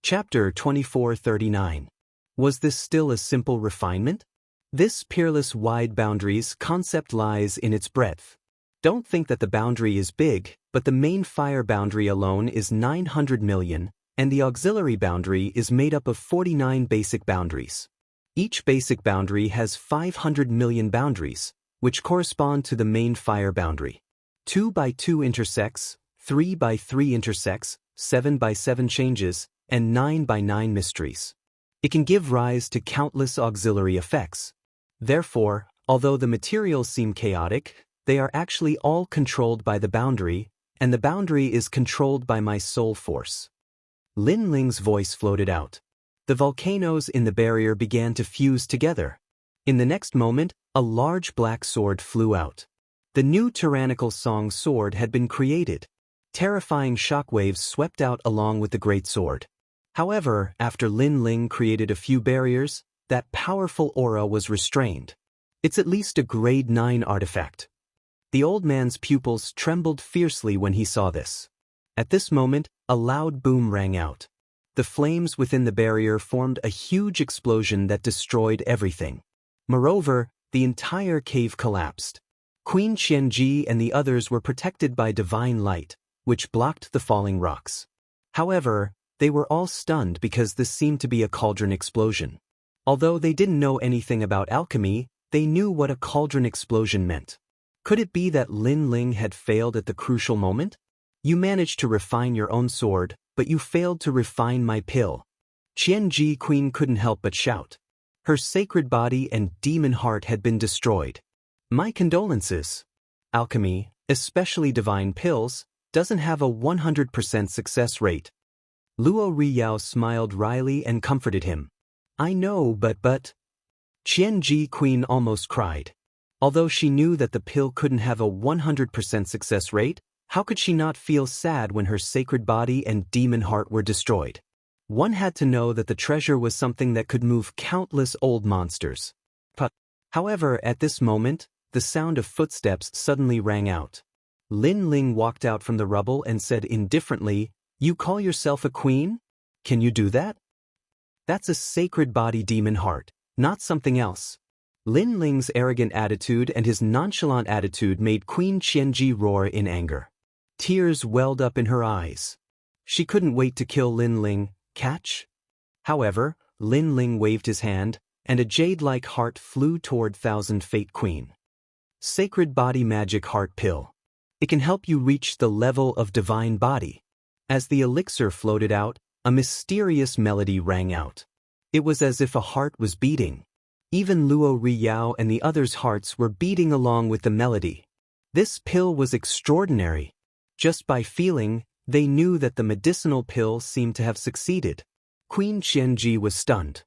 Chapter 2439. Was this still a simple refinement? This peerless wide boundaries concept lies in its breadth. Don't think that the boundary is big, but the main fire boundary alone is 900 million, and the auxiliary boundary is made up of 49 basic boundaries. Each basic boundary has 500 million boundaries, which correspond to the main fire boundary. 2 by 2 intersects, 3 by 3 intersects, 7 by 7 changes, and 9 by 9 mysteries. It can give rise to countless auxiliary effects. Therefore, although the materials seem chaotic, they are actually all controlled by the boundary, and the boundary is controlled by my soul force. Lin Ling's voice floated out. The volcanoes in the barrier began to fuse together. In the next moment, a large black sword flew out. The new tyrannical song sword had been created. Terrifying shockwaves swept out along with the great sword. However, after Lin Ling created a few barriers, that powerful aura was restrained. It's at least a grade 9 artifact. The old man's pupils trembled fiercely when he saw this. At this moment, a loud boom rang out. The flames within the barrier formed a huge explosion that destroyed everything. Moreover, the entire cave collapsed. Queen Qianji and the others were protected by divine light, which blocked the falling rocks. However, they were all stunned because this seemed to be a cauldron explosion. Although they didn't know anything about alchemy, they knew what a cauldron explosion meant. Could it be that Lin Ling had failed at the crucial moment? You managed to refine your own sword, but you failed to refine my pill. Qianji Queen couldn't help but shout. Her sacred body and demon heart had been destroyed. My condolences. Alchemy, especially divine pills, doesn't have a 100% success rate. Luo Riyao smiled wryly and comforted him. I know, but... Qianji Queen almost cried. Although she knew that the pill couldn't have a 100% success rate, how could she not feel sad when her sacred body and demon heart were destroyed? One had to know that the treasure was something that could move countless old monsters. However, at this moment, the sound of footsteps suddenly rang out. Lin Ling walked out from the rubble and said indifferently, You call yourself a queen? Can you do that? That's a sacred body demon heart, not something else. Lin Ling's arrogant attitude and his nonchalant attitude made Queen Qianji roar in anger. Tears welled up in her eyes. She couldn't wait to kill Lin Ling, catch? However, Lin Ling waved his hand, and a jade-like heart flew toward Thousand Fate Queen. Sacred Body Magic Heart Pill. It can help you reach the level of divine body. As the elixir floated out, a mysterious melody rang out. It was as if a heart was beating. Even Luo Riyao and the others' hearts were beating along with the melody. This pill was extraordinary. Just by feeling, they knew that the medicinal pill seemed to have succeeded. Queen Qianji was stunned.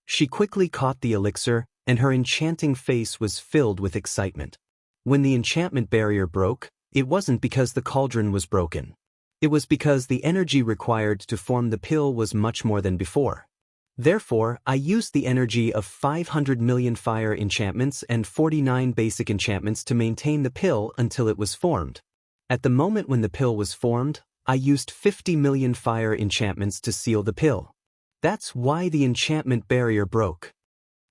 She quickly caught the elixir, and her enchanting face was filled with excitement. When the enchantment barrier broke, it wasn't because the cauldron was broken. It was because the energy required to form the pill was much more than before. Therefore, I used the energy of 500 million fire enchantments and 49 basic enchantments to maintain the pill until it was formed. At the moment when the pill was formed, I used 50 million fire enchantments to seal the pill. That's why the enchantment barrier broke.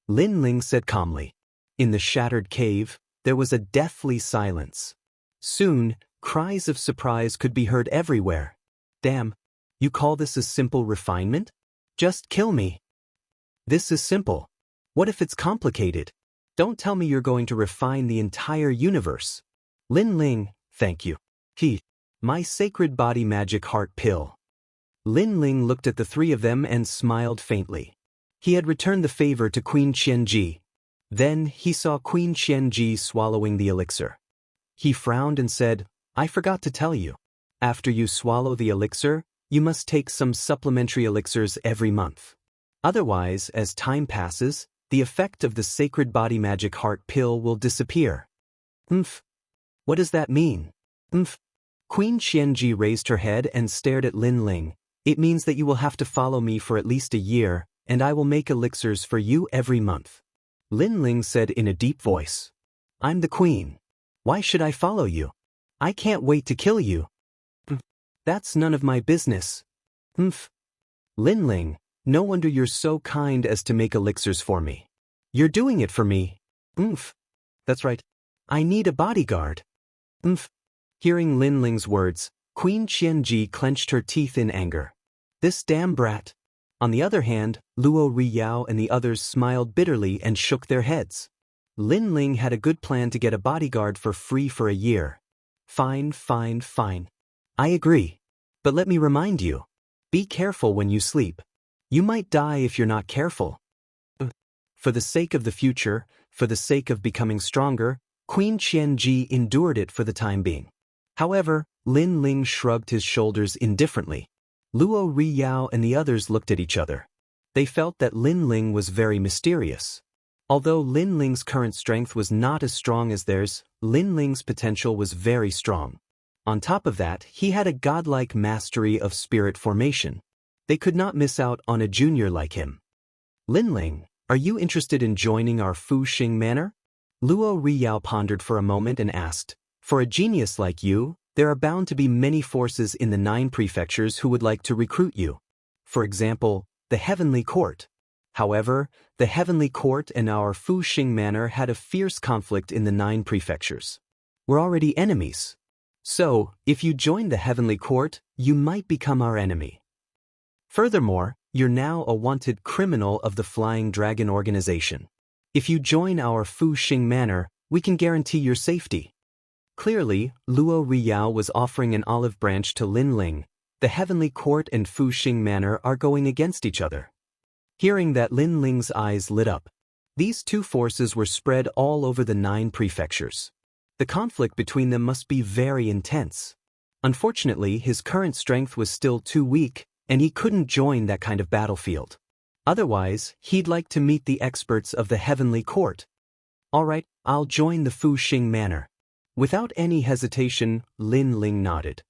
Lin Ling said calmly. In the shattered cave, there was a deathly silence. Soon, cries of surprise could be heard everywhere. Damn, you call this a simple refinement? Just kill me. This is simple. What if it's complicated? Don't tell me you're going to refine the entire universe. Lin Ling, thank you. My sacred body magic heart pill. Lin Ling looked at the three of them and smiled faintly. He had returned the favor to Queen Qianji. Then he saw Queen Qianji swallowing the elixir. He frowned and said, I forgot to tell you. After you swallow the elixir, you must take some supplementary elixirs every month. Otherwise, as time passes, the effect of the sacred body magic heart pill will disappear. What does that mean? Queen Qianji raised her head and stared at Lin Ling. It means that you will have to follow me for at least a year, and I will make elixirs for you every month. Lin Ling said in a deep voice. I'm the queen. Why should I follow you? I can't wait to kill you. That's none of my business. Lin Ling, no wonder you're so kind as to make elixirs for me. You're doing it for me. Oomph. That's right. I need a bodyguard. Oomph. Hearing Lin Ling's words, Queen Qianji clenched her teeth in anger. This damn brat. On the other hand, Luo Riyao and the others smiled bitterly and shook their heads. Lin Ling had a good plan to get a bodyguard for free for a year. Fine. I agree. But let me remind you. Be careful when you sleep. You might die if you're not careful. For the sake of the future, for the sake of becoming stronger, Queen Qianji endured it for the time being. However, Lin Ling shrugged his shoulders indifferently. Luo Riyao and the others looked at each other. They felt that Lin Ling was very mysterious. Although Lin Ling's current strength was not as strong as theirs, Lin Ling's potential was very strong. On top of that, he had a godlike mastery of spirit formation. They could not miss out on a junior like him. Lin Ling, are you interested in joining our Fuxing Manor? Luo Riyao pondered for a moment and asked, for a genius like you, there are bound to be many forces in the 9 prefectures who would like to recruit you. For example, the Heavenly Court. However, the Heavenly Court and our Fuxing Manor had a fierce conflict in the 9 prefectures. We're already enemies. So, if you join the Heavenly Court, you might become our enemy. Furthermore, you're now a wanted criminal of the Flying Dragon Organization. If you join our Fuxing Manor, we can guarantee your safety. Clearly, Luo Riyao was offering an olive branch to Lin Ling. The Heavenly Court and Fuxing Manor are going against each other. Hearing that, Lin Ling's eyes lit up. These 2 forces were spread all over the 9 prefectures. The conflict between them must be very intense. Unfortunately, his current strength was still too weak, and he couldn't join that kind of battlefield. Otherwise, he'd like to meet the experts of the Heavenly Court. Alright, I'll join the Fuxing Manor. Without any hesitation, Lin Ling nodded.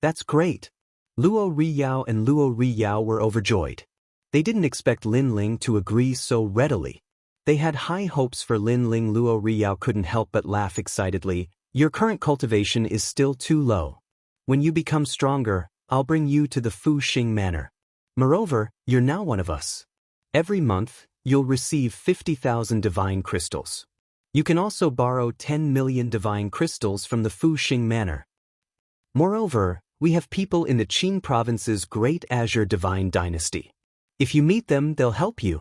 That's great. Luo Riyao and Luo Riyao were overjoyed. They didn't expect Lin Ling to agree so readily. They had high hopes for Lin Ling. Luo Riyao couldn't help but laugh excitedly. Your current cultivation is still too low. When you become stronger, I'll bring you to the Fuxing Manor. Moreover, you're now one of us. Every month, you'll receive 50,000 divine crystals. You can also borrow 10 million divine crystals from the Fuxing Manor. Moreover, we have people in the Qin province's Great Azure Divine Dynasty. If you meet them, they'll help you.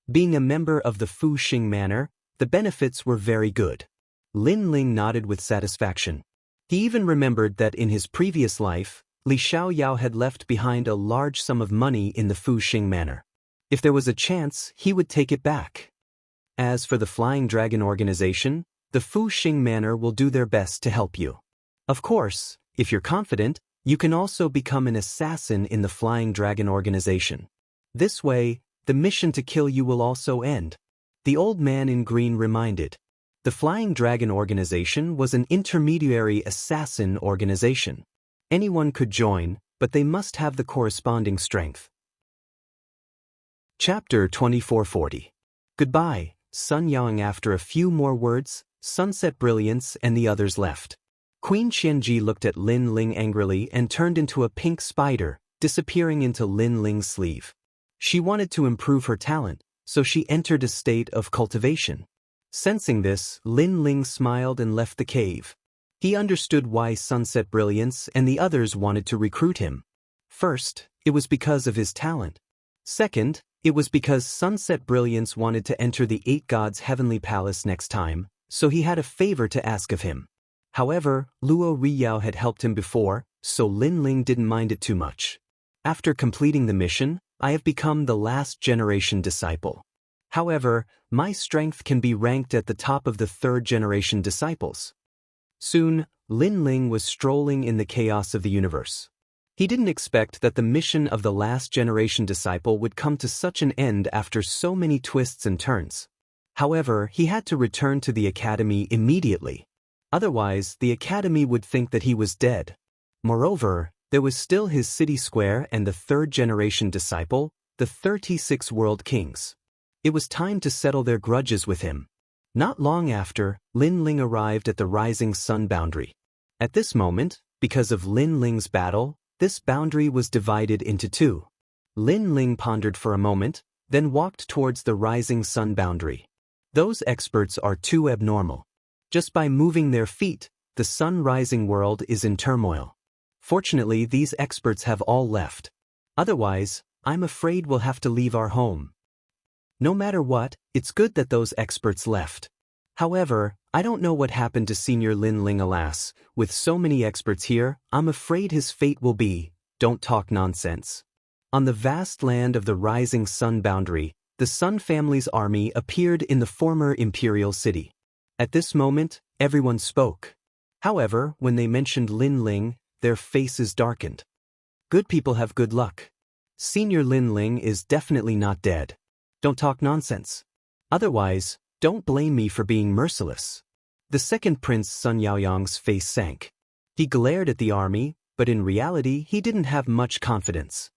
Being a member of the Fuxing Manor, the benefits were very good. Lin Ling nodded with satisfaction. He even remembered that in his previous life, Li Xiaoyao had left behind a large sum of money in the Fuxing Manor. If there was a chance, he would take it back. As for the Flying Dragon Organization, the Fuxing Manor will do their best to help you. Of course, if you're confident, you can also become an assassin in the Flying Dragon Organization. This way, the mission to kill you will also end. The old man in green reminded. The Flying Dragon Organization was an intermediary assassin organization. Anyone could join, but they must have the corresponding strength. Chapter 2440. Goodbye, Sun Yang. After a few more words, Sunset Brilliance and the others left. Queen Qianji looked at Lin Ling angrily and turned into a pink spider, disappearing into Lin Ling's sleeve. She wanted to improve her talent, so she entered a state of cultivation. Sensing this, Lin Ling smiled and left the cave. He understood why Sunset Brilliance and the others wanted to recruit him. First, it was because of his talent. Second, it was because Sunset Brilliance wanted to enter the 8 Gods' Heavenly Palace next time, so he had a favor to ask of him. However, Luo Riyao had helped him before, so Lin Ling didn't mind it too much. After completing the mission, I have become the last generation disciple. However, my strength can be ranked at the top of the 3rd generation disciples. Soon, Lin Ling was strolling in the chaos of the universe. He didn't expect that the mission of the last generation disciple would come to such an end after so many twists and turns. However, he had to return to the academy immediately. Otherwise, the academy would think that he was dead. Moreover, there was still his city square and the 3rd generation disciple, the 36 world kings. It was time to settle their grudges with him. Not long after, Lin Ling arrived at the rising sun boundary. At this moment, because of Lin Ling's battle, this boundary was divided into 2. Lin Ling pondered for a moment, then walked towards the rising sun boundary. Those experts are too abnormal. Just by moving their feet, the sun-rising world is in turmoil. Fortunately, these experts have all left. Otherwise, I'm afraid we'll have to leave our home. No matter what, it's good that those experts left. However, I don't know what happened to Senior Lin Ling. Alas, with so many experts here, I'm afraid his fate will be, don't talk nonsense. On the vast land of the rising sun boundary, the Sun family's army appeared in the former imperial city. At this moment, everyone spoke. However, when they mentioned Lin Ling, their faces darkened. Good people have good luck. Senior Lin Ling is definitely not dead. Don't talk nonsense. Otherwise, don't blame me for being merciless. The second prince Sun Yaoyang's face sank. He glared at the army, but in reality he didn't have much confidence.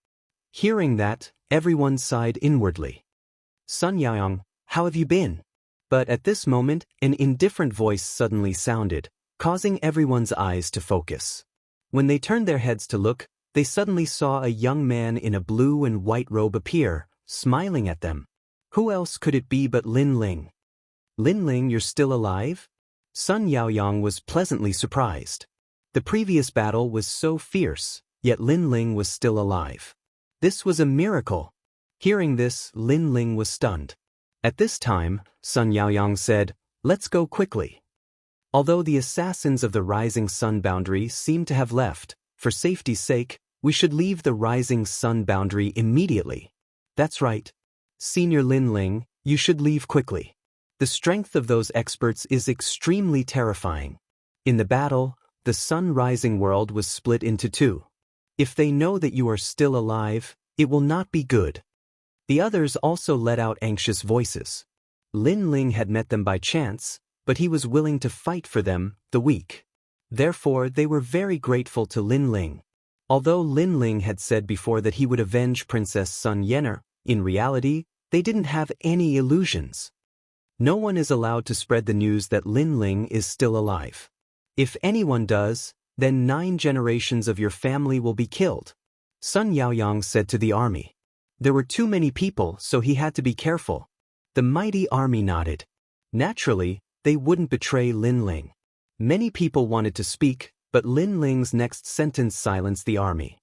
Hearing that, everyone sighed inwardly. Sun Yaoyang, how have you been? But at this moment, an indifferent voice suddenly sounded, causing everyone's eyes to focus. When they turned their heads to look, they suddenly saw a young man in a blue and white robe appear, smiling at them. Who else could it be but Lin Ling? Lin Ling, you're still alive? Sun Yaoyang was pleasantly surprised. The previous battle was so fierce, yet Lin Ling was still alive. This was a miracle. Hearing this, Lin Ling was stunned. At this time, Sun Yaoyang said, let's go quickly. Although the assassins of the rising sun boundary seem to have left, for safety's sake, we should leave the rising sun boundary immediately. That's right. Senior Lin Ling, you should leave quickly. The strength of those experts is extremely terrifying. In the battle, the sun-rising world was split into two. If they know that you are still alive, it will not be good. The others also let out anxious voices. Lin Ling had met them by chance, but he was willing to fight for them, the weak. Therefore, they were very grateful to Lin Ling. Although Lin Ling had said before that he would avenge Princess Sun Yener, in reality, they didn't have any illusions. No one is allowed to spread the news that Lin Ling is still alive. If anyone does, then 9 generations of your family will be killed. Sun Yaoyang said to the army. There were too many people, so he had to be careful. The mighty army nodded. Naturally, they wouldn't betray Lin Ling. Many people wanted to speak, but Lin Ling's next sentence silenced the army.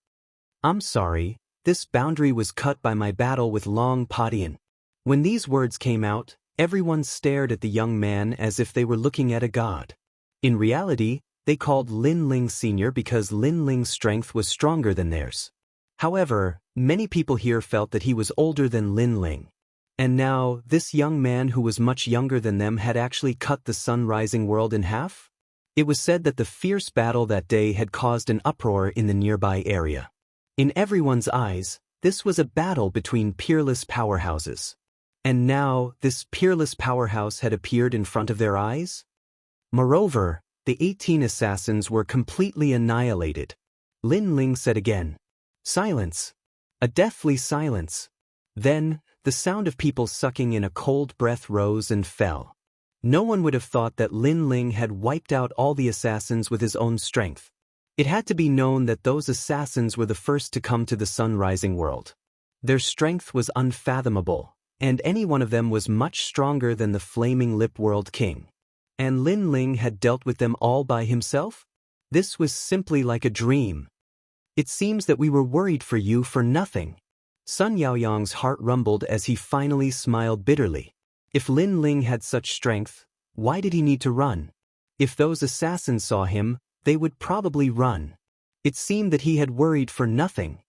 I'm sorry, this boundary was cut by my battle with Long Padian. When these words came out, everyone stared at the young man as if they were looking at a god. In reality, they called Lin Ling Sr. because Lin Ling's strength was stronger than theirs. However, many people here felt that he was older than Lin Ling. And now, this young man who was much younger than them had actually cut the sun-rising world in half? It was said that the fierce battle that day had caused an uproar in the nearby area. In everyone's eyes, this was a battle between peerless powerhouses. And now, this peerless powerhouse had appeared in front of their eyes? Moreover, the 18 assassins were completely annihilated. Lin Ling said again, silence. A deathly silence. Then, the sound of people sucking in a cold breath rose and fell. No one would have thought that Lin Ling had wiped out all the assassins with his own strength. It had to be known that those assassins were the first to come to the sun-rising world. Their strength was unfathomable, and any one of them was much stronger than the Flaming Lip World King. And Lin Ling had dealt with them all by himself? This was simply like a dream. It seems that we were worried for you for nothing. Sun Yaoyang's heart rumbled as he finally smiled bitterly. If Lin Ling had such strength, why did he need to run? If those assassins saw him, they would probably run. It seemed that he had worried for nothing.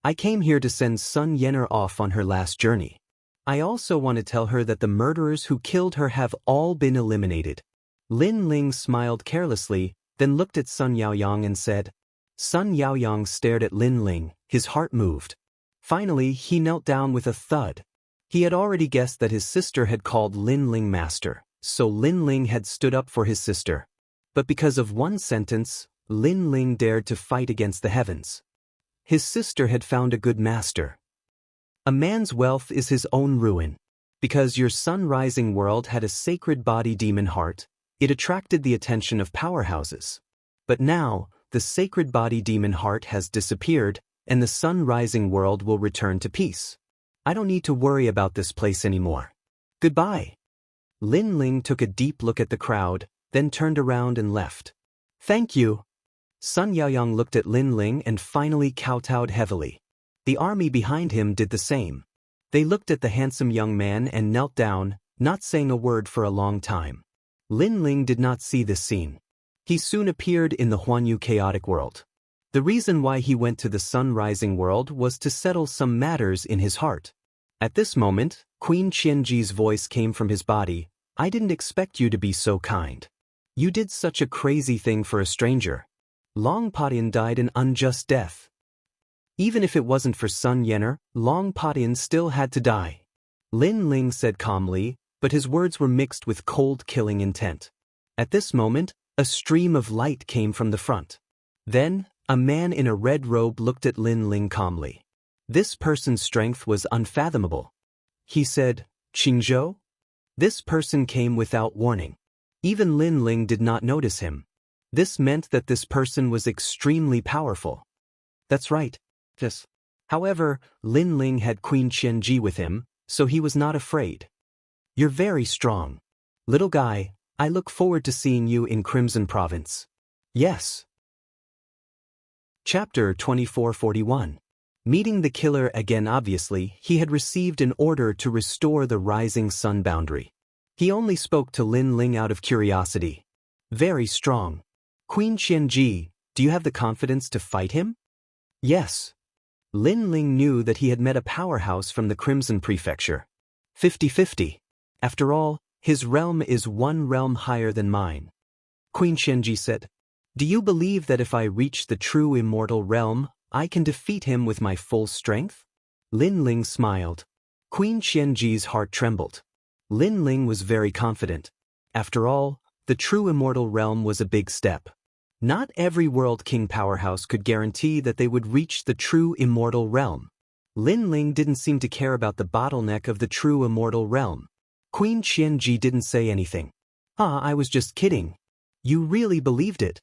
I came here to send Sun Yener off on her last journey. I also want to tell her that the murderers who killed her have all been eliminated. Lin Ling smiled carelessly, then looked at Sun Yaoyang and said. Sun Yaoyang stared at Lin Ling, his heart moved. Finally, he knelt down with a thud. He had already guessed that his sister had called Lin Ling master, so Lin Ling had stood up for his sister. But because of one sentence, Lin Ling dared to fight against the heavens. His sister had found a good master. A man's wealth is his own ruin. Because your sun-rising world had a sacred body demon heart, it attracted the attention of powerhouses. But now, the sacred body demon heart has disappeared, and the sun-rising world will return to peace. I don't need to worry about this place anymore. Goodbye. Lin Ling took a deep look at the crowd, then turned around and left. Thank you. Sun Yaoyang looked at Lin Ling and finally kowtowed heavily. The army behind him did the same. They looked at the handsome young man and knelt down, not saying a word for a long time. Lin Ling did not see this scene. He soon appeared in the Huanyu chaotic world. The reason why he went to the sun-rising world was to settle some matters in his heart. At this moment, Queen Qianji's voice came from his body. I didn't expect you to be so kind. You did such a crazy thing for a stranger. Long Padian died an unjust death. Even if it wasn't for Sun Yener, Long Padian still had to die. Lin Ling said calmly, but his words were mixed with cold killing intent. At this moment, a stream of light came from the front. Then, a man in a red robe looked at Lin Ling calmly. This person's strength was unfathomable. He said, Qingzhou? This person came without warning. Even Lin Ling did not notice him. This meant that this person was extremely powerful. That's right. Yes. However, Lin Ling had Queen Qianji with him, so he was not afraid. You're very strong. Little guy, I look forward to seeing you in Crimson Province. Yes. Chapter 2441. Meeting the killer again. Obviously, he had received an order to restore the rising sun boundary. He only spoke to Lin Ling out of curiosity. Very strong. Queen Qianji, do you have the confidence to fight him? Yes. Lin Ling knew that he had met a powerhouse from the Crimson Prefecture. 50-50. After all, his realm is one realm higher than mine. Queen Qianji said, do you believe that if I reach the true immortal realm, I can defeat him with my full strength? Lin Ling smiled. Queen Qianji's heart trembled. Lin Ling was very confident. After all, the true immortal realm was a big step. Not every World King powerhouse could guarantee that they would reach the true immortal realm. Lin Ling didn't seem to care about the bottleneck of the true immortal realm. Queen Qianji didn't say anything. I was just kidding. You really believed it.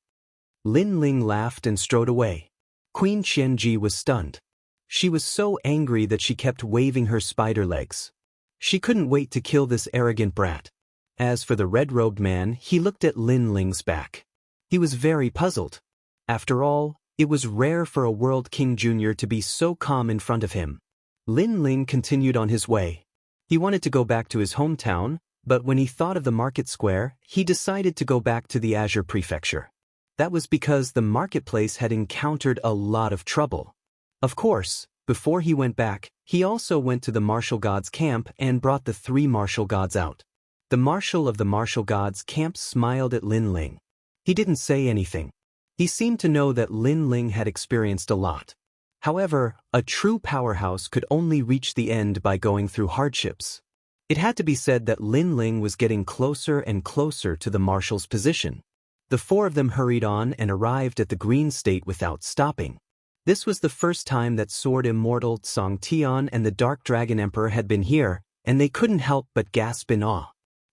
Lin Ling laughed and strode away. Queen Qianji was stunned. She was so angry that she kept waving her spider legs. She couldn't wait to kill this arrogant brat. As for the red-robed man, he looked at Lin Ling's back. He was very puzzled. After all, it was rare for a World King Jr. to be so calm in front of him. Lin Ling continued on his way. He wanted to go back to his hometown, but when he thought of the market square, he decided to go back to the Azure Prefecture. That was because the marketplace had encountered a lot of trouble. Of course, before he went back, he also went to the martial gods' camp and brought the 3 martial gods out. The marshal of the martial gods' camp smiled at Lin Ling. He didn't say anything. He seemed to know that Lin Ling had experienced a lot. However, a true powerhouse could only reach the end by going through hardships. It had to be said that Lin Ling was getting closer and closer to the marshal's position. The 4 of them hurried on and arrived at the Green State without stopping. This was the first time that Sword Immortal Song Tian and the Dark Dragon Emperor had been here, and they couldn't help but gasp in awe.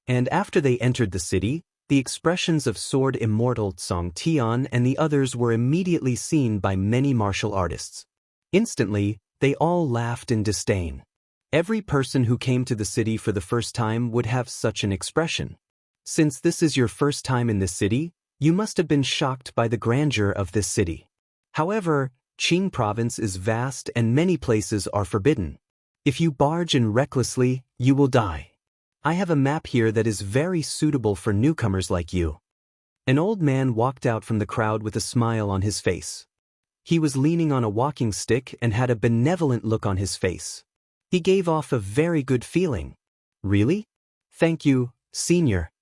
And after they entered the city, the expressions of Sword Immortal Song Tian and the others were immediately seen by many martial artists. Instantly, they all laughed in disdain. Every person who came to the city for the first time would have such an expression. Since this is your first time in this city, you must have been shocked by the grandeur of this city. However, Qing province is vast and many places are forbidden. If you barge in recklessly, you will die. I have a map here that is very suitable for newcomers like you. An old man walked out from the crowd with a smile on his face. He was leaning on a walking stick and had a benevolent look on his face. He gave off a very good feeling. Really? Thank you, senior.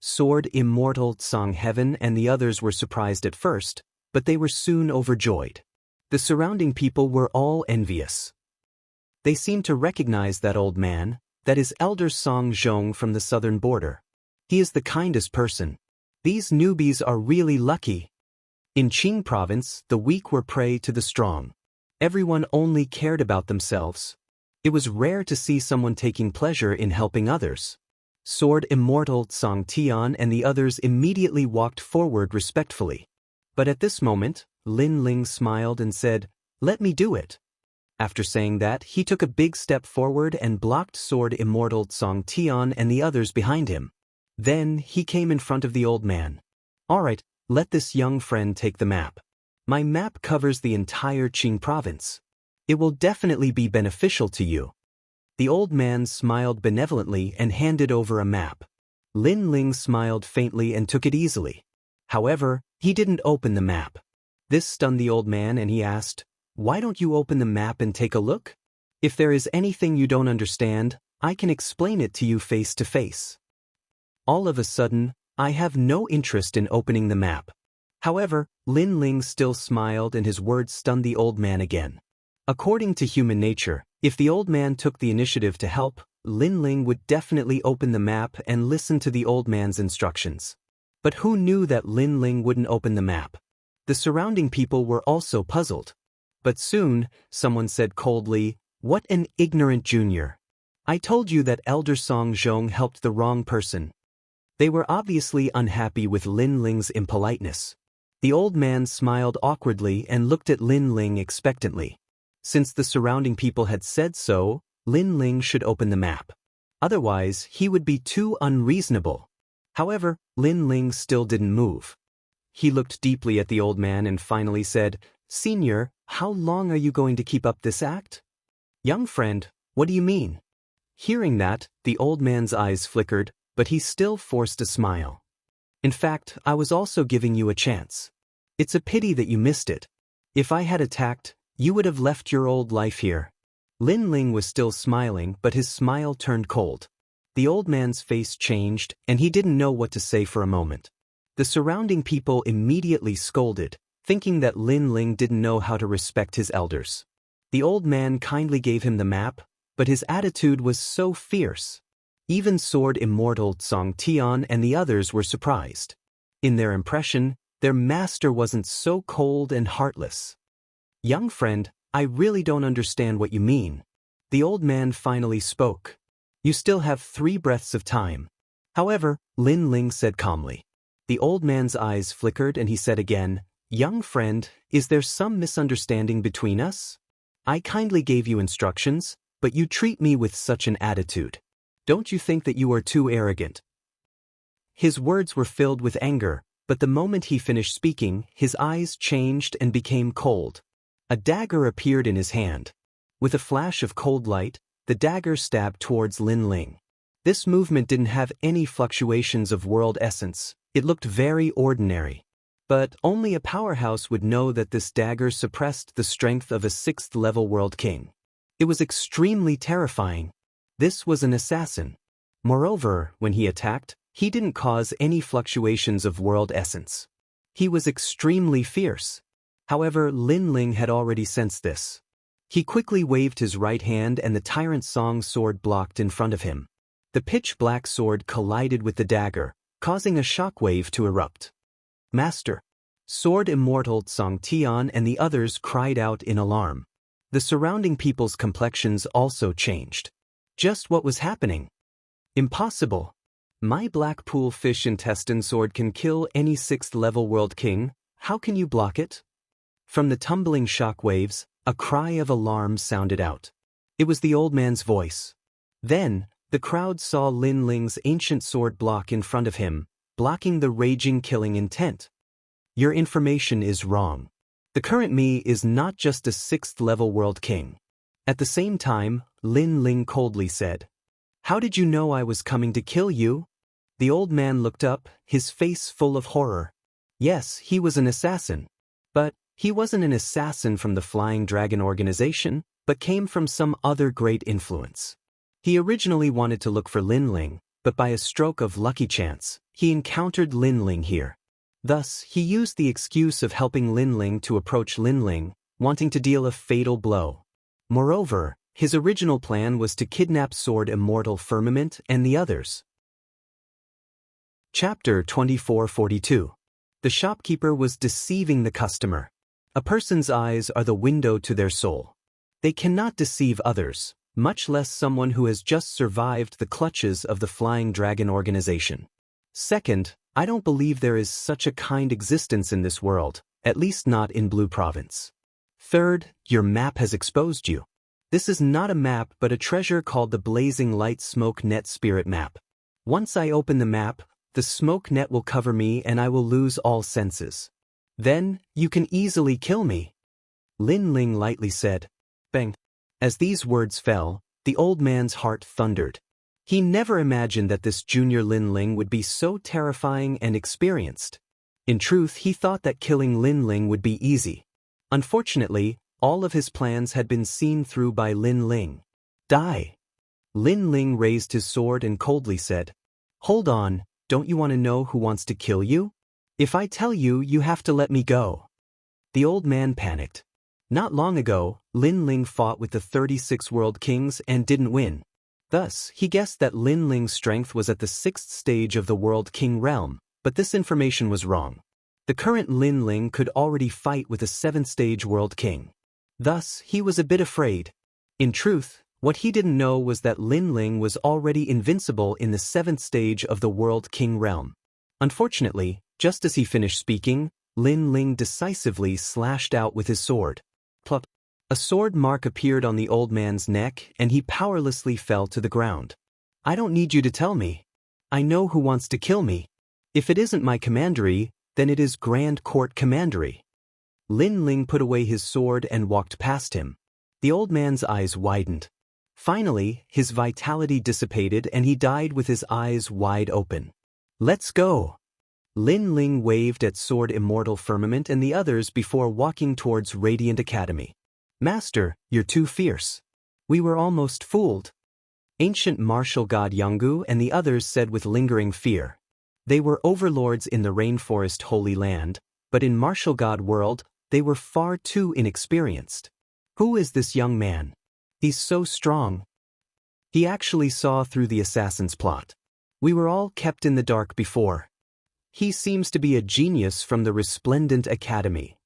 Sword Immortal Song Heaven and the others were surprised at first, but they were soon overjoyed. The surrounding people were all envious. They seemed to recognize that old man, that is Elder Song Zhong from the southern border. He is the kindest person. These newbies are really lucky. In Qing province, the weak were prey to the strong. Everyone only cared about themselves. It was rare to see someone taking pleasure in helping others. Sword Immortal Song Tian and the others immediately walked forward respectfully. But at this moment, Lin Ling smiled and said, Let me do it. After saying that, he took a big step forward and blocked Sword Immortal Song Tian and the others behind him. Then, he came in front of the old man. Alright, let this young friend take the map. My map covers the entire Qing province. It will definitely be beneficial to you. The old man smiled benevolently and handed over a map. Lin Ling smiled faintly and took it easily. However, he didn't open the map. This stunned the old man and he asked, "Why don't you open the map and take a look? If there is anything you don't understand, I can explain it to you face to face." All of a sudden, I have no interest in opening the map. However, Lin Ling still smiled and his words stunned the old man again. According to human nature, if the old man took the initiative to help, Lin Ling would definitely open the map and listen to the old man's instructions. But who knew that Lin Ling wouldn't open the map? The surrounding people were also puzzled. But soon, someone said coldly, "What an ignorant junior. I told you that Elder Song Zhong helped the wrong person." They were obviously unhappy with Lin Ling's impoliteness. The old man smiled awkwardly and looked at Lin Ling expectantly. Since the surrounding people had said so, Lin Ling should open the map. Otherwise, he would be too unreasonable. However, Lin Ling still didn't move. He looked deeply at the old man and finally said, "Senior, how long are you going to keep up this act?" "Young friend, what do you mean?" Hearing that, the old man's eyes flickered, but he still forced a smile. "In fact, I was also giving you a chance. It's a pity that you missed it. If I had attacked, you would have left your old life here." Lin Ling was still smiling, but his smile turned cold. The old man's face changed, and he didn't know what to say for a moment. The surrounding people immediately scolded, thinking that Lin Ling didn't know how to respect his elders. The old man kindly gave him the map, but his attitude was so fierce. Even Sword Immortal Song Tian and the others were surprised. In their impression, their master wasn't so cold and heartless. "Young friend, I really don't understand what you mean." The old man finally spoke. "You still have 3 breaths of time." However, Lin Ling said calmly. The old man's eyes flickered and he said again, "Young friend, is there some misunderstanding between us? I kindly gave you instructions, but you treat me with such an attitude. Don't you think that you are too arrogant?" His words were filled with anger, but the moment he finished speaking, his eyes changed and became cold. A dagger appeared in his hand. With a flash of cold light, the dagger stabbed towards Lin Ling. This movement didn't have any fluctuations of world essence. It looked very ordinary. But only a powerhouse would know that this dagger suppressed the strength of a 6th-level world king. It was extremely terrifying. This was an assassin. Moreover, when he attacked, he didn't cause any fluctuations of world essence. He was extremely fierce. However, Lin Ling had already sensed this. He quickly waved his right hand and the Tyrant Song sword blocked in front of him. The pitch-black sword collided with the dagger, causing a shockwave to erupt. "Master!" Sword Immortal Song Tian and the others cried out in alarm. The surrounding people's complexions also changed. Just what was happening? Impossible! My Blackpool Fish Intestine sword can kill any 6th-level world king. How can you block it? From the tumbling shockwaves, a cry of alarm sounded out. It was the old man's voice. Then, the crowd saw Lin Ling's ancient sword block in front of him, blocking the raging killing intent. "Your information is wrong. The current me is not just a 6th-level world king." At the same time, Lin Ling coldly said, "How did you know I was coming to kill you?" The old man looked up, his face full of horror. Yes, he was an assassin. But he wasn't an assassin from the Flying Dragon organization, but came from some other great influence. He originally wanted to look for Lin Ling, but by a stroke of lucky chance, he encountered Lin Ling here. Thus, he used the excuse of helping Lin Ling to approach Lin Ling, wanting to deal a fatal blow. Moreover, his original plan was to kidnap Sword Immortal Firmament and the others. Chapter 2442. The shopkeeper was deceiving the customer. A person's eyes are the window to their soul. They cannot deceive others, much less someone who has just survived the clutches of the Flying Dragon organization. Second, I don't believe there is such a kind existence in this world, at least not in Blue Province. Third, your map has exposed you. This is not a map but a treasure called the Blazing Light Smoke Net Spirit Map. Once I open the map, the smoke net will cover me and I will lose all senses. Then, you can easily kill me. Lin Ling lightly said. Bang. As these words fell, the old man's heart thundered. He never imagined that this junior Lin Ling would be so terrifying and experienced. In truth, he thought that killing Lin Ling would be easy. Unfortunately, all of his plans had been seen through by Lin Ling. Die! Lin Ling raised his sword and coldly said, Hold on, don't you want to know who wants to kill you? If I tell you, you have to let me go. The old man panicked. Not long ago, Lin Ling fought with the 36 world kings and didn't win. Thus, he guessed that Lin Ling's strength was at the 6th stage of the world king realm, but this information was wrong. The current Lin Ling could already fight with a 7th stage world king. Thus, he was a bit afraid. In truth, what he didn't know was that Lin Ling was already invincible in the 7th stage of the world king realm. Unfortunately, just as he finished speaking, Lin Ling decisively slashed out with his sword. Plop. A sword mark appeared on the old man's neck and he powerlessly fell to the ground. I don't need you to tell me. I know who wants to kill me. If it isn't my commandery, then it is Grand Court Commandery. Lin Ling put away his sword and walked past him. The old man's eyes widened. Finally, his vitality dissipated and he died with his eyes wide open. Let's go! Lin Ling waved at Sword Immortal Firmament and the others before walking towards Radiant Academy. Master, you're too fierce. We were almost fooled. Ancient martial god Yanggu and the others said with lingering fear. They were overlords in the Rainforest Holy Land, but in martial god world, they were far too inexperienced. Who is this young man? He's so strong. He actually saw through the assassin's plot. We were all kept in the dark before. He seems to be a genius from the Resplendent Academy.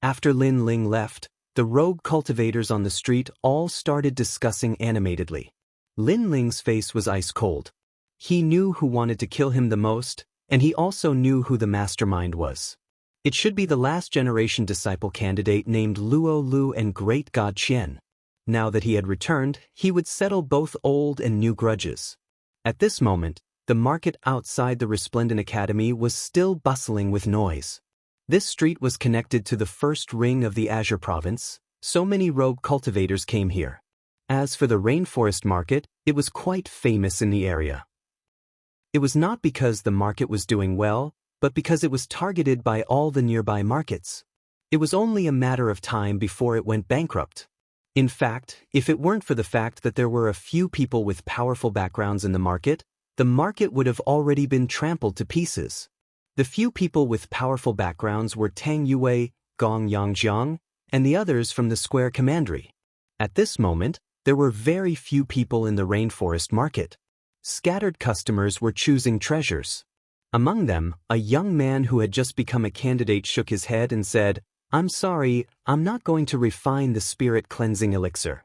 After Lin Ling left, the rogue cultivators on the street all started discussing animatedly. Lin Ling's face was ice cold. He knew who wanted to kill him the most, and he also knew who the mastermind was. It should be the last generation disciple candidate named Luo Lu and Great God Qian. Now that he had returned, he would settle both old and new grudges. At this moment, the market outside the Resplendent Academy was still bustling with noise. This street was connected to the first ring of the Azure Province, so many rogue cultivators came here. As for the Rainforest Market, it was quite famous in the area. It was not because the market was doing well, but because it was targeted by all the nearby markets. It was only a matter of time before it went bankrupt. In fact, if it weren't for the fact that there were a few people with powerful backgrounds in the market would have already been trampled to pieces. The few people with powerful backgrounds were Tang Yue, Gong Yangjiang, and the others from the Square Commandery. At this moment, there were very few people in the Rainforest Market. Scattered customers were choosing treasures. Among them, a young man who had just become a candidate shook his head and said, I'm sorry, I'm not going to refine the Spirit Cleansing Elixir.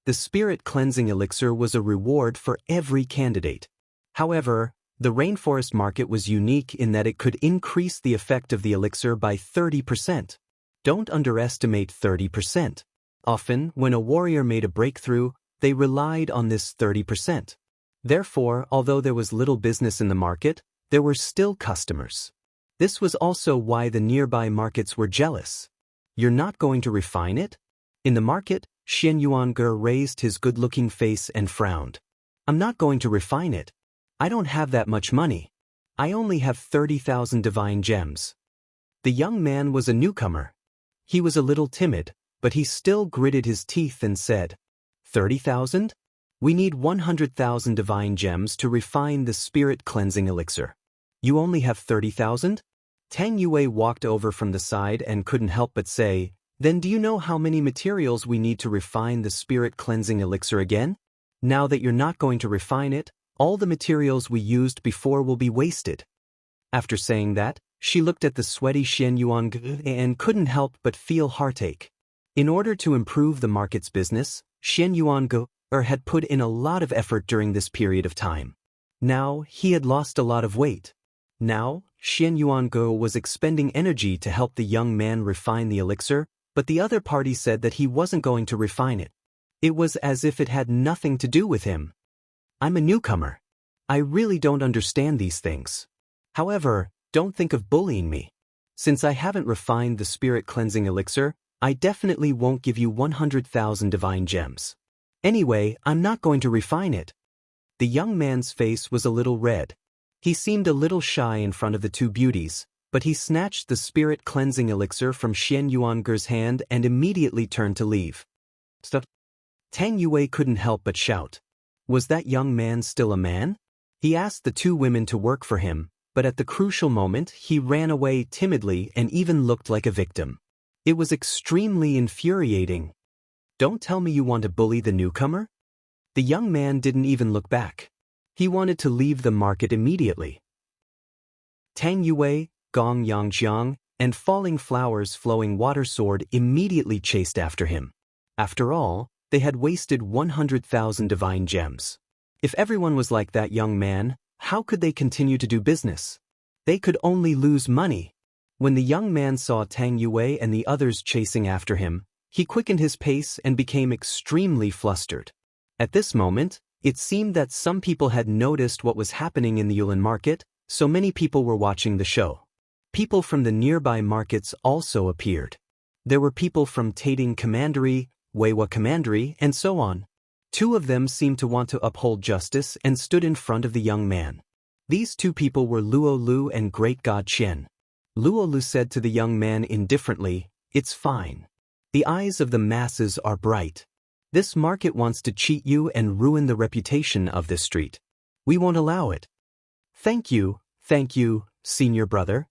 The Spirit Cleansing Elixir was a reward for every candidate. However, the Rainforest Market was unique in that it could increase the effect of the elixir by 30%. Don't underestimate 30%. Often, when a warrior made a breakthrough, they relied on this 30%. Therefore, although there was little business in the market, there were still customers. This was also why the nearby markets were jealous. You're not going to refine it? In the market, Xian Yuange raised his good-looking face and frowned. I'm not going to refine it. I don't have that much money. I only have 30,000 divine gems. The young man was a newcomer. He was a little timid, but he still gritted his teeth and said, 30,000? We need 100,000 divine gems to refine the Spirit Cleansing Elixir. You only have 30,000? Tang Yue walked over from the side and couldn't help but say, Then do you know how many materials we need to refine the Spirit Cleansing Elixir again? Now that you're not going to refine it, all the materials we used before will be wasted. After saying that, she looked at the sweaty Xian Yuange and couldn't help but feel heartache. In order to improve the market's business, Xian Yuange had put in a lot of effort during this period of time. Now, he had lost a lot of weight. Now, Xian Yuange was expending energy to help the young man refine the elixir, but the other party said that he wasn't going to refine it. It was as if it had nothing to do with him. I'm a newcomer. I really don't understand these things. However, don't think of bullying me. Since I haven't refined the spirit cleansing elixir, I definitely won't give you 100,000 divine gems. Anyway, I'm not going to refine it. The young man's face was a little red. He seemed a little shy in front of the two beauties, but he snatched the spirit cleansing elixir from Xian Yuanger's hand and immediately turned to leave. Stop. Tang Yue couldn't help but shout. Was that young man still a man? He asked the two women to work for him, but at the crucial moment he ran away timidly and even looked like a victim. It was extremely infuriating. Don't tell me you want to bully the newcomer? The young man didn't even look back. He wanted to leave the market immediately. Tang Yue, Gong Yangjiang, and Falling Flowers Flowing Water Sword immediately chased after him. After all, they had wasted 100,000 divine gems. If everyone was like that young man, how could they continue to do business? They could only lose money. When the young man saw Tang Yue and the others chasing after him, he quickened his pace and became extremely flustered. At this moment, it seemed that some people had noticed what was happening in the Yulin market, so many people were watching the show. People from the nearby markets also appeared. There were people from Tating Commandery, Weiwa Commandery, and so on. Two of them seemed to want to uphold justice and stood in front of the young man. These two people were Luo Lu and Great God Qian. Luo Lu said to the young man indifferently, "It's fine. The eyes of the masses are bright. This market wants to cheat you and ruin the reputation of this street. We won't allow it." Thank you, senior brother."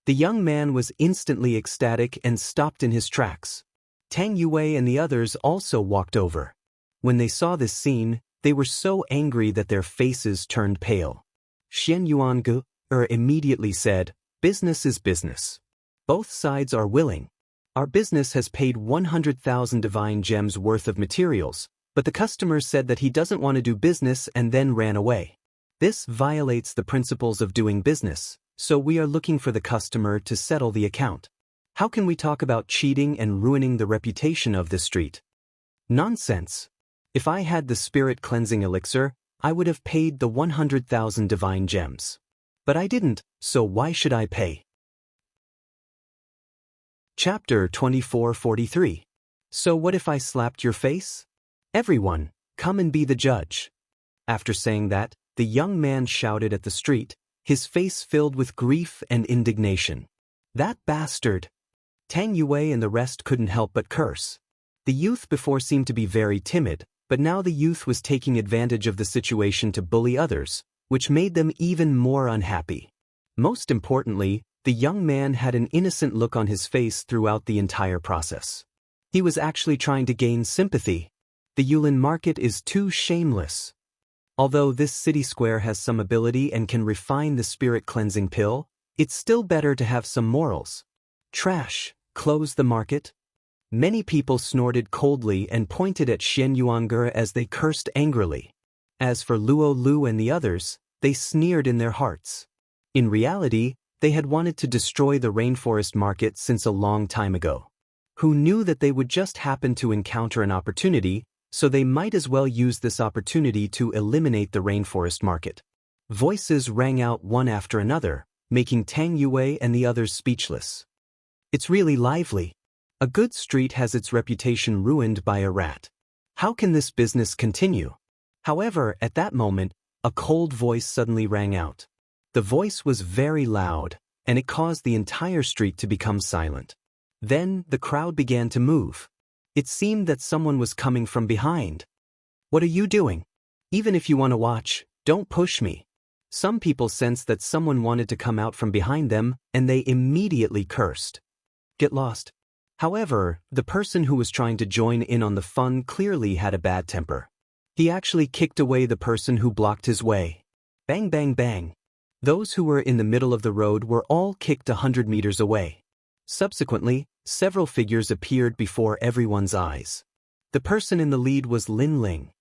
The young man was instantly ecstatic and stopped in his tracks. Tang Yue and the others also walked over. When they saw this scene, they were so angry that their faces turned pale. Xian Yuange immediately said, "Business is business. Both sides are willing. Our business has paid 100,000 divine gems worth of materials, but the customer said that he doesn't want to do business and then ran away. This violates the principles of doing business, so we are looking for the customer to settle the account. How can we talk about cheating and ruining the reputation of this street? Nonsense. If I had the spirit cleansing elixir, I would have paid the 100,000 divine gems. But I didn't, so why should I pay?" Chapter 2443. So what if I slapped your face? Everyone, come and be the judge. After saying that, the young man shouted at the street, his face filled with grief and indignation. That bastard! Tang Yue and the rest couldn't help but curse. The youth before seemed to be very timid, but now the youth was taking advantage of the situation to bully others, which made them even more unhappy. Most importantly, the young man had an innocent look on his face throughout the entire process. He was actually trying to gain sympathy. The Yulin market is too shameless. Although this city square has some ability and can refine the spirit cleansing pill, it's still better to have some morals. Trash, close the market. Many people snorted coldly and pointed at Xian Yuange as they cursed angrily. As for Luo Lu and the others, they sneered in their hearts. In reality, they had wanted to destroy the rainforest market since a long time ago. Who knew that they would just happen to encounter an opportunity, so they might as well use this opportunity to eliminate the rainforest market. Voices rang out one after another, making Tang Yue and the others speechless. It's really lively. A good street has its reputation ruined by a rat. How can this business continue? However, at that moment, a cold voice suddenly rang out. The voice was very loud, and it caused the entire street to become silent. Then, the crowd began to move. It seemed that someone was coming from behind. "What are you doing? Even if you want to watch, don't push me." Some people sensed that someone wanted to come out from behind them, and they immediately cursed. "Get lost." However, the person who was trying to join in on the fun clearly had a bad temper. He actually kicked away the person who blocked his way. Bang bang bang. Those who were in the middle of the road were all kicked 100 meters away. Subsequently, several figures appeared before everyone's eyes. The person in the lead was Lin Ling.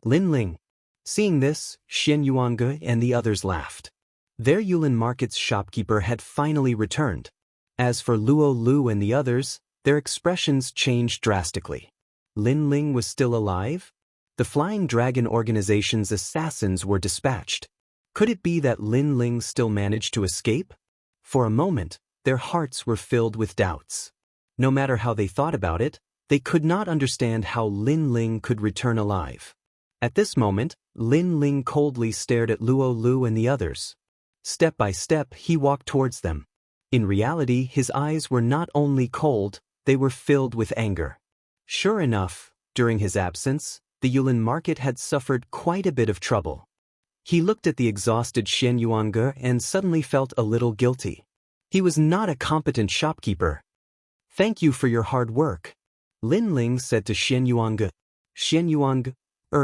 Lin Ling. Seeing this, Xian Yuange and the others laughed. Their Yulin market's shopkeeper had finally returned. As for Luo Lu and the others, Their expressions changed drastically. Lin Ling was still alive? The Flying Dragon Organization's assassins were dispatched. Could it be that Lin Ling still managed to escape? For a moment, their hearts were filled with doubts. No matter how they thought about it, they could not understand how Lin Ling could return alive. At this moment, Lin Ling coldly stared at Luo Lu and the others. Step by step, he walked towards them. In reality, his eyes were not only cold, they were filled with anger. Sure enough, during his absence, the Yulin market had suffered quite a bit of trouble. He looked at the exhausted Xian Yuange and suddenly felt a little guilty. He was not a competent shopkeeper. "Thank you for your hard work," Lin Ling said to Xian Yuange. Xian Yuange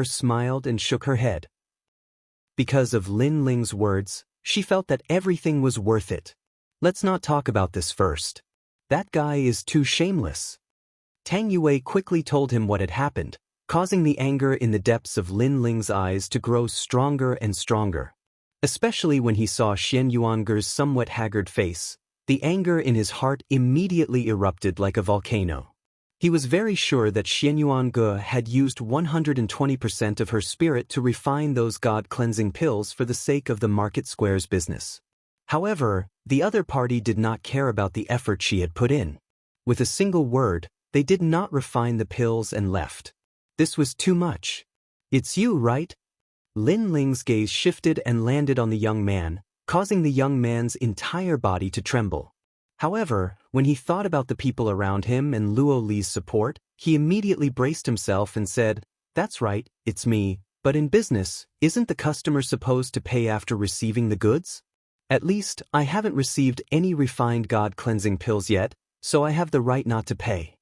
smiled and shook her head. Because of Lin Ling's words, she felt that everything was worth it. "Let's not talk about this first. That guy is too shameless." Tang Yue quickly told him what had happened, causing the anger in the depths of Lin Ling's eyes to grow stronger and stronger. Especially when he saw Xian Yuange's somewhat haggard face, the anger in his heart immediately erupted like a volcano. He was very sure that Xian Yuange had used 120% of her spirit to refine those god-cleansing pills for the sake of the market square's business. However, the other party did not care about the effort she had put in. With a single word, they did not refine the pills and left. This was too much. "It's you, right?" Lin Ling's gaze shifted and landed on the young man, causing the young man's entire body to tremble. However, when he thought about the people around him and Luo Li's support, he immediately braced himself and said, "That's right, it's me, but in business, isn't the customer supposed to pay after receiving the goods? At least, I haven't received any refined god-cleansing pills yet, so I have the right not to pay."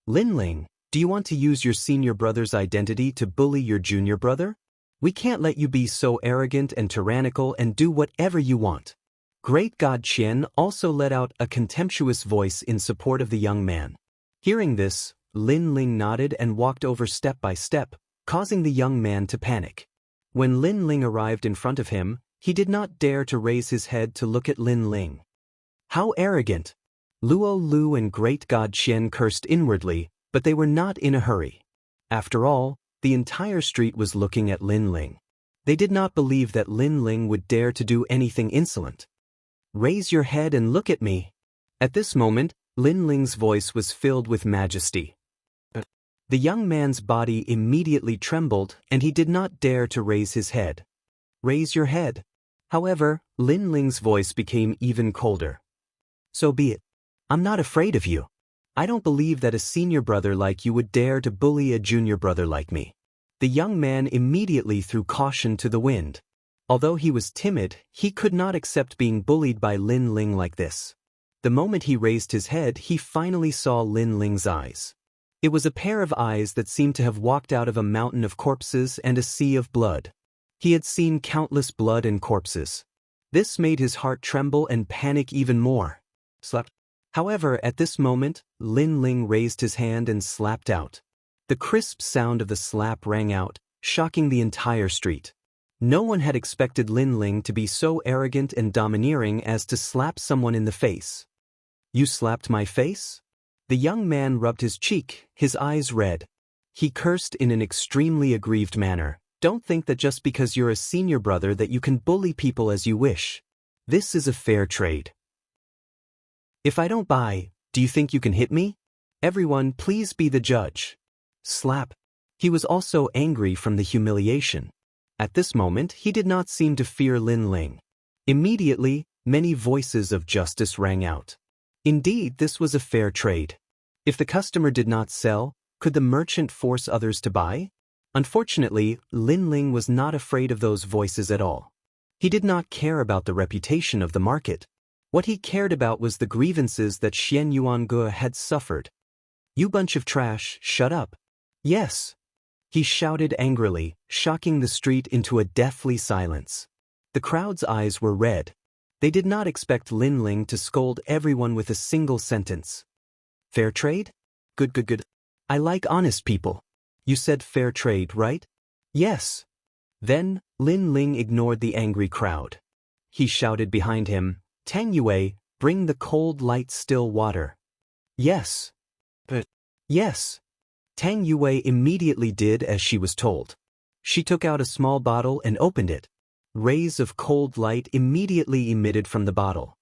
"Lin Ling, do you want to use your senior brother's identity to bully your junior brother? We can't let you be so arrogant and tyrannical and do whatever you want." Great God Qian also let out a contemptuous voice in support of the young man. Hearing this, Lin Ling nodded and walked over step by step, causing the young man to panic. When Lin Ling arrived in front of him, he did not dare to raise his head to look at Lin Ling. How arrogant! Luo Lu and Great God Qian cursed inwardly, but they were not in a hurry. After all, the entire street was looking at Lin Ling. They did not believe that Lin Ling would dare to do anything insolent. "Raise your head and look at me." At this moment, Lin Ling's voice was filled with majesty. The young man's body immediately trembled and he did not dare to raise his head. "Raise your head." However, Lin Ling's voice became even colder. "So be it. I'm not afraid of you. I don't believe that a senior brother like you would dare to bully a junior brother like me." The young man immediately threw caution to the wind. Although he was timid, he could not accept being bullied by Lin Ling like this. The moment he raised his head, he finally saw Lin Ling's eyes. It was a pair of eyes that seemed to have walked out of a mountain of corpses and a sea of blood. He had seen countless blood and corpses. This made his heart tremble and panic even more. Slap. However, at this moment, Lin Ling raised his hand and slapped out. The crisp sound of the slap rang out, shocking the entire street. No one had expected Lin Ling to be so arrogant and domineering as to slap someone in the face. "You slapped my face?" The young man rubbed his cheek, his eyes red. He cursed in an extremely aggrieved manner. "Don't think that just because you're a senior brother that you can bully people as you wish. This is a fair trade. If I don't buy, do you think you can hit me? Everyone, please be the judge." Slap. He was also angry from the humiliation. At this moment, he did not seem to fear Lin Ling. Immediately, many voices of justice rang out. Indeed, this was a fair trade. If the customer did not sell, could the merchant force others to buy? Unfortunately, Lin Ling was not afraid of those voices at all. He did not care about the reputation of the market. What he cared about was the grievances that Xian Yuange had suffered. "You bunch of trash, shut up." "Yes," he shouted angrily, shocking the street into a deathly silence. The crowd's eyes were red. They did not expect Lin Ling to scold everyone with a single sentence. "Fair trade? Good, good, good. I like honest people. You said fair trade, right?" "Yes." Then, Lin Ling ignored the angry crowd. He shouted behind him, "Tang Yue, bring the cold light still water." Yes. But. Yes. Tang Yue immediately did as she was told. She took out a small bottle and opened it. Rays of cold light immediately emitted from the bottle.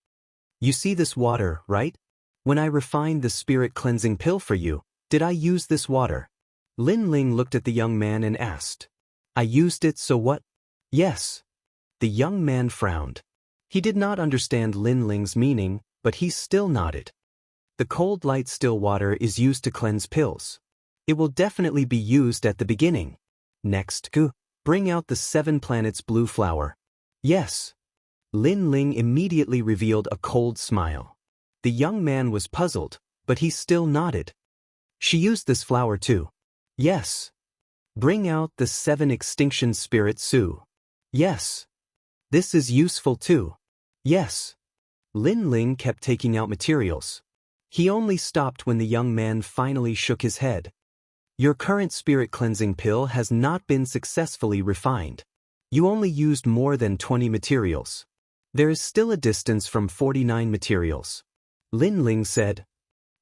You see this water, right? When I refined the spirit cleansing pill for you, did I use this water? Lin Ling looked at the young man and asked. I used it, so what? Yes. The young man frowned. He did not understand Lin Ling's meaning, but he still nodded. The cold light still water is used to cleanse pills. It will definitely be used at the beginning. Next, bring out the 7 planets blue flower. Yes. Lin Ling immediately revealed a cold smile. The young man was puzzled, but he still nodded. She used this flower too. Yes. Bring out the 7 extinction spirit Su. Yes. This is useful too. Yes. Lin Ling kept taking out materials. He only stopped when the young man finally shook his head. Your current spirit cleansing pill has not been successfully refined. You only used more than 20 materials. There is still a distance from 49 materials. Lin Ling said.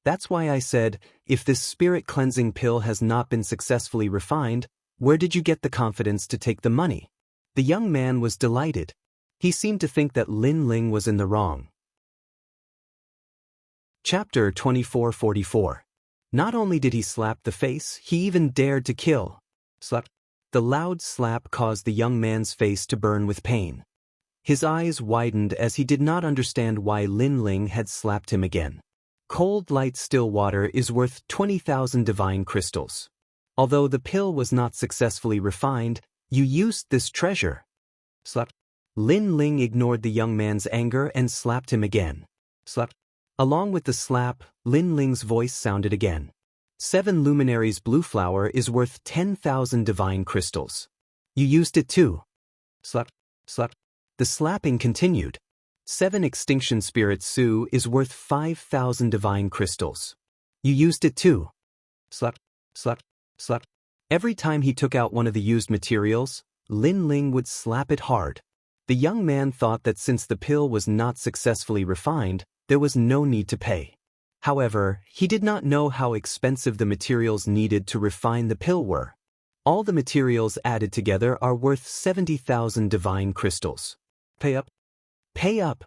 That's why I said, if this spirit cleansing pill has not been successfully refined, where did you get the confidence to take the money? The young man was delighted. He seemed to think that Lin Ling was in the wrong. Chapter 2444. Not only did he slap the face, he even dared to kill. Slap. The loud slap caused the young man's face to burn with pain. His eyes widened as he did not understand why Lin Ling had slapped him again. Cold light still water is worth 20,000 divine crystals. Although the pill was not successfully refined, you used this treasure. Slap. Lin Ling ignored the young man's anger and slapped him again. Slap. Along with the slap, Lin Ling's voice sounded again. 7 luminaries blue flower is worth 10,000 divine crystals. You used it too. Slap. Slap. The slapping continued. 7 extinction spirit Su is worth 5,000 divine crystals. You used it too. Slap. Slap. Slap. Every time he took out one of the used materials, Lin Ling would slap it hard. The young man thought that since the pill was not successfully refined, there was no need to pay. However, he did not know how expensive the materials needed to refine the pill were. All the materials added together are worth 70,000 divine crystals. Pay up. Pay up.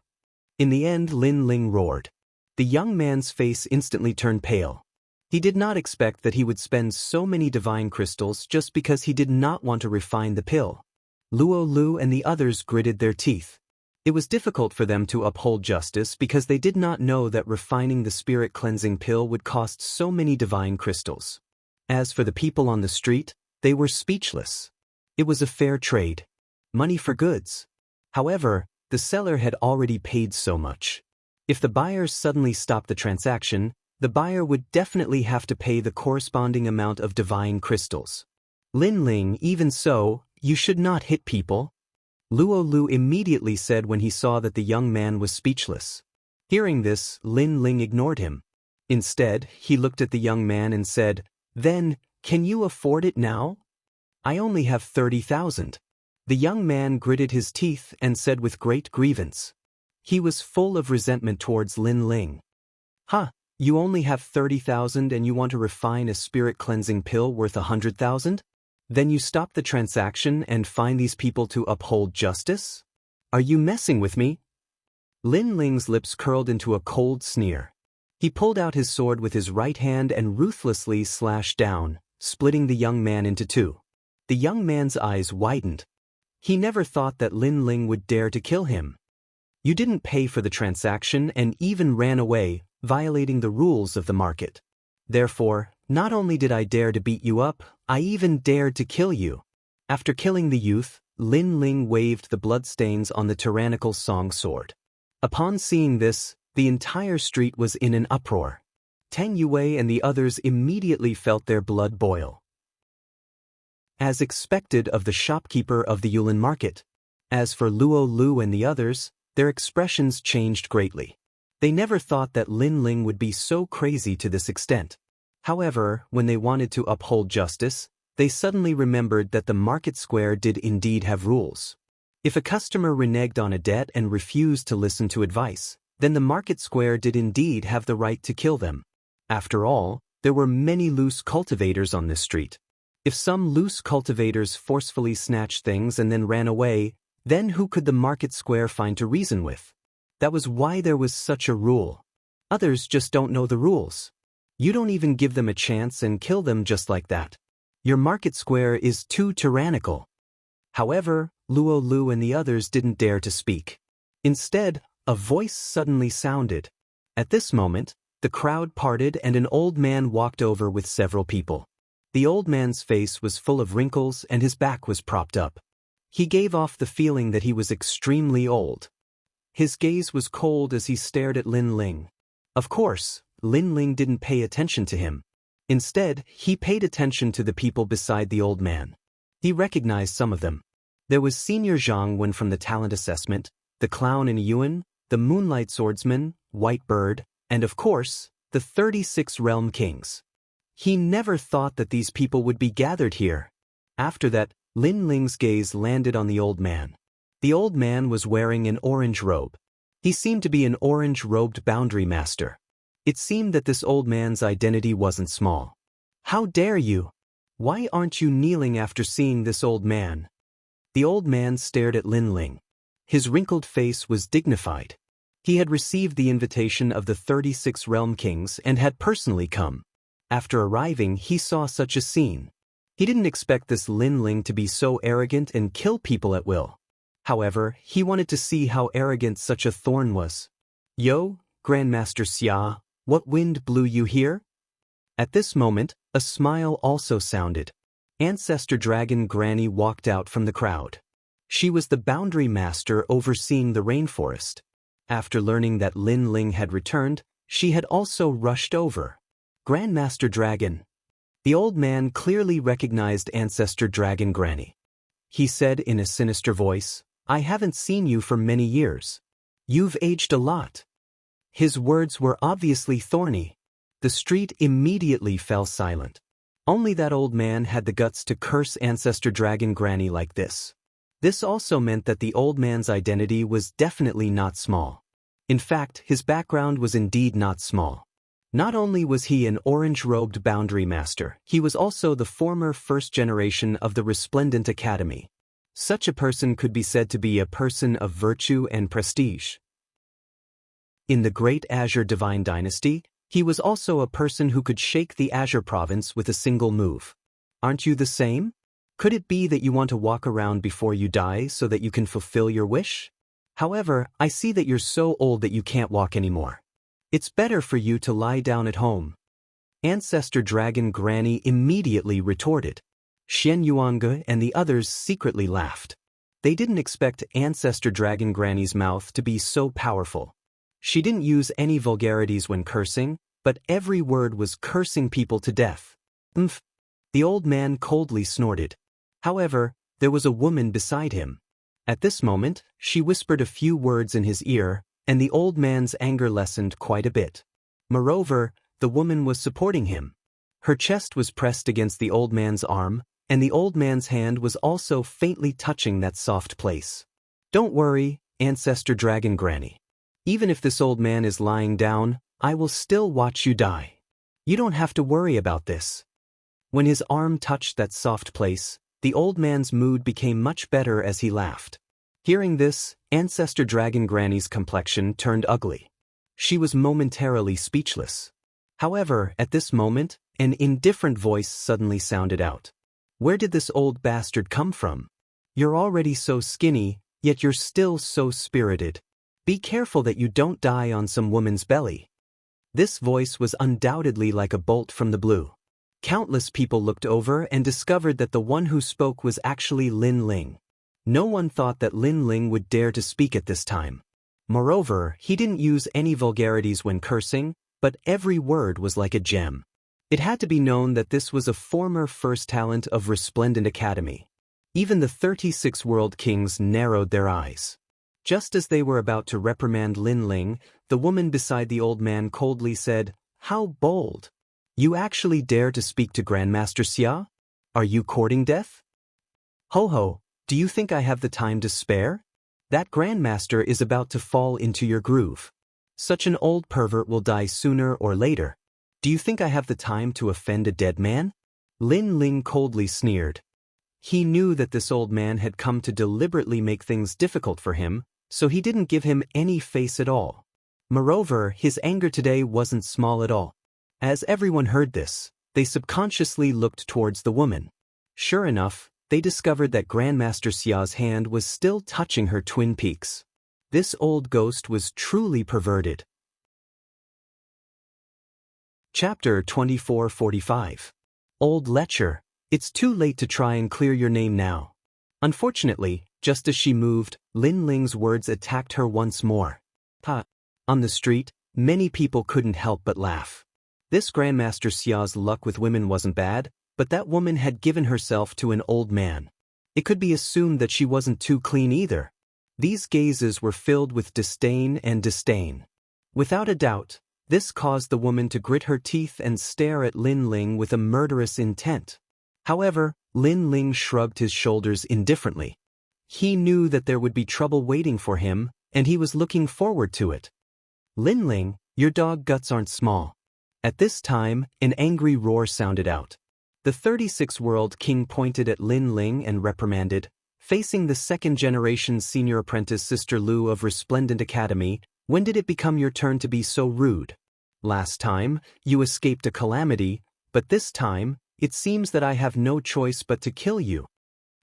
In the end, Lin Ling roared. The young man's face instantly turned pale. He did not expect that he would spend so many divine crystals just because he did not want to refine the pill. Luo Lu and the others gritted their teeth. It was difficult for them to uphold justice because they did not know that refining the spirit cleansing pill would cost so many divine crystals. As for the people on the street, they were speechless. It was a fair trade. Money for goods. However, the seller had already paid so much. If the buyers suddenly stopped the transaction, the buyer would definitely have to pay the corresponding amount of divine crystals. Lin Ling, even so, you should not hit people. Luo Lu immediately said when he saw that the young man was speechless. Hearing this, Lin Ling ignored him. Instead, he looked at the young man and said, Then, can you afford it now? I only have 30,000. The young man gritted his teeth and said with great grievance. He was full of resentment towards Lin Ling. Huh, you only have 30,000 and you want to refine a spirit cleansing pill worth 100,000? Then you stop the transaction and find these people to uphold justice? Are you messing with me? Lin Ling's lips curled into a cold sneer. He pulled out his sword with his right hand and ruthlessly slashed down, splitting the young man into 2. The young man's eyes widened. He never thought that Lin Ling would dare to kill him. You didn't pay for the transaction and even ran away, violating the rules of the market. Therefore, not only did I dare to beat you up, I even dared to kill you. After killing the youth, Lin Ling waved the bloodstains on the tyrannical song sword. Upon seeing this, the entire street was in an uproar. Tang Yue and the others immediately felt their blood boil. As expected of the shopkeeper of the Yulin market. As for Luo Lu and the others, their expressions changed greatly. They never thought that Lin Ling would be so crazy to this extent. However, when they wanted to uphold justice, they suddenly remembered that the market square did indeed have rules. If a customer reneged on a debt and refused to listen to advice, then the market square did indeed have the right to kill them. After all, there were many loose cultivators on this street. If some loose cultivators forcefully snatched things and then ran away, then who could the market square find to reason with? That was why there was such a rule. Others just don't know the rules. You don't even give them a chance and kill them just like that. Your market square is too tyrannical. However, Luo Lu and the others didn't dare to speak. Instead, a voice suddenly sounded. At this moment, the crowd parted and an old man walked over with several people. The old man's face was full of wrinkles and his back was propped up. He gave off the feeling that he was extremely old. His gaze was cold as he stared at Lin Ling. Of course, Lin Ling didn't pay attention to him. Instead, he paid attention to the people beside the old man. He recognized some of them. There was Senior Zhang Wen from the talent assessment, the clown in Yuan, the moonlight swordsman, White Bird, and of course, the 36 realm kings. He never thought that these people would be gathered here. After that, Lin Ling's gaze landed on the old man. The old man was wearing an orange robe. He seemed to be an orange-robed boundary master. It seemed that this old man's identity wasn't small. How dare you? Why aren't you kneeling after seeing this old man? The old man stared at Lin Ling. His wrinkled face was dignified. He had received the invitation of the 36 realm kings and had personally come. After arriving, he saw such a scene. He didn't expect this Lin Ling to be so arrogant and kill people at will. However, he wanted to see how arrogant such a thorn was. Yo, Grandmaster Xia, what wind blew you here? At this moment, a smile also sounded. Ancestor Dragon Granny walked out from the crowd. She was the boundary master overseeing the rainforest. After learning that Lin Ling had returned, she had also rushed over. Grandmaster Dragon. The old man clearly recognized Ancestor Dragon Granny. He said in a sinister voice, I haven't seen you for many years. You've aged a lot. His words were obviously thorny. The street immediately fell silent. Only that old man had the guts to curse Ancestor Dragon Granny like this. This also meant that the old man's identity was definitely not small. In fact, his background was indeed not small. Not only was he an orange-robed boundary master, he was also the former first generation of the Resplendent Academy. Such a person could be said to be a person of virtue and prestige. In the Great Azure Divine Dynasty, he was also a person who could shake the Azure Province with a single move. Aren't you the same? Could it be that you want to walk around before you die so that you can fulfill your wish? However, I see that you're so old that you can't walk anymore. It's better for you to lie down at home. Ancestor Dragon Granny immediately retorted. Shen Yuange and the others secretly laughed. They didn't expect Ancestor Dragon Granny's mouth to be so powerful. She didn't use any vulgarities when cursing, but every word was cursing people to death. Umph. The old man coldly snorted. However, there was a woman beside him. At this moment, she whispered a few words in his ear, and the old man's anger lessened quite a bit. Moreover, the woman was supporting him. Her chest was pressed against the old man's arm, and the old man's hand was also faintly touching that soft place. Don't worry, Ancestor Dragon Granny. Even if this old man is lying down, I will still watch you die. You don't have to worry about this. When his arm touched that soft place, the old man's mood became much better as he laughed. Hearing this, Ancestor Dragon Granny's complexion turned ugly. She was momentarily speechless. However, at this moment, an indifferent voice suddenly sounded out. Where did this old bastard come from? You're already so skinny, yet you're still so spirited. Be careful that you don't die on some woman's belly. This voice was undoubtedly like a bolt from the blue. Countless people looked over and discovered that the one who spoke was actually Lin Ling. No one thought that Lin Ling would dare to speak at this time. Moreover, he didn't use any vulgarities when cursing, but every word was like a gem. It had to be known that this was a former first talent of Resplendent Academy. Even the 36 world kings narrowed their eyes. Just as they were about to reprimand Lin Ling, the woman beside the old man coldly said, How bold! You actually dare to speak to Grandmaster Xia? Are you courting death? Ho ho, do you think I have the time to spare? That Grandmaster is about to fall into your groove. Such an old pervert will die sooner or later. Do you think I have the time to offend a dead man? Lin Ling coldly sneered. He knew that this old man had come to deliberately make things difficult for him, so he didn't give him any face at all. Moreover, his anger today wasn't small at all. As everyone heard this, they subconsciously looked towards the woman. Sure enough, they discovered that Grandmaster Xia's hand was still touching her twin peaks. This old ghost was truly perverted. Chapter 2445. Old Lecher, it's too late to try and clear your name now. Unfortunately, just as she moved, Lin Ling's words attacked her once more. Ha! On the street, many people couldn't help but laugh. This Grandmaster Xia's luck with women wasn't bad, but that woman had given herself to an old man. It could be assumed that she wasn't too clean either. These gazes were filled with disdain and disdain. Without a doubt, this caused the woman to grit her teeth and stare at Lin Ling with a murderous intent. However, Lin Ling shrugged his shoulders indifferently. He knew that there would be trouble waiting for him, and he was looking forward to it. Lin Ling, your dog guts aren't small. At this time, an angry roar sounded out. The 36-World King pointed at Lin Ling and reprimanded, facing the second-generation senior apprentice Sister Lu of Resplendent Academy. When did it become your turn to be so rude? Last time, you escaped a calamity, but this time, it seems that I have no choice but to kill you.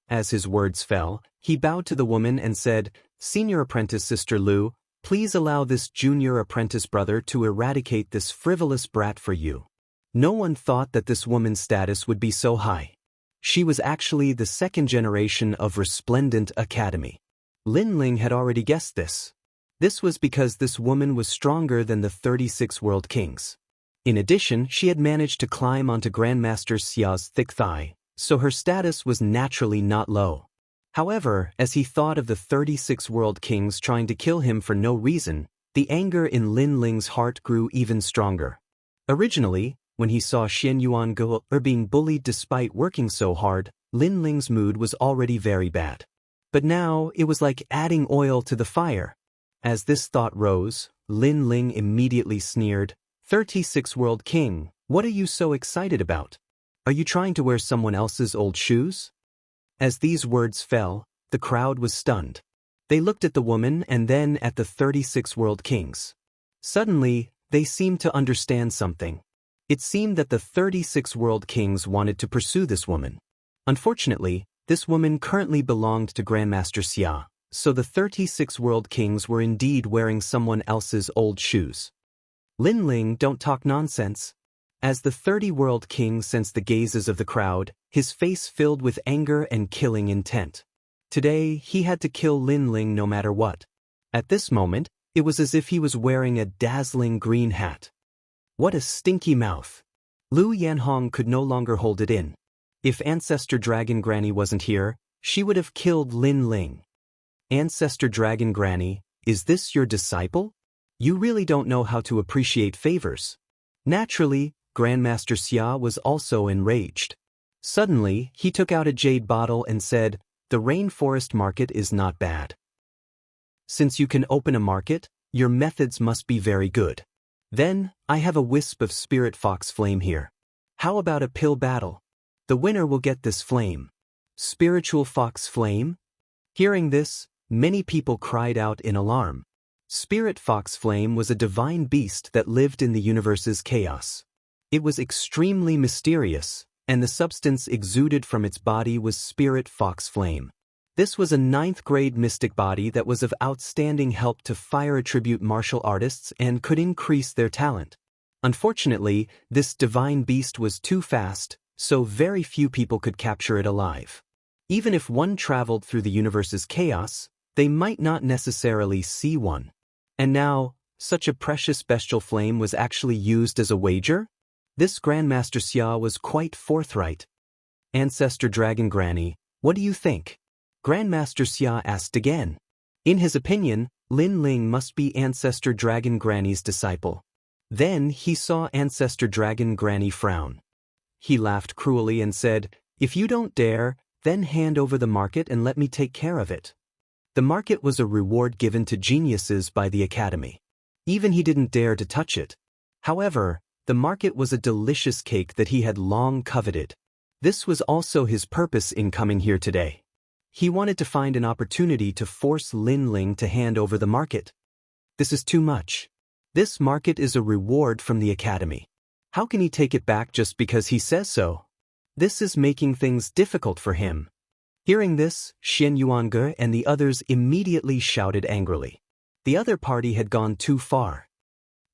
As his words fell, he bowed to the woman and said, Senior Apprentice Sister Lu, please allow this junior apprentice brother to eradicate this frivolous brat for you. No one thought that this woman's status would be so high. She was actually the second generation of Resplendent Academy. Lin Ling had already guessed this. This was because this woman was stronger than the 36 World Kings. In addition, she had managed to climb onto Grandmaster Xia's thick thigh, so her status was naturally not low. However, as he thought of the 36 World Kings trying to kill him for no reason, the anger in Lin Ling's heart grew even stronger. Originally, when he saw Xian Yuan Ge being bullied despite working so hard, Lin Ling's mood was already very bad. But now, it was like adding oil to the fire. As this thought rose, Lin Ling immediately sneered, 36 World King, what are you so excited about? Are you trying to wear someone else's old shoes? As these words fell, the crowd was stunned. They looked at the woman and then at the 36 World Kings. Suddenly, they seemed to understand something. It seemed that the 36 World Kings wanted to pursue this woman. Unfortunately, this woman currently belonged to Grandmaster Xia, so the 36 World Kings were indeed wearing someone else's old shoes. Lin Ling, don't talk nonsense. As the 30 World King sensed the gazes of the crowd, his face filled with anger and killing intent. Today, he had to kill Lin Ling no matter what. At this moment, it was as if he was wearing a dazzling green hat. What a stinky mouth. Lu Yanhong could no longer hold it in. If Ancestor Dragon Granny wasn't here, she would have killed Lin Ling. Ancestor Dragon Granny, is this your disciple? You really don't know how to appreciate favors. Naturally, Grandmaster Xia was also enraged. Suddenly, he took out a jade bottle and said, the rainforest market is not bad. Since you can open a market, your methods must be very good. Then, I have a wisp of spirit fox flame here. How about a pill battle? The winner will get this flame. Spiritual fox flame? Hearing this, many people cried out in alarm. Spirit fox flame was a divine beast that lived in the universe's chaos. It was extremely mysterious, and the substance exuded from its body was spirit fox flame. This was a 9th-grade mystic body that was of outstanding help to fire attribute martial artists and could increase their talent. Unfortunately, this divine beast was too fast, so very few people could capture it alive. Even if one traveled through the universe's chaos, they might not necessarily see one. And now, such a precious bestial flame was actually used as a wager? This Grandmaster Xia was quite forthright. Ancestor Dragon Granny, what do you think? Grandmaster Xia asked again. In his opinion, Lin Ling must be Ancestor Dragon Granny's disciple. Then he saw Ancestor Dragon Granny frown. He laughed cruelly and said, if you don't dare, then hand over the market and let me take care of it. The market was a reward given to geniuses by the Academy. Even he didn't dare to touch it. However, The market was a delicious cake that he had long coveted. This was also his purpose in coming here today. He wanted to find an opportunity to force Lin Ling to hand over the market. This is too much. This market is a reward from the academy. How can he take it back just because he says so? This is making things difficult for him. Hearing this, Xian Yuange and the others immediately shouted angrily. The other party had gone too far.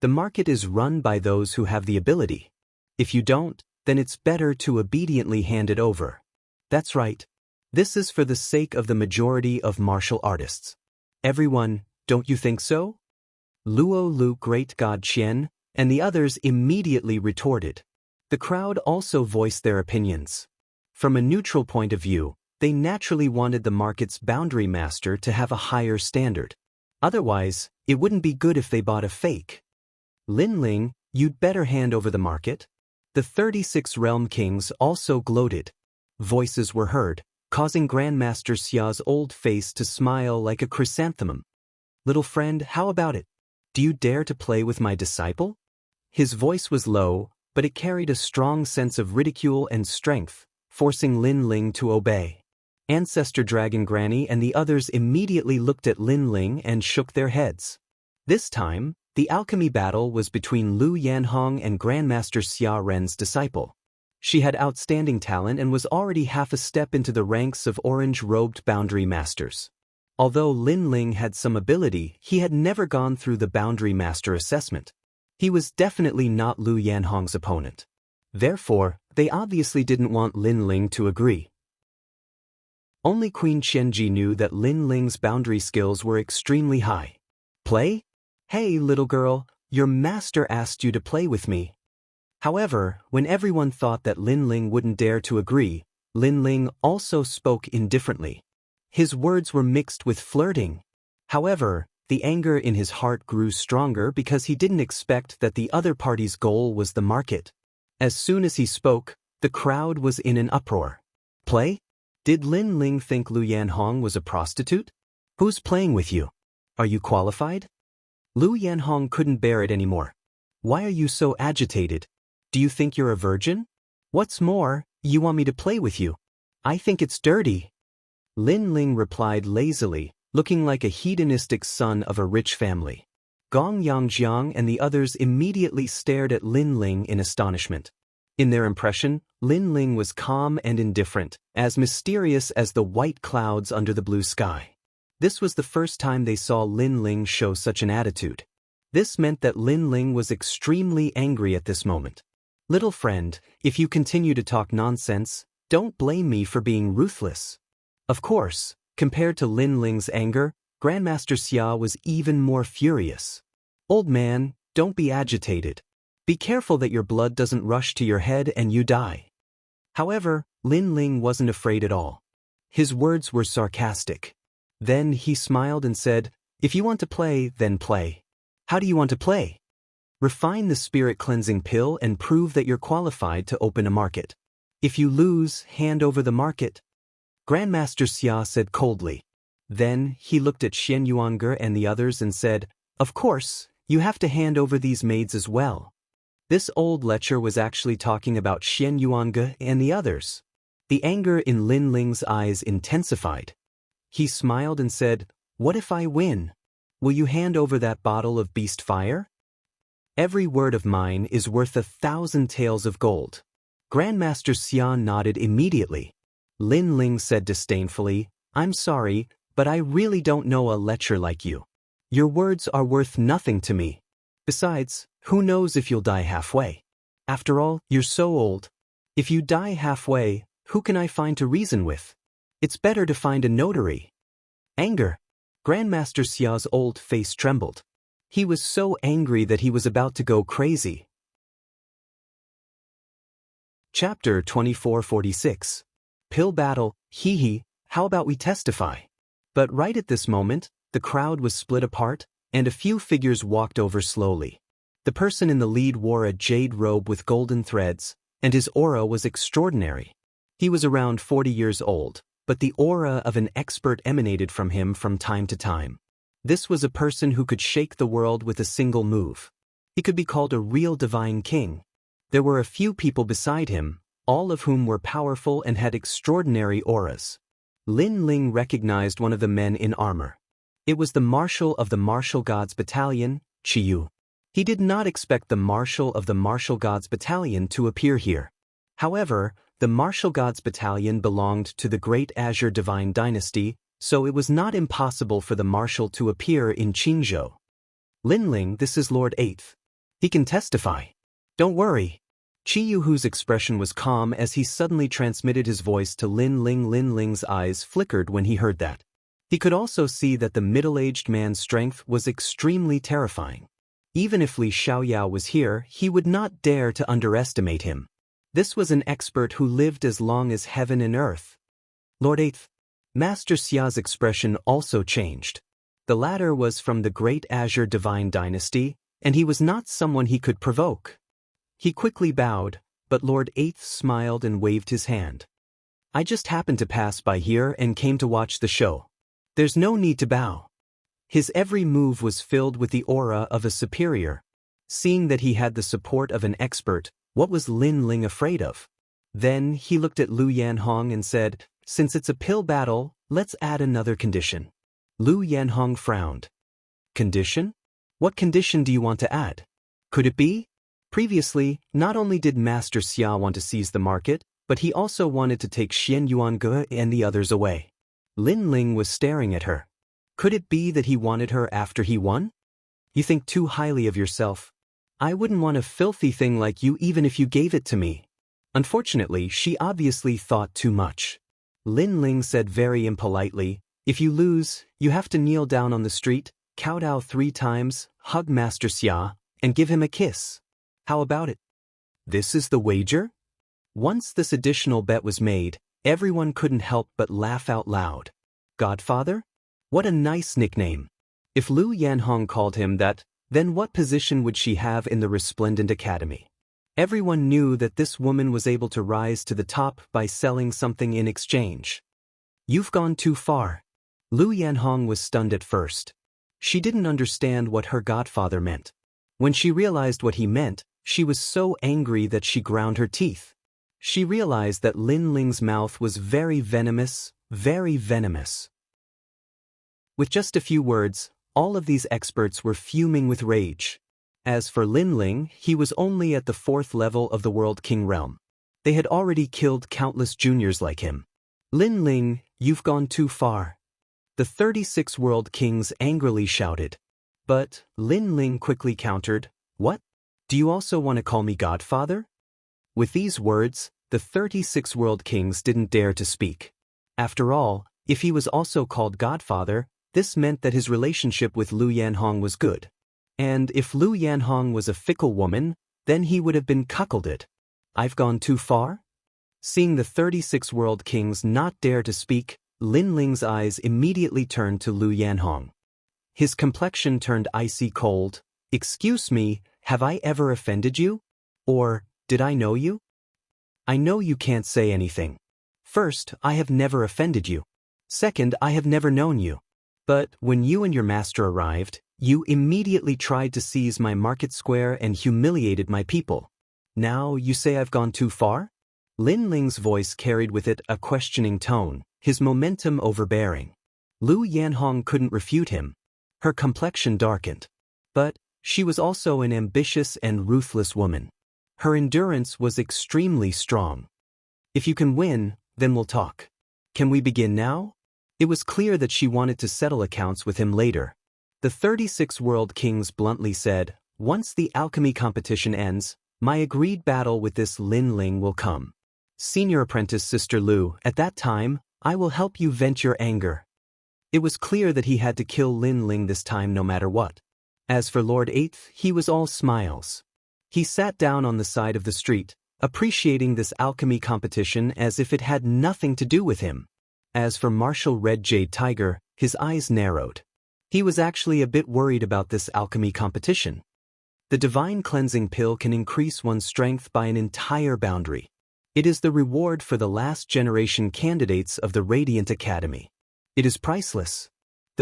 The market is run by those who have the ability. If you don't, then it's better to obediently hand it over. That's right. This is for the sake of the majority of martial artists. Everyone, don't you think so? Luo Lu Great God Qian and the others immediately retorted. The crowd also voiced their opinions. From a neutral point of view, they naturally wanted the market's boundary master to have a higher standard. Otherwise, it wouldn't be good if they bought a fake. Lin Ling, you'd better hand over the market. The 36 realm kings also gloated. Voices were heard, causing Grandmaster Xia's old face to smile like a chrysanthemum. Little friend, how about it? Do you dare to play with my disciple? His voice was low, but it carried a strong sense of ridicule and strength, forcing Lin Ling to obey. Ancestor Dragon Granny and the others immediately looked at Lin Ling and shook their heads. This time, the alchemy battle was between Lu Yanhong and Grandmaster Xia Ren's disciple. She had outstanding talent and was already half a step into the ranks of orange-robed boundary masters. Although Lin Ling had some ability, he had never gone through the boundary master assessment. He was definitely not Lu Yanhong's opponent. Therefore, they obviously didn't want Lin Ling to agree. Only Queen Qianji knew that Lin Ling's boundary skills were extremely high. Play? Hey, little girl, your master asked you to play with me. However, when everyone thought that Lin Ling wouldn't dare to agree, Lin Ling also spoke indifferently. His words were mixed with flirting. However, the anger in his heart grew stronger because he didn't expect that the other party's goal was the market. As soon as he spoke, the crowd was in an uproar. Play? Did Lin Ling think Lu Yanhong was a prostitute? Who's playing with you? Are you qualified? Lu Yanhong couldn't bear it anymore. Why are you so agitated? Do you think you're a virgin? What's more, you want me to play with you? I think it's dirty. Lin Ling replied lazily, looking like a hedonistic son of a rich family. Gong Yangjiang and the others immediately stared at Lin Ling in astonishment. In their impression, Lin Ling was calm and indifferent, as mysterious as the white clouds under the blue sky. This was the first time they saw Lin Ling show such an attitude. This meant that Lin Ling was extremely angry at this moment. Little friend, if you continue to talk nonsense, don't blame me for being ruthless. Of course, compared to Lin Ling's anger, Grandmaster Xia was even more furious. Old man, don't be agitated. Be careful that your blood doesn't rush to your head and you die. However, Lin Ling wasn't afraid at all. His words were sarcastic. Then he smiled and said, if you want to play, then play. How do you want to play? Refine the spirit cleansing pill and prove that you're qualified to open a market. If you lose, hand over the market. Grandmaster Xia said coldly. Then he looked at Xian Yuange and the others and said, of course, you have to hand over these maids as well. This old lecher was actually talking about Xian Yuange and the others. The anger in Lin Ling's eyes intensified. He smiled and said, what if I win? Will you hand over that bottle of beast fire? Every word of mine is worth 1,000 taels of gold. Grandmaster Xia nodded immediately. Lin Ling said disdainfully, I'm sorry, but I really don't know a lecher like you. Your words are worth nothing to me. Besides, who knows if you'll die halfway? After all, you're so old. If you die halfway, who can I find to reason with? It's better to find a notary. Anger. Grandmaster Xia's old face trembled. He was so angry that he was about to go crazy. Chapter 2446. Pill battle, hee hee, how about we testify? But right at this moment, the crowd was split apart, and a few figures walked over slowly. The person in the lead wore a jade robe with golden threads, and his aura was extraordinary. He was around 40 years old, but the aura of an expert emanated from him from time to time. This was a person who could shake the world with a single move. He could be called a real divine king. There were a few people beside him, all of whom were powerful and had extraordinary auras. Lin Ling recognized one of the men in armor. It was the marshal of the Martial Gods Battalion, Chiyu. He did not expect the marshal of the Martial Gods Battalion to appear here. However, the Martial Gods Battalion belonged to the Great Azure Divine Dynasty, so it was not impossible for the marshal to appear in Qingzhou. Lin Ling, this is Lord 8th. He can testify. Don't worry. Chiyu, whose expression was calm as he suddenly transmitted his voice to Lin Ling. Lin Ling's eyes flickered when he heard that. He could also see that the middle-aged man's strength was extremely terrifying. Even if Li Xiaoyao was here, he would not dare to underestimate him. This was an expert who lived as long as heaven and earth. Lord 8th. Master Xia's expression also changed. The latter was from the Great Azure Divine Dynasty, and he was not someone he could provoke. He quickly bowed, but Lord 8th smiled and waved his hand. I just happened to pass by here and came to watch the show. There's no need to bow. His every move was filled with the aura of a superior. Seeing that he had the support of an expert, what was Lin Ling afraid of? Then he looked at Lu Yanhong and said, since it's a pill battle, let's add another condition. Lu Yanhong frowned. Condition? What condition do you want to add? Could it be? Previously, not only did Master Xia want to seize the market, but he also wanted to take Xian Yuange and the others away. Lin Ling was staring at her. Could it be that he wanted her after he won? You think too highly of yourself. I wouldn't want a filthy thing like you even if you gave it to me. Unfortunately, she obviously thought too much. Lin Ling said very impolitely, if you lose, you have to kneel down on the street, kowtow 3 times, hug Master Xia, and give him a kiss. How about it? This is the wager? Once this additional bet was made, everyone couldn't help but laugh out loud. Godfather? What a nice nickname. If Lu Yanhong called him that, then what position would she have in the Resplendent Academy? Everyone knew that this woman was able to rise to the top by selling something in exchange. You've gone too far. Lu Yanhong was stunned at first. She didn't understand what her godfather meant. When she realized what he meant, she was so angry that she ground her teeth. She realized that Lin Ling's mouth was very venomous, very venomous. With just a few words, all of these experts were fuming with rage. As for Lin Ling, he was only at the 4th level of the World King realm. They had already killed countless juniors like him. Lin Ling, you've gone too far. The 36 World Kings angrily shouted. But Lin Ling quickly countered, what? Do you also want to call me Godfather? With these words, the 36 World Kings didn't dare to speak. After all, if he was also called Godfather, this meant that his relationship with Lu Yanhong was good. And if Lu Yanhong was a fickle woman, then he would have been cuckolded. I've gone too far? Seeing the 36 World Kings not dare to speak, Lin Ling's eyes immediately turned to Lu Yanhong. His complexion turned icy cold. Excuse me, have I ever offended you? Or, did I know you? I know you can't say anything. First, I have never offended you. Second, I have never known you. But when you and your master arrived, you immediately tried to seize my market square and humiliated my people. Now you say I've gone too far? Lin Ling's voice carried with it a questioning tone, his momentum overbearing. Lu Yanhong couldn't refute him. Her complexion darkened. But she was also an ambitious and ruthless woman. Her endurance was extremely strong. If you can win, then we'll talk. Can we begin now? It was clear that she wanted to settle accounts with him later. The 36 World Kings bluntly said, once the alchemy competition ends, my agreed battle with this Lin Ling will come. Senior apprentice Sister Lu, at that time, I will help you vent your anger. It was clear that he had to kill Lin Ling this time no matter what. As for Lord 8th, he was all smiles. He sat down on the side of the street, appreciating this alchemy competition as if it had nothing to do with him. As for Marshal Red Jade Tiger, his eyes narrowed. He was actually a bit worried about this alchemy competition. The divine cleansing pill can increase one's strength by an entire boundary. It is the reward for the last generation candidates of the Radiant Academy. It is priceless.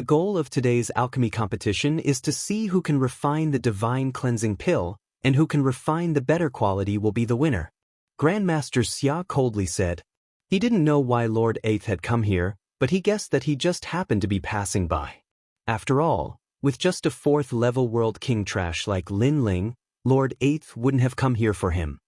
The goal of today's alchemy competition is to see who can refine the divine cleansing pill, and who can refine the better quality will be the winner. Grandmaster Xia coldly said. He didn't know why Lord Eighth had come here, but he guessed that he just happened to be passing by. After all, with just a 4th level world king trash like Lin Ling, Lord Eighth wouldn't have come here for him.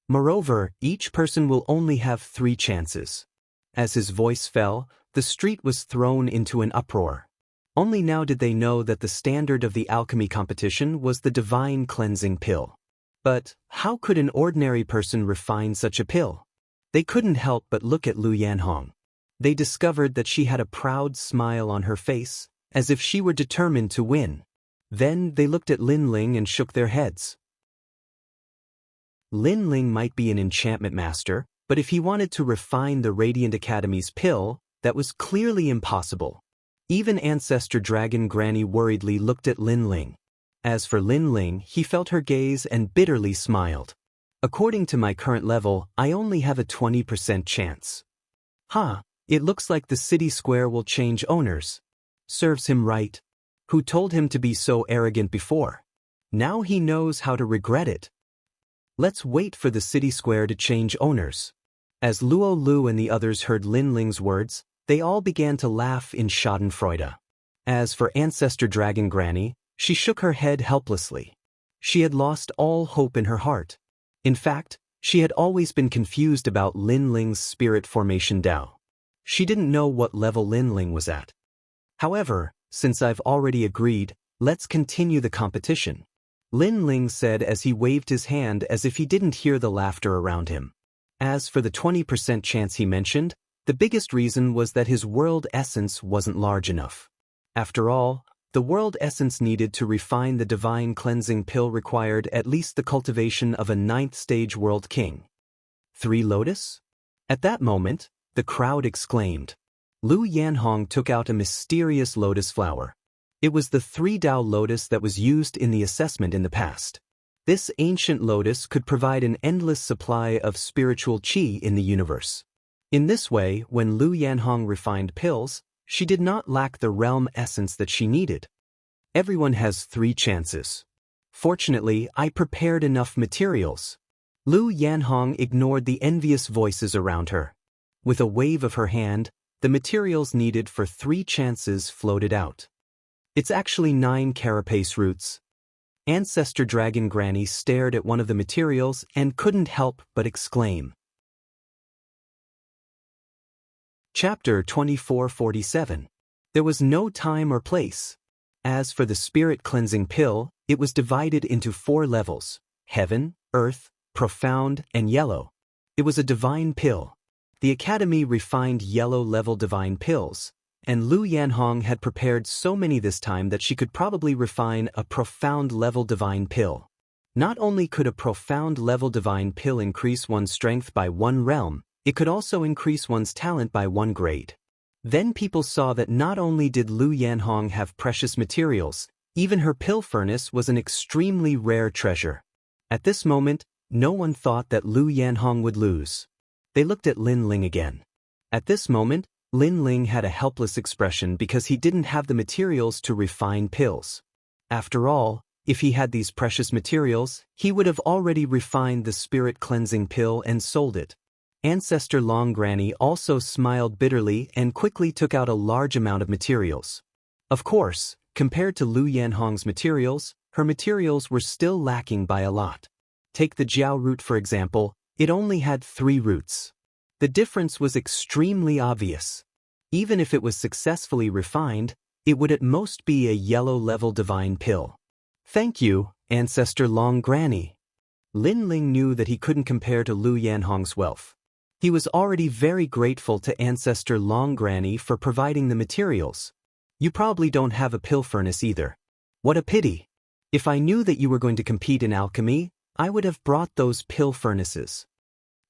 Moreover, each person will only have 3 chances. As his voice fell, the street was thrown into an uproar. Only now did they know that the standard of the alchemy competition was the divine cleansing pill. But how could an ordinary person refine such a pill? They couldn't help but look at Lu Yanhong. They discovered that she had a proud smile on her face, as if she were determined to win. Then they looked at Lin Ling and shook their heads. Lin Ling might be an enchantment master, but if he wanted to refine the Radiant Academy's pill, that was clearly impossible. Even Ancestor Dragon Granny worriedly looked at Lin Ling. As for Lin Ling, he felt her gaze and bitterly smiled. According to my current level, I only have a 20% chance. It looks like the city square will change owners. Serves him right. Who told him to be so arrogant before? Now he knows how to regret it. Let's wait for the city square to change owners. As Luo Lu and the others heard Lin Ling's words, they all began to laugh in schadenfreude. As for Ancestor Dragon Granny, she shook her head helplessly. She had lost all hope in her heart. In fact, she had always been confused about Lin Ling's spirit formation Dao. She didn't know what level Lin Ling was at. However, since I've already agreed, let's continue the competition. Lin Ling said as he waved his hand as if he didn't hear the laughter around him. As for the 20% chance he mentioned, the biggest reason was that his world essence wasn't large enough. After all, the world essence needed to refine the divine cleansing pill required at least the cultivation of a 9th stage world king. 3 lotus? At that moment, the crowd exclaimed. Lu Yanhong took out a mysterious lotus flower. It was the 3 Dao lotus that was used in the assessment in the past. This ancient lotus could provide an endless supply of spiritual qi in the universe. In this way, when Lu Yanhong refined pills, she did not lack the realm essence that she needed. Everyone has 3 chances. Fortunately, I prepared enough materials. Lu Yanhong ignored the envious voices around her. With a wave of her hand, the materials needed for 3 chances floated out. It's actually 9 carapace roots. Ancestor Dragon Granny stared at one of the materials and couldn't help but exclaim. Chapter 2447. There was no time or place. As for the spirit cleansing pill, it was divided into 4 levels: heaven, earth, profound, and yellow. It was a divine pill. The Academy refined yellow-level divine pills, and Lu Yanhong had prepared so many this time that she could probably refine a profound-level divine pill. Not only could a profound-level divine pill increase one's strength by 1 realm, it could also increase one's talent by 1 grade. Then people saw that not only did Lu Yanhong have precious materials, even her pill furnace was an extremely rare treasure. At this moment, no one thought that Lu Yanhong would lose. They looked at Lin Ling again. At this moment, Lin Ling had a helpless expression because he didn't have the materials to refine pills. After all, if he had these precious materials, he would have already refined the spirit cleansing pill and sold it. Ancestor Long Granny also smiled bitterly and quickly took out a large amount of materials. Of course, compared to Lu Yanhong's materials, her materials were still lacking by a lot. Take the Jiao root for example, it only had 3 roots. The difference was extremely obvious. Even if it was successfully refined, it would at most be a yellow-level divine pill. Thank you, Ancestor Long Granny. Lin Ling knew that he couldn't compare to Lu Yanhong's wealth. He was already very grateful to Ancestor Long Granny for providing the materials. You probably don't have a pill furnace either. What a pity. If I knew that you were going to compete in alchemy, I would have brought those pill furnaces.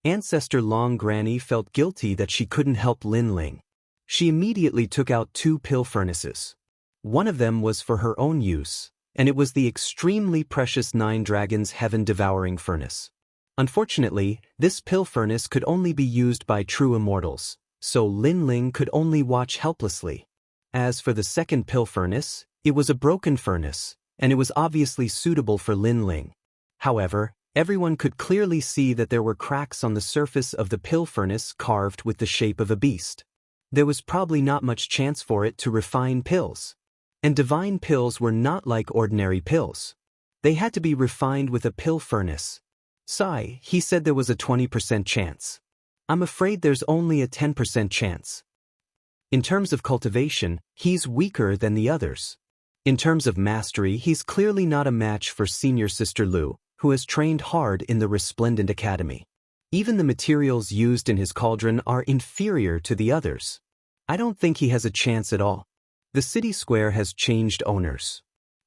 Ancestor Long Granny felt guilty that she couldn't help Lin Ling. She immediately took out 2 pill furnaces. One of them was for her own use, and it was the extremely precious 9 Dragons Heaven Devouring Furnace. Unfortunately, this pill furnace could only be used by true immortals, so Lin Ling could only watch helplessly. As for the second pill furnace, it was a broken furnace, and it was obviously suitable for Lin Ling. However, everyone could clearly see that there were cracks on the surface of the pill furnace carved with the shape of a beast. There was probably not much chance for it to refine pills. And divine pills were not like ordinary pills. They had to be refined with a pill furnace. Sigh, he said there was a 20% chance. I'm afraid there's only a 10% chance. In terms of cultivation, he's weaker than the others. In terms of mastery, he's clearly not a match for senior sister Lu, who has trained hard in the Resplendent Academy. Even the materials used in his cauldron are inferior to the others. I don't think he has a chance at all. The city square has changed owners.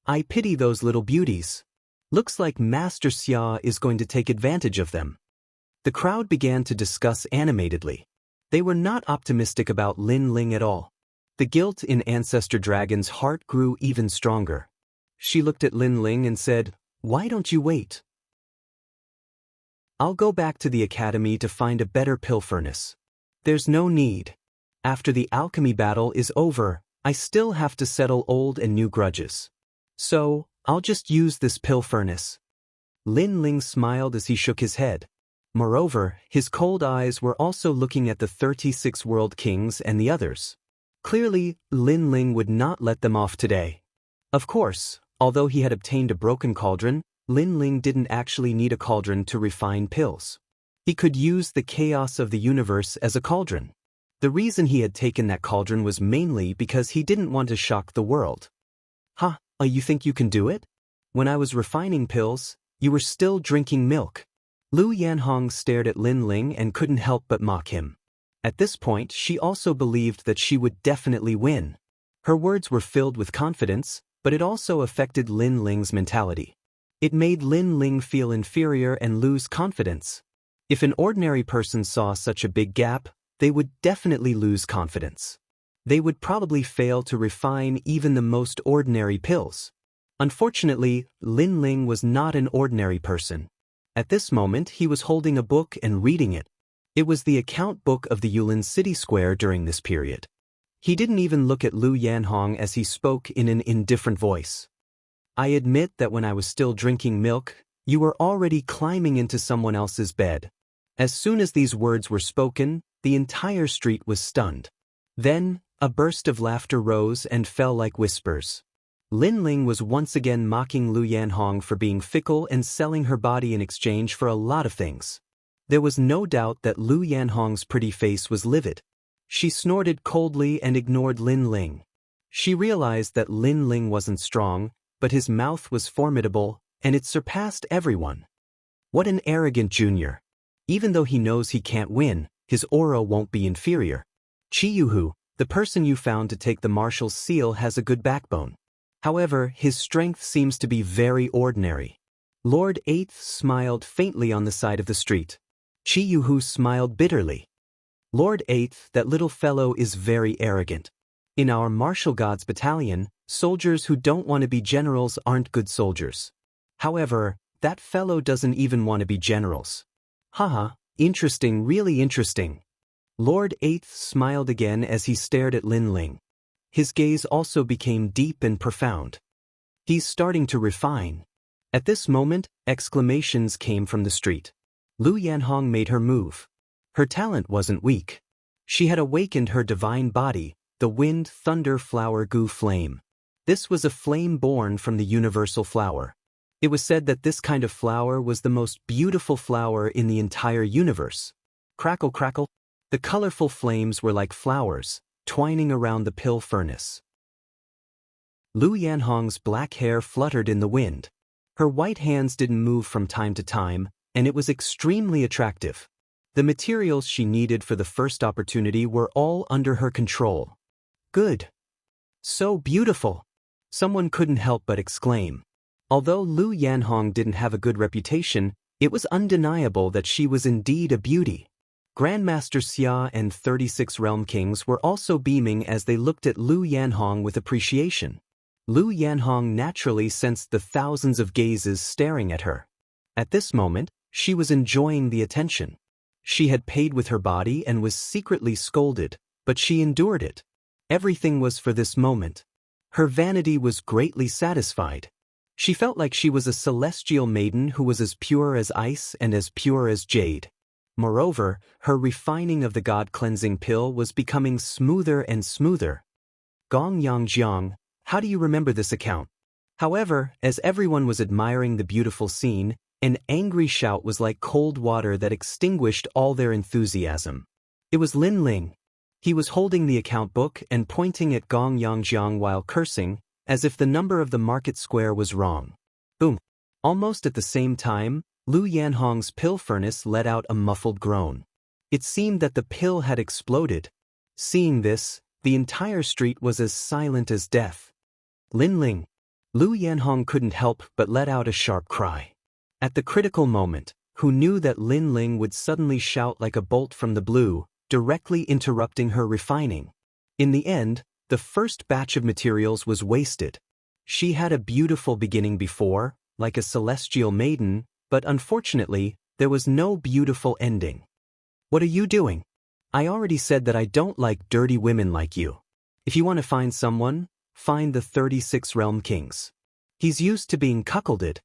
I pity those little beauties. Looks like Master Xia is going to take advantage of them. The crowd began to discuss animatedly. They were not optimistic about Lin Ling at all. The guilt in Ancestor Dragon's heart grew even stronger. She looked at Lin Ling and said, "Why don't you wait? I'll go back to the academy to find a better pill furnace. There's no need. After the alchemy battle is over, I still have to settle old and new grudges. So, I'll just use this pill furnace." Lin Ling smiled as he shook his head. Moreover, his cold eyes were also looking at the 36 world kings and the others. Clearly, Lin Ling would not let them off today. Of course, although he had obtained a broken cauldron, Lin Ling didn't actually need a cauldron to refine pills. He could use the chaos of the universe as a cauldron. The reason he had taken that cauldron was mainly because he didn't want to shock the world. "Huh, you think you can do it? When I was refining pills, you were still drinking milk." Lu Yanhong stared at Lin Ling and couldn't help but mock him. At this point, she also believed that she would definitely win. Her words were filled with confidence, but it also affected Lin Ling's mentality. It made Lin Ling feel inferior and lose confidence. If an ordinary person saw such a big gap, they would definitely lose confidence. They would probably fail to refine even the most ordinary pills. Unfortunately, Lin Ling was not an ordinary person. At this moment, he was holding a book and reading it. It was the account book of the Yulin City Square during this period. He didn't even look at Lu Yanhong as he spoke in an indifferent voice. "I admit that when I was still drinking milk, you were already climbing into someone else's bed." As soon as these words were spoken, the entire street was stunned. Then, a burst of laughter rose and fell like whispers. Lin Ling was once again mocking Lu Yanhong for being fickle and selling her body in exchange for a lot of things. There was no doubt that Lu Yanhong's pretty face was livid. She snorted coldly and ignored Lin Ling. She realized that Lin Ling wasn't strong, but his mouth was formidable, and it surpassed everyone. What an arrogant junior. Even though he knows he can't win, his aura won't be inferior. Chiyuhu, the person you found to take the marshal's seal, has a good backbone. However, his strength seems to be very ordinary. Lord Eighth smiled faintly on the side of the street. Chiyuhu smiled bitterly. "Lord Eighth, that little fellow is very arrogant. In our martial gods battalion, soldiers who don't want to be generals aren't good soldiers. However, that fellow doesn't even want to be generals." "Haha, interesting, really interesting." Lord Eighth smiled again as he stared at Lin Ling. His gaze also became deep and profound. "He's starting to refine." At this moment, exclamations came from the street. Lu Yanhong made her move. Her talent wasn't weak. She had awakened her divine body, the wind, thunder, flower, goo flame. This was a flame born from the universal flower. It was said that this kind of flower was the most beautiful flower in the entire universe. Crackle, crackle. The colorful flames were like flowers, twining around the pill furnace. Lu Yanhong's black hair fluttered in the wind. Her white hands didn't move from time to time, and it was extremely attractive. The materials she needed for the first opportunity were all under her control. "Good. So beautiful." Someone couldn't help but exclaim. Although Lu Yanhong didn't have a good reputation, it was undeniable that she was indeed a beauty. Grandmaster Xia and 36 Realm Kings were also beaming as they looked at Lu Yanhong with appreciation. Lu Yanhong naturally sensed the thousands of gazes staring at her. At this moment, she was enjoying the attention. She had paid with her body and was secretly scolded, but she endured it. Everything was for this moment. Her vanity was greatly satisfied. She felt like she was a celestial maiden who was as pure as ice and as pure as jade. Moreover, her refining of the God-cleansing pill was becoming smoother and smoother. Gong Yang Jiang, how do you remember this account? However, as everyone was admiring the beautiful scene, an angry shout was like cold water that extinguished all their enthusiasm. It was Lin Ling. He was holding the account book and pointing at Gong Yang Jiang while cursing, as if the number of the market square was wrong. Boom! Almost at the same time, Lu Yanhong's pill furnace let out a muffled groan. It seemed that the pill had exploded. Seeing this, the entire street was as silent as death. Lin Ling. Lu Yanhong couldn't help but let out a sharp cry. At the critical moment, who knew that Lin Ling would suddenly shout like a bolt from the blue, directly interrupting her refining. In the end, the first batch of materials was wasted. She had a beautiful beginning before, like a celestial maiden, but unfortunately, there was no beautiful ending. What are you doing? I already said that I don't like dirty women like you. If you want to find someone, find the 36 realm kings. He's used to being cuckolded.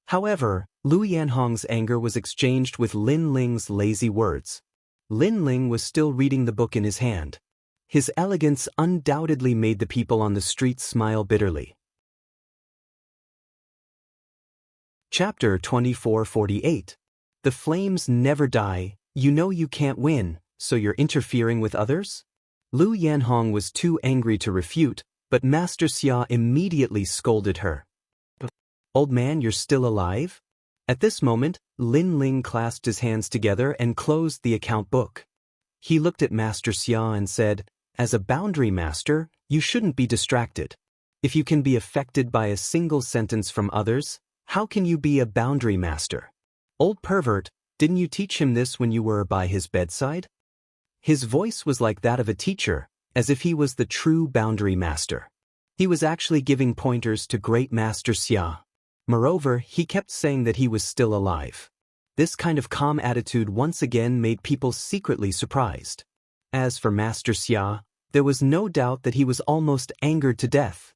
However, Lu Yanhong's anger was exchanged with Lin Ling's lazy words. Lin Ling was still reading the book in his hand. His elegance undoubtedly made the people on the street smile bitterly. Chapter 2448. The flames never die. You know you can't win, so you're interfering with others? Lu Yanhong was too angry to refute, but Master Xia immediately scolded her. Old man, you're still alive? At this moment, Lin Ling clasped his hands together and closed the account book. He looked at Master Xia and said, as a boundary master, you shouldn't be distracted. If you can be affected by a single sentence from others, how can you be a boundary master? Old pervert, didn't you teach him this when you were by his bedside? His voice was like that of a teacher, as if he was the true boundary master. He was actually giving pointers to great Master Xia. Moreover, he kept saying that he was still alive. This kind of calm attitude once again made people secretly surprised. As for Master Xia, there was no doubt that he was almost angered to death.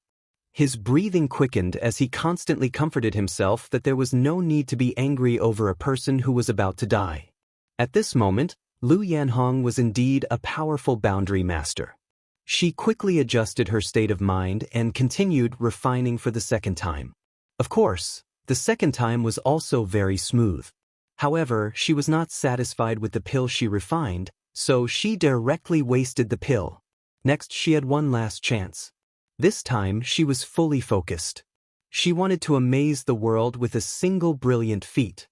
His breathing quickened as he constantly comforted himself that there was no need to be angry over a person who was about to die. At this moment, Lu Yanhong was indeed a powerful boundary master. She quickly adjusted her state of mind and continued refining for the second time. Of course, the second time was also very smooth. However, she was not satisfied with the pill she refined, so she directly wasted the pill. Next, she had one last chance. This time, she was fully focused. She wanted to amaze the world with a single brilliant feat.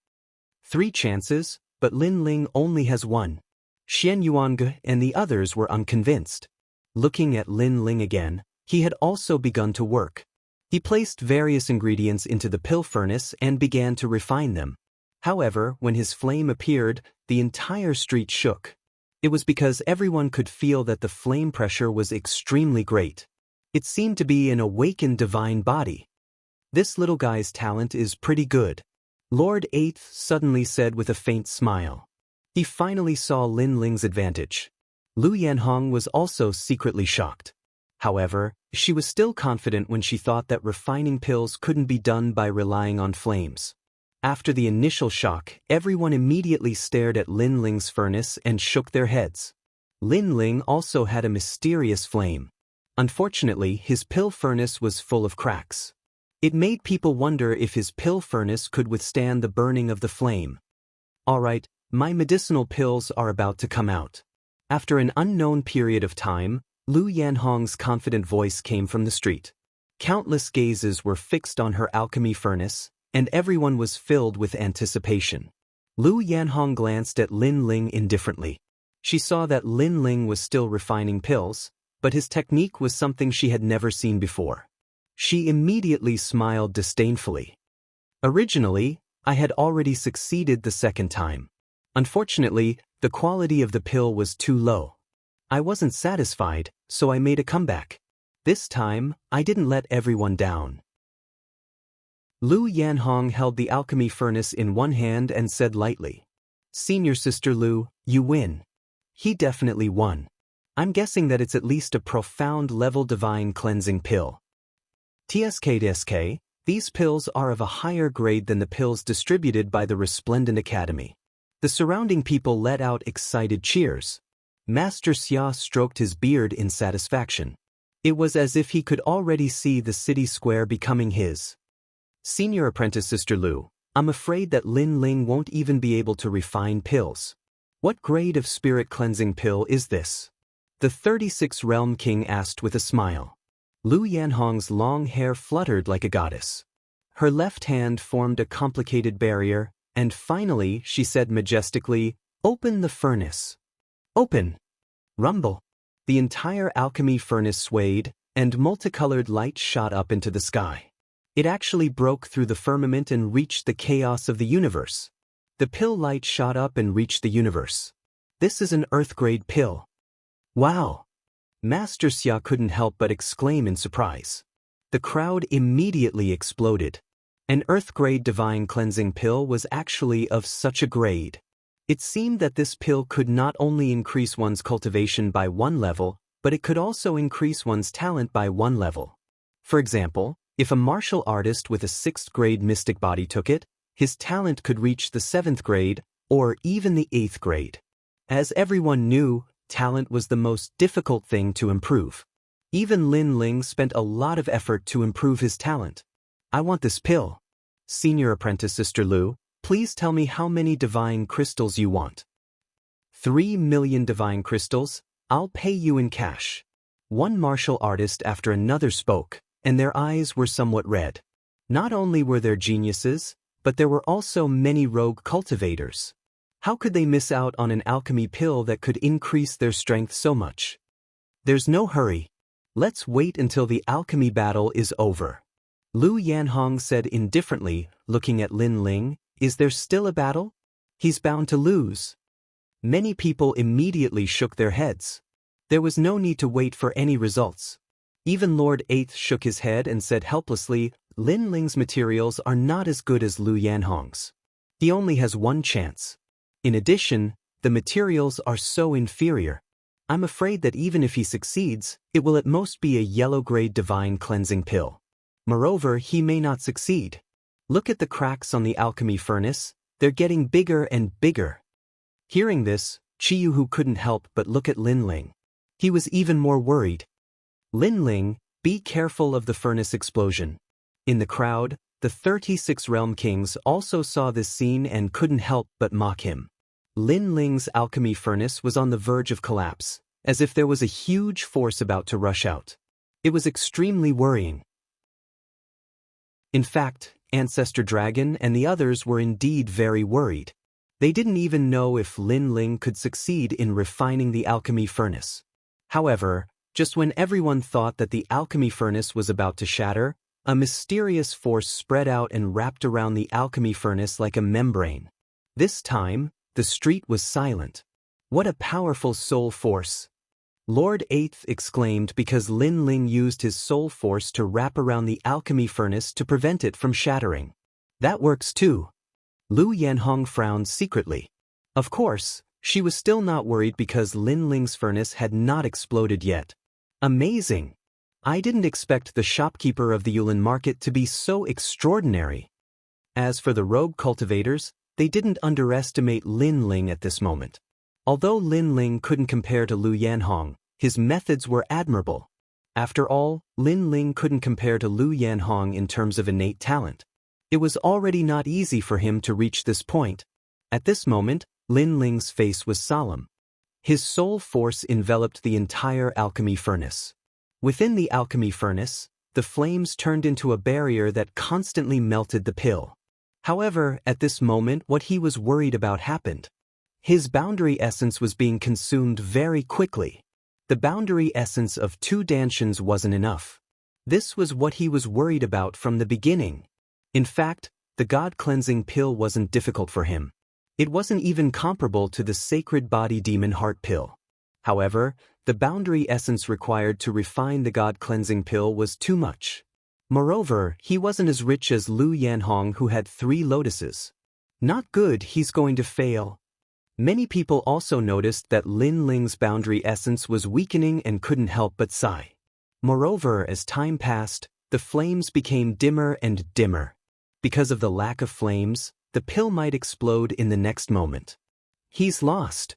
3 chances, but Lin Ling only has 1. Xian Yuange and the others were unconvinced. Looking at Lin Ling again, he had also begun to work. He placed various ingredients into the pill furnace and began to refine them. However, when his flame appeared, the entire street shook. It was because everyone could feel that the flame pressure was extremely great. It seemed to be an awakened divine body. This little guy's talent is pretty good, Lord Eighth suddenly said with a faint smile. He finally saw Lin Ling's advantage. Lu Yanhong was also secretly shocked. However, she was still confident when she thought that refining pills couldn't be done by relying on flames. After the initial shock, everyone immediately stared at Lin Ling's furnace and shook their heads. Lin Ling also had a mysterious flame. Unfortunately, his pill furnace was full of cracks. It made people wonder if his pill furnace could withstand the burning of the flame. Alright, my medicinal pills are about to come out. After an unknown period of time, Lu Yanhong's confident voice came from the street. Countless gazes were fixed on her alchemy furnace, and everyone was filled with anticipation. Lu Yanhong glanced at Lin Ling indifferently. She saw that Lin Ling was still refining pills, but his technique was something she had never seen before. She immediately smiled disdainfully. Originally, I had already succeeded the second time. Unfortunately, the quality of the pill was too low. I wasn't satisfied, so I made a comeback. This time, I didn't let everyone down. Lu Yanhong held the alchemy furnace in one hand and said lightly, "Senior Sister Lu, you win." He definitely won. I'm guessing that it's at least a profound level divine cleansing pill. TSK, these pills are of a higher grade than the pills distributed by the Resplendent Academy. The surrounding people let out excited cheers. Master Xia stroked his beard in satisfaction. It was as if he could already see the city square becoming his. Senior Apprentice Sister Lu, I'm afraid that Lin Ling won't even be able to refine pills. What grade of spirit cleansing pill is this? The 36th Realm King asked with a smile. Lu Yanhong's long hair fluttered like a goddess. Her left hand formed a complicated barrier, and finally she said majestically, "Open the furnace." Open! Rumble! The entire alchemy furnace swayed, and multicolored light shot up into the sky. It actually broke through the firmament and reached the chaos of the universe. The pill light shot up and reached the universe. This is an Earth-grade pill. Wow! Master Xia couldn't help but exclaim in surprise. The crowd immediately exploded. An Earth-grade divine cleansing pill was actually of such a grade. It seemed that this pill could not only increase one's cultivation by 1 level, but it could also increase one's talent by 1 level. For example, if a martial artist with a 6th grade mystic body took it, his talent could reach the 7th grade, or even the 8th grade. As everyone knew, talent was the most difficult thing to improve. Even Lin Ling spent a lot of effort to improve his talent. I want this pill. Senior Apprentice Sister Lu, please tell me how many divine crystals you want. 3 million divine crystals, I'll pay you in cash. One martial artist after another spoke, and their eyes were somewhat red. Not only were there geniuses, but there were also many rogue cultivators. How could they miss out on an alchemy pill that could increase their strength so much? There's no hurry. Let's wait until the alchemy battle is over. Lu Yanhong said indifferently, looking at Lin Ling, is there still a battle? He's bound to lose. Many people immediately shook their heads. There was no need to wait for any results. Even Lord Eighth shook his head and said helplessly, Lin Ling's materials are not as good as Lu Yanhong's. He only has 1 chance. In addition, the materials are so inferior. I'm afraid that even if he succeeds, it will at most be a yellow-grade divine cleansing pill. Moreover, he may not succeed. Look at the cracks on the alchemy furnace, they're getting bigger and bigger. Hearing this, Qiyu couldn't help but look at Lin Ling. He was even more worried. Lin Ling, be careful of the furnace explosion. In the crowd, the 36 Realm Kings also saw this scene and couldn't help but mock him. Lin Ling's alchemy furnace was on the verge of collapse, as if there was a huge force about to rush out. It was extremely worrying. In fact, Ancestor Dragon and the others were indeed very worried. They didn't even know if Lin Ling could succeed in refining the alchemy furnace. However, just when everyone thought that the alchemy furnace was about to shatter, a mysterious force spread out and wrapped around the alchemy furnace like a membrane. This time, the street was silent. What a powerful soul force! Lord Eighth exclaimed because Lin Ling used his soul force to wrap around the alchemy furnace to prevent it from shattering. That works too. Lu Yanhong frowned secretly. Of course, she was still not worried because Lin Ling's furnace had not exploded yet. Amazing! I didn't expect the shopkeeper of the Yulin market to be so extraordinary. As for the rogue cultivators, they didn't underestimate Lin Ling at this moment. Although Lin Ling couldn't compare to Lu Yanhong, his methods were admirable. After all, Lin Ling couldn't compare to Lu Yanhong in terms of innate talent. It was already not easy for him to reach this point. At this moment, Lin Ling's face was solemn. His soul force enveloped the entire alchemy furnace. Within the alchemy furnace, the flames turned into a barrier that constantly melted the pill. However, at this moment what he was worried about happened. His boundary essence was being consumed very quickly. The boundary essence of 2 dantians wasn't enough. This was what he was worried about from the beginning. In fact, the God-cleansing pill wasn't difficult for him. It wasn't even comparable to the Sacred Body Demon Heart pill. However, the boundary essence required to refine the God-cleansing pill was too much. Moreover, he wasn't as rich as Lu Yanhong, who had 3 lotuses. Not good, he's going to fail. Many people also noticed that Lin Ling's boundary essence was weakening and couldn't help but sigh. Moreover, as time passed, the flames became dimmer and dimmer. Because of the lack of flames, the pill might explode in the next moment. He's lost.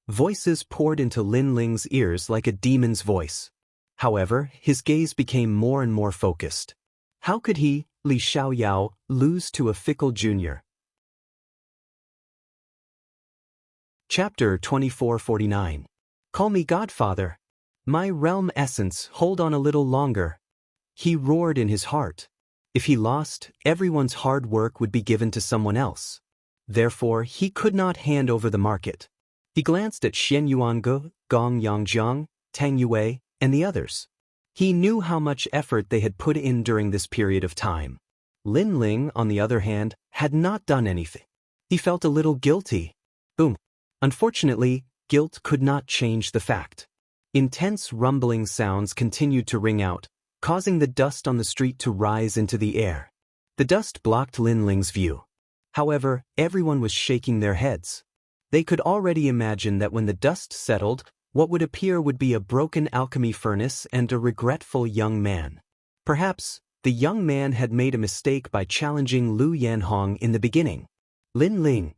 Voices poured into Lin Ling's ears like a demon's voice. However, his gaze became more and more focused. How could he, Li Xiaoyao, lose to a fickle junior? Chapter 2449. Call me Godfather. My realm essence, hold on a little longer. He roared in his heart. If he lost, everyone's hard work would be given to someone else. Therefore, he could not hand over the market. He glanced at Xian Yuange, Gong Yangjiang, Tang Yue, and the others. He knew how much effort they had put in during this period of time. Lin Ling, on the other hand, had not done anything. He felt a little guilty. Boom. Unfortunately, guilt could not change the fact. Intense rumbling sounds continued to ring out, causing the dust on the street to rise into the air. The dust blocked Lin Ling's view. However, everyone was shaking their heads. They could already imagine that when the dust settled, what would appear would be a broken alchemy furnace and a regretful young man. Perhaps, the young man had made a mistake by challenging Lu Yanhong in the beginning. Lin Ling.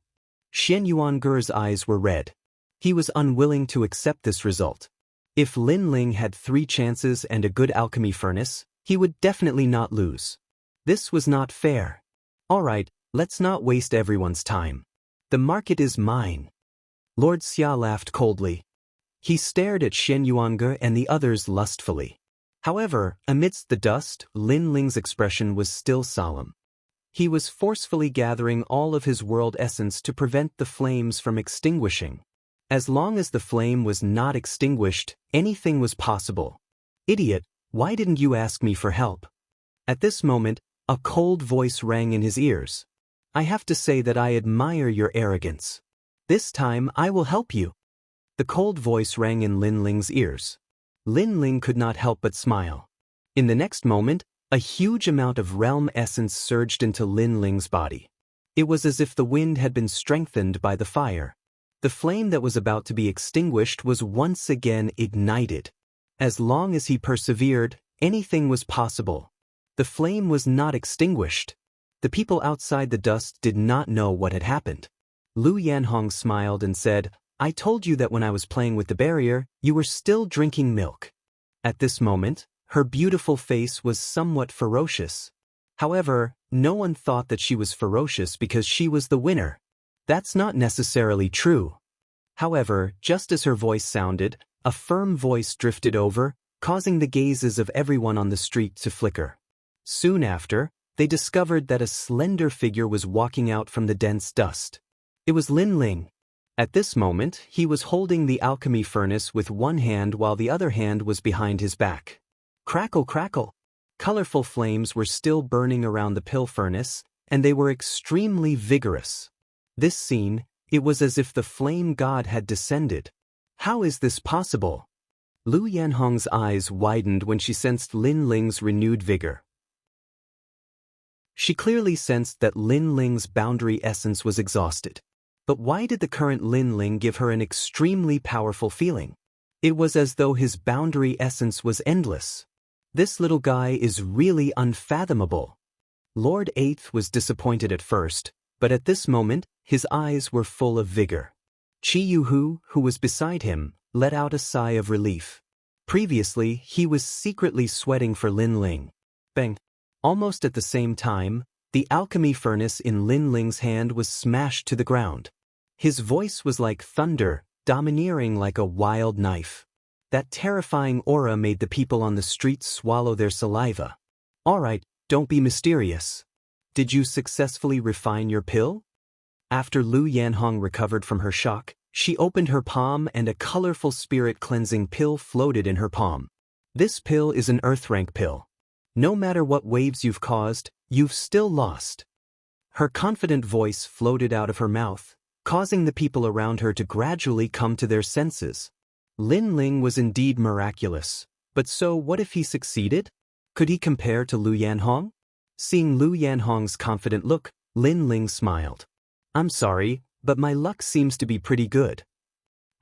Xian Yuange's eyes were red. He was unwilling to accept this result. If Lin Ling had 3 chances and a good alchemy furnace, he would definitely not lose. This was not fair. Alright, let's not waste everyone's time. The market is mine. Lord Xia laughed coldly. He stared at Xian Yuange and the others lustfully. However, amidst the dust, Lin Ling's expression was still solemn. He was forcefully gathering all of his world essence to prevent the flames from extinguishing. As long as the flame was not extinguished, anything was possible. Idiot, why didn't you ask me for help? At this moment, a cold voice rang in his ears. I have to say that I admire your arrogance. This time I will help you. The cold voice rang in Lin Ling's ears. Lin Ling could not help but smile. In the next moment, a huge amount of realm essence surged into Lin Ling's body. It was as if the wind had been strengthened by the fire. The flame that was about to be extinguished was once again ignited. As long as he persevered, anything was possible. The flame was not extinguished. The people outside the dust did not know what had happened. Lu Yanhong smiled and said, I told you that when I was playing with the barrier, you were still drinking milk. At this moment, her beautiful face was somewhat ferocious. However, no one thought that she was ferocious because she was the winner. That's not necessarily true. However, just as her voice sounded, a firm voice drifted over, causing the gazes of everyone on the street to flicker. Soon after, they discovered that a slender figure was walking out from the dense dust. It was Lin Ling. At this moment, he was holding the alchemy furnace with one hand while the other hand was behind his back. Crackle, crackle. Colorful flames were still burning around the pill furnace, and they were extremely vigorous. This scene, it was as if the flame god had descended. How is this possible? Lu Yanhong's eyes widened when she sensed Lin Ling's renewed vigor. She clearly sensed that Lin Ling's boundary essence was exhausted. But why did the current Lin Ling give her an extremely powerful feeling? It was as though his boundary essence was endless. This little guy is really unfathomable. Lord Eighth was disappointed at first, but at this moment, his eyes were full of vigor. Chi Yuhu, who was beside him, let out a sigh of relief. Previously, he was secretly sweating for Lin Ling. Bang! Almost at the same time, the alchemy furnace in Lin Ling's hand was smashed to the ground. His voice was like thunder, domineering like a wild knife. That terrifying aura made the people on the street swallow their saliva. Alright, don't be mysterious. Did you successfully refine your pill? After Lu Yanhong recovered from her shock, she opened her palm and a colorful spirit-cleansing pill floated in her palm. This pill is an earth rank pill. No matter what waves you've caused, you've still lost. Her confident voice floated out of her mouth, causing the people around her to gradually come to their senses. Lin Ling was indeed miraculous, but so what if he succeeded? Could he compare to Lu Yanhong? Seeing Lu Yanhong's confident look, Lin Ling smiled. I'm sorry, but my luck seems to be pretty good."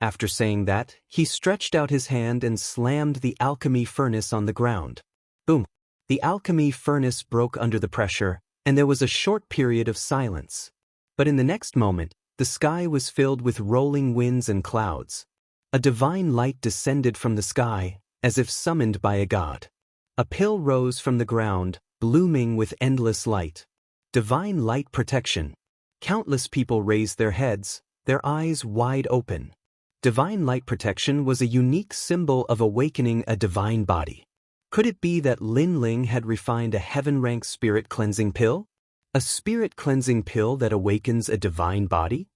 After saying that, he stretched out his hand and slammed the alchemy furnace on the ground. Boom! The alchemy furnace broke under the pressure, and there was a short period of silence. But in the next moment, the sky was filled with rolling winds and clouds. A divine light descended from the sky, as if summoned by a god. A pill rose from the ground, blooming with endless light. Divine light protection. Countless people raised their heads, their eyes wide open. Divine light protection was a unique symbol of awakening a divine body. Could it be that Lin Ling had refined a heaven-rank spirit cleansing pill? A spirit cleansing pill that awakens a divine body?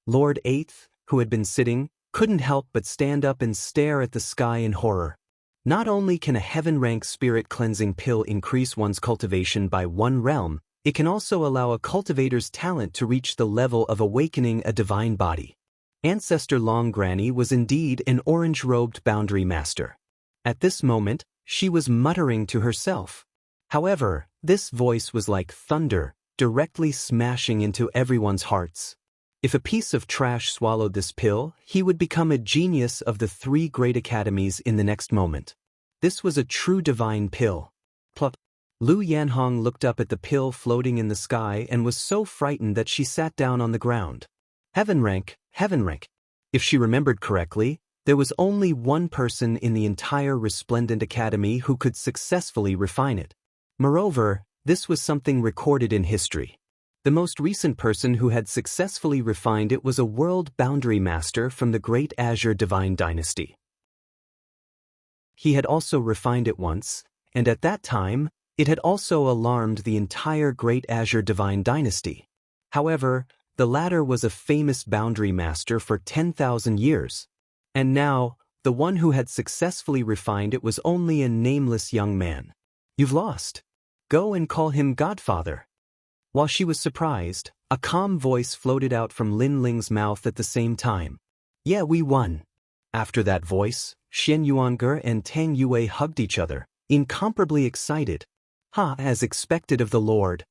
Lord Eighth, who had been sitting, couldn't help but stand up and stare at the sky in horror. Not only can a heaven-rank spirit cleansing pill increase one's cultivation by 1 realm, it can also allow a cultivator's talent to reach the level of awakening a divine body. Ancestor Long Granny was indeed an orange-robed boundary master. At this moment, she was muttering to herself. However, this voice was like thunder, directly smashing into everyone's hearts. If a piece of trash swallowed this pill, he would become a genius of the 3 great academies in the next moment. This was a true divine pill. Plop. Lu Yanhong looked up at the pill floating in the sky and was so frightened that she sat down on the ground. Heaven rank, heaven rank. If she remembered correctly, there was only one person in the entire Resplendent Academy who could successfully refine it. Moreover, this was something recorded in history. The most recent person who had successfully refined it was a world boundary master from the Great Azure Divine Dynasty. He had also refined it once, and at that time, it had also alarmed the entire Great Azure Divine Dynasty. However, the latter was a famous boundary master for 10,000 years. And now, the one who had successfully refined it was only a nameless young man. "You've lost. Go and call him Godfather." While she was surprised, a calm voice floated out from Lin Ling's mouth at the same time. "Yeah, we won." After that voice, Shen Yuange and Tang Yue hugged each other, incomparably excited. As expected of the Lord.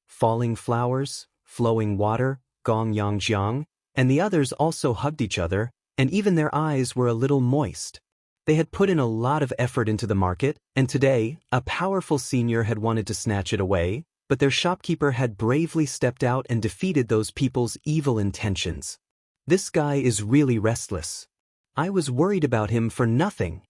Falling Flowers, Flowing Water, Gong Yangjiang, and the others also hugged each other, and even their eyes were a little moist. They had put in a lot of effort into the market, and today, a powerful senior had wanted to snatch it away, but their shopkeeper had bravely stepped out and defeated those people's evil intentions. This guy is really restless. I was worried about him for nothing.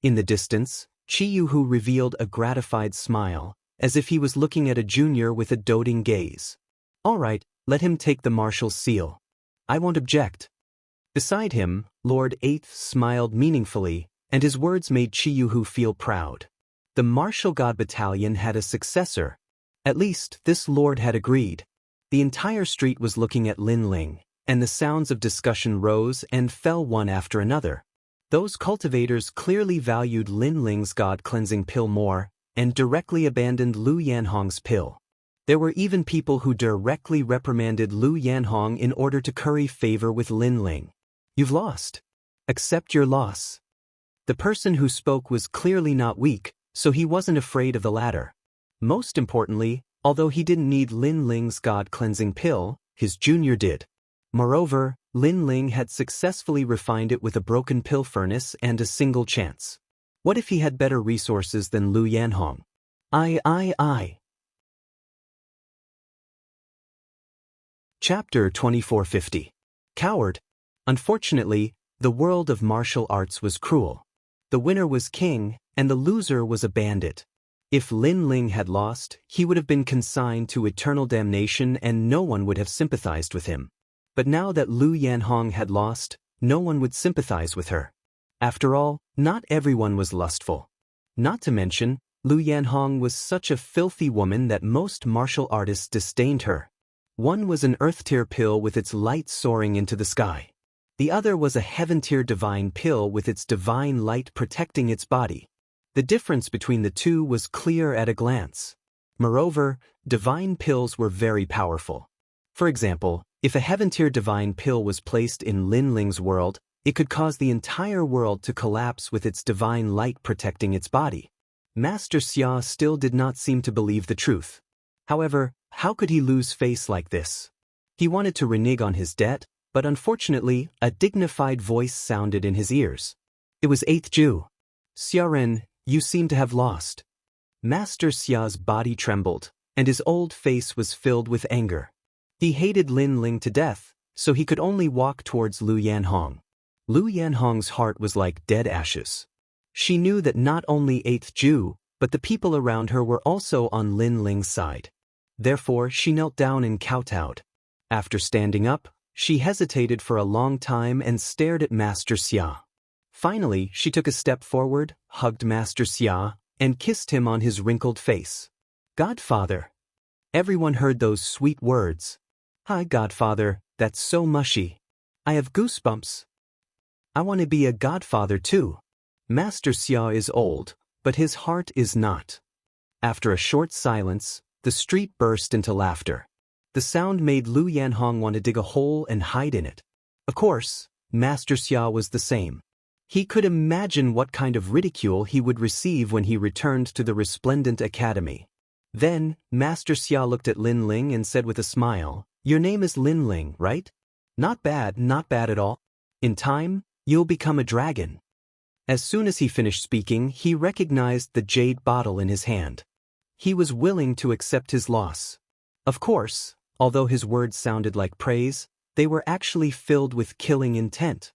In the distance, Chi-Yu revealed a gratified smile, as if he was looking at a junior with a doting gaze. "All right, let him take the marshal's seal. I won't object." Beside him, Lord Eighth smiled meaningfully, and his words made Chi-Yu feel proud. The Martial God Battalion had a successor. At least, this lord had agreed. The entire street was looking at Lin Ling, and the sounds of discussion rose and fell one after another. Those cultivators clearly valued Lin Ling's God-cleansing pill more, and directly abandoned Lu Yanhong's pill. There were even people who directly reprimanded Lu Yanhong in order to curry favor with Lin Ling. "You've lost. Accept your loss." The person who spoke was clearly not weak, so he wasn't afraid of the latter. Most importantly, although he didn't need Lin Ling's God-cleansing pill, his junior did. Moreover, Lin Ling had successfully refined it with a broken pill furnace and a single chance. What if he had better resources than Lu Yanhong? I. Chapter 2450. Coward. Unfortunately, the world of martial arts was cruel. The winner was king, and the loser was a bandit. If Lin Ling had lost, he would have been consigned to eternal damnation and no one would have sympathized with him. But now that Lu Yanhong had lost, no one would sympathize with her. After all, not everyone was lustful. Not to mention, Lu Yanhong was such a filthy woman that most martial artists disdained her. One was an earth-tier pill with its light soaring into the sky. The other was a heaven-tier divine pill with its divine light protecting its body. The difference between the two was clear at a glance. Moreover, divine pills were very powerful. For example, if a heaven-tier divine pill was placed in Lin Ling's world, it could cause the entire world to collapse with its divine light protecting its body. Master Xia still did not seem to believe the truth. However, how could he lose face like this? He wanted to renege on his debt, but unfortunately, a dignified voice sounded in his ears. It was 8th Jew. Xiaoren, you seem to have lost. Master Xia's body trembled, and his old face was filled with anger. He hated Lin Ling to death, so he could only walk towards Lu Yanhong. Lu Yanhong's heart was like dead ashes. She knew that not only 8th Jew, but the people around her were also on Lin Ling's side. Therefore, she knelt down and kowtowed. After standing up, she hesitated for a long time and stared at Master Xia. Finally, she took a step forward, hugged Master Xia, and kissed him on his wrinkled face. Godfather. Everyone heard those sweet words. Hi, Godfather, that's so mushy. I have goosebumps. I want to be a godfather too. Master Xia is old, but his heart is not. After a short silence, the street burst into laughter. The sound made Lu Yanhong want to dig a hole and hide in it. Of course, Master Xia was the same. He could imagine what kind of ridicule he would receive when he returned to the resplendent academy. Then, Master Xia looked at Lin Ling and said with a smile, "Your name is Lin Ling, right? Not bad at all. In time, you'll become a dragon." As soon as he finished speaking, he recognized the jade bottle in his hand. He was willing to accept his loss. Of course, although his words sounded like praise, they were actually filled with killing intent.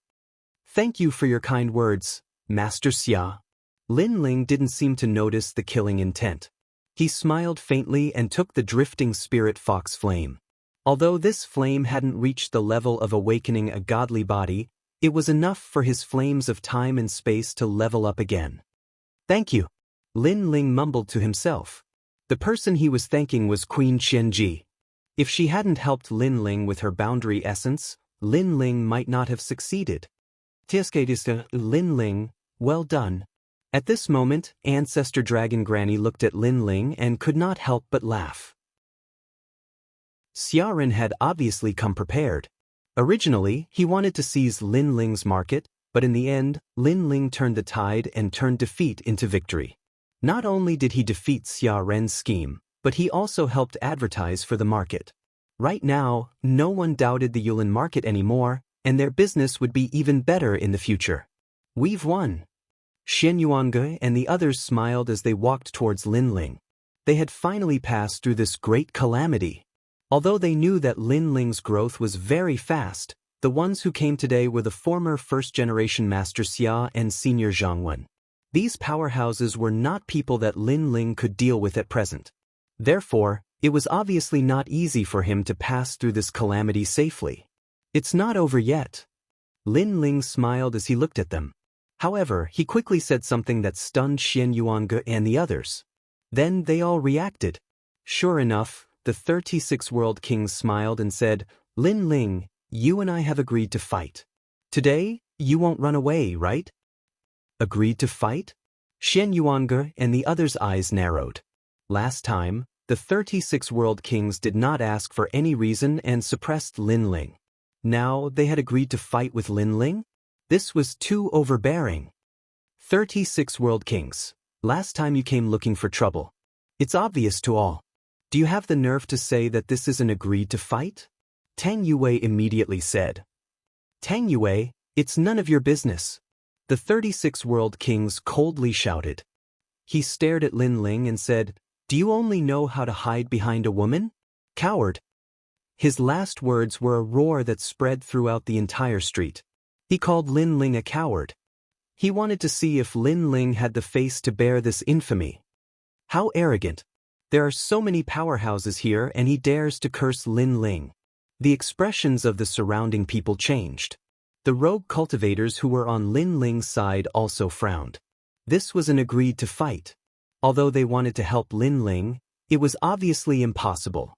Thank you for your kind words, Master Xia. Lin Ling didn't seem to notice the killing intent. He smiled faintly and took the drifting spirit fox flame. Although this flame hadn't reached the level of awakening a godly body, it was enough for his flames of time and space to level up again. Thank you. Lin Ling mumbled to himself. The person he was thanking was Queen Qianji. If she hadn't helped Lin Ling with her boundary essence, Lin Ling might not have succeeded. Lin Ling, well done. At this moment, Ancestor Dragon Granny looked at Lin Ling and could not help but laugh. Xiaoren had obviously come prepared. Originally, he wanted to seize Lin Ling's market, but in the end, Lin Ling turned the tide and turned defeat into victory. Not only did he defeat Xiaoren's scheme, but he also helped advertise for the market. Right now, no one doubted the Yulin market anymore, and their business would be even better in the future. We've won. Xian Yuange and the others smiled as they walked towards Lin Ling. They had finally passed through this great calamity. Although they knew that Lin Ling's growth was very fast, the ones who came today were the former first-generation Master Xia and Senior Zhang Wen. These powerhouses were not people that Lin Ling could deal with at present. Therefore, it was obviously not easy for him to pass through this calamity safely. It's not over yet. Lin Ling smiled as he looked at them. However, he quickly said something that stunned Xian Yuange and the others. Then they all reacted. Sure enough, the 36 World Kings smiled and said, Lin Ling, you and I have agreed to fight. Today, you won't run away, right? Agreed to fight? Xian Yuange and the others' eyes narrowed. Last time, the 36 World Kings did not ask for any reason and suppressed Lin Ling. Now they had agreed to fight with Lin Ling? This was too overbearing. 36 World Kings, last time you came looking for trouble. It's obvious to all. Do you have the nerve to say that this isn't agreed to fight? Tang Yue immediately said. Tang Yue, it's none of your business. The 36 World Kings coldly shouted. He stared at Lin Ling and said, Do you only know how to hide behind a woman? Coward. His last words were a roar that spread throughout the entire street. He called Lin Ling a coward. He wanted to see if Lin Ling had the face to bear this infamy. How arrogant. There are so many powerhouses here and he dares to curse Lin Ling. The expressions of the surrounding people changed. The rogue cultivators who were on Lin Ling's side also frowned. This was an agreed to fight. Although they wanted to help Lin Ling, it was obviously impossible.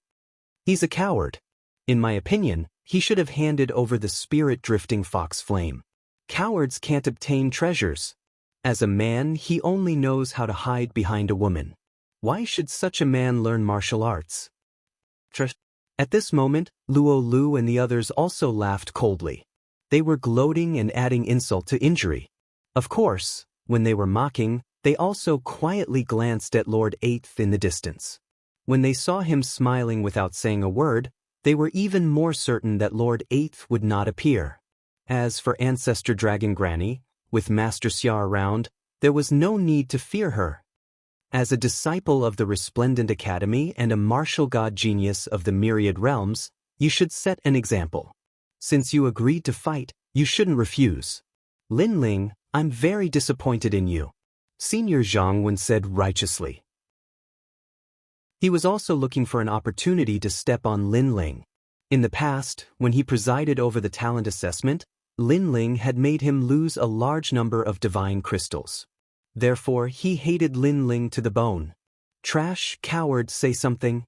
He's a coward. In my opinion, he should have handed over the spirit-drifting fox flame. Cowards can't obtain treasures. As a man, he only knows how to hide behind a woman. Why should such a man learn martial arts? At this moment, Luo Lu and the others also laughed coldly. They were gloating and adding insult to injury. Of course, when they were mocking, they also quietly glanced at Lord Eighth in the distance. When they saw him smiling without saying a word, They were even more certain that Lord Eighth would not appear. As for Ancestor Dragon Granny, with Master Xia around, there was no need to fear her. As a disciple of the Resplendent Academy and a martial god genius of the Myriad Realms, you should set an example. Since you agreed to fight, you shouldn't refuse. Lin Ling, I'm very disappointed in you, Senior Zhang Wen said righteously. He was also looking for an opportunity to step on Lin Ling. In the past, when he presided over the talent assessment, Lin Ling had made him lose a large number of divine crystals. Therefore, he hated Lin Ling to the bone. Trash, coward, say something.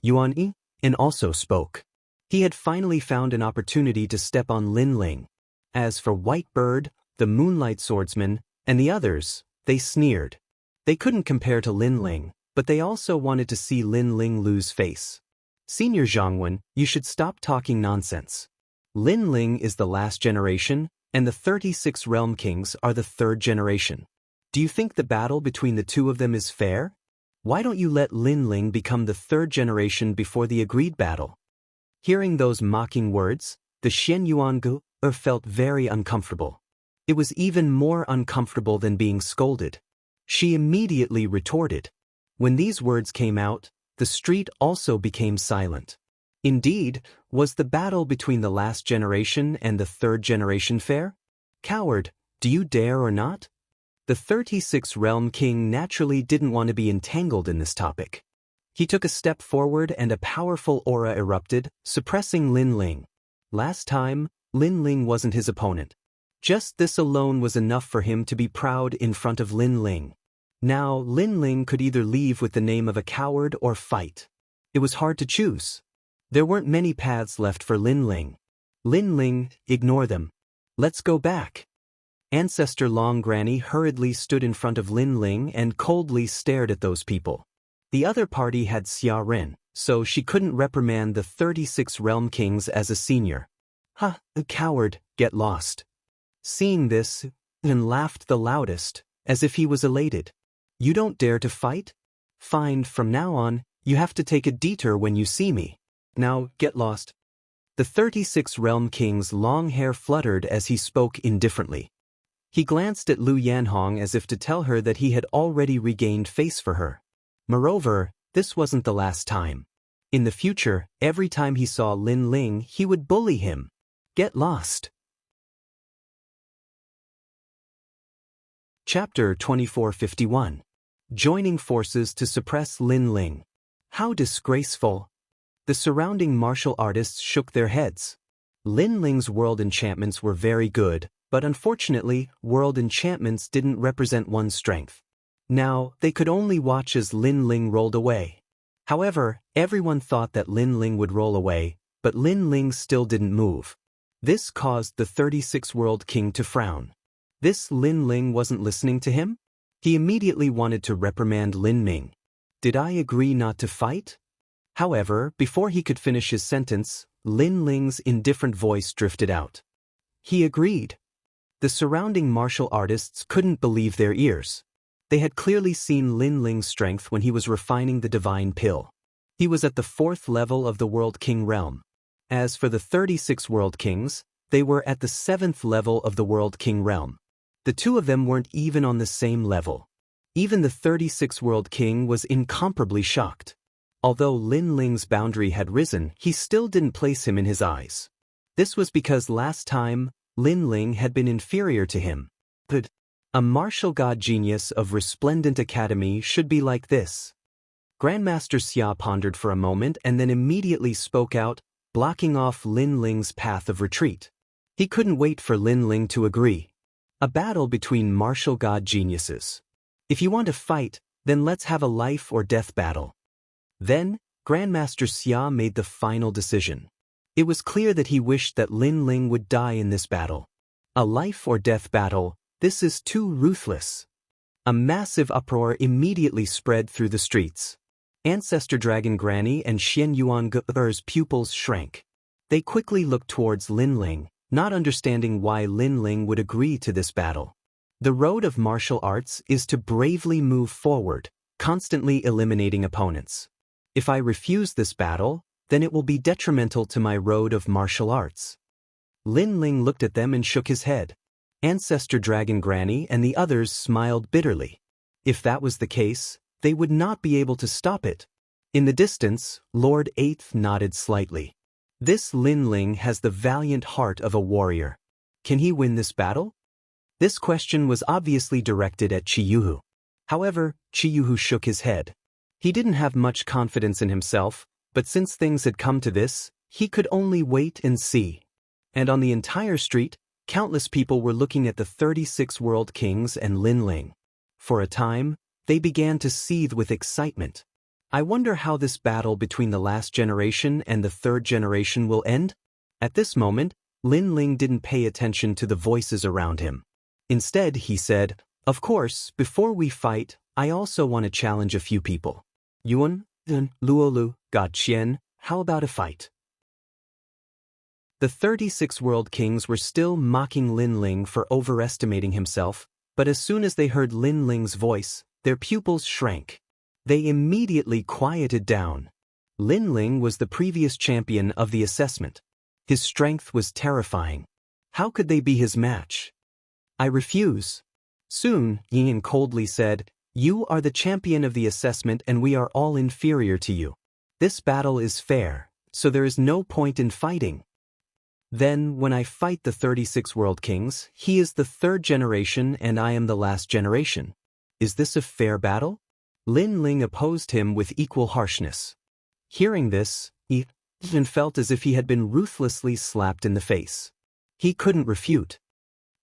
Yuan Yi also spoke. He had finally found an opportunity to step on Lin Ling. As for White Bird, the Moonlight Swordsman, and the others, they sneered. They couldn't compare to Lin Ling, but they also wanted to see Lin Ling lose face. Senior Zhang Wen, you should stop talking nonsense. Lin Ling is the last generation, and the 36 Realm Kings are the third generation. Do you think the battle between the two of them is fair? Why don't you let Lin Ling become the third generation before the agreed battle? Hearing those mocking words, the Xian Yuangu felt very uncomfortable. It was even more uncomfortable than being scolded. She immediately retorted. When these words came out, the street also became silent. Indeed, was the battle between the last generation and the third generation fair? Coward, do you dare or not? The 36 Realm King naturally didn't want to be entangled in this topic. He took a step forward and a powerful aura erupted, suppressing Lin Ling. Last time, Lin Ling wasn't his opponent. Just this alone was enough for him to be proud in front of Lin Ling. Now, Lin Ling could either leave with the name of a coward or fight. It was hard to choose. There weren't many paths left for Lin Ling. Lin Ling, ignore them. Let's go back. Ancestor Long Granny hurriedly stood in front of Lin Ling and coldly stared at those people. The other party had Xia Ren, so she couldn't reprimand the 36 Realm Kings as a senior. Ha, a coward, get lost. Seeing this, Lin laughed the loudest, as if he was elated. You don't dare to fight? Fine, from now on, you have to take a detour when you see me. Now, get lost. The 36 Realm King's long hair fluttered as he spoke indifferently. He glanced at Lu Yanhong as if to tell her that he had already regained face for her. Moreover, this wasn't the last time. In the future, every time he saw Lin Ling, he would bully him. Get lost. Chapter 2451. Joining forces to suppress Lin Ling. How disgraceful. The surrounding martial artists shook their heads. Lin Ling's world enchantments were very good, but unfortunately, world enchantments didn't represent one's strength. Now, they could only watch as Lin Ling rolled away. However, everyone thought that Lin Ling would roll away, but Lin Ling still didn't move. This caused the 36 World King to frown. This Lin Ling wasn't listening to him? He immediately wanted to reprimand Lin Ming. Did I agree not to fight? However, before he could finish his sentence, Lin Ling's indifferent voice drifted out. He agreed. The surrounding martial artists couldn't believe their ears. They had clearly seen Lin Ling's strength when he was refining the divine pill. He was at the 4th level of the World King realm. As for the 36 World Kings, they were at the 7th level of the World King realm. The two of them weren't even on the same level. Even the 36 World King was incomparably shocked. Although Lin Ling's boundary had risen, he still didn't place him in his eyes. This was because last time, Lin Ling had been inferior to him. But a martial god genius of Resplendent Academy should be like this. Grandmaster Xia pondered for a moment and then immediately spoke out, blocking off Lin Ling's path of retreat. He couldn't wait for Lin Ling to agree. A battle between martial god geniuses. If you want to fight, then let's have a life or death battle. Then, Grandmaster Xia made the final decision. It was clear that he wished that Lin Ling would die in this battle. A life or death battle, this is too ruthless. A massive uproar immediately spread through the streets. Ancestor Dragon Granny and Xian Yuangu's pupils shrank. They quickly looked towards Lin Ling, not understanding why Lin Ling would agree to this battle. The road of martial arts is to bravely move forward, constantly eliminating opponents. If I refuse this battle, then it will be detrimental to my road of martial arts. Lin Ling looked at them and shook his head. Ancestor Dragon Granny and the others smiled bitterly. If that was the case, they would not be able to stop it. In the distance, Lord Eighth nodded slightly. This Lin Ling has the valiant heart of a warrior. Can he win this battle? This question was obviously directed at Chiyuhu. However, Chiyuhu shook his head. He didn't have much confidence in himself, but since things had come to this, he could only wait and see. And on the entire street, countless people were looking at the 36 world kings and Lin Ling. For a time, they began to seethe with excitement. I wonder how this battle between the last generation and the third generation will end? At this moment, Lin Ling didn't pay attention to the voices around him. Instead, he said, "Of course, before we fight, I also want to challenge a few people. Yuan, Dun, Luolu, God Qian, how about a fight?" The 36 world kings were still mocking Lin Ling for overestimating himself, but as soon as they heard Lin Ling's voice, their pupils shrank. They immediately quieted down. Lin Ling was the previous champion of the assessment. His strength was terrifying. How could they be his match? "I refuse." Soon, Yin coldly said, "You are the champion of the assessment and we are all inferior to you. This battle is fair, so there is no point in fighting. Then, when I fight the 36 world kings, he is the third generation and I am the last generation. Is this a fair battle?" Lin Ling opposed him with equal harshness. Hearing this, Yin felt as if he had been ruthlessly slapped in the face. He couldn't refute.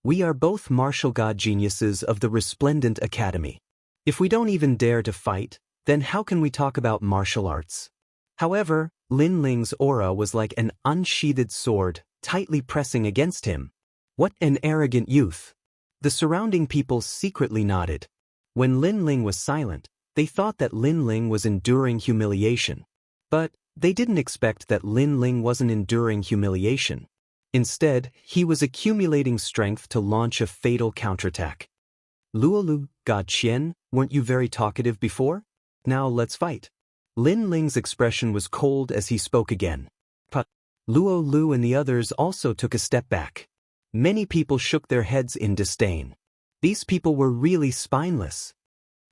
"We are both martial god geniuses of the Resplendent Academy. If we don't even dare to fight, then how can we talk about martial arts?" However, Lin Ling's aura was like an unsheathed sword, tightly pressing against him. What an arrogant youth! The surrounding people secretly nodded. When Lin Ling was silent, they thought that Lin Ling was enduring humiliation. But they didn't expect that Lin Ling wasn't enduring humiliation. Instead, he was accumulating strength to launch a fatal counterattack. "Luolu, God Qian, weren't you very talkative before? Now let's fight." Lin Ling's expression was cold as he spoke again. But Luolu and the others also took a step back. Many people shook their heads in disdain. These people were really spineless.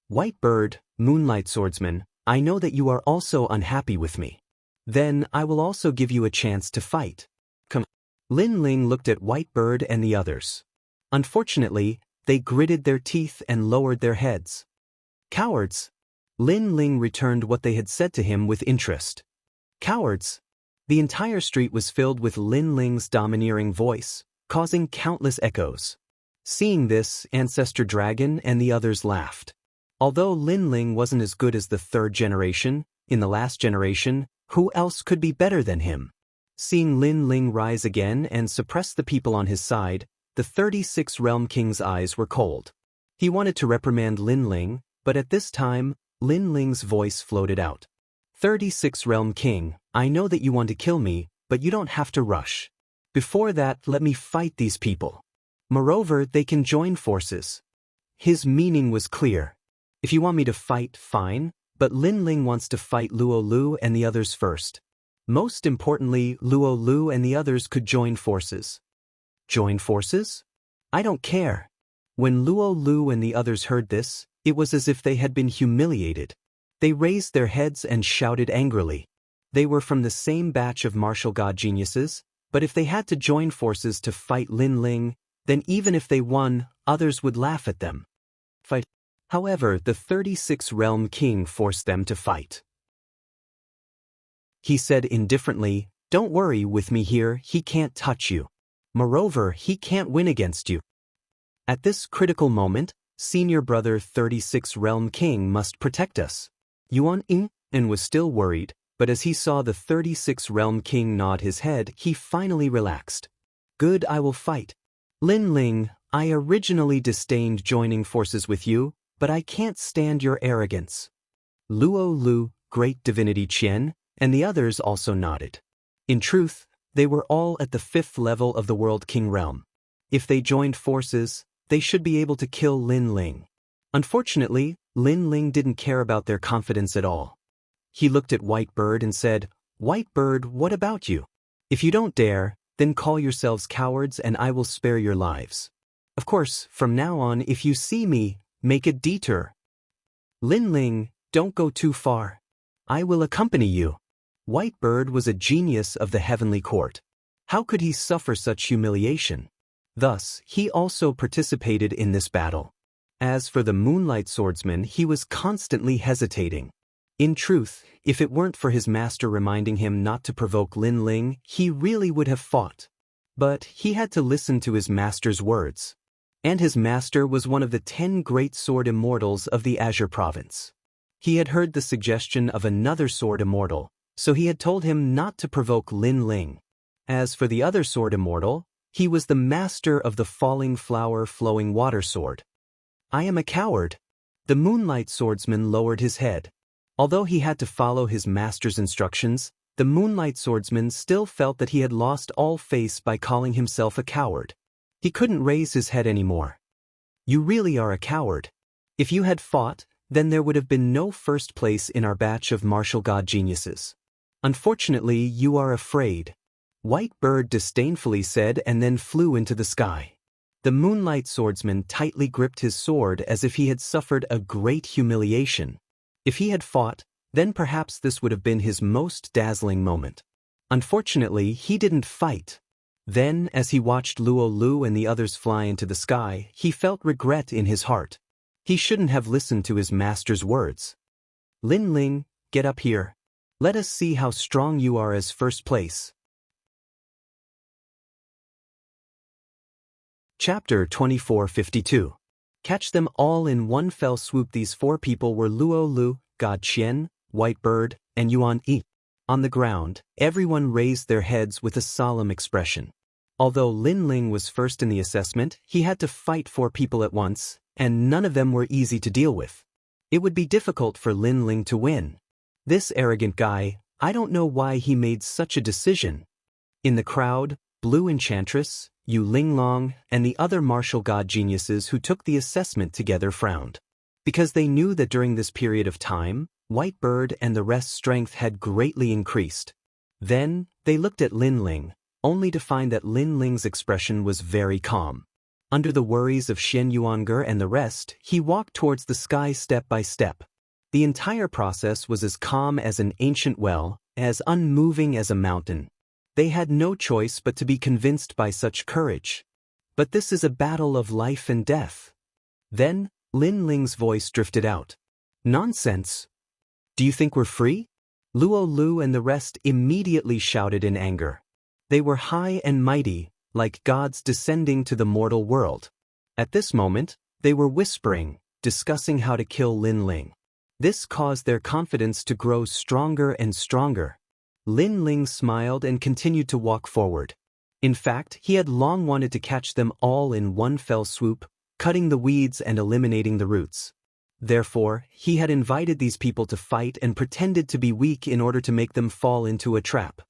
"White Bird, Moonlight Swordsman, I know that you are also unhappy with me. Then I will also give you a chance to fight. Come." Lin Ling looked at White Bird and the others. Unfortunately, they gritted their teeth and lowered their heads. "Cowards!" Lin Ling returned what they had said to him with interest. "Cowards!" The entire street was filled with Lin Ling's domineering voice, causing countless echoes. Seeing this, Ancestor Dragon and the others laughed. Although Lin Ling wasn't as good as the third generation, in the last generation, who else could be better than him? Seeing Lin Ling rise again and suppress the people on his side, the 36 Realm King's eyes were cold. He wanted to reprimand Lin Ling, but at this time, Lin Ling's voice floated out. 36 Realm King, I know that you want to kill me, but you don't have to rush. Before that, let me fight these people. Moreover, they can join forces." His meaning was clear. If you want me to fight, fine, but Lin Ling wants to fight Luolu and the others first. Most importantly, Luolu and the others could join forces. Join forces? I don't care. When Luolu and the others heard this, it was as if they had been humiliated. They raised their heads and shouted angrily. They were from the same batch of martial god geniuses, but if they had to join forces to fight Lin Ling, then even if they won, others would laugh at them. Fight. However, the 36 Realm King forced them to fight. He said indifferently, "Don't worry with me here, he can't touch you. Moreover, he can't win against you." At this critical moment, Senior Brother 36 Realm King must protect us. Yuan Ying was still worried, but as he saw the 36 Realm King nod his head, he finally relaxed. "Good, I will fight. Lin Ling, I originally disdained joining forces with you, but I can't stand your arrogance." Luolu, Great Divinity Qian, and the others also nodded. In truth, they were all at the 5th level of the World King realm. If they joined forces, they should be able to kill Lin Ling. Unfortunately, Lin Ling didn't care about their confidence at all. He looked at White Bird and said, White bird, what about you? If you don't dare, then call yourselves cowards and I will spare your lives. Of course, from now on if you see me, make a detour. Lin Ling, don't go too far. I will accompany you. White bird was a genius of the heavenly court. How could he suffer such humiliation? Thus, he also participated in this battle. As for the moonlight swordsman, he was constantly hesitating. In truth, if it weren't for his master reminding him not to provoke Lin Ling, he really would have fought. But he had to listen to his master's words. And his master was one of the 10 great sword immortals of the Azure province. He had heard the suggestion of another sword immortal, so he had told him not to provoke Lin Ling. As for the other sword immortal, he was the master of the falling flower flowing water sword. I am a coward. The moonlight swordsman lowered his head. Although he had to follow his master's instructions, the moonlight swordsman still felt that he had lost all face by calling himself a coward. He couldn't raise his head anymore. You really are a coward. If you had fought, then there would have been no first place in our batch of martial god geniuses. Unfortunately, you are afraid. White bird disdainfully said and then flew into the sky. The moonlight swordsman tightly gripped his sword as if he had suffered a great humiliation. If he had fought, then perhaps this would have been his most dazzling moment. Unfortunately, he didn't fight. Then, as he watched Luo Lu and the others fly into the sky, he felt regret in his heart. He shouldn't have listened to his master's words. Lin Ling, get up here. Let us see how strong you are as first place. Chapter 2452. Catch them all in one fell swoop. These 4 people were Luo Lu, God Qian, White Bird, and Yuan Yi. On the ground, everyone raised their heads with a solemn expression. Although Lin Ling was first in the assessment, he had to fight 4 people at once, and none of them were easy to deal with. It would be difficult for Lin Ling to win. This arrogant guy, I don't know why he made such a decision. In the crowd, Blue Enchantress, Yu Linglong, and the other martial god geniuses who took the assessment together frowned. Because they knew that during this period of time, White Bird and the rest's strength had greatly increased. Then, they looked at Lin Ling, only to find that Lin Ling's expression was very calm. Under the worries of Shen Yuanger and the rest, he walked towards the sky step by step. The entire process was as calm as an ancient well, as unmoving as a mountain. They had no choice but to be convinced by such courage. But this is a battle of life and death. Then, Lin Ling's voice drifted out. Nonsense. Do you think we're free? Luo Lu and the rest immediately shouted in anger. They were high and mighty, like gods descending to the mortal world. At this moment, they were whispering, discussing how to kill Lin Ling. This caused their confidence to grow stronger and stronger. Lin Ling smiled and continued to walk forward. In fact, he had long wanted to catch them all in one fell swoop, cutting the weeds and eliminating the roots. Therefore, he had invited these people to fight and pretended to be weak in order to make them fall into a trap.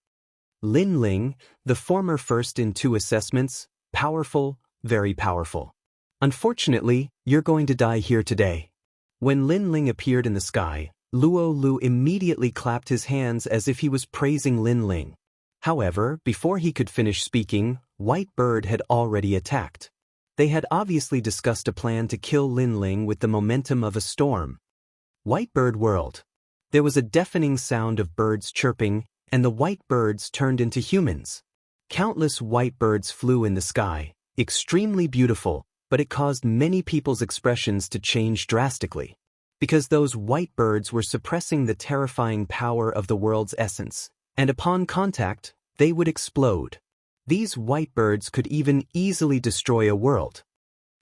Lin Ling, the former first in 2 assessments, powerful, very powerful. Unfortunately, you're going to die here today. When Lin Ling appeared in the sky, Luo Lu immediately clapped his hands as if he was praising Lin Ling. However, before he could finish speaking, White Bird had already attacked. They had obviously discussed a plan to kill Lin Ling with the momentum of a storm. White Bird whirled. There was a deafening sound of birds chirping, and the white birds turned into humans. Countless white birds flew in the sky, extremely beautiful, but it caused many people's expressions to change drastically. Because those white birds were suppressing the terrifying power of the world's essence, and upon contact, they would explode. These white birds could even easily destroy a world.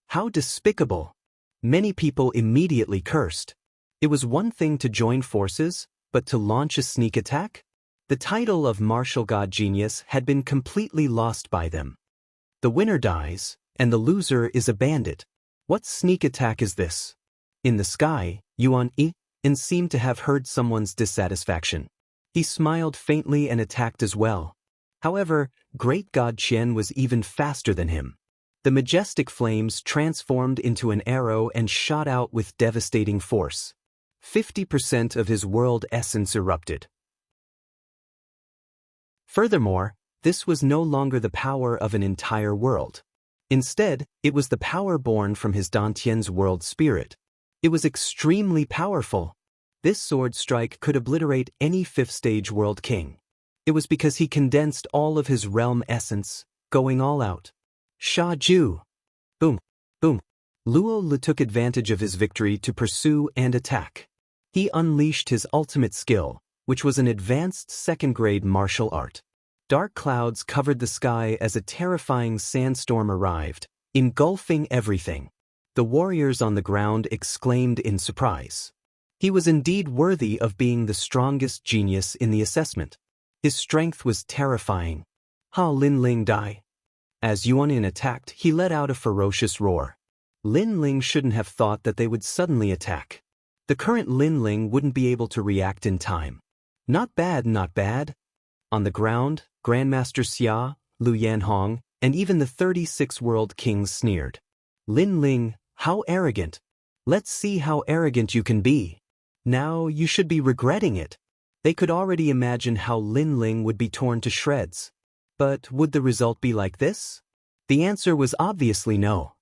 How despicable! Many people immediately cursed. It was one thing to join forces, but to launch a sneak attack? The title of martial god genius had been completely lost by them. The winner dies, and the loser is a bandit. What sneak attack is this? In the sky, Yuan Yi seemed to have heard someone's dissatisfaction. He smiled faintly and attacked as well. However, Great God Qian was even faster than him. The majestic flames transformed into an arrow and shot out with devastating force. 50% of his world essence erupted. Furthermore, this was no longer the power of an entire world. Instead, it was the power born from his Dantian's world spirit. It was extremely powerful. This sword strike could obliterate any fifth-stage world king. It was because he condensed all of his realm essence, going all out. Sha Ju. Boom. Boom. Luo Lu took advantage of his victory to pursue and attack. He unleashed his ultimate skill, which was an advanced second-grade martial art. Dark clouds covered the sky as a terrifying sandstorm arrived, engulfing everything. The warriors on the ground exclaimed in surprise. He was indeed worthy of being the strongest genius in the assessment. His strength was terrifying. Ha Lin Ling Dai. As Yuan Yin attacked, he let out a ferocious roar. Lin Ling shouldn't have thought that they would suddenly attack. The current Lin Ling wouldn't be able to react in time. Not bad, not bad. On the ground, Grandmaster Xia, Lu Yanhong, and even the 36 world kings sneered. Lin Ling, how arrogant. Let's see how arrogant you can be. Now you should be regretting it. They could already imagine how Lin Ling would be torn to shreds. But would the result be like this? The answer was obviously no.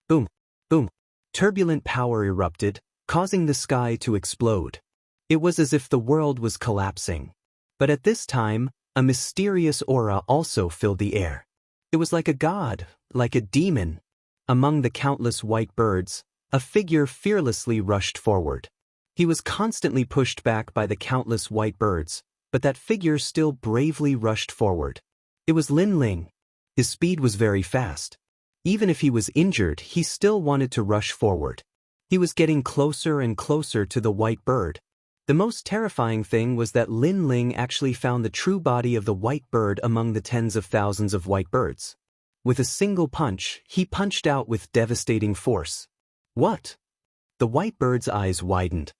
Boom, boom. Turbulent power erupted, causing the sky to explode. It was as if the world was collapsing. But at this time, a mysterious aura also filled the air. It was like a god, like a demon. Among the countless white birds, a figure fearlessly rushed forward. He was constantly pushed back by the countless white birds, but that figure still bravely rushed forward. It was Lin Ling. His speed was very fast. Even if he was injured, he still wanted to rush forward. He was getting closer and closer to the white bird. The most terrifying thing was that Lin Ling actually found the true body of the white bird among the tens of thousands of white birds. With a single punch, he punched out with devastating force. What? The white bird's eyes widened.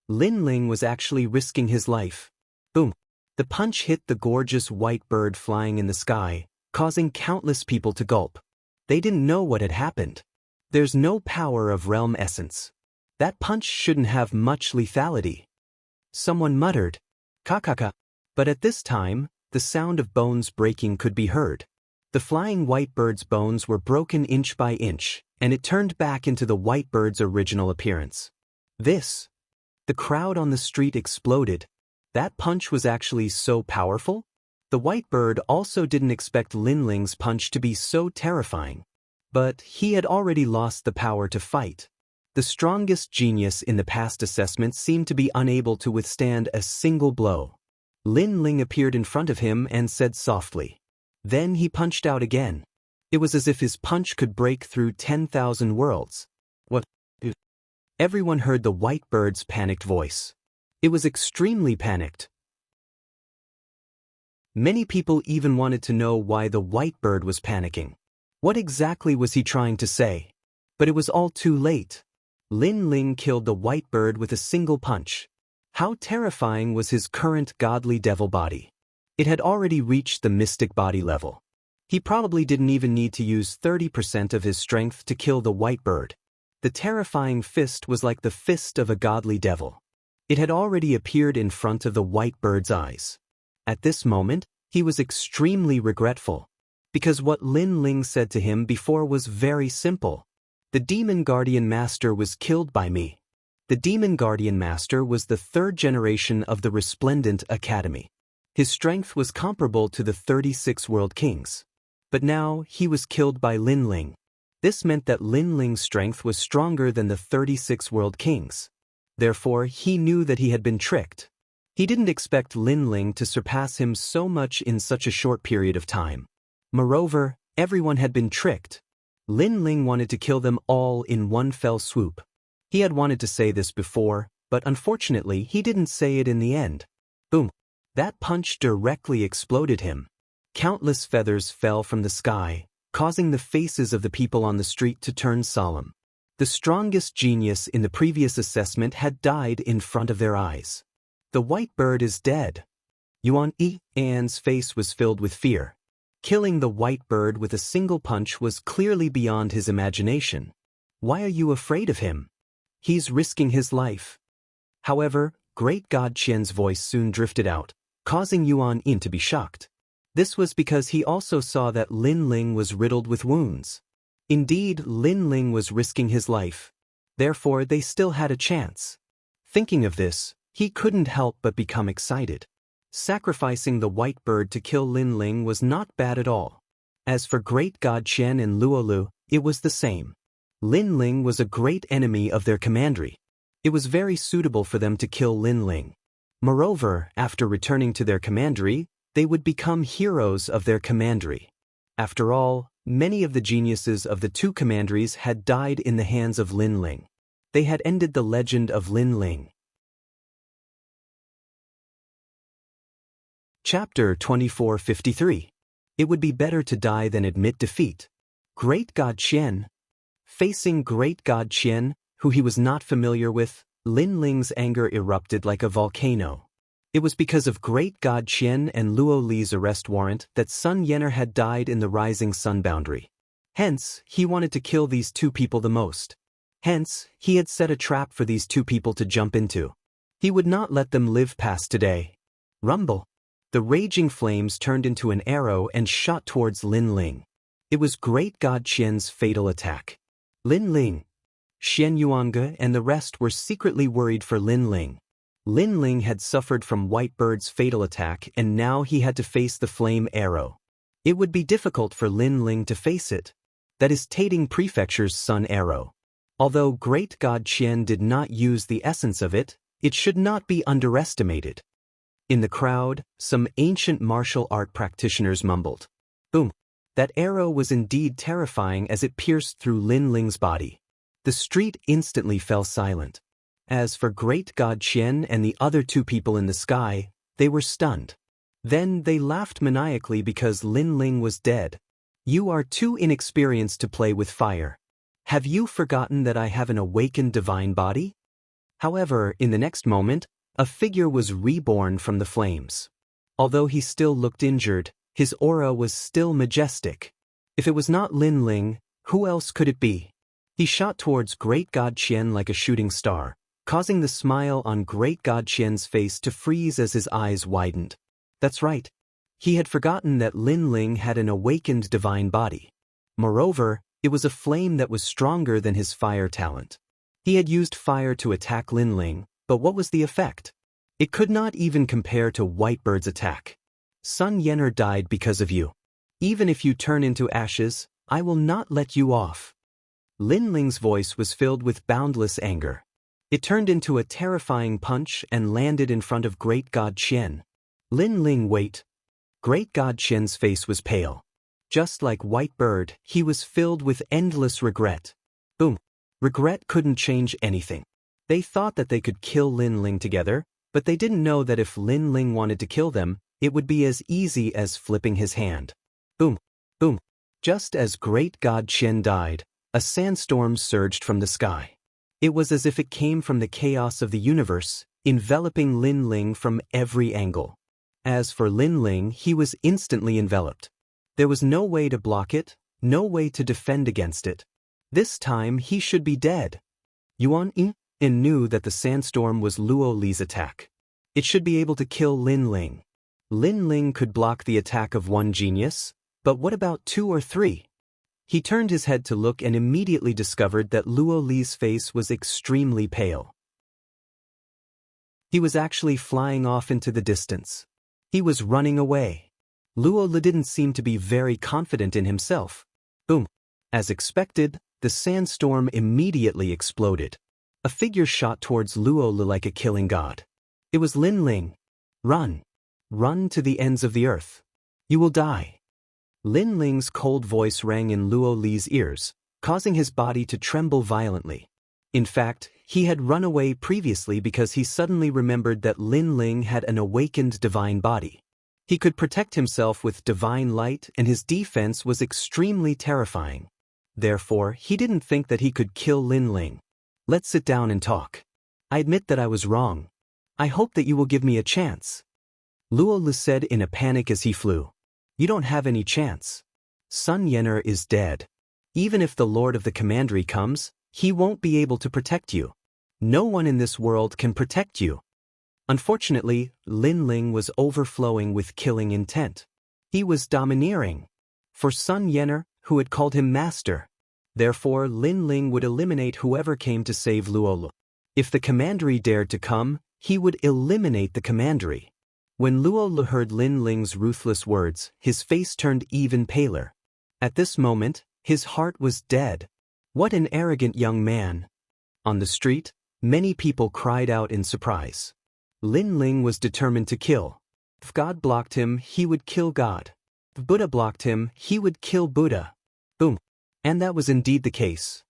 Lin Ling was actually risking his life. Boom. The punch hit the gorgeous white bird flying in the sky, causing countless people to gulp. They didn't know what had happened. There's no power of realm essence. That punch shouldn't have much lethality. Someone muttered, "Kakaka." But at this time, the sound of bones breaking could be heard. The flying white bird's bones were broken inch by inch, and it turned back into the white bird's original appearance. This. The crowd on the street exploded. That punch was actually so powerful? The white bird also didn't expect Lin Ling's punch to be so terrifying. But he had already lost the power to fight. The strongest genius in the past assessment seemed to be unable to withstand a single blow. Lin Ling appeared in front of him and said softly. Then he punched out again. It was as if his punch could break through 10,000 worlds. What? Everyone heard the white bird's panicked voice. It was extremely panicked. Many people even wanted to know why the white bird was panicking. What exactly was he trying to say? But it was all too late. Lin Ling killed the white bird with a single punch. How terrifying was his current godly devil body? It had already reached the mystic body level. He probably didn't even need to use 30% of his strength to kill the white bird. The terrifying fist was like the fist of a godly devil. It had already appeared in front of the white bird's eyes. At this moment, he was extremely regretful. Because what Lin Ling said to him before was very simple. The Demon Guardian Master was killed by me. The Demon Guardian Master was the third generation of the Resplendent Academy. His strength was comparable to the 36 world kings. But now he was killed by Lin Ling. This meant that Lin Ling's strength was stronger than the 36 world kings. Therefore, he knew that he had been tricked. He didn't expect Lin Ling to surpass him so much in such a short period of time. Moreover, everyone had been tricked. Lin Ling wanted to kill them all in one fell swoop. He had wanted to say this before, but unfortunately he didn't say it in the end. Boom. That punch directly exploded him. Countless feathers fell from the sky, causing the faces of the people on the street to turn solemn. The strongest genius in the previous assessment had died in front of their eyes. The white bird is dead. Yuan Yi's face was filled with fear. Killing the white bird with a single punch was clearly beyond his imagination. Why are you afraid of him? He's risking his life. However, Great God Qian's voice soon drifted out, causing Yuan Yin to be shocked. This was because he also saw that Lin Ling was riddled with wounds. Indeed, Lin Ling was risking his life. Therefore, they still had a chance. Thinking of this, he couldn't help but become excited. Sacrificing the white bird to kill Lin Ling was not bad at all. As for Great God Qian and Luolu, it was the same. Lin Ling was a great enemy of their commandery. It was very suitable for them to kill Lin Ling. Moreover, after returning to their commandery, they would become heroes of their commandery. After all, many of the geniuses of the two commanderies had died in the hands of Lin Ling. They had ended the legend of Lin Ling. Chapter 2453. It would be better to die than admit defeat. Great God Qian. Facing Great God Qian, who he was not familiar with, Lin Ling's anger erupted like a volcano. It was because of Great God Qian and Luo Li's arrest warrant that Sun Yener had died in the rising sun boundary. Hence, he wanted to kill these two people the most. Hence, he had set a trap for these two people to jump into. He would not let them live past today. Rumble. The raging flames turned into an arrow and shot towards Lin Ling. It was Great God Qian's fatal attack. Lin Ling, Xian Yuange and the rest were secretly worried for Lin Ling. Lin Ling had suffered from White Bird's fatal attack and now he had to face the flame arrow. It would be difficult for Lin Ling to face it. That is Tating Prefecture's sun arrow. Although Great God Qian did not use the essence of it, it should not be underestimated. In the crowd, some ancient martial art practitioners mumbled. Boom! That arrow was indeed terrifying as it pierced through Lin Ling's body. The street instantly fell silent. As for Great God Qian and the other two people in the sky, they were stunned. Then they laughed maniacally because Lin Ling was dead. You are too inexperienced to play with fire. Have you forgotten that I have an awakened divine body? However, in the next moment, a figure was reborn from the flames. Although he still looked injured, his aura was still majestic. If it was not Lin Ling, who else could it be? He shot towards Great God Qian like a shooting star, causing the smile on Great God Qian's face to freeze as his eyes widened. That's right. He had forgotten that Lin Ling had an awakened divine body. Moreover, it was a flame that was stronger than his fire talent. He had used fire to attack Lin Ling, but what was the effect? It could not even compare to White Bird's attack. Sun Yener died because of you. Even if you turn into ashes, I will not let you off. Lin Ling's voice was filled with boundless anger. It turned into a terrifying punch and landed in front of Great God Qian. Lin Ling, wait. Great God Qian's face was pale. Just like White Bird, he was filled with endless regret. Boom. Regret couldn't change anything. They thought that they could kill Lin Ling together, but they didn't know that if Lin Ling wanted to kill them, it would be as easy as flipping his hand. Boom. Boom. Just as Great God Qian died, a sandstorm surged from the sky. It was as if it came from the chaos of the universe, enveloping Lin Ling from every angle. As for Lin Ling, he was instantly enveloped. There was no way to block it, no way to defend against it. This time he should be dead. Yuan Yin knew that the sandstorm was Luo Li's attack. It should be able to kill Lin Ling. Lin Ling could block the attack of one genius, but what about 2 or 3? He turned his head to look and immediately discovered that Luo Li's face was extremely pale. He was actually flying off into the distance. He was running away. Luo Li didn't seem to be very confident in himself. Boom. As expected, the sandstorm immediately exploded. A figure shot towards Luo Li like a killing god. It was Lin Ling. Run. Run to the ends of the earth. You will die. Lin Ling's cold voice rang in Luo Li's ears, causing his body to tremble violently. In fact, he had run away previously because he suddenly remembered that Lin Ling had an awakened divine body. He could protect himself with divine light and his defense was extremely terrifying. Therefore, he didn't think that he could kill Lin Ling. Let's sit down and talk. I admit that I was wrong. I hope that you will give me a chance. Luo Li said in a panic as he flew. You don't have any chance. Sun Yener is dead. Even if the Lord of the Commandery comes, he won't be able to protect you. No one in this world can protect you. Unfortunately, Lin Ling was overflowing with killing intent. He was domineering. For Sun Yener, who had called him master. Therefore Lin Ling would eliminate whoever came to save Luolu. If the commandery dared to come, he would eliminate the commandery. When Luolu heard Lin Ling's ruthless words, his face turned even paler. At this moment, his heart was dead. What an arrogant young man. On the street, many people cried out in surprise. Lin Ling was determined to kill. If God blocked him, he would kill God. If Buddha blocked him, he would kill Buddha. Boom. And that was indeed the case.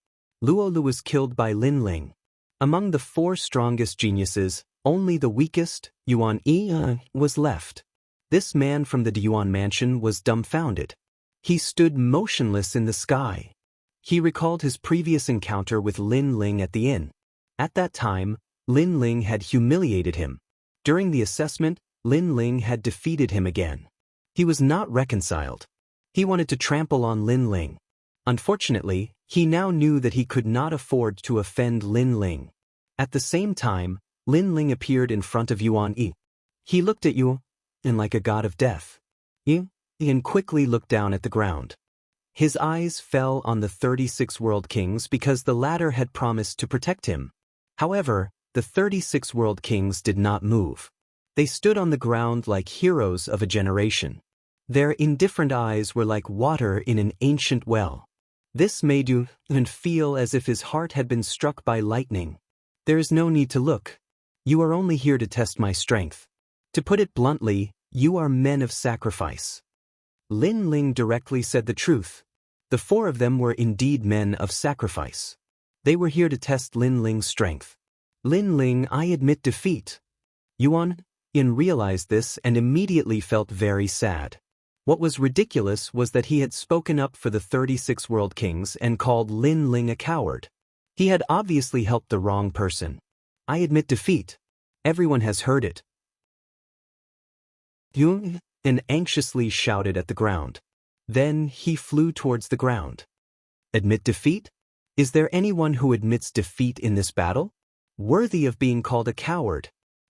Luolu was killed by Lin Ling. Among the 4 strongest geniuses, only the weakest, Yuan Yi, was left. This man from the Yuan mansion was dumbfounded. He stood motionless in the sky. He recalled his previous encounter with Lin Ling at the inn. At that time, Lin Ling had humiliated him. During the assessment, Lin Ling had defeated him again. He was not reconciled. He wanted to trample on Lin Ling. Unfortunately, he now knew that he could not afford to offend Lin Ling. At the same time, Lin Ling appeared in front of Yuan Yi. He looked at Yuan like a god of death. Yuan quickly looked down at the ground. His eyes fell on the 36 world kings because the latter had promised to protect him. However, the 36 world kings did not move. They stood on the ground like heroes of a generation. Their indifferent eyes were like water in an ancient well. This made Yuan feel as if his heart had been struck by lightning. There is no need to look. You are only here to test my strength. To put it bluntly, you are men of sacrifice. Lin Ling directly said the truth. The 4 of them were indeed men of sacrifice. They were here to test Lin Ling's strength. Lin Ling, I admit defeat. Yuan realized this and immediately felt very sad. What was ridiculous was that he had spoken up for the 36 world kings and called Lin Ling a coward. He had obviously helped the wrong person. I admit defeat. Everyone has heard it. Yuan anxiously shouted at the ground. Then he flew towards the ground. Admit defeat? Is there anyone who admits defeat in this battle? Worthy of being called a coward.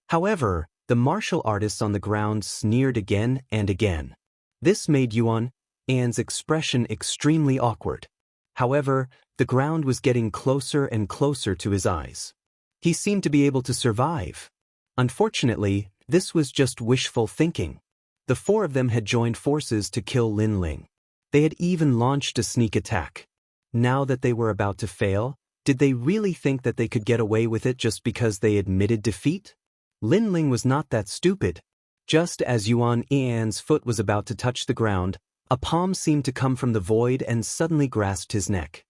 However, the martial artists on the ground sneered again and again. This made Yuan's expression extremely awkward. However, the ground was getting closer and closer to his eyes. He seemed to be able to survive. Unfortunately, this was just wishful thinking. The 4 of them had joined forces to kill Lin Ling. They had even launched a sneak attack. Now that they were about to fail, did they really think that they could get away with it just because they admitted defeat? Lin Ling was not that stupid. Just as Yuan Yi's foot was about to touch the ground, a palm seemed to come from the void and suddenly grasped his neck.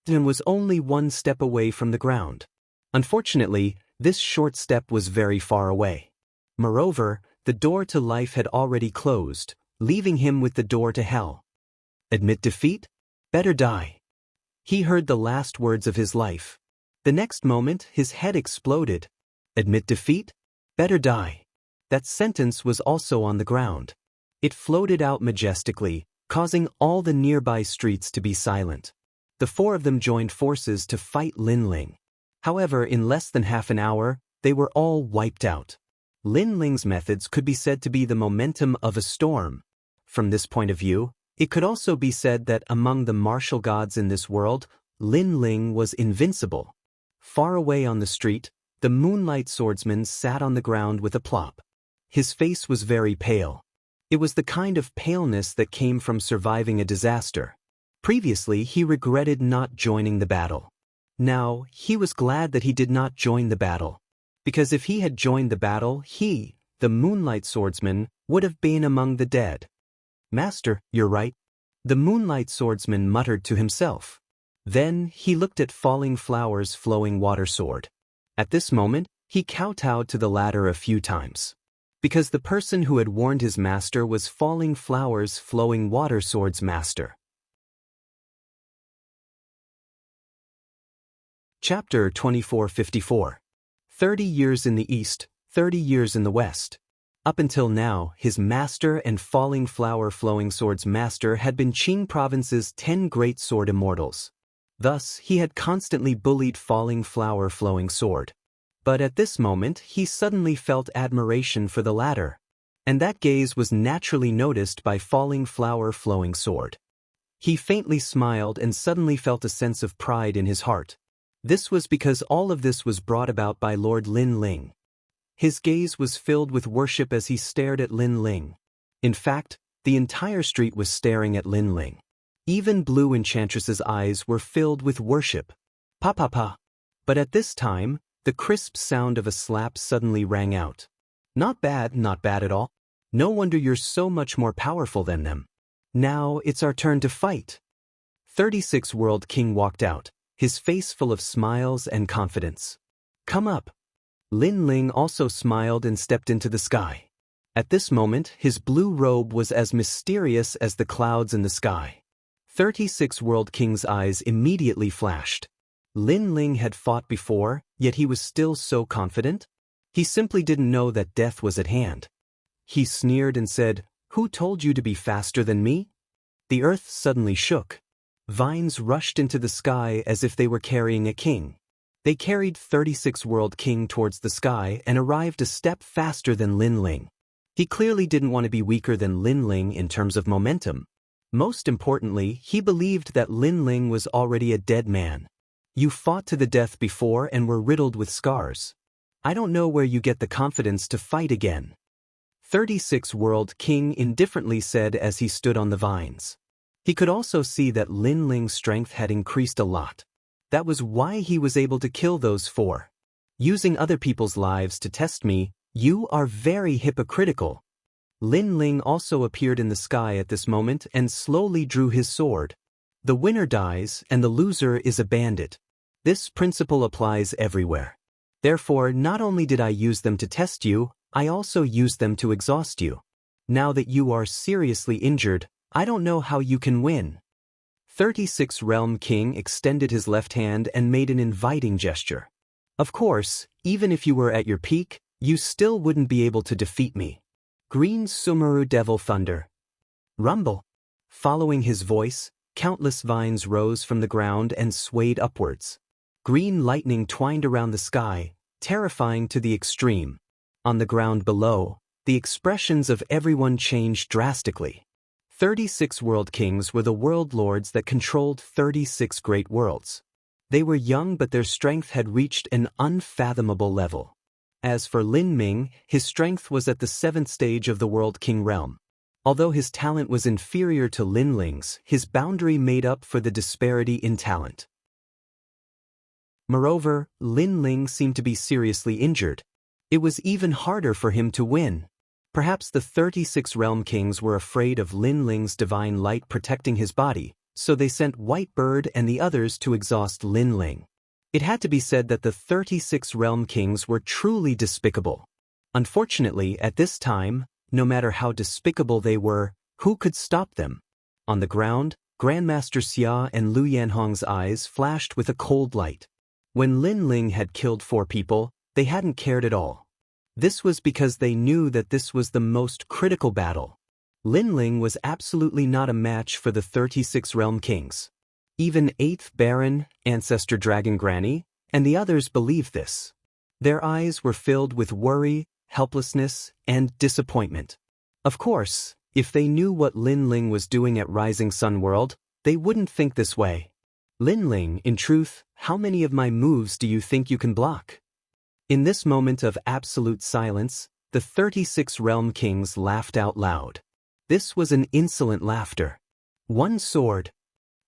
Yuan was only 1 step away from the ground. Unfortunately, this short step was very far away. Moreover, the door to life had already closed, leaving him with the door to hell. Admit defeat? Better die. He heard the last words of his life. The next moment, his head exploded. Admit defeat? Better die. That sentence was also on the ground. It floated out majestically, causing all the nearby streets to be silent. The 4 of them joined forces to fight Lin Ling. However, in less than half an hour, they were all wiped out. Lin Ling's methods could be said to be the momentum of a storm. From this point of view, it could also be said that among the martial gods in this world, Lin Ling was invincible. Far away on the street, the moonlight swordsman sat on the ground with a plop. His face was very pale. It was the kind of paleness that came from surviving a disaster. Previously, he regretted not joining the battle. Now, he was glad that he did not join the battle. Because if he had joined the battle, he, the moonlight swordsman, would have been among the dead. Master, you're right. The moonlight swordsman muttered to himself. Then he looked at Falling Flower's flowing water sword. At this moment, he kowtowed to the latter a few times. Because the person who had warned his master was Falling Flower's flowing water sword's master. Chapter 2454. 30 years in the east, 30 years in the west. Up until now, his master and Falling Flower Flowing Sword's master had been Qing Province's 10 great sword immortals. Thus, he had constantly bullied Falling Flower Flowing Sword. But at this moment, he suddenly felt admiration for the latter. And that gaze was naturally noticed by falling flower flowing sword. He faintly smiled and suddenly felt a sense of pride in his heart. This was because all of this was brought about by Lord Lin Ling. His gaze was filled with worship as he stared at Lin Ling. In fact, the entire street was staring at Lin Ling. Even Blue Enchantress's eyes were filled with worship. Pa pa pa. But at this time, the crisp sound of a slap suddenly rang out. Not bad at all. No wonder you're so much more powerful than them. Now it's our turn to fight. 36 World King walked out, his face full of smiles and confidence. Come up. Lin Ling also smiled and stepped into the sky. At this moment, his blue robe was as mysterious as the clouds in the sky. 36 World King's eyes immediately flashed. Lin Ling had fought before, yet he was still so confident? He simply didn't know that death was at hand. He sneered and said, "Who told you to be faster than me?" The earth suddenly shook. Vines rushed into the sky as if they were carrying a king. They carried 36 World King towards the sky and arrived a step faster than Lin Ling. He clearly didn't want to be weaker than Lin Ling in terms of momentum. Most importantly, he believed that Lin Ling was already a dead man. You fought to the death before and were riddled with scars. I don't know where you get the confidence to fight again. 36 World King indifferently said as he stood on the vines. He could also see that Lin Ling's strength had increased a lot. That was why he was able to kill those four. Using other people's lives to test me, you are very hypocritical. Lin Ling also appeared in the sky at this moment and slowly drew his sword. The winner dies and the loser is a bandit. This principle applies everywhere. Therefore, not only did I use them to test you, I also used them to exhaust you. Now that you are seriously injured, I don't know how you can win. 36 Realm King extended his left hand and made an inviting gesture. Of course, even if you were at your peak, you still wouldn't be able to defeat me. Green Sumeru Devil Thunder. Rumble. Following his voice, countless vines rose from the ground and swayed upwards. Green lightning twined around the sky, terrifying to the extreme. On the ground below, the expressions of everyone changed drastically. 36 World Kings were the world lords that controlled 36 great worlds. They were young, but their strength had reached an unfathomable level. As for Lin Ming, his strength was at the 7th stage of the World King realm. Although his talent was inferior to Lin Ling's, his boundary made up for the disparity in talent. Moreover, Lin Ling seemed to be seriously injured. It was even harder for him to win. Perhaps the 36 Realm Kings were afraid of Lin Ling's divine light protecting his body, so they sent White Bird and the others to exhaust Lin Ling. It had to be said that the 36 Realm Kings were truly despicable. Unfortunately, at this time, no matter how despicable they were, who could stop them? On the ground, Grandmaster Xia and Lu Yanhong's eyes flashed with a cold light. When Lin Ling had killed 4 people, they hadn't cared at all. This was because they knew that this was the most critical battle. Lin Ling was absolutely not a match for the 36 Realm Kings. Even 8th Baron, Ancestor Dragon Granny, and the others believed this. Their eyes were filled with worry, helplessness, and disappointment. Of course, if they knew what Lin Ling was doing at Rising Sun World, they wouldn't think this way. Lin Ling, in truth, how many of my moves do you think you can block? In this moment of absolute silence, the 36 Realm Kings laughed out loud. This was an insolent laughter. One sword.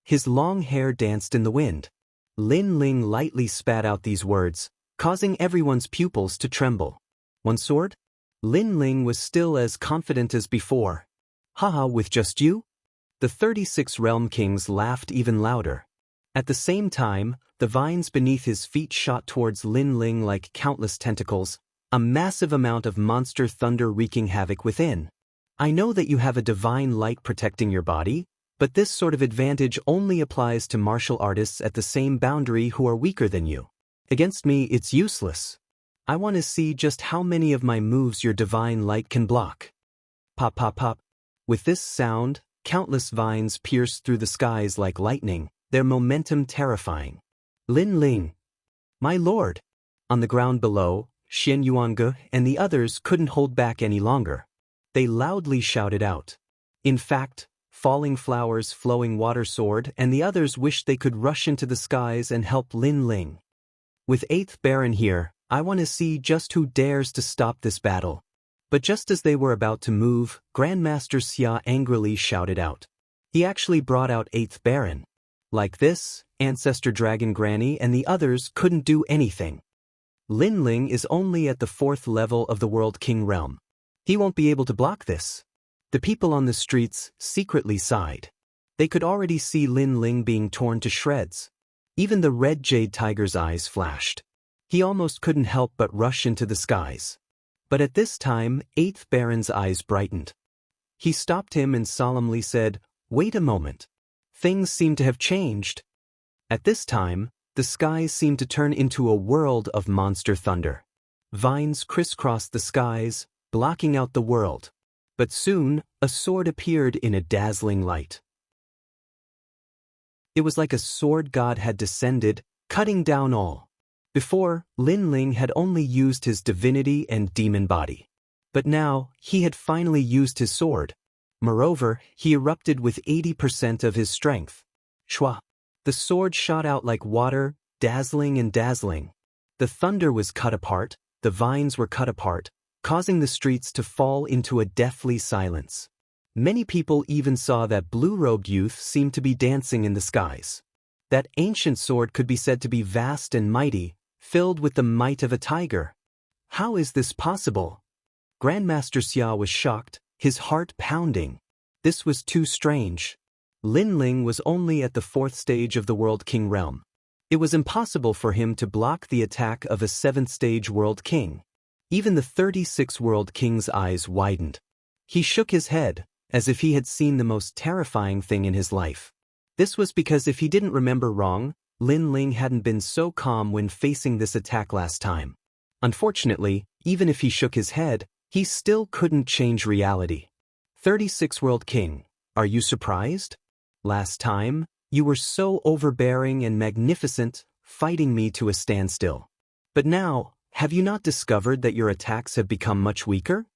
His long hair danced in the wind. Lin Ling lightly spat out these words, causing everyone's pupils to tremble. One sword? Lin Ling was still as confident as before. Haha, with just you? The 36 Realm Kings laughed even louder. At the same time, the vines beneath his feet shot towards Lin Ling like countless tentacles, a massive amount of monster thunder wreaking havoc within. I know that you have a divine light protecting your body, but this sort of advantage only applies to martial artists at the same boundary who are weaker than you. Against me, it's useless. I want to see just how many of my moves your divine light can block. Pop pop pop. With this sound, countless vines pierced through the skies like lightning, their momentum terrifying. Lin Ling. My lord. On the ground below, Xian Yuange and the others couldn't hold back any longer. They loudly shouted out. In fact, Falling Flowers, Flowing Water Sword, and the others wished they could rush into the skies and help Lin Ling. With 8th Baron here, I want to see just who dares to stop this battle. But just as they were about to move, Grandmaster Xia angrily shouted out. He actually brought out 8th Baron. Like this, Ancestor Dragon Granny and the others couldn't do anything. Lin Ling is only at the 4th level of the World King realm. He won't be able to block this. The people on the streets secretly sighed. They could already see Lin Ling being torn to shreds. Even the red jade tiger's eyes flashed. He almost couldn't help but rush into the skies. But at this time, 8th Baron's eyes brightened. He stopped him and solemnly said, "Wait a moment. Things seem to have changed." At this time, the skies seemed to turn into a world of monster thunder. Vines crisscrossed the skies, blocking out the world. But soon, a sword appeared in a dazzling light. It was like a sword god had descended, cutting down all. Before, Lin Ling had only used his divinity and demon body. But now, he had finally used his sword. Moreover, he erupted with 80% of his strength. Shwa! The sword shot out like water, dazzling and dazzling. The thunder was cut apart, the vines were cut apart, causing the streets to fall into a deathly silence. Many people even saw that blue-robed youth seemed to be dancing in the skies. That ancient sword could be said to be vast and mighty, filled with the might of a tiger. How is this possible? Grandmaster Xia was shocked, his heart pounding. This was too strange. Lin Ling was only at the 4th stage of the World King realm. It was impossible for him to block the attack of a 7th stage World King. Even the 36th World King's eyes widened. He shook his head, as if he had seen the most terrifying thing in his life. This was because if he didn't remember wrong, Lin Ling hadn't been so calm when facing this attack last time. Unfortunately, even if he shook his head, he still couldn't change reality. 36th World King, are you surprised? Last time, you were so overbearing and magnificent, fighting me to a standstill. But now, have you not discovered that your attacks have become much weaker?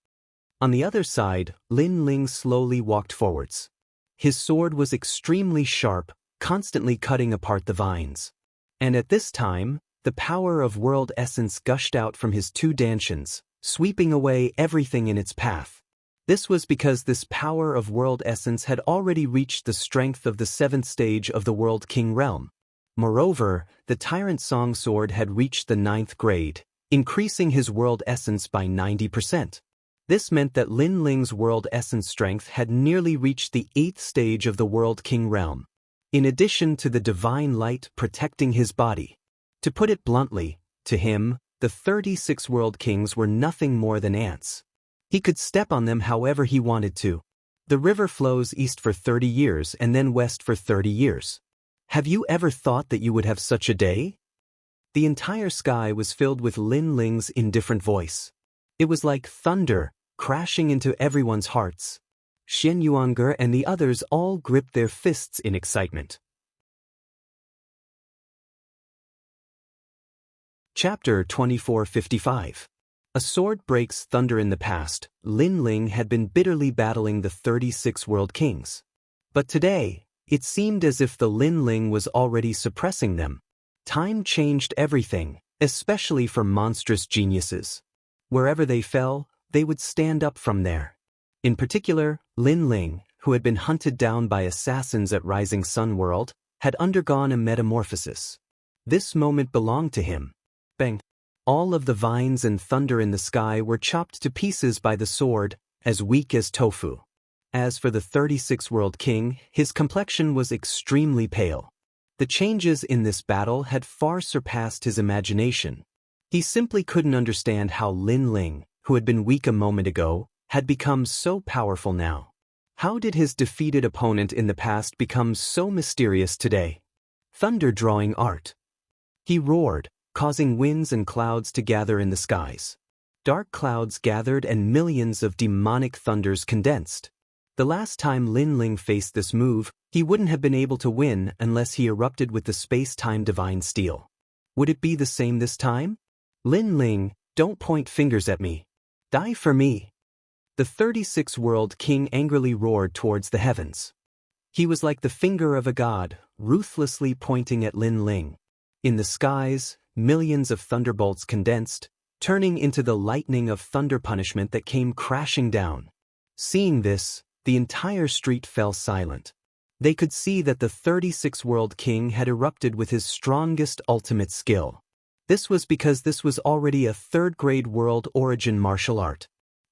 On the other side, Lin Ling slowly walked forwards. His sword was extremely sharp, constantly cutting apart the vines. And at this time, the power of world essence gushed out from his two dantians, sweeping away everything in its path. This was because this power of world essence had already reached the strength of the 7th stage of the World King realm. Moreover, the Tyrant Song Sword had reached the 9th grade, increasing his world essence by 90%. This meant that Lin Ling's world essence strength had nearly reached the 8th stage of the World King realm. In addition to the divine light protecting his body. To put it bluntly, to him, the 36 World Kings were nothing more than ants. He could step on them however he wanted to. The river flows east for 30 years and then west for 30 years. Have you ever thought that you would have such a day? The entire sky was filled with Lin Ling's indifferent voice. It was like thunder, crashing into everyone's hearts. Xian Yuanger and the others all gripped their fists in excitement. Chapter 2455. A sword breaks thunder. In the past, Lin Ling had been bitterly battling the 36 World Kings. But today, it seemed as if the Lin Ling was already suppressing them. Time changed everything, especially for monstrous geniuses. Wherever they fell, they would stand up from there. In particular, Lin Ling, who had been hunted down by assassins at Rising Sun World, had undergone a metamorphosis. This moment belonged to him. Bang! All of the vines and thunder in the sky were chopped to pieces by the sword, as weak as tofu. As for the 36 World King, his complexion was extremely pale. The changes in this battle had far surpassed his imagination. He simply couldn't understand how Lin Ling, who had been weak a moment ago, had become so powerful now. How did his defeated opponent in the past become so mysterious today? Thunder-drawing art. He roared, causing winds and clouds to gather in the skies. Dark clouds gathered and millions of demonic thunders condensed. The last time Lin Ling faced this move, he wouldn't have been able to win unless he erupted with the space-time divine steel. Would it be the same this time? Lin Ling, don't point fingers at me. Die for me. The 36-world king angrily roared towards the heavens. He was like the finger of a god, ruthlessly pointing at Lin Ling. In the skies, millions of thunderbolts condensed, turning into the lightning of thunder punishment that came crashing down. Seeing this, the entire street fell silent. They could see that the 36-world king had erupted with his strongest ultimate skill. This was because this was already a third-grade world origin martial art.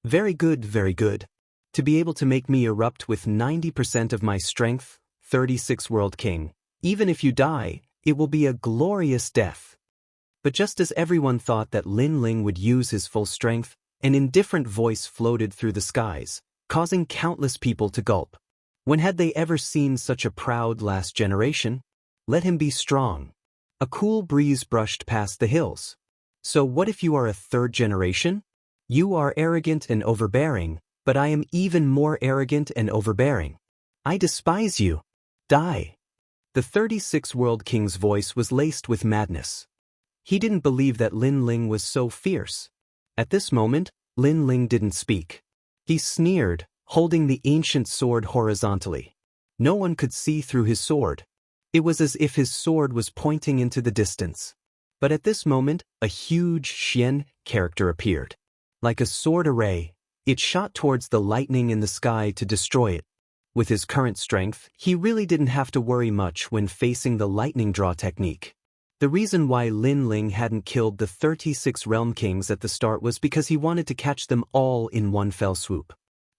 Very good, very good. To be able to make me erupt with 90% of my strength, 36-world king. Even if you die, it will be a glorious death. But just as everyone thought that Lin Ling would use his full strength, an indifferent voice floated through the skies, causing countless people to gulp. When had they ever seen such a proud last generation? Let him be strong. A cool breeze brushed past the hills. So what if you are a third generation? You are arrogant and overbearing, but I am even more arrogant and overbearing. I despise you. Die. The 36-world king's voice was laced with madness. He didn't believe that Lin Ling was so fierce. At this moment, Lin Ling didn't speak. He sneered, holding the ancient sword horizontally. No one could see through his sword. It was as if his sword was pointing into the distance. But at this moment, a huge Xian character appeared. Like a sword array, it shot towards the lightning in the sky to destroy it. With his current strength, he really didn't have to worry much when facing the lightning draw technique. The reason why Lin Ling hadn't killed the 36 realm kings at the start was because he wanted to catch them all in one fell swoop.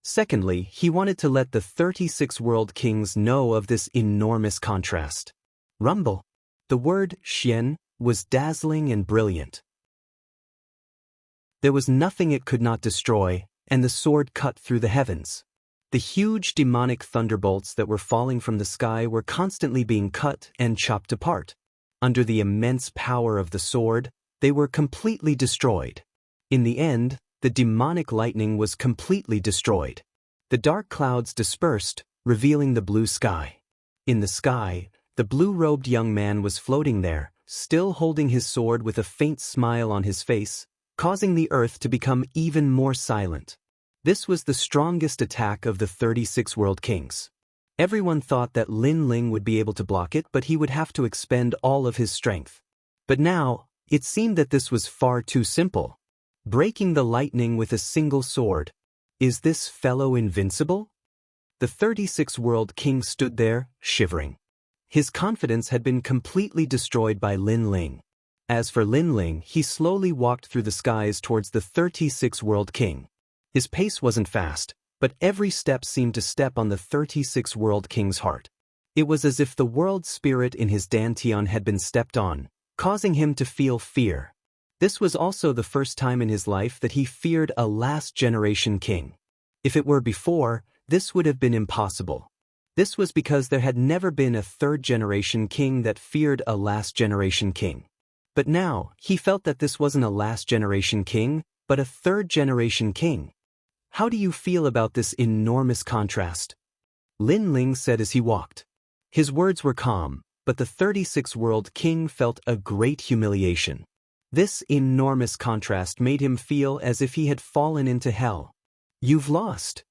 Secondly, he wanted to let the 36 world kings know of this enormous contrast. Rumble. The word Xian was dazzling and brilliant. There was nothing it could not destroy, and the sword cut through the heavens. The huge demonic thunderbolts that were falling from the sky were constantly being cut and chopped apart. Under the immense power of the sword, they were completely destroyed. In the end, the demonic lightning was completely destroyed. The dark clouds dispersed, revealing the blue sky. In the sky, the blue-robed young man was floating there, still holding his sword with a faint smile on his face, causing the earth to become even more silent. This was the strongest attack of the 36 world kings. Everyone thought that Lin Ling would be able to block it, but he would have to expend all of his strength. But now, it seemed that this was far too simple. Breaking the lightning with a single sword. Is this fellow invincible? The 36 world king stood there, shivering. His confidence had been completely destroyed by Lin Ling. As for Lin Ling, he slowly walked through the skies towards the 36 world king. His pace wasn't fast, but every step seemed to step on the 36 world king's heart. It was as if the world spirit in his dantian had been stepped on, causing him to feel fear. This was also the first time in his life that he feared a last-generation king. If it were before, this would have been impossible. This was because there had never been a third-generation king that feared a last-generation king. But now, he felt that this wasn't a last-generation king, but a third-generation king. How do you feel about this enormous contrast? Lin Ling said as he walked. His words were calm, but the 36 world king felt a great humiliation. This enormous contrast made him feel as if he had fallen into hell. You've lost.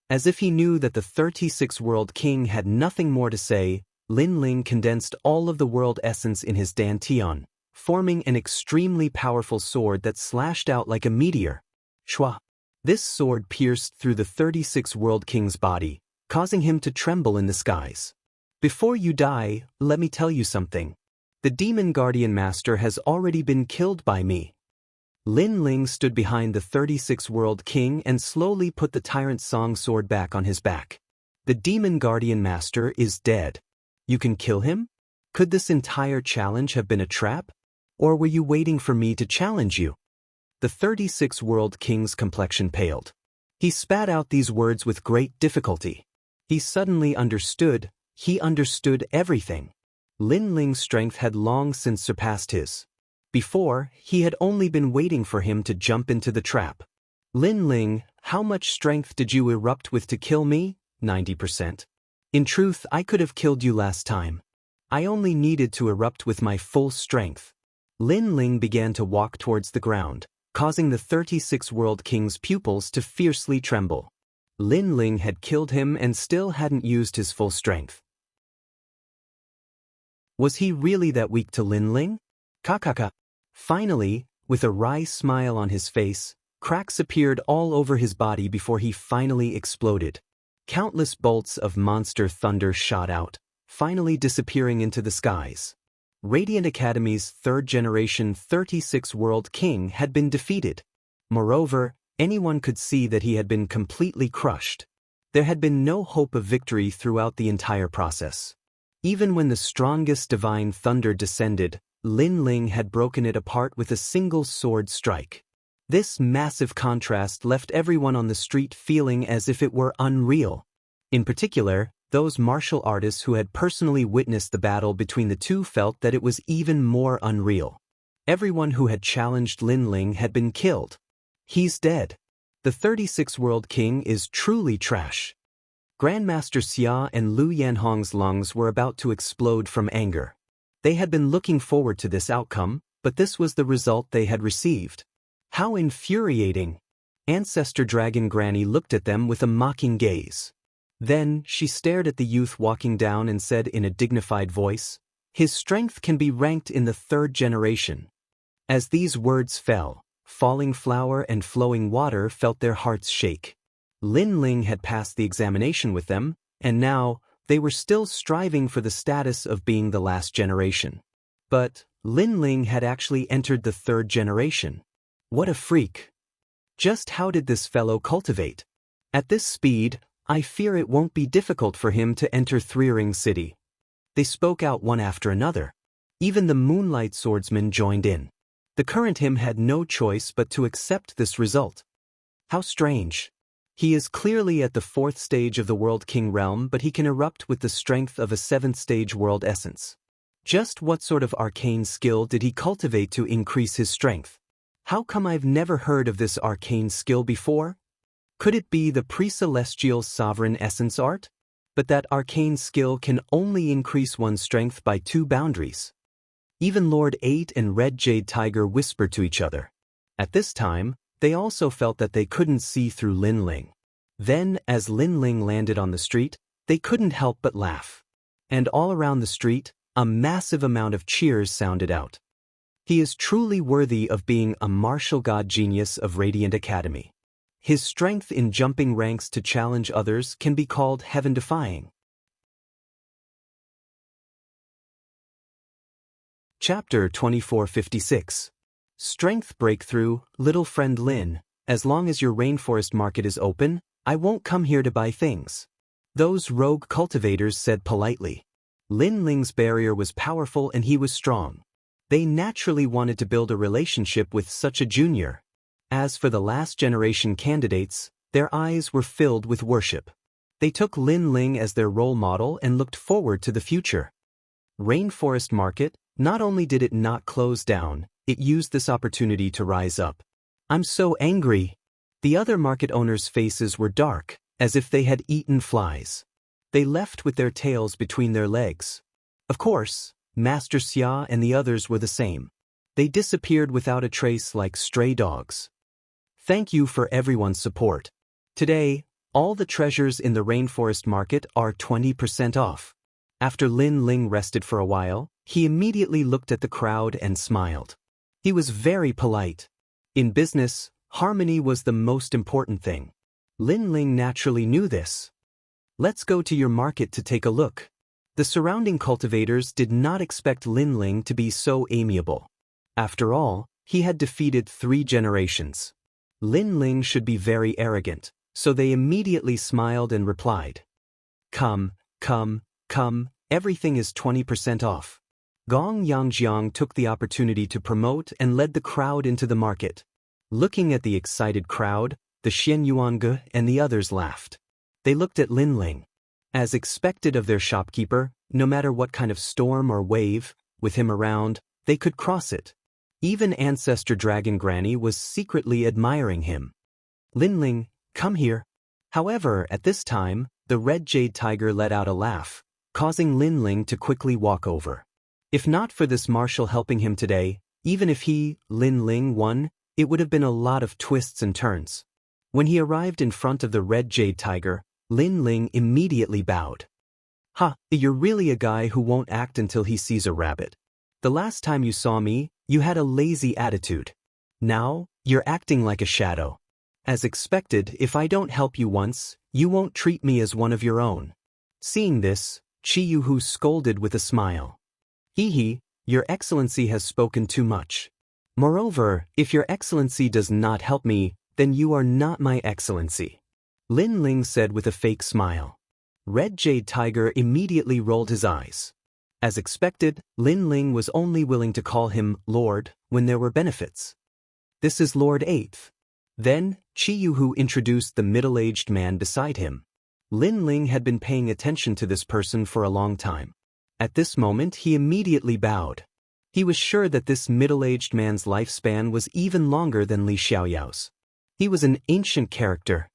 As if he knew that the 36 world king had nothing more to say, Lin Ling condensed all of the world essence in his dantian, forming an extremely powerful sword that slashed out like a meteor. Shwa. This sword pierced through the 36 world king's body, causing him to tremble in the skies. Before you die, let me tell you something. The demon guardian master has already been killed by me. Lin Ling stood behind the 36 world king and slowly put the tyrant song sword back on his back. The demon guardian master is dead. You can kill him? Could this entire challenge have been a trap? Or were you waiting for me to challenge you? The 36 world king's complexion paled. He spat out these words with great difficulty. He suddenly understood. He understood everything. Lin Ling's strength had long since surpassed his. Before, he had only been waiting for him to jump into the trap. Lin Ling, how much strength did you erupt with to kill me? 90%. In truth, I could have killed you last time. I only needed to erupt with my full strength. Lin Ling began to walk towards the ground, causing the 36 World King's pupils to fiercely tremble. Lin Ling had killed him and still hadn't used his full strength. Was he really that weak to Lin Ling? Kakaka. Finally, with a wry smile on his face, cracks appeared all over his body before he finally exploded. Countless bolts of monster thunder shot out, finally disappearing into the skies. Radiant Academy's third-generation 36 World King had been defeated. Moreover, anyone could see that he had been completely crushed. There had been no hope of victory throughout the entire process. Even when the strongest divine thunder descended, Lin Ling had broken it apart with a single sword strike. This massive contrast left everyone on the street feeling as if it were unreal. In particular, those martial artists who had personally witnessed the battle between the two felt that it was even more unreal. Everyone who had challenged Lin Ling had been killed. He's dead. The 36 World King is truly trash. Grandmaster Xia and Lu Yanhong's lungs were about to explode from anger. They had been looking forward to this outcome, but this was the result they had received. How infuriating! Ancestor Dragon Granny looked at them with a mocking gaze. Then, she stared at the youth walking down and said in a dignified voice, "His strength can be ranked in the third generation." As these words fell, falling flour and flowing water felt their hearts shake. Lin Ling had passed the examination with them, and now, they were still striving for the status of being the last generation. But, Lin Ling had actually entered the third generation. What a freak! Just how did this fellow cultivate? At this speed, I fear it won't be difficult for him to enter Threering City. They spoke out one after another. Even the Moonlight Swordsman joined in. The current him had no choice but to accept this result. How strange. He is clearly at the 4th stage of the World King realm, but he can erupt with the strength of a 7th stage world essence. Just what sort of arcane skill did he cultivate to increase his strength? How come I've never heard of this arcane skill before? Could it be the pre-celestial sovereign essence art? But that arcane skill can only increase one's strength by 2 boundaries. Even Lord 8 and Red Jade Tiger whispered to each other. At this time, they also felt that they couldn't see through Lin Ling. Then, as Lin Ling landed on the street, they couldn't help but laugh. And all around the street, a massive amount of cheers sounded out. He is truly worthy of being a martial god genius of Radiant Academy. His strength in jumping ranks to challenge others can be called heaven-defying. Chapter 2456. Strength Breakthrough. Little friend Lin, as long as your rainforest market is open, I won't come here to buy things. Those rogue cultivators said politely. Lin Ling's barrier was powerful and he was strong. They naturally wanted to build a relationship with such a junior. As for the last generation candidates, their eyes were filled with worship. They took Lin Ling as their role model and looked forward to the future. Rainforest Market, not only did it not close down, it used this opportunity to rise up. I'm so angry. The other market owners' faces were dark, as if they had eaten flies. They left with their tails between their legs. Of course, Master Xia and the others were the same. They disappeared without a trace like stray dogs. Thank you for everyone's support. Today, all the treasures in the Rainforest Market are 20% off. After Lin Ling rested for a while, he immediately looked at the crowd and smiled. He was very polite. In business, harmony was the most important thing. Lin Ling naturally knew this. Let's go to your market to take a look. The surrounding cultivators did not expect Lin Ling to be so amiable. After all, he had defeated 3 generations. Lin Ling should be very arrogant, so they immediately smiled and replied. Come, everything is 20% off. Gong Yangjiang took the opportunity to promote and led the crowd into the market. Looking at the excited crowd, the Xian Yuange and the others laughed. They looked at Lin Ling. As expected of their shopkeeper, no matter what kind of storm or wave, with him around, they could cross it. Even Ancestor Dragon Granny was secretly admiring him. Lin Ling, come here. However, at this time, the Red Jade Tiger let out a laugh, causing Lin Ling to quickly walk over. If not for this marshal helping him today, even if he, Lin Ling, won, it would have been a lot of twists and turns. When he arrived in front of the red jade tiger, Lin Ling immediately bowed. "Ha, you're really a guy who won't act until he sees a rabbit. The last time you saw me, you had a lazy attitude. Now, you're acting like a shadow. As expected, if I don't help you once, you won't treat me as one of your own." Seeing this, Chi Yuhu scolded with a smile. "Hee, Your Excellency has spoken too much. Moreover, if Your Excellency does not help me, then you are not my Excellency," Lin Ling said with a fake smile. Red Jade Tiger immediately rolled his eyes. As expected, Lin Ling was only willing to call him Lord when there were benefits. "This is Lord 8th. Then, Chi Yuhu introduced the middle-aged man beside him. Lin Ling had been paying attention to this person for a long time. At this moment, he immediately bowed. He was sure that this middle-aged man's lifespan was even longer than Li Xiaoyao's. He was an ancient character.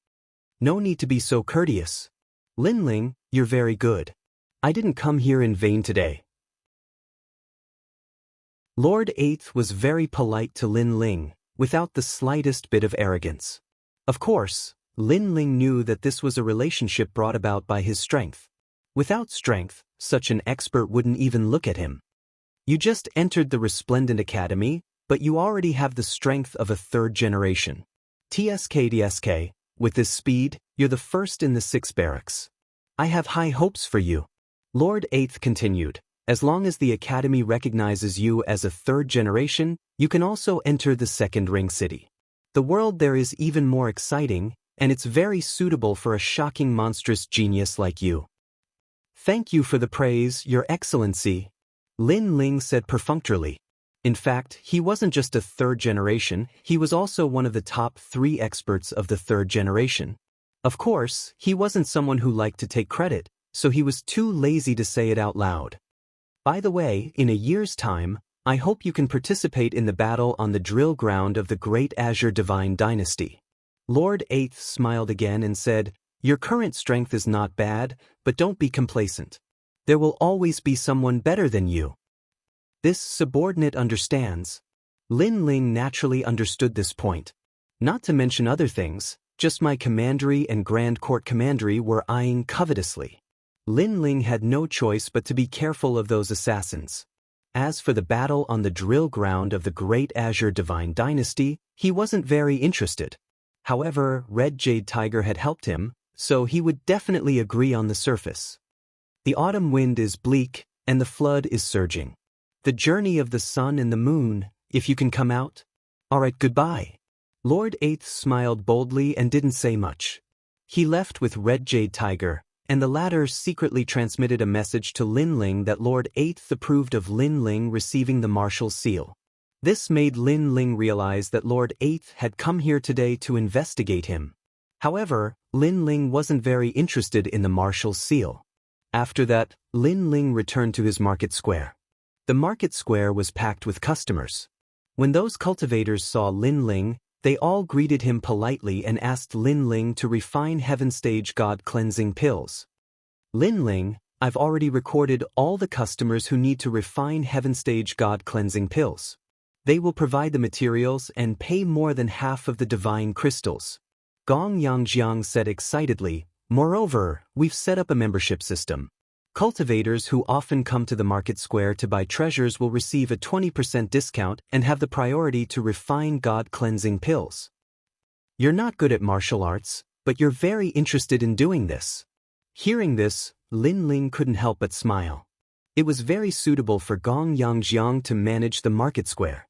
"No need to be so courteous. Lin Ling, you're very good. I didn't come here in vain today." Lord 8th was very polite to Lin Ling, without the slightest bit of arrogance. Of course, Lin Ling knew that this was a relationship brought about by his strength. Without strength, such an expert wouldn't even look at him. "You just entered the Resplendent Academy, but you already have the strength of a third generation. TSK, with this speed, you're the first in the 6 barracks. I have high hopes for you." Lord 8th continued, "As long as the Academy recognizes you as a third generation, you can also enter the second ring city. The world there is even more exciting, and it's very suitable for a shocking monstrous genius like you." "Thank you for the praise, Your Excellency," Lin Ling said perfunctorily. In fact, he wasn't just a third generation, he was also one of the top 3 experts of the third generation. Of course, he wasn't someone who liked to take credit, so he was too lazy to say it out loud. "By the way, in a year's time, I hope you can participate in the battle on the drill ground of the Great Azure Divine Dynasty." Lord 8th smiled again and said, "Your current strength is not bad, but don't be complacent. There will always be someone better than you." This subordinate understands. Lin Ling naturally understood this point. Not to mention other things, just my commandery and Grand Court commandery were eyeing covetously. Lin Ling had no choice but to be careful of those assassins. As for the battle on the drill ground of the Great Azure Divine Dynasty, he wasn't very interested. However, Red Jade Tiger had helped him, so he would definitely agree on the surface. The autumn wind is bleak, and the flood is surging. The journey of the sun and the moon, if you can come out. Alright, goodbye. Lord 8th smiled boldly and didn't say much. He left with Red Jade Tiger, and the latter secretly transmitted a message to Lin Ling that Lord 8th approved of Lin Ling receiving the Marshal Seal. This made Lin Ling realize that Lord 8th had come here today to investigate him. However, Lin Ling wasn't very interested in the Marshal's Seal. After that, Lin Ling returned to his market square. The market square was packed with customers. When those cultivators saw Lin Ling, they all greeted him politely and asked Lin Ling to refine Heaven Stage God cleansing pills. "Lin Ling, I've already recorded all the customers who need to refine Heaven Stage God cleansing pills. They will provide the materials and pay more than half of the divine crystals," Gong Yangjiang said excitedly. "Moreover, we've set up a membership system. Cultivators who often come to the market square to buy treasures will receive a 20% discount and have the priority to refine God cleansing pills. You're not good at martial arts, but you're very interested in doing this." Hearing this, Lin Ling couldn't help but smile. It was very suitable for Gong Yangjiang to manage the market square.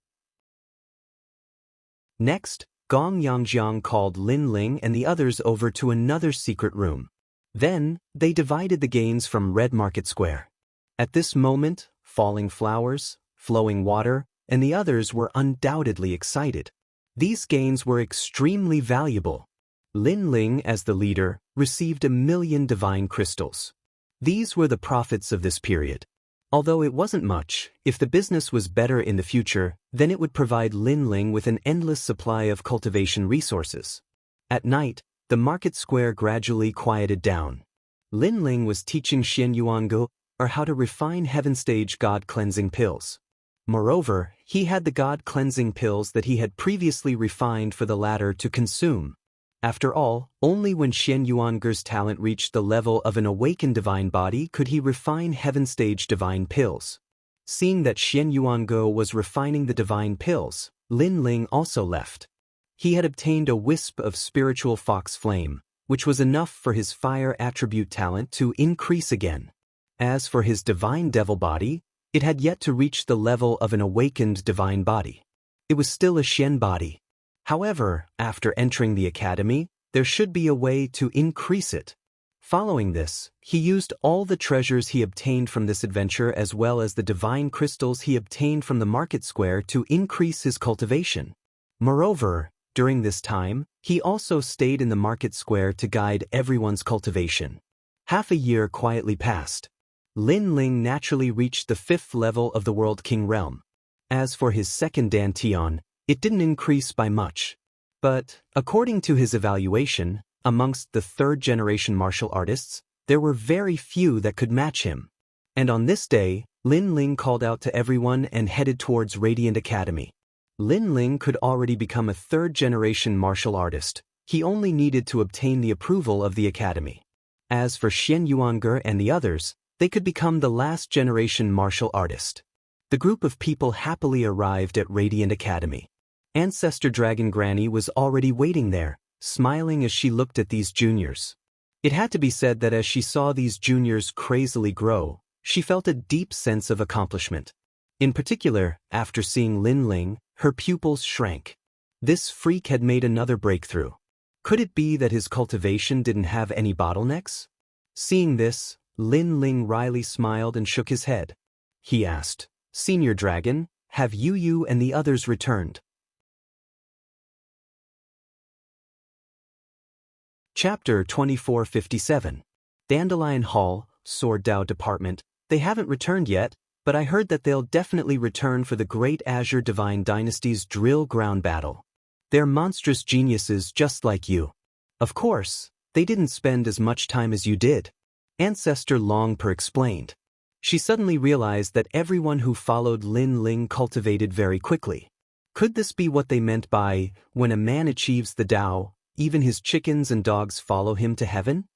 Next, Gong Yangjiang called Lin Ling and the others over to another secret room. Then, they divided the gains from Red Market Square. At this moment, Falling Flowers, Flowing Water, and the others were undoubtedly excited. These gains were extremely valuable. Lin Ling, as the leader, received 1,000,000 divine crystals. These were the profits of this period. Although it wasn't much, if the business was better in the future, then it would provide Lin Ling with an endless supply of cultivation resources. At night, the market square gradually quieted down. Lin Ling was teaching Xian Yuangu, or how to refine Heaven Stage God cleansing pills. Moreover, he had the God-cleansing pills that he had previously refined for the latter to consume. After all, only when Xian Yuanger's talent reached the level of an awakened divine body could he refine heaven-stage divine pills. Seeing that Xian Yuange was refining the divine pills, Lin Ling also left. He had obtained a wisp of spiritual fox flame, which was enough for his fire attribute talent to increase again. As for his divine devil body, it had yet to reach the level of an awakened divine body. It was still a Xian body. However, after entering the academy, there should be a way to increase it. Following this, he used all the treasures he obtained from this adventure as well as the divine crystals he obtained from the market square to increase his cultivation. Moreover, during this time, he also stayed in the market square to guide everyone's cultivation. Half a year quietly passed. Lin Ling naturally reached the 5th level of the World King realm. As for his second dantian, it didn't increase by much. But, according to his evaluation, amongst the 3rd-generation martial artists, there were very few that could match him. And on this day, Lin Ling called out to everyone and headed towards Radiant Academy. Lin Ling could already become a 3rd-generation martial artist. He only needed to obtain the approval of the academy. As for Xian Yuange and the others, they could become the last-generation martial artist. The group of people happily arrived at Radiant Academy. Ancestor Dragon Granny was already waiting there, smiling as she looked at these juniors. It had to be said that as she saw these juniors crazily grow, she felt a deep sense of accomplishment. In particular, after seeing Lin Ling, her pupils shrank. This freak had made another breakthrough. Could it be that his cultivation didn't have any bottlenecks? Seeing this, Lin Ling wryly smiled and shook his head. He asked, "Senior Dragon, have you and the others returned?" Chapter 2457. Dandelion Hall, Sword Dao Department. They haven't returned yet, but I heard that they'll definitely return for the Great Azure Divine Dynasty's drill ground battle. They're monstrous geniuses just like you. Of course, they didn't spend as much time as you did. Ancestor Longper explained. She suddenly realized that everyone who followed Lin Ling cultivated very quickly. Could this be what they meant by, when a man achieves the Tao, even his chickens and dogs follow him to heaven?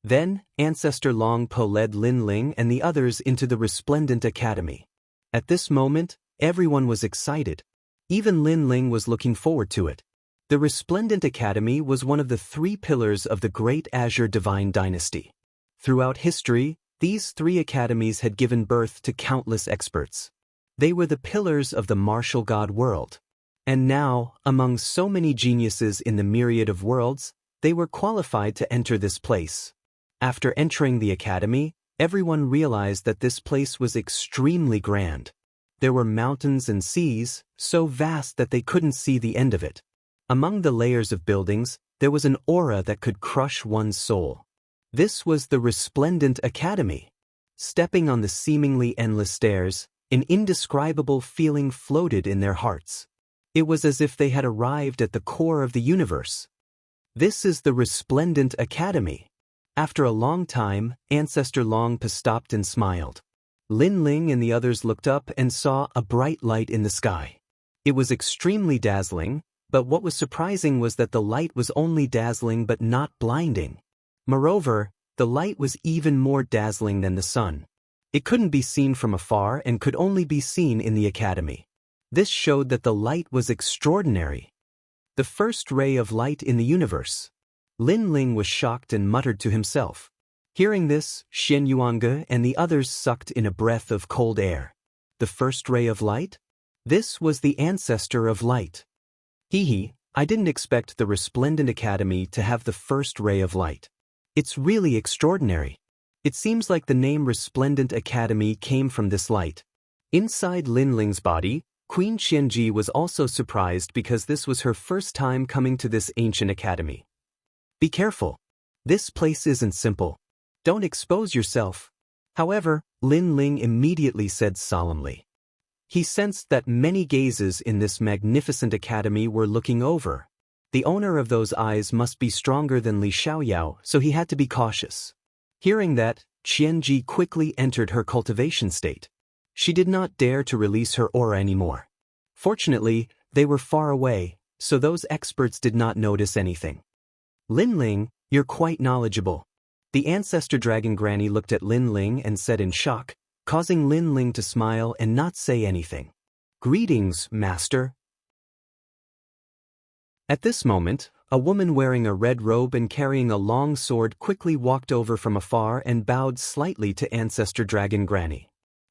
Then, Ancestor Longpo led Lin Ling and the others into the Resplendent Academy. At this moment, everyone was excited. Even Lin Ling was looking forward to it. The Resplendent Academy was one of the 3 pillars of the Great Azure Divine Dynasty. Throughout history, these 3 academies had given birth to countless experts. They were the pillars of the martial god world. And now, among so many geniuses in the myriad of worlds, they were qualified to enter this place. After entering the academy, everyone realized that this place was extremely grand. There were mountains and seas, so vast that they couldn't see the end of it. Among the layers of buildings, there was an aura that could crush one's soul. This was the Resplendent Academy. Stepping on the seemingly endless stairs, an indescribable feeling floated in their hearts. It was as if they had arrived at the core of the universe. This is the Resplendent Academy. After a long time, Ancestor Longpa stopped and smiled. Lin Ling and the others looked up and saw a bright light in the sky. It was extremely dazzling, but what was surprising was that the light was only dazzling but not blinding. Moreover, the light was even more dazzling than the sun. It couldn't be seen from afar and could only be seen in the academy. This showed that the light was extraordinary. The first ray of light in the universe. Lin Ling was shocked and muttered to himself. Hearing this, Xian Yuange and the others sucked in a breath of cold air. The first ray of light? This was the ancestor of light. I didn't expect the Resplendent Academy to have the first ray of light. It's really extraordinary. It seems like the name Resplendent Academy came from this light. Inside Lin Ling's body, Queen Qianji was also surprised because this was her first time coming to this ancient academy. Be careful. This place isn't simple. Don't expose yourself. However, Lin Ling immediately said solemnly. He sensed that many gazes in this magnificent academy were looking over. The owner of those eyes must be stronger than Li Xiaoyao, so he had to be cautious. Hearing that, Qianji quickly entered her cultivation state. She did not dare to release her aura anymore. Fortunately, they were far away, so those experts did not notice anything. Lin Ling, you're quite knowledgeable. The ancestor dragon granny looked at Lin Ling and said in shock, causing Lin Ling to smile and not say anything. Greetings, master. At this moment, a woman wearing a red robe and carrying a long sword quickly walked over from afar and bowed slightly to ancestor dragon granny.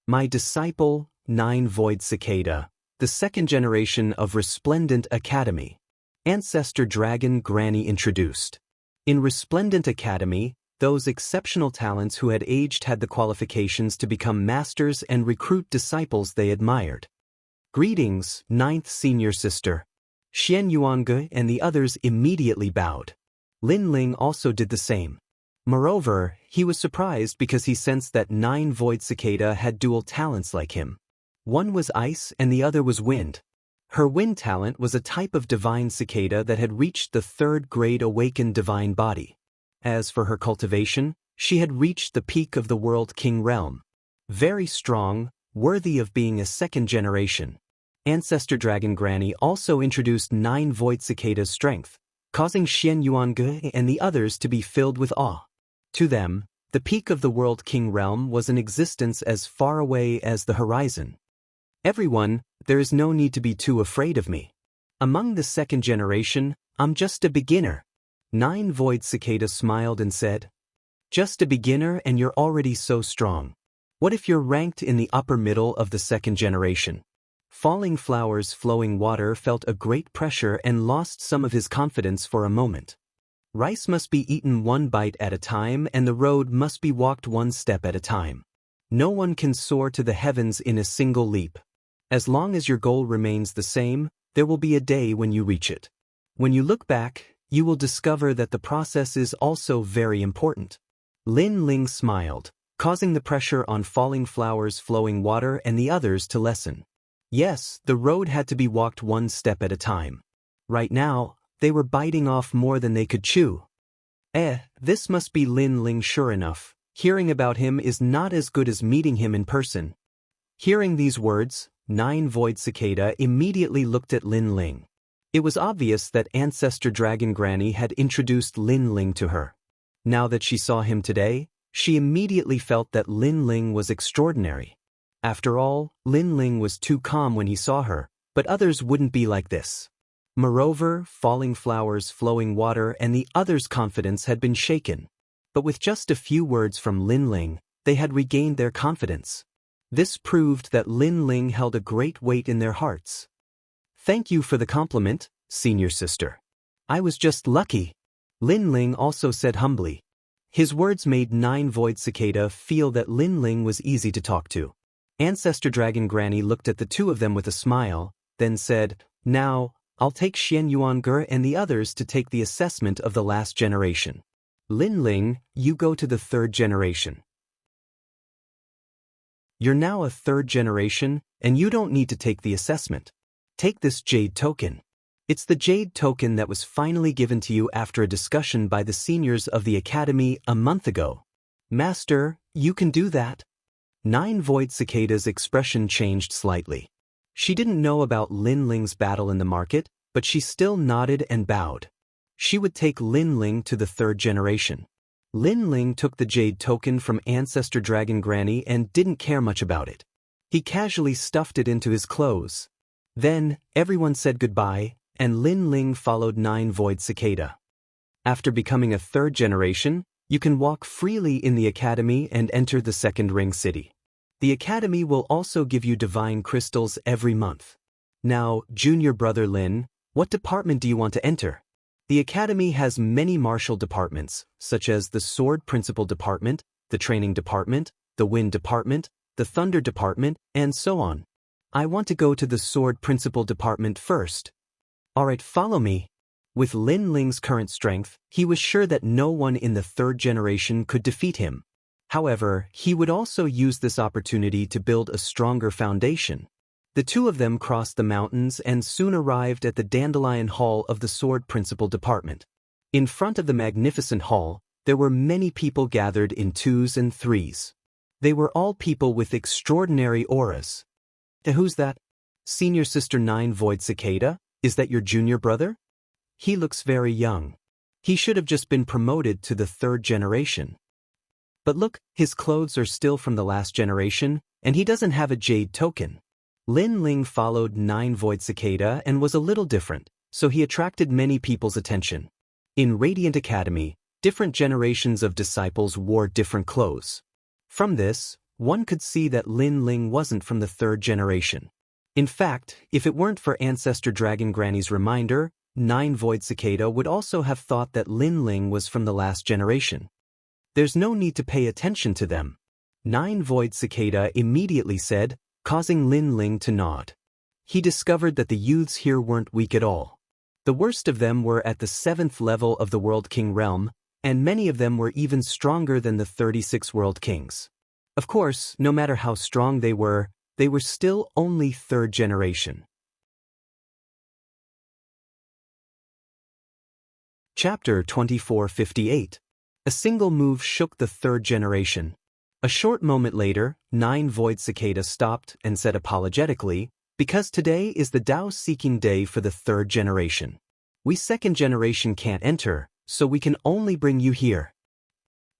My disciple, Nine Void Cicada, the second generation of Resplendent Academy. Ancestor Dragon Granny introduced. In Resplendent Academy, those exceptional talents who had aged had the qualifications to become masters and recruit disciples they admired. Greetings, ninth senior sister. Xian Yuange and the others immediately bowed. Lin Ling also did the same. Moreover, he was surprised because he sensed that Nine Void Cicada had dual talents like him. One was ice and the other was wind. Her wind talent was a type of divine cicada that had reached the third grade awakened divine body. As for her cultivation, she had reached the peak of the World King realm. Very strong, worthy of being a second generation. Ancestor Dragon Granny also introduced Nine Void Cicada's strength, causing Xian Yuange and the others to be filled with awe. To them, the peak of the World King realm was an existence as far away as the horizon. Everyone, there is no need to be too afraid of me. Among the second generation, I'm just a beginner. Nine Void Cicada smiled and said, just a beginner and you're already so strong. What if you're ranked in the upper middle of the second generation? Falling Flowers Flowing Water felt a great pressure and lost some of his confidence for a moment. Rice must be eaten one bite at a time and the road must be walked one step at a time. No one can soar to the heavens in a single leap. As long as your goal remains the same, there will be a day when you reach it. When you look back, you will discover that the process is also very important. Lin Ling smiled, causing the pressure on Falling Flowers Flowing Water and the others to lessen. Yes, the road had to be walked one step at a time. Right now, they were biting off more than they could chew. This must be Lin Ling sure enough. Hearing about him is not as good as meeting him in person. Hearing these words, Nine Void Cicada immediately looked at Lin Ling. It was obvious that Ancestor Dragon Granny had introduced Lin Ling to her. Now that she saw him today, she immediately felt that Lin Ling was extraordinary. After all, Lin Ling was too calm when he saw her, but others wouldn't be like this. Moreover, Falling Flowers Flowing Water and the others' confidence had been shaken. But with just a few words from Lin Ling, they had regained their confidence. This proved that Lin Ling held a great weight in their hearts. Thank you for the compliment, senior sister. I was just lucky. Lin Ling also said humbly. His words made Nine Void Cicada feel that Lin Ling was easy to talk to. Ancestor Dragon Granny looked at the two of them with a smile, then said, now, I'll take Xian Yuange and the others to take the assessment of the last generation. Lin Ling, you go to the third generation. You're now a third generation, and you don't need to take the assessment. Take this jade token. It's the jade token that was finally given to you after a discussion by the seniors of the academy a month ago. Master, you can do that. Nine Void Cicada's expression changed slightly. She didn't know about Lin Ling's battle in the market, but she still nodded and bowed. She would take Lin Ling to the third generation. Lin Ling took the jade token from Ancestor Dragon Granny and didn't care much about it. He casually stuffed it into his clothes. Then, everyone said goodbye, and Lin Ling followed Nine Void Cicada. After becoming a third generation, you can walk freely in the academy and enter the second ring city. The academy will also give you divine crystals every month. Now, junior brother Lin, what department do you want to enter? The academy has many martial departments, such as the Sword Principal Department, the Training Department, the Wind Department, the Thunder Department, and so on. I want to go to the Sword Principal Department first. Alright, follow me. With Lin Ling's current strength, he was sure that no one in the third generation could defeat him. However, he would also use this opportunity to build a stronger foundation. The two of them crossed the mountains and soon arrived at the Dandelion Hall of the Sword Principal Department. In front of the magnificent hall, there were many people gathered in twos and threes. They were all people with extraordinary auras. Who's that? Senior Sister 9 Void Cicada? Is that your junior brother? He looks very young. He should have just been promoted to the 3rd generation. But look, his clothes are still from the last generation, and he doesn't have a jade token. Lin Ling followed 9 Void Cicada and was a little different, so he attracted many people's attention. In Radiant Academy, different generations of disciples wore different clothes. From this, one could see that Lin Ling wasn't from the 3rd generation. In fact, if it weren't for Ancestor Dragon Granny's reminder, 9 Void Cicada would also have thought that Lin Ling was from the last generation. There's no need to pay attention to them. 9 Void Cicada immediately said, causing Lin Ling to nod. He discovered that the youths here weren't weak at all. The worst of them were at the 7th level of the World King realm, and many of them were even stronger than the 36 World Kings. Of course, no matter how strong they were still only 3rd generation. Chapter 2458. A single move shook the 3rd generation. A short moment later, 9 Void Cicada stopped and said apologetically, because today is the Dao-seeking day for the 3rd generation. We 2nd generation can't enter, so we can only bring you here.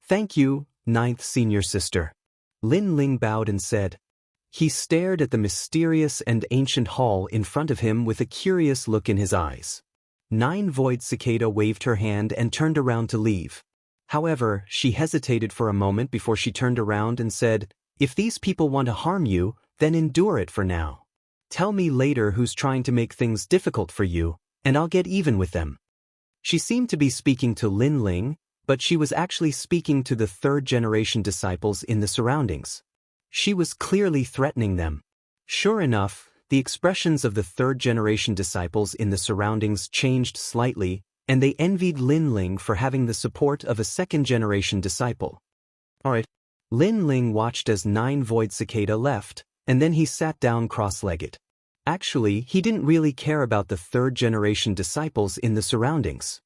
Thank you, 9th Senior Sister. Lin Ling bowed and said. He stared at the mysterious and ancient hall in front of him with a curious look in his eyes. 9 Void Cicada waved her hand and turned around to leave. However, she hesitated for a moment before she turned around and said, if these people want to harm you, then endure it for now. Tell me later who's trying to make things difficult for you, and I'll get even with them. She seemed to be speaking to Lin Ling, but she was actually speaking to the 3rd generation disciples in the surroundings. She was clearly threatening them. Sure enough, the expressions of the 3rd generation disciples in the surroundings changed slightly, and they envied Lin Ling for having the support of a 2nd generation disciple. Alright. Lin Ling watched as 9 Void Cicada left, and then he sat down cross-legged. Actually, he didn't really care about the 3rd generation disciples in the surroundings.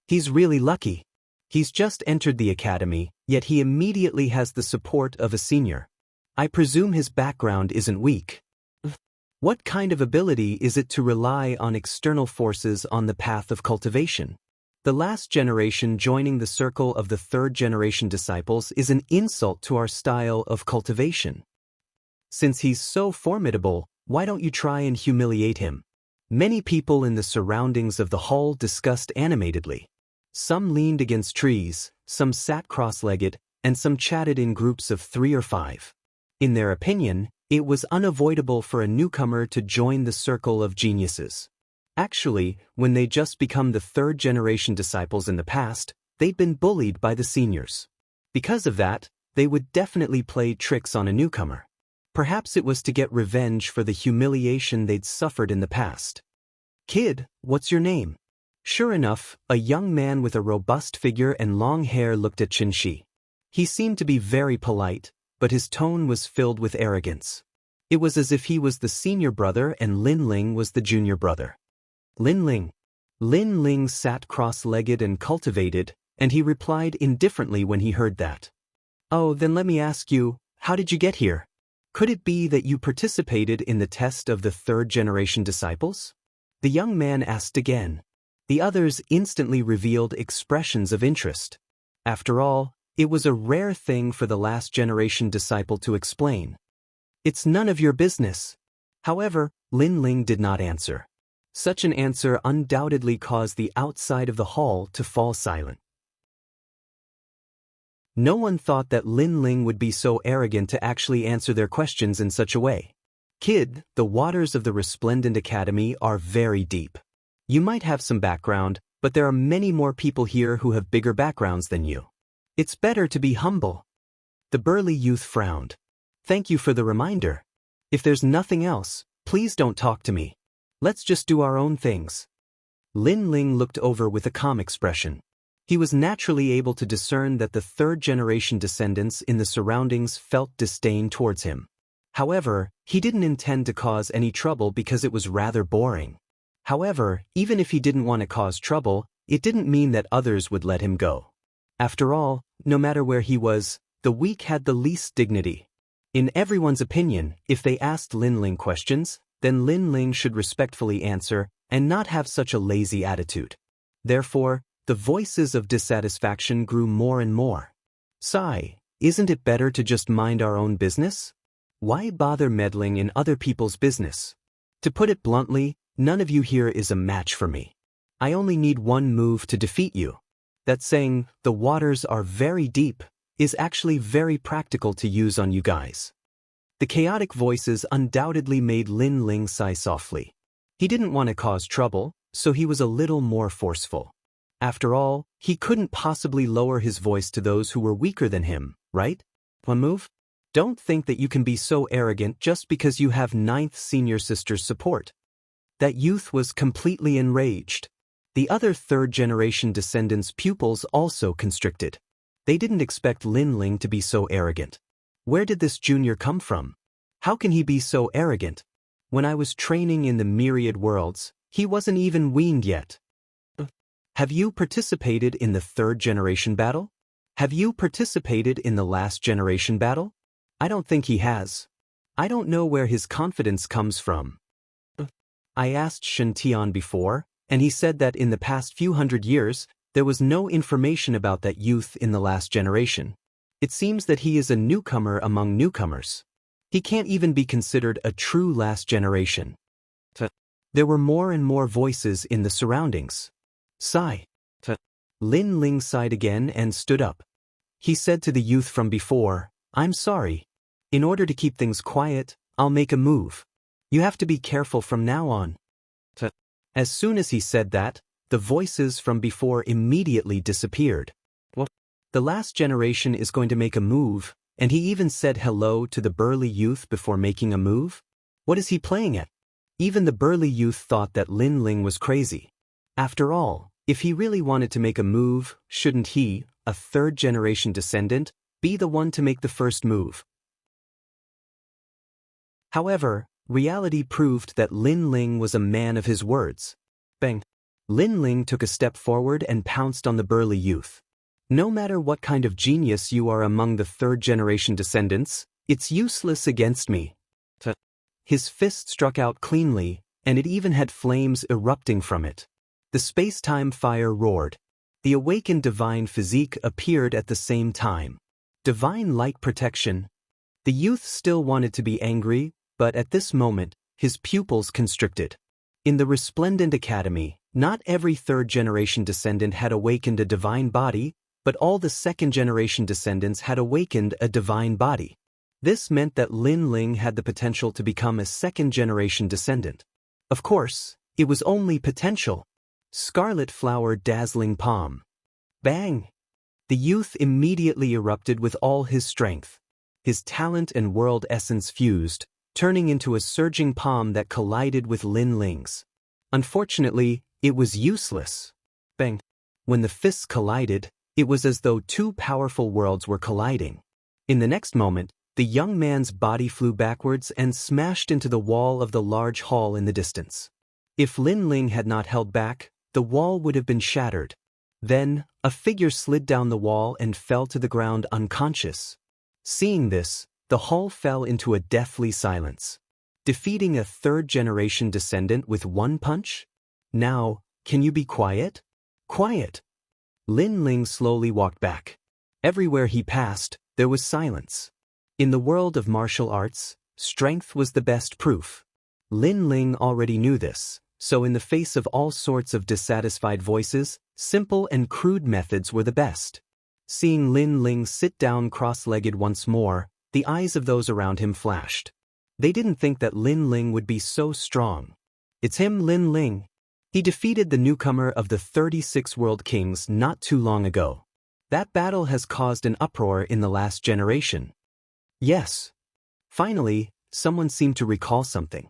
He's really lucky. He's just entered the academy, yet he immediately has the support of a senior. I presume his background isn't weak. What kind of ability is it to rely on external forces on the path of cultivation? The last generation joining the circle of the 3rd generation disciples is an insult to our style of cultivation. Since he's so formidable, why don't you try and humiliate him? Many people in the surroundings of the hall discussed animatedly. Some leaned against trees, some sat cross-legged, and some chatted in groups of 3 or 5. In their opinion, it was unavoidable for a newcomer to join the circle of geniuses. Actually, when they just become the 3rd generation disciples in the past, they'd been bullied by the seniors. Because of that, they would definitely play tricks on a newcomer. Perhaps it was to get revenge for the humiliation they'd suffered in the past. Kid, what's your name? Sure enough, a young man with a robust figure and long hair looked at Qinshi. He seemed to be very polite, but his tone was filled with arrogance. It was as if he was the senior brother and Lin Ling was the junior brother. Lin Ling. Lin Ling sat cross-legged and cultivated, and he replied indifferently when he heard that. Oh, then let me ask you, how did you get here? Could it be that you participated in the test of the 3rd generation disciples? The young man asked again. The others instantly revealed expressions of interest. After all, it was a rare thing for the last generation disciple to explain. It's none of your business. However, Lin Ling did not answer. Such an answer undoubtedly caused the outside of the hall to fall silent. No one thought that Lin Ling would be so arrogant to actually answer their questions in such a way. Kid, the waters of the Resplendent Academy are very deep. You might have some background, but there are many more people here who have bigger backgrounds than you. It's better to be humble. The burly youth frowned. Thank you for the reminder. If there's nothing else, please don't talk to me. Let's just do our own things. Lin Ling looked over with a calm expression. He was naturally able to discern that the 3rd generation descendants in the surroundings felt disdain towards him. However, he didn't intend to cause any trouble because it was rather boring. However, even if he didn't want to cause trouble, it didn't mean that others would let him go. After all, no matter where he was, the weak had the least dignity. In everyone's opinion, if they asked Lin Ling questions, then Lin Ling should respectfully answer and not have such a lazy attitude. Therefore, the voices of dissatisfaction grew more and more. Sigh, isn't it better to just mind our own business? Why bother meddling in other people's business? To put it bluntly, none of you here is a match for me. I only need one move to defeat you. That saying, the waters are very deep, is actually very practical to use on you guys. The chaotic voices undoubtedly made Lin Ling sigh softly. He didn't want to cause trouble, so he was a little more forceful. After all, he couldn't possibly lower his voice to those who were weaker than him, right? One move? Don't think that you can be so arrogant just because you have ninth senior sister's support. That youth was completely enraged. The other third-generation descendants' pupils also constricted. They didn't expect Lin Ling to be so arrogant. Where did this junior come from? How can he be so arrogant? When I was training in the myriad worlds, he wasn't even weaned yet. Have you participated in the third-generation battle? Have you participated in the last generation battle? I don't think he has. I don't know where his confidence comes from. I asked Shen Tian before, and he said that in the past few hundred years, there was no information about that youth in the last generation. It seems that he is a newcomer among newcomers. He can't even be considered a true last generation. There were more and more voices in the surroundings. Sigh. Lin Ling sighed again and stood up. He said to the youth from before, I'm sorry. In order to keep things quiet, I'll make a move. You have to be careful from now on. As soon as he said that, the voices from before immediately disappeared. What? The last generation is going to make a move, and he even said hello to the burly youth before making a move? What is he playing at? Even the burly youth thought that Lin Ling was crazy. After all, if he really wanted to make a move, shouldn't he, a third-generation descendant, be the one to make the first move? However, reality proved that Lin Ling was a man of his words. Bang! Lin Ling took a step forward and pounced on the burly youth. No matter what kind of genius you are among the third-generation descendants, it's useless against me. His fist struck out cleanly, and it even had flames erupting from it. The space-time fire roared. The awakened divine physique appeared at the same time. Divine light protection. The youth still wanted to be angry, but at this moment, his pupils constricted. In the resplendent academy, not every third-generation descendant had awakened a divine body, but all the second-generation descendants had awakened a divine body. This meant that Lin Ling had the potential to become a second-generation descendant. Of course, it was only potential. Scarlet flower dazzling palm. Bang! The youth immediately erupted with all his strength. His talent and world essence fused, turning into a surging palm that collided with Lin Ling's. Unfortunately, it was useless. Bang! When the fists collided, it was as though two powerful worlds were colliding. In the next moment, the young man's body flew backwards and smashed into the wall of the large hall in the distance. If Lin Ling had not held back, the wall would have been shattered. Then, a figure slid down the wall and fell to the ground unconscious. Seeing this, the hall fell into a deathly silence. Defeating a third-generation descendant with one punch? Now, can you be quiet? Quiet! Lin Ling slowly walked back. Everywhere he passed, there was silence. In the world of martial arts, strength was the best proof. Lin Ling already knew this, so in the face of all sorts of dissatisfied voices, simple and crude methods were the best. Seeing Lin Ling sit down cross-legged once more, the eyes of those around him flashed. They didn't think that Lin Ling would be so strong. It's him, Lin Ling. He defeated the newcomer of the 36 World Kings not too long ago. That battle has caused an uproar in the last generation. Yes. Finally, someone seemed to recall something.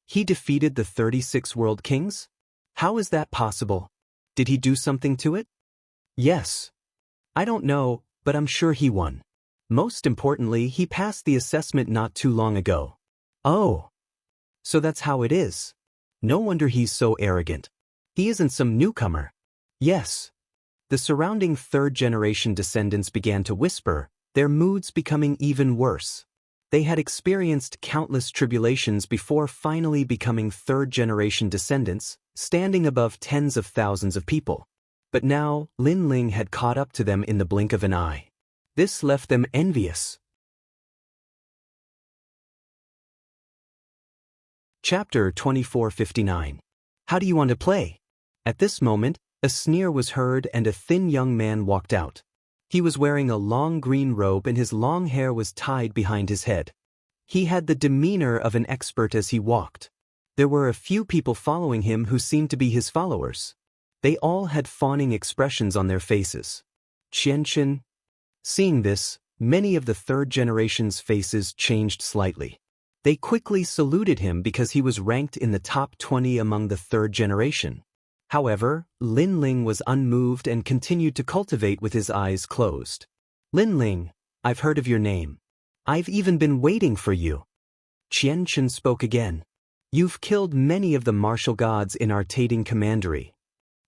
He defeated the 36 World Kings? How is that possible? Did he do something to it? Yes. I don't know, but I'm sure he won. Most importantly, he passed the assessment not too long ago. Oh. So that's how it is. No wonder he's so arrogant. He isn't some newcomer. Yes. The surrounding third-generation descendants began to whisper, their moods becoming even worse. They had experienced countless tribulations before finally becoming third-generation descendants, standing above tens of thousands of people. But now, Lin Ling had caught up to them in the blink of an eye. This left them envious. Chapter 2459. How do you want to play? At this moment, a sneer was heard and a thin young man walked out. He was wearing a long green robe and his long hair was tied behind his head. He had the demeanor of an expert as he walked. There were a few people following him who seemed to be his followers. They all had fawning expressions on their faces. Qian. Seeing this, many of the third generation's faces changed slightly. They quickly saluted him because he was ranked in the top 20 among the third generation. However, Lin Ling was unmoved and continued to cultivate with his eyes closed. Lin Ling, I've heard of your name. I've even been waiting for you. Qian spoke again. You've killed many of the martial gods in our Tating Commandery.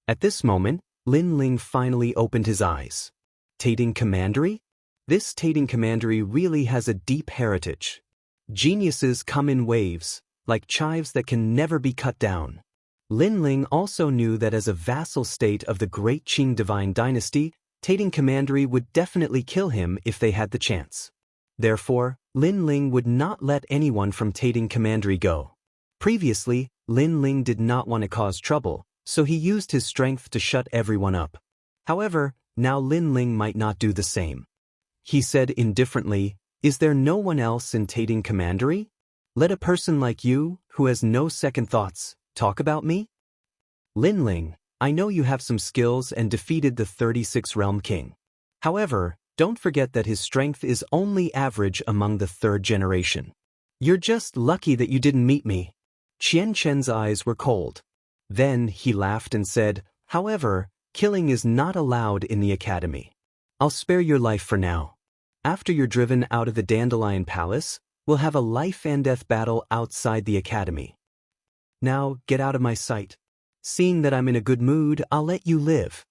At this moment, Lin Ling finally opened his eyes. Tating Commandery? This Tating Commandery really has a deep heritage. Geniuses come in waves, like chives that can never be cut down. Lin Ling also knew that as a vassal state of the great Qing divine dynasty, Tating Commandery would definitely kill him if they had the chance. Therefore, Lin Ling would not let anyone from Tating Commandery go. Previously, Lin Ling did not want to cause trouble, so he used his strength to shut everyone up. However, now Lin Ling might not do the same. He said indifferently, "Is there no one else in Tating Commandery? Let a person like you, who has no second thoughts, talk about me? Lin Ling, I know you have some skills and defeated the 36 Realm King. However, don't forget that his strength is only average among the third generation. You're just lucky that you didn't meet me." Qian's eyes were cold. Then he laughed and said, "However, killing is not allowed in the academy. I'll spare your life for now. After you're driven out of the Dandelion Palace, we'll have a life-and-death battle outside the academy. Now, get out of my sight. Seeing that I'm in a good mood, I'll let you live."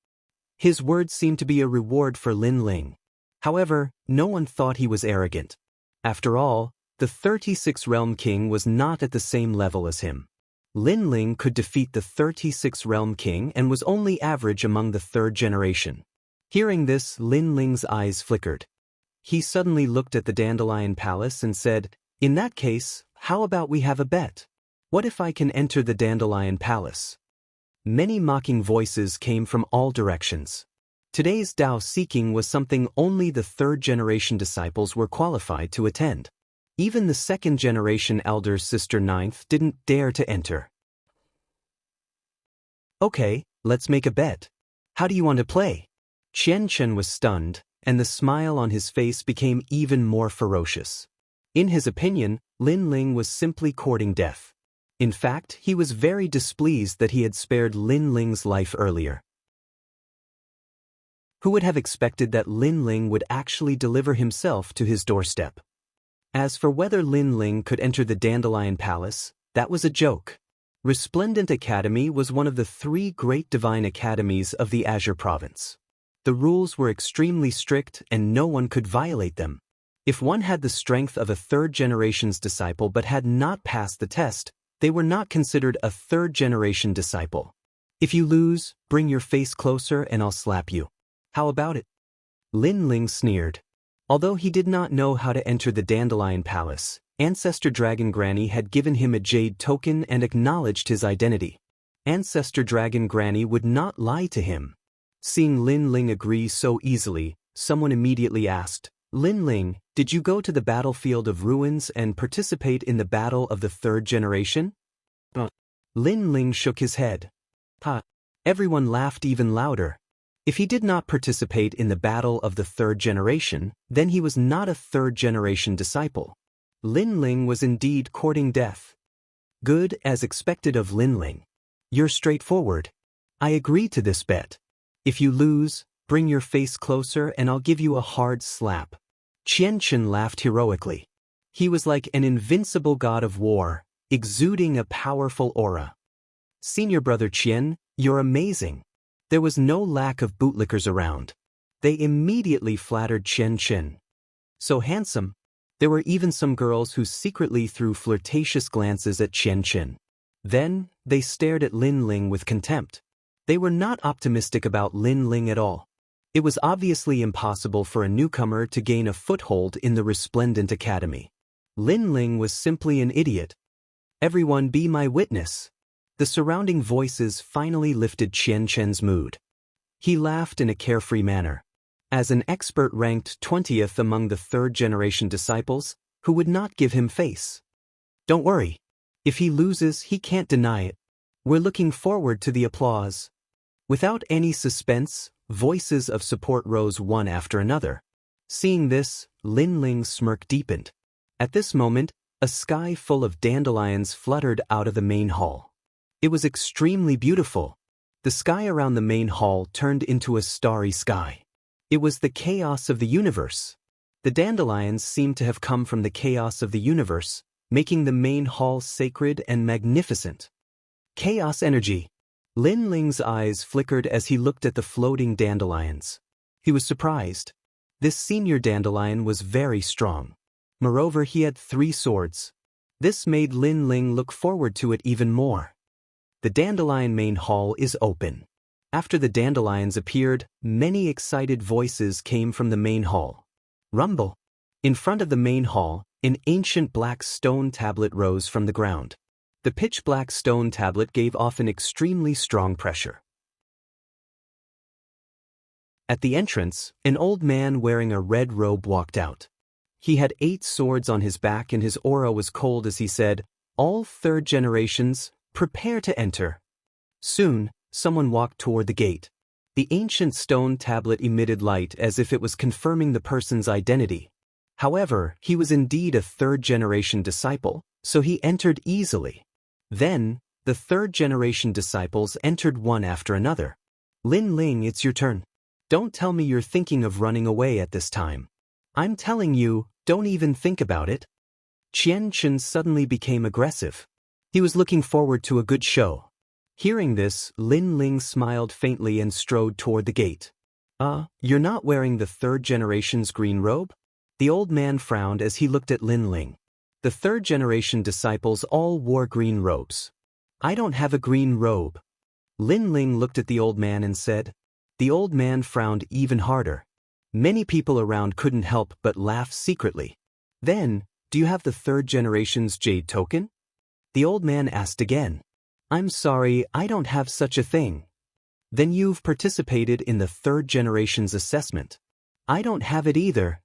His words seemed to be a reward for Lin Ling. However, no one thought he was arrogant. After all, the 36 Realm King was not at the same level as him. Lin Ling could defeat the 36 Realm King and was only average among the third generation. Hearing this, Lin Ling's eyes flickered. He suddenly looked at the Dandelion Palace and said, "In that case, how about we have a bet? What if I can enter the Dandelion Palace?" Many mocking voices came from all directions. Today's Dao seeking was something only the third-generation disciples were qualified to attend. Even the second-generation elder's sister Ninth didn't dare to enter. "Okay, let's make a bet. How do you want to play?" Qian was stunned, and the smile on his face became even more ferocious. In his opinion, Lin Ling was simply courting death. In fact, he was very displeased that he had spared Lin Ling's life earlier. Who would have expected that Lin Ling would actually deliver himself to his doorstep? As for whether Lin Ling could enter the Dandelion Palace, that was a joke. Resplendent Academy was one of the 3 great divine academies of the Azure Province. The rules were extremely strict and no one could violate them. If one had the strength of a third-generation's disciple but had not passed the test, they were not considered a third-generation disciple. If you lose, bring your face closer and I'll slap you. How about it? Lin Ling sneered. Although he did not know how to enter the Dandelion Palace, Ancestor Dragon Granny had given him a jade token and acknowledged his identity. Ancestor Dragon Granny would not lie to him. Seeing Lin Ling agree so easily, someone immediately asked, "Lin Ling, did you go to the battlefield of ruins and participate in the battle of the third generation?" Lin Ling shook his head. Everyone laughed even louder. If he did not participate in the battle of the third generation, then he was not a third-generation disciple. Lin Ling was indeed courting death. Good, as expected of Lin Ling. You're straightforward. I agree to this bet. If you lose, bring your face closer and I'll give you a hard slap. Qian laughed heroically. He was like an invincible god of war, exuding a powerful aura. Senior brother Qian, you're amazing. There was no lack of bootlickers around. They immediately flattered Qian. So handsome. There were even some girls who secretly threw flirtatious glances at Qian Chen. Then, they stared at Lin Ling with contempt. They were not optimistic about Lin Ling at all. It was obviously impossible for a newcomer to gain a foothold in the resplendent academy. Lin Ling was simply an idiot. Everyone be my witness. The surrounding voices finally lifted Qian Chen's mood. He laughed in a carefree manner. As an expert ranked 20th among the third-generation disciples, who would not give him face? Don't worry. If he loses, he can't deny it. We're looking forward to the applause. Without any suspense, voices of support rose one after another. Seeing this, Lin Ling's smirk deepened. At this moment, a sky full of dandelions fluttered out of the main hall. It was extremely beautiful. The sky around the main hall turned into a starry sky. It was the chaos of the universe. The dandelions seemed to have come from the chaos of the universe, making the main hall sacred and magnificent. Chaos energy. Lin Ling's eyes flickered as he looked at the floating dandelions. He was surprised. This senior dandelion was very strong. Moreover, he had 3 swords. This made Lin Ling look forward to it even more. The dandelion main hall is open. After the dandelions appeared, many excited voices came from the main hall. Rumble. In front of the main hall, an ancient black stone tablet rose from the ground. The pitch-black stone tablet gave off an extremely strong pressure. At the entrance, an old man wearing a red robe walked out. He had 8 swords on his back and his aura was cold as he said, "All third generations, prepare to enter." Soon, someone walked toward the gate. The ancient stone tablet emitted light as if it was confirming the person's identity. However, he was indeed a third-generation disciple, so he entered easily. Then, the third-generation disciples entered one after another. Lin Ling, it's your turn. Don't tell me you're thinking of running away at this time. I'm telling you, don't even think about it. Qian Chen suddenly became aggressive. He was looking forward to a good show. Hearing this, Lin Ling smiled faintly and strode toward the gate. You're not wearing the third generation's green robe? The old man frowned as he looked at Lin Ling. The third generation disciples all wore green robes. I don't have a green robe. Lin Ling looked at the old man and said. The old man frowned even harder. Many people around couldn't help but laugh secretly. Then, do you have the third generation's jade token? The old man asked again. I'm sorry, I don't have such a thing. Then you've participated in the third generation's assessment. I don't have it either.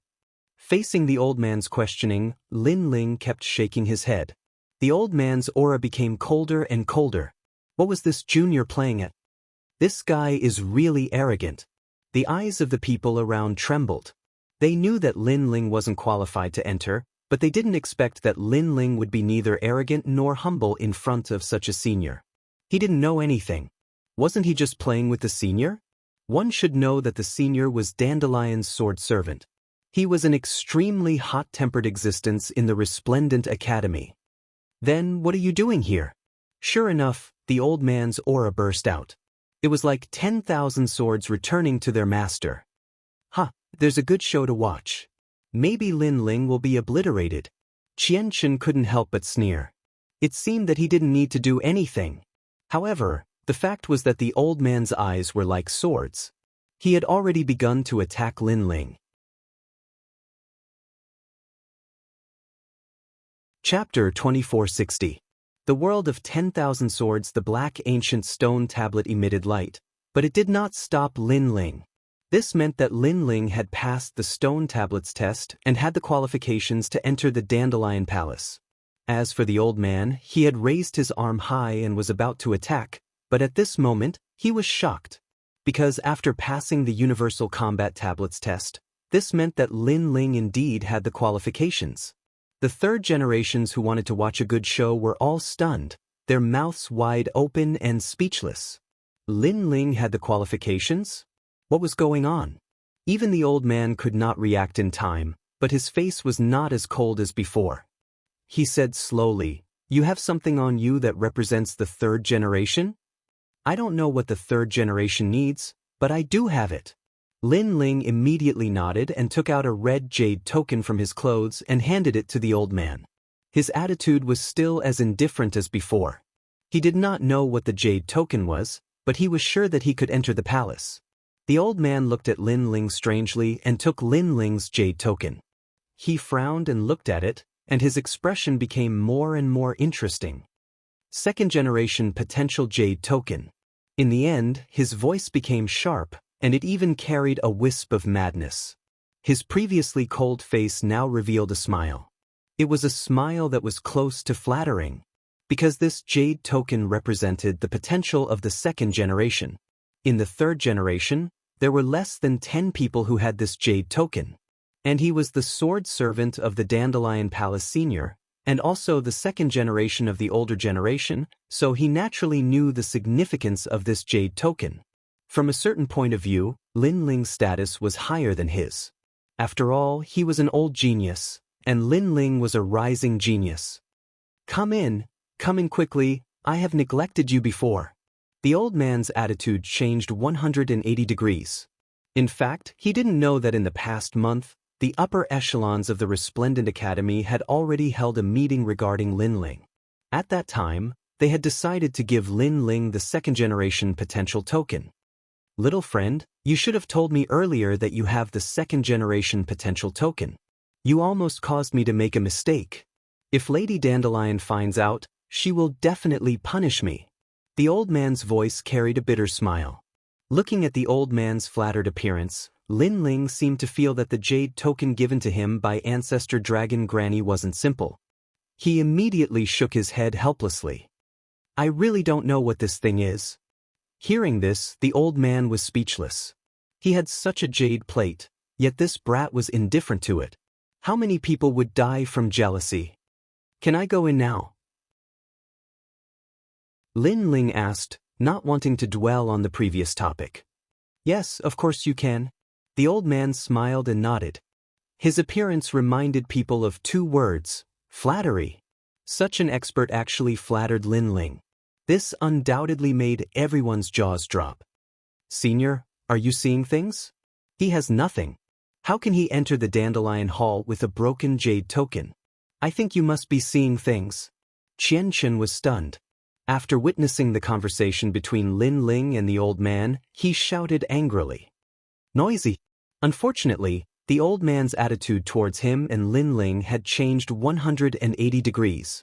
Facing the old man's questioning, Lin Ling kept shaking his head. The old man's aura became colder and colder. What was this junior playing at? This guy is really arrogant. The eyes of the people around trembled. They knew that Lin Ling wasn't qualified to enter, but they didn't expect that Lin Ling would be neither arrogant nor humble in front of such a senior. He didn't know anything. Wasn't he just playing with the senior? One should know that the senior was Dandelion's sword servant. He was an extremely hot-tempered existence in the resplendent academy. Then, what are you doing here? Sure enough, the old man's aura burst out. It was like 10,000 swords returning to their master. There's a good show to watch. Maybe Lin Ling will be obliterated. Qian Chen couldn't help but sneer. It seemed that he didn't need to do anything. However, the fact was that the old man's eyes were like swords. He had already begun to attack Lin Ling. Chapter 2460. The world of 10,000 swords. The black ancient stone tablet emitted light, but it did not stop Lin Ling. This meant that Lin Ling had passed the stone tablet's test and had the qualifications to enter the Dandelion Palace. As for the old man, he had raised his arm high and was about to attack, but at this moment, he was shocked. Because after passing the Universal Combat Tablet's test, this meant that Lin Ling indeed had the qualifications. The third generations who wanted to watch a good show were all stunned, their mouths wide open and speechless. Lin Ling had the qualifications? What was going on? Even the old man could not react in time, but his face was not as cold as before. He said slowly, "You have something on you that represents the third generation? I don't know what the third generation needs, but I do have it." Lin Ling immediately nodded and took out a red jade token from his clothes and handed it to the old man. His attitude was still as indifferent as before. He did not know what the jade token was, but he was sure that he could enter the palace. The old man looked at Lin Ling strangely and took Lin Ling's jade token. He frowned and looked at it, and his expression became more and more interesting. Second generation potential jade token. In the end, his voice became sharp, and it even carried a wisp of madness. His previously cold face now revealed a smile. It was a smile that was close to flattering, because this jade token represented the potential of the second generation. In the third generation, there were less than 10 people who had this jade token. And he was the sword servant of the Dandelion Palace Senior, and also the second generation of the older generation, so he naturally knew the significance of this jade token. From a certain point of view, Lin Ling's status was higher than his. After all, he was an old genius, and Lin Ling was a rising genius. Come in quickly, I have neglected you before." The old man's attitude changed 180 degrees. In fact, he didn't know that in the past month, the upper echelons of the Resplendent Academy had already held a meeting regarding Lin Ling. At that time, they had decided to give Lin Ling the second-generation potential token. "Little friend, you should have told me earlier that you have the second-generation potential token. You almost caused me to make a mistake. If Lady Dandelion finds out, she will definitely punish me." The old man's voice carried a bitter smile. Looking at the old man's flattered appearance, Lin Ling seemed to feel that the jade token given to him by Ancestor Dragon Granny wasn't simple. He immediately shook his head helplessly. "I really don't know what this thing is." Hearing this, the old man was speechless. He had such a jade plate, yet this brat was indifferent to it. How many people would die from jealousy? "Can I go in now?" Lin Ling asked, not wanting to dwell on the previous topic. "Yes, of course you can." The old man smiled and nodded. His appearance reminded people of two words: flattery. Such an expert actually flattered Lin Ling. This undoubtedly made everyone's jaws drop. "Senior, are you seeing things? He has nothing. How can he enter the Dandelion Hall with a broken jade token? I think you must be seeing things." Qian Chen was stunned. After witnessing the conversation between Lin Ling and the old man, he shouted angrily. "Noisy!" Unfortunately, the old man's attitude towards him and Lin Ling had changed 180 degrees.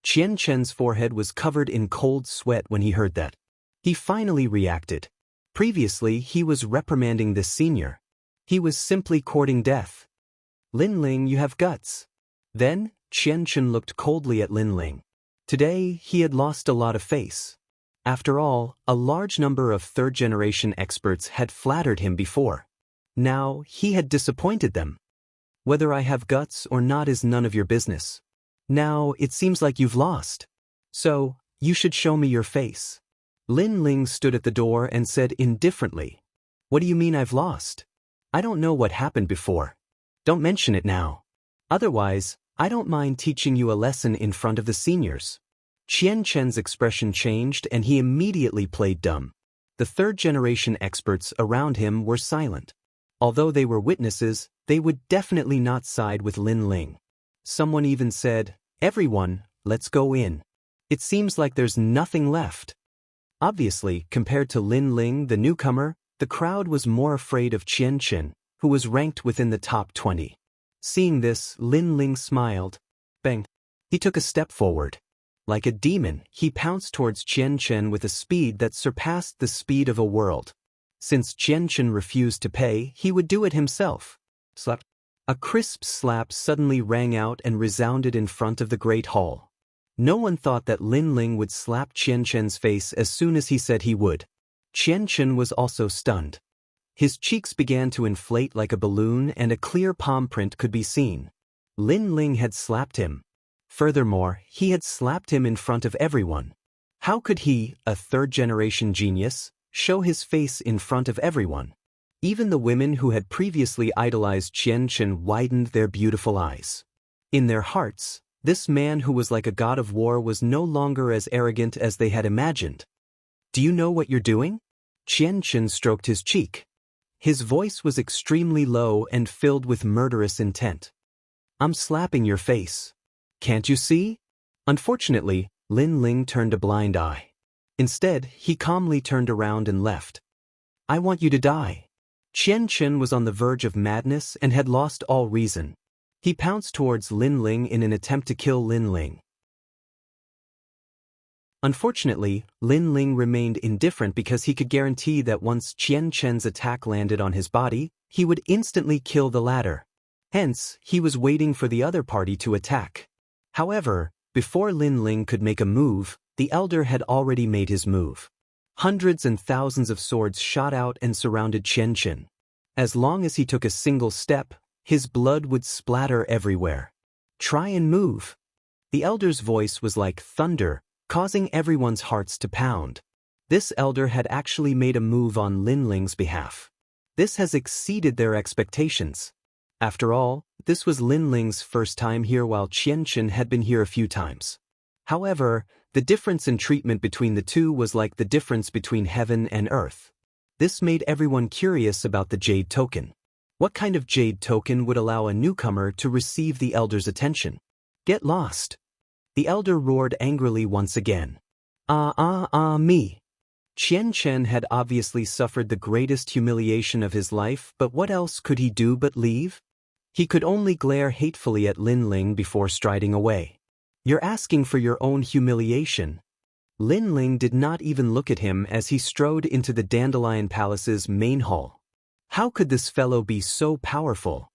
Qian Chen's forehead was covered in cold sweat when he heard that. He finally reacted. Previously, he was reprimanding this senior. He was simply courting death. "Lin Ling, you have guts." Then, Qian Chen looked coldly at Lin Ling. Today, he had lost a lot of face. After all, a large number of third-generation experts had flattered him before. Now, he had disappointed them. "Whether I have guts or not is none of your business. Now, it seems like you've lost. So, you should show me your face." Lin Ling stood at the door and said indifferently, "What do you mean I've lost? I don't know what happened before. Don't mention it now. Otherwise, I don't mind teaching you a lesson in front of the seniors." Qian Chen's expression changed and he immediately played dumb. The third-generation experts around him were silent. Although they were witnesses, they would definitely not side with Lin Ling. Someone even said, "Everyone, let's go in. It seems like there's nothing left." Obviously, compared to Lin Ling, the newcomer, the crowd was more afraid of Qian Chen, who was ranked within the top 20. Seeing this, Lin Ling smiled. Bang! He took a step forward. Like a demon, he pounced towards Qian Chen with a speed that surpassed the speed of a world. Since Qian Chen refused to pay, he would do it himself. Slap! A crisp slap suddenly rang out and resounded in front of the Great Hall. No one thought that Lin Ling would slap Qian Chen's face as soon as he said he would. Qian Chen was also stunned. His cheeks began to inflate like a balloon and a clear palm print could be seen. Lin Ling had slapped him. Furthermore, he had slapped him in front of everyone. How could he, a third-generation genius, show his face in front of everyone? Even the women who had previously idolized Qian Chen widened their beautiful eyes. In their hearts, this man who was like a god of war was no longer as arrogant as they had imagined. "Do you know what you're doing?" Qian Chen stroked his cheek. His voice was extremely low and filled with murderous intent. "I'm slapping your face. Can't you see?" Unfortunately, Lin Ling turned a blind eye. Instead, he calmly turned around and left. "I want you to die." Qian Chen was on the verge of madness and had lost all reason. He pounced towards Lin Ling in an attempt to kill Lin Ling. Unfortunately, Lin Ling remained indifferent because he could guarantee that once Qian Chen's attack landed on his body, he would instantly kill the latter. Hence, he was waiting for the other party to attack. However, before Lin Ling could make a move, the elder had already made his move. Hundreds and thousands of swords shot out and surrounded Qian Chen. As long as he took a single step, his blood would splatter everywhere. "Try and move." The elder's voice was like thunder, causing everyone's hearts to pound. This elder had actually made a move on Lin Ling's behalf. This has exceeded their expectations. After all, this was Lin Ling's first time here while Qian Chen had been here a few times. However, the difference in treatment between the two was like the difference between heaven and earth. This made everyone curious about the jade token. What kind of jade token would allow a newcomer to receive the elder's attention? "Get lost!" The elder roared angrily once again. Me. Qian Chen had obviously suffered the greatest humiliation of his life, but what else could he do but leave? He could only glare hatefully at Lin Ling before striding away. "You're asking for your own humiliation." Lin Ling did not even look at him as he strode into the Dandelion Palace's main hall. How could this fellow be so powerful?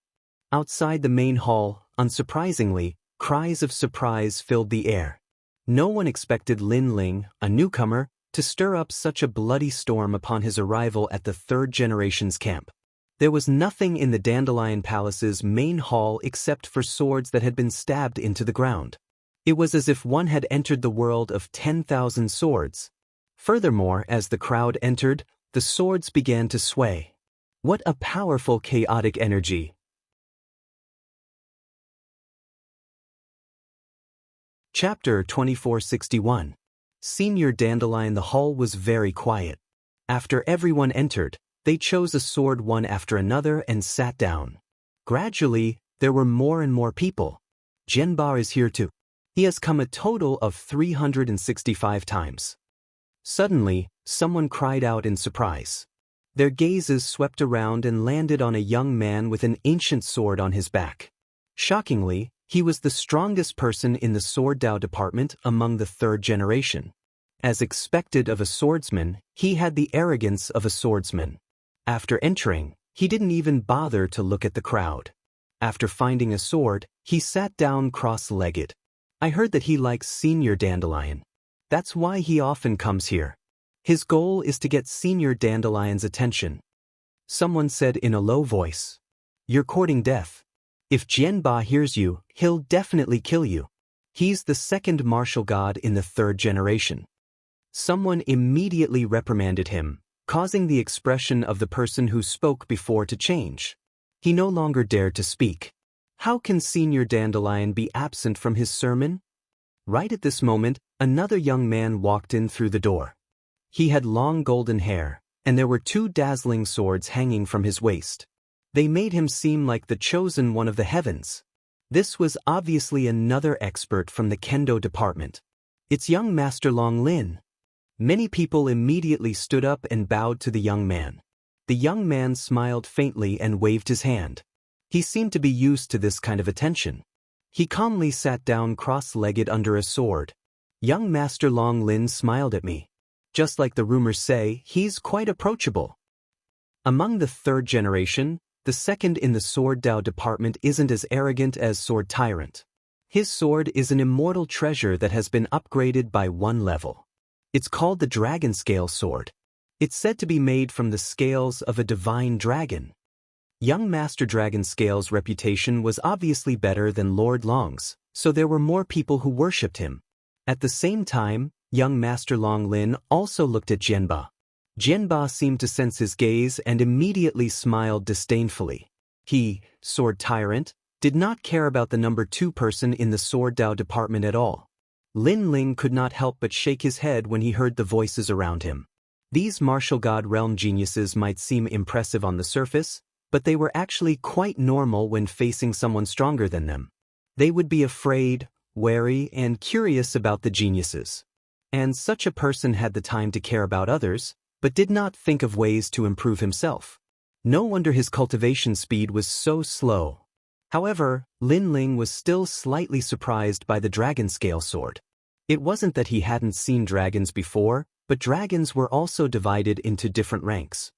Outside the main hall, unsurprisingly, cries of surprise filled the air. No one expected Lin Ling, a newcomer, to stir up such a bloody storm upon his arrival at the third generation's camp. There was nothing in the Dandelion Palace's main hall except for swords that had been stabbed into the ground. It was as if one had entered the world of 10,000 swords. Furthermore, as the crowd entered, the swords began to sway. What a powerful chaotic energy! Chapter 2461. Senior Dandelion. The hall was very quiet. After everyone entered, they chose a sword one after another and sat down. Gradually, there were more and more people. Jianba is here too. He has come a total of 365 times. Suddenly, someone cried out in surprise. Their gazes swept around and landed on a young man with an ancient sword on his back. Shockingly, he was the strongest person in the sword Dao department among the third generation. As expected of a swordsman, he had the arrogance of a swordsman. After entering, he didn't even bother to look at the crowd. After finding a sword, he sat down cross-legged. I heard that he likes Senior Dandelion. That's why he often comes here. His goal is to get Senior Dandelion's attention. Someone said in a low voice, "You're courting death. If Jianba hears you, he'll definitely kill you. He's the second martial god in the third generation." Someone immediately reprimanded him, causing the expression of the person who spoke before to change. He no longer dared to speak. How can Senior Dandelion be absent from his sermon? Right at this moment, another young man walked in through the door. He had long golden hair, and there were two dazzling swords hanging from his waist. They made him seem like the chosen one of the heavens. This was obviously another expert from the Kendo department. It's young Master Long Lin. Many people immediately stood up and bowed to the young man. The young man smiled faintly and waved his hand. He seemed to be used to this kind of attention. He calmly sat down cross-legged under a sword. Young Master Long Lin smiled at me. Just like the rumors say, he's quite approachable. Among the third generation, the second in the Sword Dao department isn't as arrogant as Sword Tyrant. His sword is an immortal treasure that has been upgraded by one level. It's called the Dragon Scale Sword. It's said to be made from the scales of a divine dragon. Young Master Dragon Scale's reputation was obviously better than Lord Long's, so there were more people who worshipped him. At the same time, young Master Long Lin also looked at Jianba. Jianba seemed to sense his gaze and immediately smiled disdainfully. He, Sword Tyrant, did not care about the number 2 person in the Sword Dao department at all. Lin Ling could not help but shake his head when he heard the voices around him. These martial god realm geniuses might seem impressive on the surface, but they were actually quite normal when facing someone stronger than them. They would be afraid, wary, and curious about the geniuses. And such a person had the time to care about others, but did not think of ways to improve himself. No wonder his cultivation speed was so slow. However, Lin Ling was still slightly surprised by the dragon scale sword. It wasn't that he hadn't seen dragons before, but dragons were also divided into different ranks.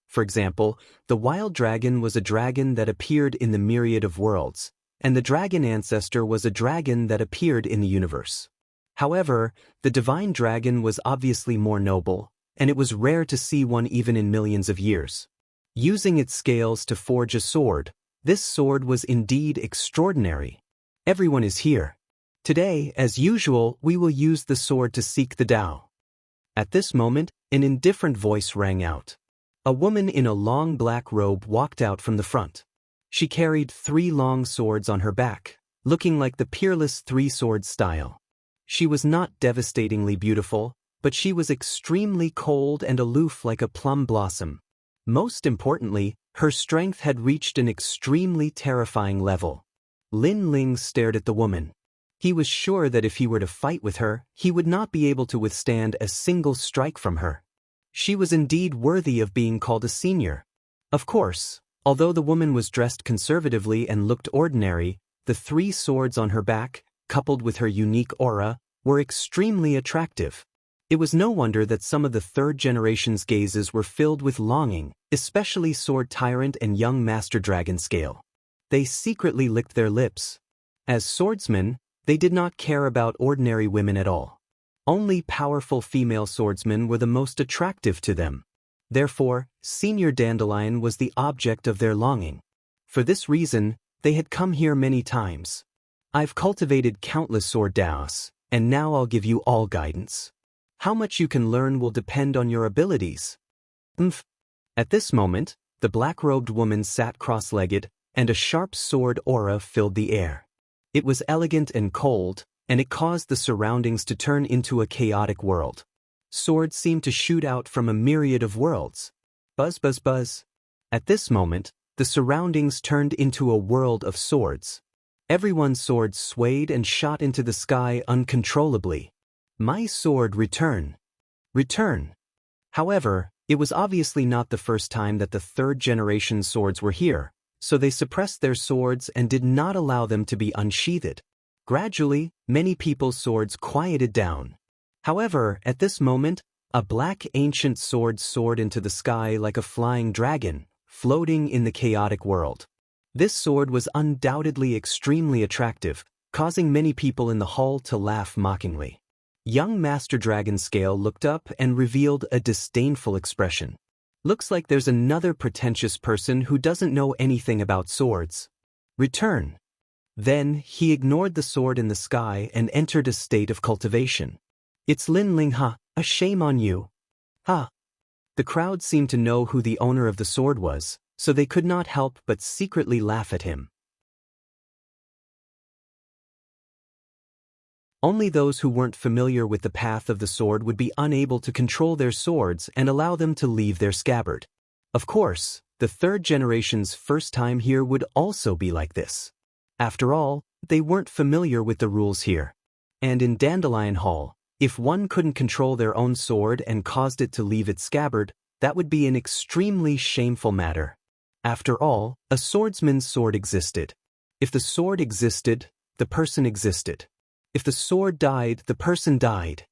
For example, the wild dragon was a dragon that appeared in the myriad of worlds, and the dragon ancestor was a dragon that appeared in the universe. However, the divine dragon was obviously more noble, and it was rare to see one even in millions of years. Using its scales to forge a sword, this sword was indeed extraordinary. Everyone is here. Today, as usual, we will use the sword to seek the Tao. At this moment, an indifferent voice rang out. A woman in a long black robe walked out from the front. She carried 3 long swords on her back, looking like the peerless 3-sword style. She was not devastatingly beautiful, but she was extremely cold and aloof like a plum blossom. Most importantly, her strength had reached an extremely terrifying level. Lin Ling stared at the woman. He was sure that if he were to fight with her, he would not be able to withstand a single strike from her. She was indeed worthy of being called a senior. Of course, although the woman was dressed conservatively and looked ordinary, the 3 swords on her back, coupled with her unique aura, were extremely attractive. It was no wonder that some of the 3rd generation's gazes were filled with longing, especially Sword Tyrant and young Master Dragon Scale. They secretly licked their lips. As swordsmen, they did not care about ordinary women at all. Only powerful female swordsmen were the most attractive to them. Therefore, Senior Dandelion was the object of their longing. For this reason, they had come here many times. I've cultivated countless sword daos, and now I'll give you all guidance. How much you can learn will depend on your abilities. At this moment, the black-robed woman sat cross-legged, and a sharp sword aura filled the air. It was elegant and cold, and it caused the surroundings to turn into a chaotic world. Swords seemed to shoot out from a myriad of worlds. Buzz, buzz, buzz. At this moment, the surroundings turned into a world of swords. Everyone's swords swayed and shot into the sky uncontrollably. My sword, return. Return. However, it was obviously not the first time that the 3rd generation swords were here, so they suppressed their swords and did not allow them to be unsheathed. Gradually, many people's swords quieted down. However, at this moment, a black ancient sword soared into the sky like a flying dragon, floating in the chaotic world. This sword was undoubtedly extremely attractive, causing many people in the hall to laugh mockingly. Young Master Dragon Scale looked up and revealed a disdainful expression. Looks like there's another pretentious person who doesn't know anything about swords. Return. Then, he ignored the sword in the sky and entered a state of cultivation. It's Lin Ling, ha, a shame on you. Ha. The crowd seemed to know who the owner of the sword was, so they could not help but secretly laugh at him. Only those who weren't familiar with the path of the sword would be unable to control their swords and allow them to leave their scabbard. Of course, the 3rd generation's first time here would also be like this. After all, they weren't familiar with the rules here. And in Dandelion Hall, if one couldn't control their own sword and caused it to leave its scabbard, that would be an extremely shameful matter. After all, a swordsman's sword existed. If the sword existed, the person existed. If the sword died, the person died.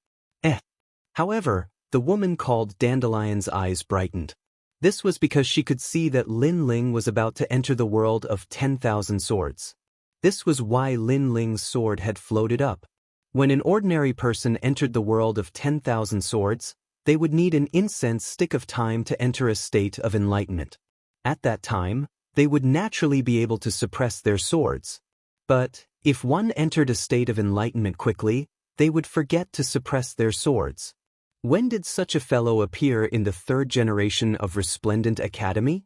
However, the woman called Dandelion's eyes brightened. This was because she could see that Lin Ling was about to enter the world of 10,000 swords. This was why Lin Ling's sword had floated up. When an ordinary person entered the world of 10,000 swords, they would need an incense stick of time to enter a state of enlightenment. At that time, they would naturally be able to suppress their swords. But, if one entered a state of enlightenment quickly, they would forget to suppress their swords. When did such a fellow appear in the 3rd generation of Resplendent Academy?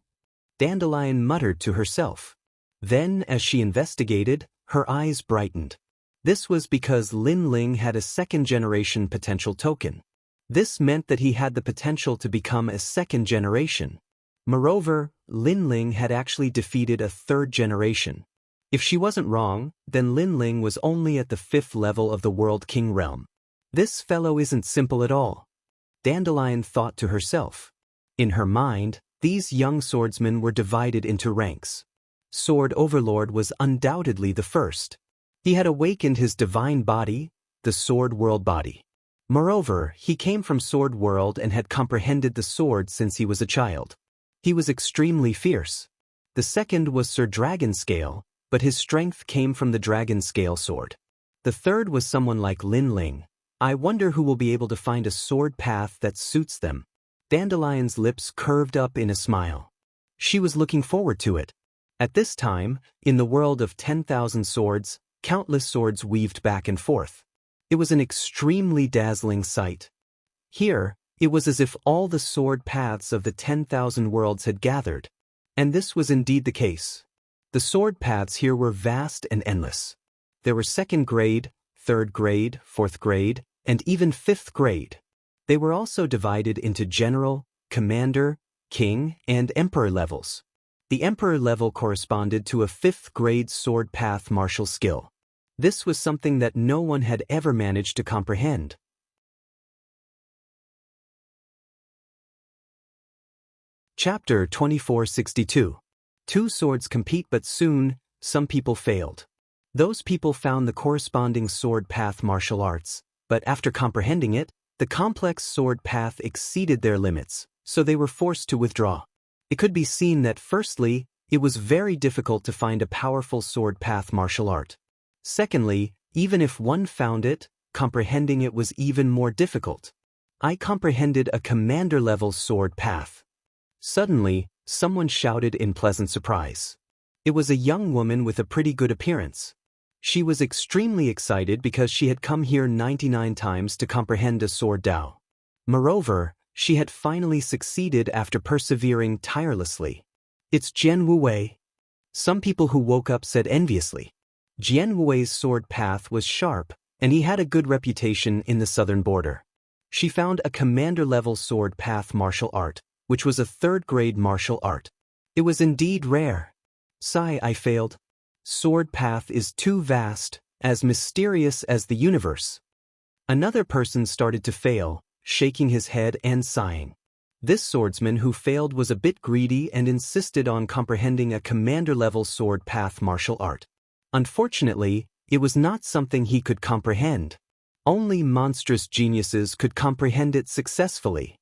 Dandelion muttered to herself. Then, as she investigated, her eyes brightened. This was because Lin Ling had a 2nd generation potential token. This meant that he had the potential to become a second generation. Moreover, Lin Ling had actually defeated a third generation. If she wasn't wrong, then Lin Ling was only at the 5th level of the World King realm. This fellow isn't simple at all, Dandelion thought to herself. In her mind, these young swordsmen were divided into ranks. Sword Overlord was undoubtedly the first. He had awakened his divine body, the Sword World body. Moreover, he came from Sword World and had comprehended the sword since he was a child. He was extremely fierce. The second was Sir Dragon Scale, but his strength came from the Dragon Scale sword. The third was someone like Lin Ling. I wonder who will be able to find a sword path that suits them. Dandelion's lips curved up in a smile. She was looking forward to it. At this time, in the world of 10,000 swords, countless swords weaved back and forth. It was an extremely dazzling sight. Here, it was as if all the sword paths of the 10,000 worlds had gathered. And this was indeed the case. The sword paths here were vast and endless. There were 2nd grade, 3rd grade, 4th grade, and even 5th grade. They were also divided into general, commander, king, and emperor levels. The emperor level corresponded to a 5th grade sword path martial skill. This was something that no one had ever managed to comprehend. Chapter 2462. Two swords compete, but soon, some people failed. Those people found the corresponding sword path martial arts, but after comprehending it, the complex sword path exceeded their limits, so they were forced to withdraw. It could be seen that firstly, it was very difficult to find a powerful sword path martial art. Secondly, even if one found it, comprehending it was even more difficult. I comprehended a commander-level sword path. Suddenly, someone shouted in pleasant surprise. It was a young woman with a pretty good appearance. She was extremely excited because she had come here 99 times to comprehend a sword Dao. Moreover, she had finally succeeded after persevering tirelessly. It's Jian Wuwei. Some people who woke up said enviously. Jian Wuwei's sword path was sharp, and he had a good reputation in the southern border. She found a commander-level sword path martial art, which was a 3rd grade martial art. It was indeed rare. Sigh, I failed. Sword path is too vast, as mysterious as the universe. Another person started to fail, shaking his head and sighing. This swordsman who failed was a bit greedy and insisted on comprehending a commander-level sword path martial art. Unfortunately, it was not something he could comprehend. Only monstrous geniuses could comprehend it successfully.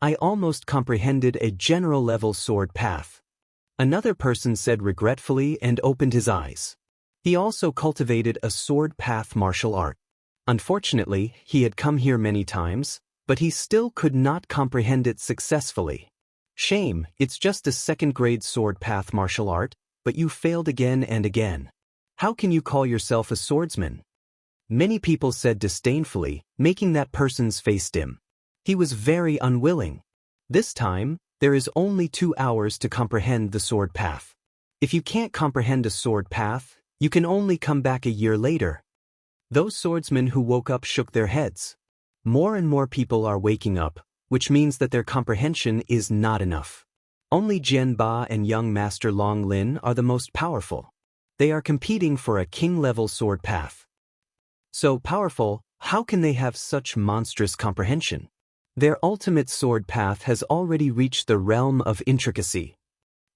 I almost comprehended a general-level sword path. Another person said regretfully and opened his eyes. He also cultivated a sword path martial art. Unfortunately, he had come here many times, but he still could not comprehend it successfully. Shame, it's just a 2nd grade sword path martial art, but you failed again and again. How can you call yourself a swordsman? Many people said disdainfully, making that person's face dim. He was very unwilling. This time, there is only 2 hours to comprehend the sword path. If you can't comprehend a sword path, you can only come back a year later. Those swordsmen who woke up shook their heads. More and more people are waking up, which means that their comprehension is not enough. Only Jian Ba and young Master Long Lin are the most powerful. They are competing for a king-level sword path. So powerful, how can they have such monstrous comprehension? Their ultimate sword path has already reached the realm of intricacy.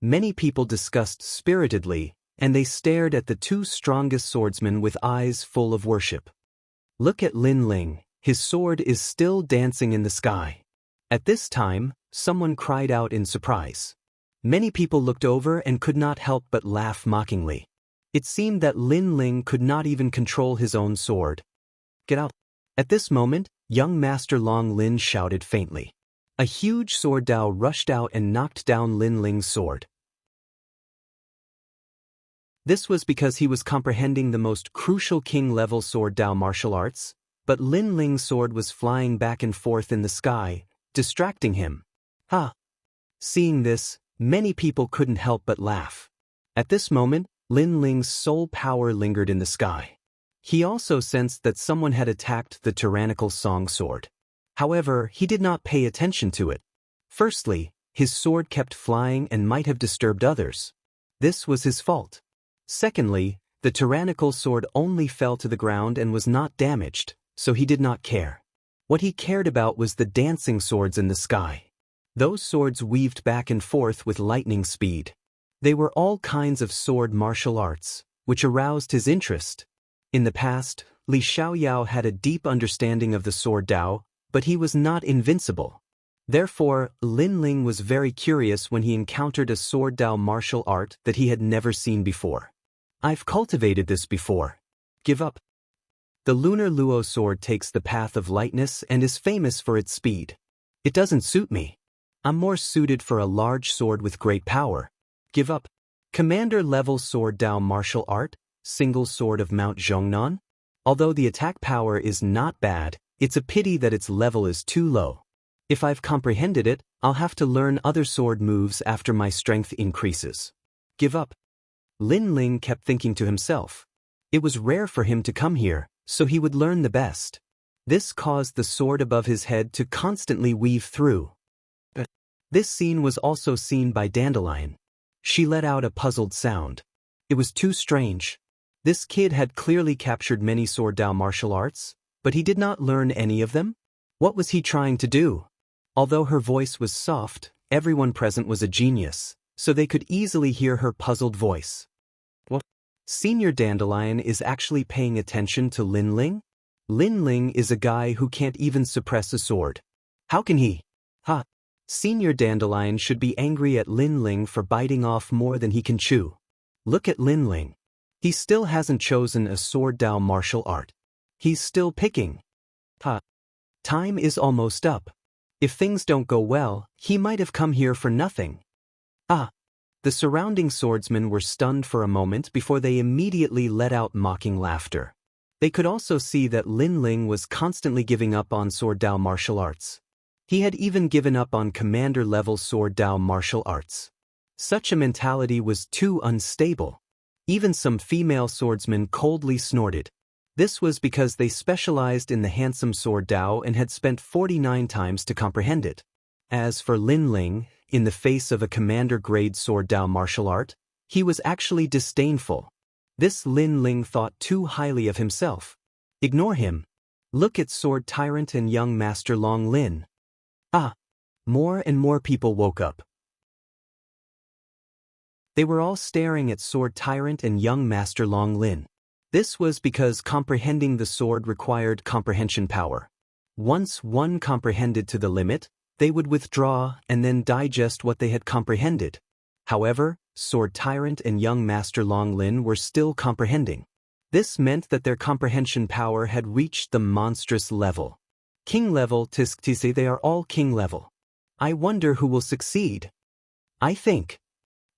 Many people discussed spiritedly, and they stared at the 2 strongest swordsmen with eyes full of worship. Look at Lin Ling, his sword is still dancing in the sky. At this time, someone cried out in surprise. Many people looked over and could not help but laugh mockingly. It seemed that Lin Ling could not even control his own sword. Get out. At this moment, young Master Long Lin shouted faintly. A huge sword Dao rushed out and knocked down Lin Ling's sword. This was because he was comprehending the most crucial king-level sword Dao martial arts, but Lin Ling's sword was flying back and forth in the sky, distracting him. Ha! Seeing this, many people couldn't help but laugh. At this moment, Lin Ling's soul power lingered in the sky. He also sensed that someone had attacked the tyrannical song sword. However, he did not pay attention to it. Firstly, his sword kept flying and might have disturbed others. This was his fault. Secondly, the tyrannical sword only fell to the ground and was not damaged, so he did not care. What he cared about was the dancing swords in the sky. Those swords weaved back and forth with lightning speed. They were all kinds of sword martial arts, which aroused his interest. In the past, Li Xiaoyao had a deep understanding of the sword Dao, but he was not invincible. Therefore, Lin Ling was very curious when he encountered a sword Dao martial art that he had never seen before. I've cultivated this before. Give up. The lunar Luo sword takes the path of lightness and is famous for its speed. It doesn't suit me. I'm more suited for a large sword with great power. Give up. Commander-level sword Dao martial art, single sword of Mount Zhongnan? Although the attack power is not bad, it's a pity that its level is too low. If I've comprehended it, I'll have to learn other sword moves after my strength increases. Give up. Lin Ling kept thinking to himself. It was rare for him to come here, so he would learn the best. This caused the sword above his head to constantly weave through. This scene was also seen by Dandelion. She let out a puzzled sound. It was too strange. This kid had clearly captured many sword Dao martial arts, but he did not learn any of them? What was he trying to do? Although her voice was soft, everyone present was a genius, so they could easily hear her puzzled voice. What? Senior Dandelion is actually paying attention to Lin Ling? Lin Ling is a guy who can't even suppress a sword. How can he? Ha! Senior Dandelion should be angry at Lin Ling for biting off more than he can chew. Look at Lin Ling. He still hasn't chosen a sword Dao martial art. He's still picking. Ha! Time is almost up. If things don't go well, he might have come here for nothing. Ah! The surrounding swordsmen were stunned for a moment before they immediately let out mocking laughter. They could also see that Lin Ling was constantly giving up on sword Dao martial arts. He had even given up on commander-level sword Dao martial arts. Such a mentality was too unstable. Even some female swordsmen coldly snorted. This was because they specialized in the handsome sword Dao and had spent 49 times to comprehend it. As for Lin Ling, in the face of a commander-grade sword Dao martial art, he was actually disdainful. This Lin Ling thought too highly of himself. Ignore him. Look at Sword Tyrant and young Master Long Lin. Ah! More and more people woke up. They were all staring at Sword Tyrant and young Master Long Lin. This was because comprehending the sword required comprehension power. Once one comprehended to the limit, they would withdraw and then digest what they had comprehended. However, Sword Tyrant and young Master Long Lin were still comprehending. This meant that their comprehension power had reached the monstrous level. King level, Tisk'tise, they are all king level. I wonder who will succeed. I think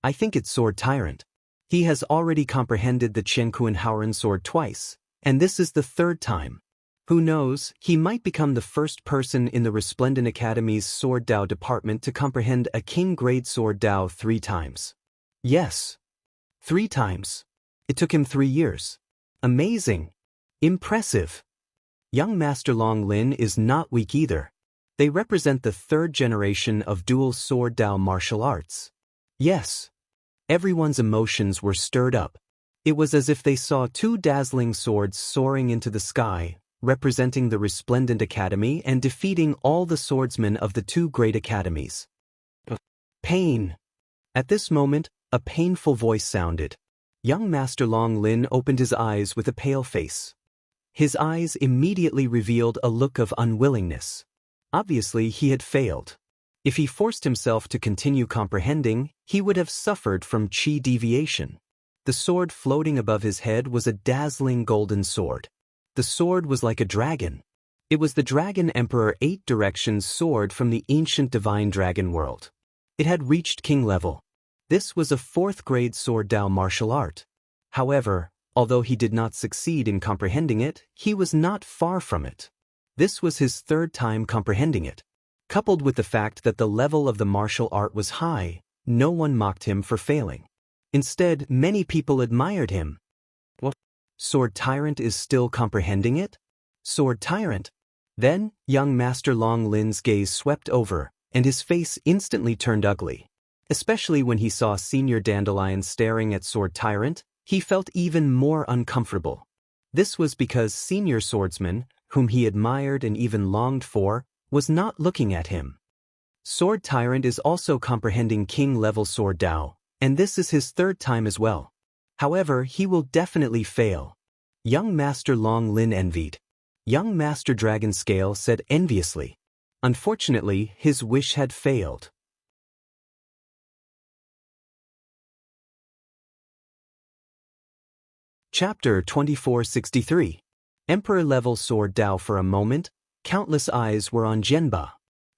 it's Sword Tyrant. He has already comprehended the Qianquan Haoran sword twice, and this is the third time. Who knows, he might become the first person in the Resplendent Academy's Sword Dao department to comprehend a king-grade sword Dao 3 times. Yes. 3 times. It took him 3 years. Amazing. Impressive. Young Master Long Lin is not weak either. They represent the 3rd generation of dual sword Dao martial arts. Yes. Everyone's emotions were stirred up. It was as if they saw 2 dazzling swords soaring into the sky, representing the Resplendent Academy and defeating all the swordsmen of the 2 great academies. Pain. At this moment, a painful voice sounded. Young Master Long Lin opened his eyes with a pale face. His eyes immediately revealed a look of unwillingness. Obviously, he had failed. If he forced himself to continue comprehending, he would have suffered from chi deviation. The sword floating above his head was a dazzling golden sword. The sword was like a dragon. It was the Dragon Emperor 8 Directions sword from the ancient divine dragon world. It had reached king level. This was a 4th grade sword Dao martial art. However, although he did not succeed in comprehending it, he was not far from it. This was his 3rd time comprehending it. Coupled with the fact that the level of the martial art was high, no one mocked him for failing. Instead, many people admired him. What? Sword Tyrant is still comprehending it? Sword Tyrant? Then, young Master Long Lin's gaze swept over, and his face instantly turned ugly. Especially when he saw Senior Dandelion staring at Sword Tyrant, he felt even more uncomfortable. This was because Senior Swordsman, whom he admired and even longed for, was not looking at him. Sword Tyrant is also comprehending King-level Sword Dao, and this is his third time as well. However, he will definitely fail. Young Master Long Lin envied. Young Master Dragon Scale said enviously. Unfortunately, his wish had failed. Chapter 2463. Emperor-level Sword Dao. For a moment, countless eyes were on Jianba.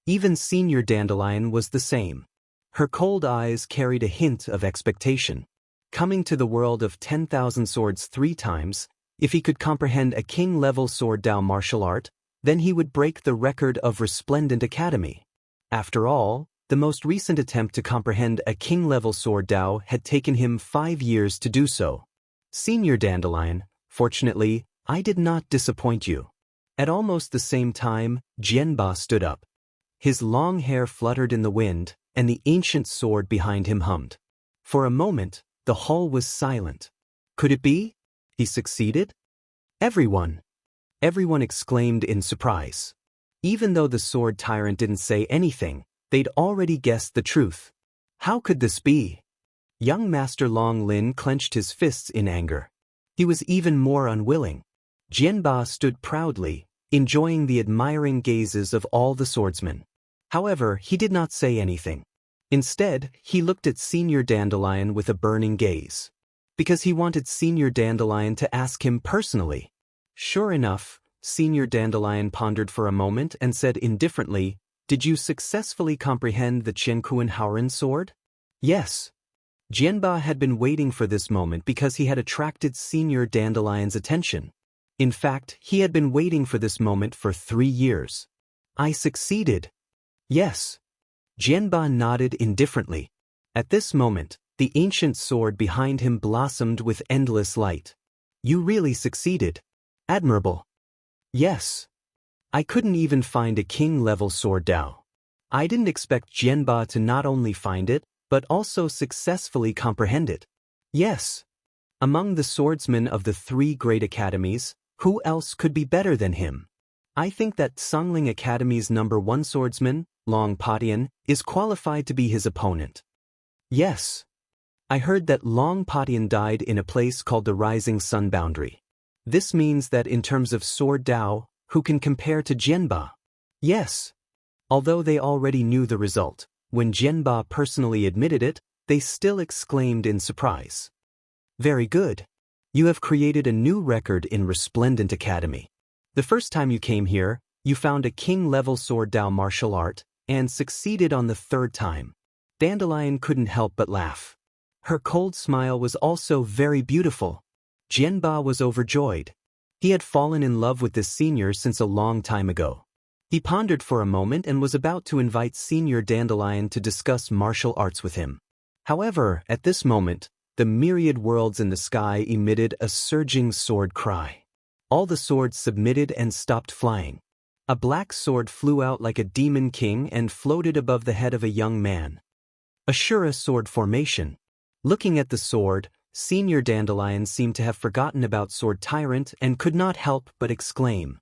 Even Senior Dandelion was the same. Her cold eyes carried a hint of expectation. Coming to the world of 10,000 swords 3 times, if he could comprehend a king-level Sword Dao martial art, then he would break the record of Resplendent Academy. After all, the most recent attempt to comprehend a king-level Sword Dao had taken him 5 years to do so. Senior Dandelion, fortunately, I did not disappoint you. At almost the same time, Jianba stood up. His long hair fluttered in the wind, and the ancient sword behind him hummed. For a moment, the hall was silent. Could it be? He succeeded? Everyone exclaimed in surprise. Even though the Sword Tyrant didn't say anything, they'd already guessed the truth. How could this be? Young Master Long Lin clenched his fists in anger. He was even more unwilling. Jianba stood proudly, enjoying the admiring gazes of all the swordsmen. However, he did not say anything. Instead, he looked at Senior Dandelion with a burning gaze. Because he wanted Senior Dandelion to ask him personally. Sure enough, Senior Dandelion pondered for a moment and said indifferently, "Did you successfully comprehend the Qiankuan Haoren sword?" Yes. Jianba had been waiting for this moment because he had attracted Senior Dandelion's attention. In fact, he had been waiting for this moment for 3 years. I succeeded. Yes. Jianba nodded indifferently. At this moment, the ancient sword behind him blossomed with endless light. You really succeeded. Admirable. Yes. I couldn't even find a king-level Sword Dao. I didn't expect Jianba to not only find it, but also successfully comprehend it. Yes. Among the swordsmen of the 3 great academies, who else could be better than him? I think that Songling Academy's #1 swordsman, Long Patian, is qualified to be his opponent. Yes. I heard that Long Patian died in a place called the Rising Sun Boundary. This means that in terms of Sword Dao, who can compare to Jianba? Yes. Although they already knew the result, when Jianba personally admitted it, they still exclaimed in surprise. Very good. You have created a new record in Resplendent Academy. The first time you came here, you found a king-level Sword Dao martial art, and succeeded on the 3rd time. Dandelion couldn't help but laugh. Her cold smile was also very beautiful. Jianba was overjoyed. He had fallen in love with this senior since a long time ago. He pondered for a moment and was about to invite Senior Dandelion to discuss martial arts with him. However, at this moment, the myriad worlds in the sky emitted a surging sword cry. All the swords submitted and stopped flying. A black sword flew out like a demon king and floated above the head of a young man. Ashura sword formation. Looking at the sword, Senior Dandelion seemed to have forgotten about Sword Tyrant and could not help but exclaim.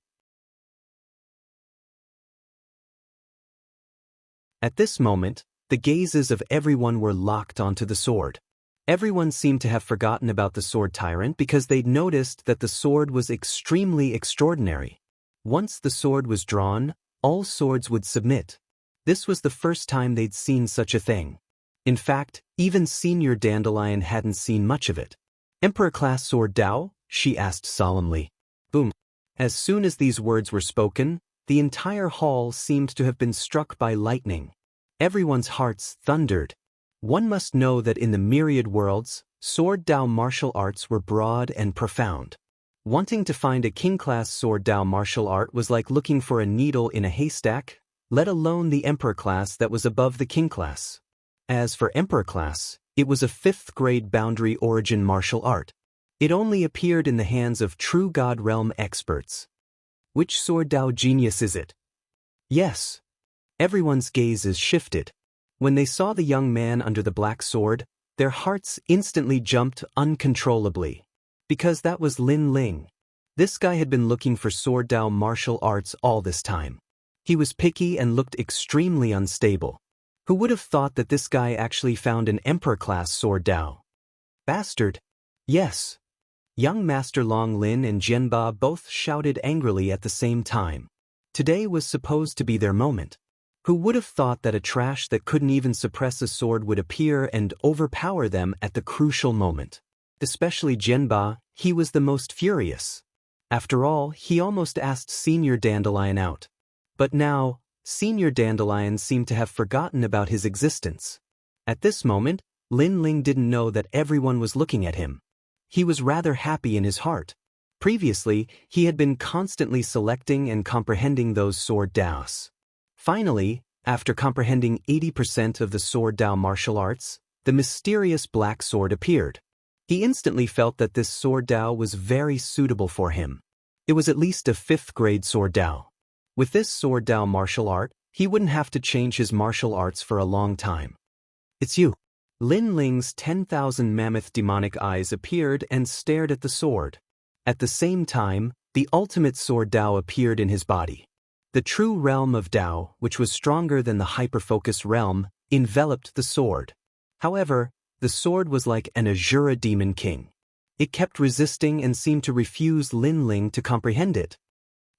At this moment, the gazes of everyone were locked onto the sword. Everyone seemed to have forgotten about the Sword Tyrant because they'd noticed that the sword was extremely extraordinary. Once the sword was drawn, all swords would submit. This was the first time they'd seen such a thing. In fact, even Senior Dandelion hadn't seen much of it. Emperor-class Sword Dao? She asked solemnly. Boom. As soon as these words were spoken, the entire hall seemed to have been struck by lightning. Everyone's hearts thundered. One must know that in the myriad worlds, Sword Dao martial arts were broad and profound. Wanting to find a king-class Sword Dao martial art was like looking for a needle in a haystack, let alone the Emperor class that was above the King class. As for Emperor class, it was a 5th grade boundary origin martial art. It only appeared in the hands of true God realm experts. Which sword Dao genius is it? Yes. Everyone's gazes shifted. When they saw the young man under the black sword, their hearts instantly jumped uncontrollably. Because that was Lin Ling. This guy had been looking for sword Dao martial arts all this time. He was picky and looked extremely unstable. Who would have thought that this guy actually found an emperor-class sword Dao? Bastard. Yes. Young Master Long Lin and Jianba both shouted angrily at the same time. Today was supposed to be their moment. Who would have thought that a trash that couldn't even suppress a sword would appear and overpower them at the crucial moment? Especially Jianba, he was the most furious. After all, he almost asked Senior Dandelion out. But now, Senior Dandelion seemed to have forgotten about his existence. At this moment, Lin Ling didn't know that everyone was looking at him. He was rather happy in his heart. Previously, he had been constantly selecting and comprehending those sword Daos. Finally, after comprehending 80% of the sword Dao martial arts, the mysterious black sword appeared. He instantly felt that this sword Dao was very suitable for him. It was at least a 5th grade sword Dao. With this sword Dao martial art, he wouldn't have to change his martial arts for a long time. It's you. Lin Ling's 10,000 mammoth demonic eyes appeared and stared at the sword. At the same time, the ultimate sword Dao appeared in his body. The true realm of Dao, which was stronger than the hyperfocus realm, enveloped the sword. However, the sword was like an Azura demon king. It kept resisting and seemed to refuse Lin Ling to comprehend it.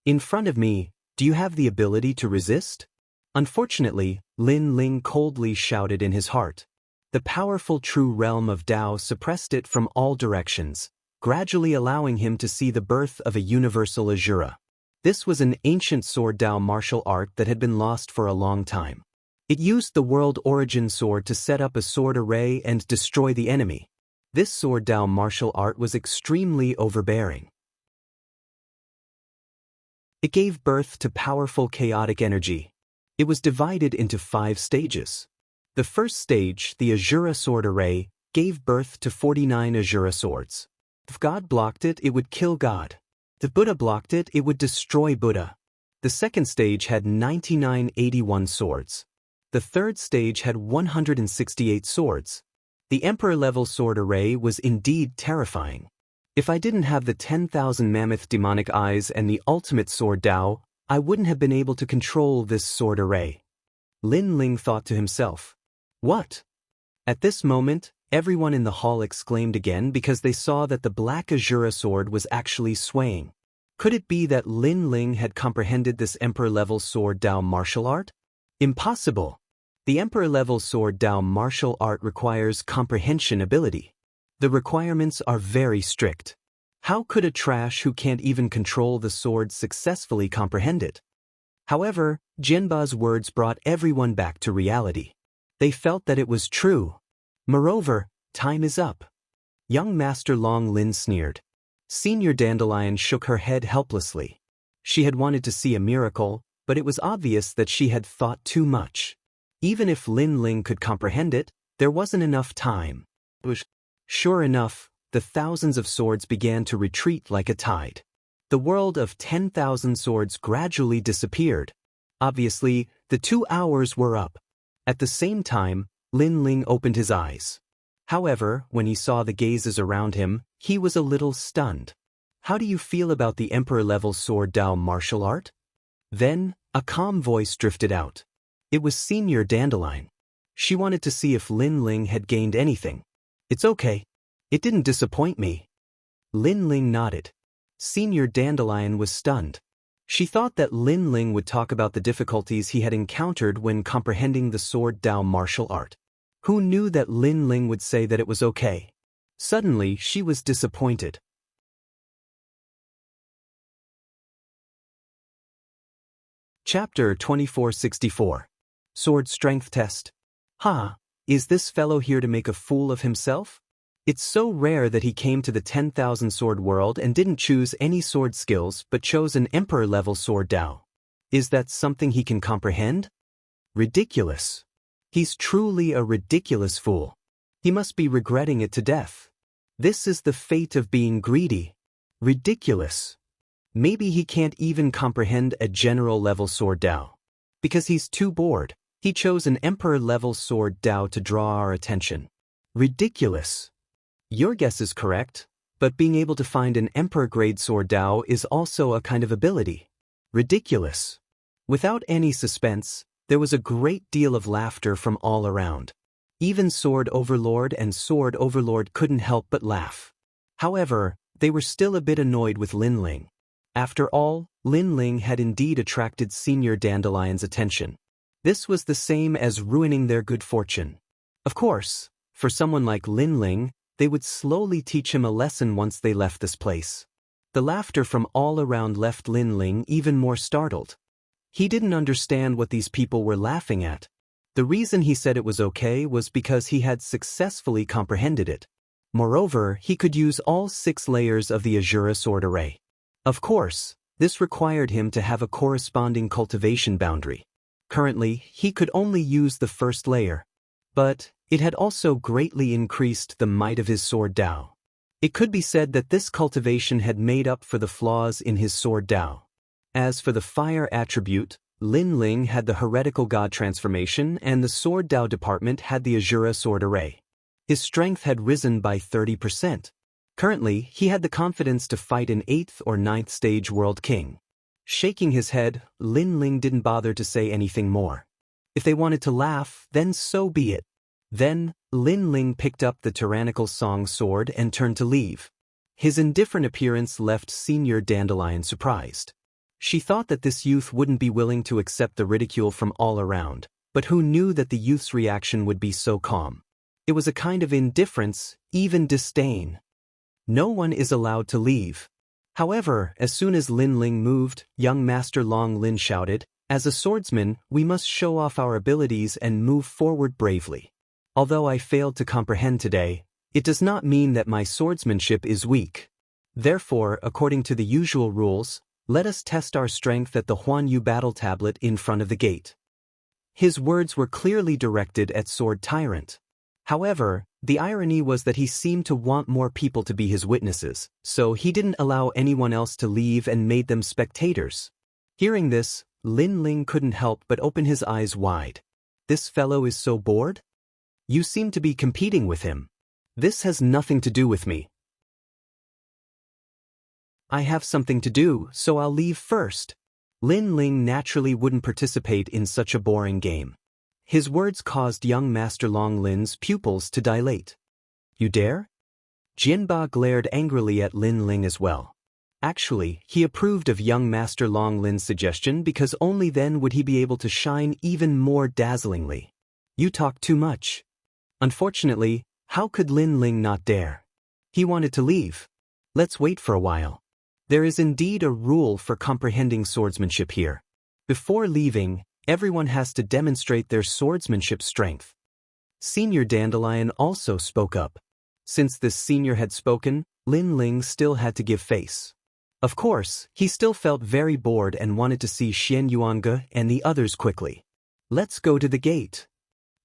In front of me, do you have the ability to resist? Unfortunately, Lin Ling coldly shouted in his heart. The powerful true realm of Dao suppressed it from all directions, gradually allowing him to see the birth of a universal Azura. This was an ancient sword Dao martial art that had been lost for a long time. It used the world origin sword to set up a sword array and destroy the enemy. This sword Dao martial art was extremely overbearing. It gave birth to powerful chaotic energy. It was divided into 5 stages. The first stage, the Azura sword array, gave birth to 49 Azura swords. If God blocked it, it would kill God. If Buddha blocked it, it would destroy Buddha. The second stage had 9981 swords. The third stage had 168 swords. The Emperor-level sword array was indeed terrifying. If I didn't have the 10,000 mammoth demonic eyes and the ultimate sword Dao, I wouldn't have been able to control this sword array. Lin Ling thought to himself. What? At this moment, everyone in the hall exclaimed again because they saw that the black Azura sword was actually swaying. Could it be that Lin Ling had comprehended this Emperor-level sword Dao martial art? Impossible! The Emperor-level sword Dao martial art requires comprehension ability. The requirements are very strict. How could a trash who can't even control the sword successfully comprehend it? However, Jianba's words brought everyone back to reality. They felt that it was true. Moreover, time is up. Young Master Long Lin sneered. Senior Dandelion shook her head helplessly. She had wanted to see a miracle, but it was obvious that she had thought too much. Even if Lin Ling could comprehend it, there wasn't enough time. Sure enough, the thousands of swords began to retreat like a tide. The world of 10,000 swords gradually disappeared. Obviously, the 2 hours were up. At the same time, Lin Ling opened his eyes. However, when he saw the gazes around him, he was a little stunned. How do you feel about the Emperor-level sword Dao martial art? Then, a calm voice drifted out. It was Senior Dandelion. She wanted to see if Lin Ling had gained anything. It's okay. It didn't disappoint me. Lin Ling nodded. Senior Dandelion was stunned. She thought that Lin Ling would talk about the difficulties he had encountered when comprehending the sword Dao martial art. Who knew that Lin Ling would say that it was okay? Suddenly, she was disappointed. Chapter 2464. Sword Strength Test. Is this fellow here to make a fool of himself? It's so rare that he came to the 10,000 sword world and didn't choose any sword skills but chose an Emperor-level sword Dao. Is that something he can comprehend? Ridiculous. He's truly a ridiculous fool. He must be regretting it to death. This is the fate of being greedy. Ridiculous. Maybe he can't even comprehend a general-level sword Dao. Because he's too bored, he chose an emperor-level sword Dao to draw our attention. Ridiculous. Your guess is correct, but being able to find an emperor-grade sword Dao is also a kind of ability. Ridiculous. Without any suspense, there was a great deal of laughter from all around. Even Sword Overlord and Sword Overlord couldn't help but laugh. However, they were still a bit annoyed with Lin Ling. After all, Lin Ling had indeed attracted Senior Dandelion's attention. This was the same as ruining their good fortune. Of course, for someone like Lin Ling, they would slowly teach him a lesson once they left this place. The laughter from all around left Lin Ling even more startled. He didn't understand what these people were laughing at. The reason he said it was okay was because he had successfully comprehended it. Moreover, he could use all 6 layers of the Azura sword array. Of course, this required him to have a corresponding cultivation boundary. Currently, he could only use the first layer. But it had also greatly increased the might of his sword Dao. It could be said that this cultivation had made up for the flaws in his sword Dao. As for the fire attribute, Lin Ling had the heretical god transformation and the sword Dao department had the Azura sword array. His strength had risen by 30%. Currently, he had the confidence to fight an 8th or 9th stage world king. Shaking his head, Lin Ling didn't bother to say anything more. If they wanted to laugh, then so be it. Then, Lin Ling picked up the tyrannical song sword and turned to leave. His indifferent appearance left Senior Dandelion surprised. She thought that this youth wouldn't be willing to accept the ridicule from all around, but who knew that the youth's reaction would be so calm? It was a kind of indifference, even disdain. No one is allowed to leave. However, as soon as Lin Ling moved, young Master Long Lin shouted, "As a swordsman, we must show off our abilities and move forward bravely. Although I failed to comprehend today, it does not mean that my swordsmanship is weak. Therefore, according to the usual rules, let us test our strength at the Huanyu battle tablet in front of the gate." His words were clearly directed at Sword Tyrant. However, the irony was that he seemed to want more people to be his witnesses, so he didn't allow anyone else to leave and made them spectators. Hearing this, Lin Ling couldn't help but open his eyes wide. This fellow is so bored? You seem to be competing with him. This has nothing to do with me. I have something to do, so I'll leave first. Lin Ling naturally wouldn't participate in such a boring game. His words caused young Master Long Lin's pupils to dilate. You dare? Jianba glared angrily at Lin Ling as well. Actually, he approved of young Master Long Lin's suggestion because only then would he be able to shine even more dazzlingly. You talk too much. Unfortunately, how could Lin Ling not dare? He wanted to leave. Let's wait for a while. There is indeed a rule for comprehending swordsmanship here. Before leaving, everyone has to demonstrate their swordsmanship strength. Senior Dandelion also spoke up. Since this senior had spoken, Lin Ling still had to give face. Of course, he still felt very bored and wanted to see Xian Yuange and the others quickly. Let's go to the gate.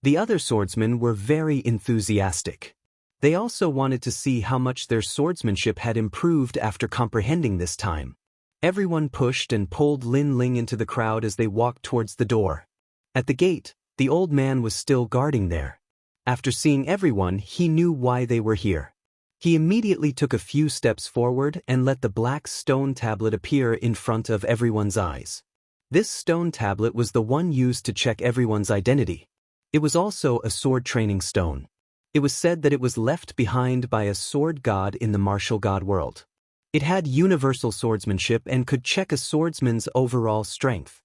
The other swordsmen were very enthusiastic. They also wanted to see how much their swordsmanship had improved after comprehending this time. Everyone pushed and pulled Lin Ling into the crowd as they walked towards the door. At the gate, the old man was still guarding there. After seeing everyone, he knew why they were here. He immediately took a few steps forward and let the black stone tablet appear in front of everyone's eyes. This stone tablet was the one used to check everyone's identity. It was also a sword training stone. It was said that it was left behind by a sword god in the martial god world. It had universal swordsmanship and could check a swordsman's overall strength.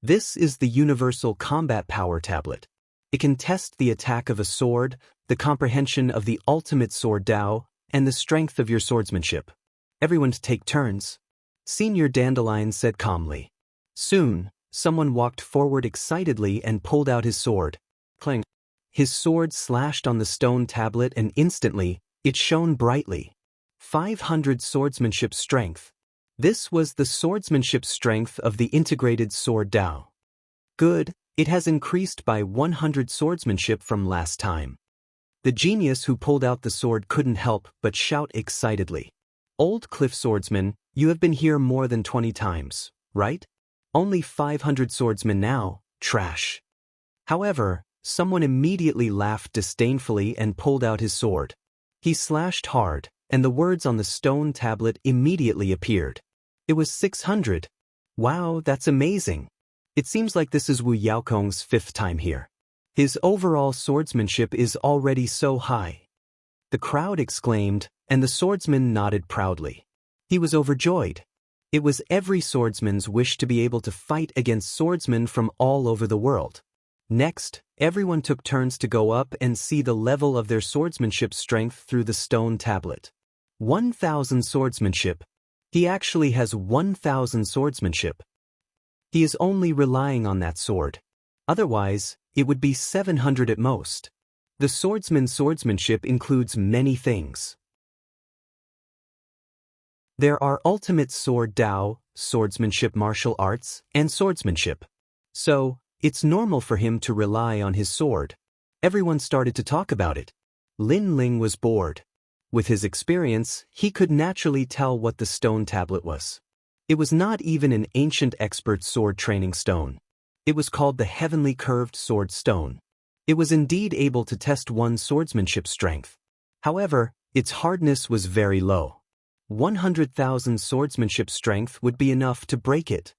This is the Universal Combat Power Tablet. It can test the attack of a sword, the comprehension of the ultimate sword Dao, and the strength of your swordsmanship. Everyone to take turns. Senior Dandelion said calmly. Soon, someone walked forward excitedly and pulled out his sword. Clang. His sword slashed on the stone tablet and instantly, it shone brightly. 500 swordsmanship strength. This was the swordsmanship strength of the integrated sword Dao. Good, it has increased by 100 swordsmanship from last time. The genius who pulled out the sword couldn't help but shout excitedly. Old Cliff Swordsman, you have been here more than 20 times, right? Only 500 swordsmen now, trash. However, someone immediately laughed disdainfully and pulled out his sword. He slashed hard, and the words on the stone tablet immediately appeared. It was 600. Wow, that's amazing. It seems like this is Wu Yaokong's 5th time here. His overall swordsmanship is already so high. The crowd exclaimed, and the swordsman nodded proudly. He was overjoyed. It was every swordsman's wish to be able to fight against swordsmen from all over the world. Next, everyone took turns to go up and see the level of their swordsmanship strength through the stone tablet. 1,000 swordsmanship. He actually has 1,000 swordsmanship. He is only relying on that sword. Otherwise, it would be 700 at most. The swordsman's swordsmanship includes many things. There are ultimate sword Dao, swordsmanship martial arts, and swordsmanship. So, it's normal for him to rely on his sword. Everyone started to talk about it. Lin Ling was bored. With his experience, he could naturally tell what the stone tablet was. It was not even an ancient expert sword training stone. It was called the Heavenly Curved Sword Stone. It was indeed able to test one's swordsmanship strength. However, its hardness was very low. 100,000 swordsmanship strength would be enough to break it.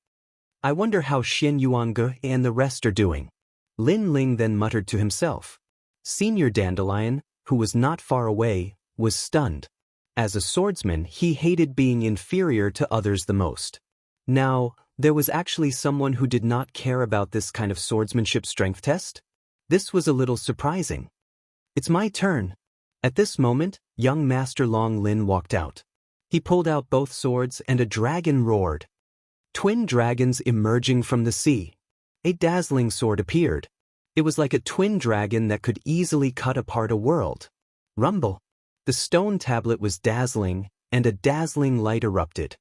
I wonder how Xian Yuange and the rest are doing. Lin Ling then muttered to himself. Senior Dandelion, who was not far away, was stunned. As a swordsman, he hated being inferior to others the most. Now, there was actually someone who did not care about this kind of swordsmanship strength test? This was a little surprising. It's my turn. At this moment, young Master Long Lin walked out. He pulled out both swords and a dragon roared. Twin dragons emerging from the sea. A dazzling sword appeared. It was like a twin dragon that could easily cut apart a world. Rumble. The stone tablet was dazzling, and a dazzling light erupted.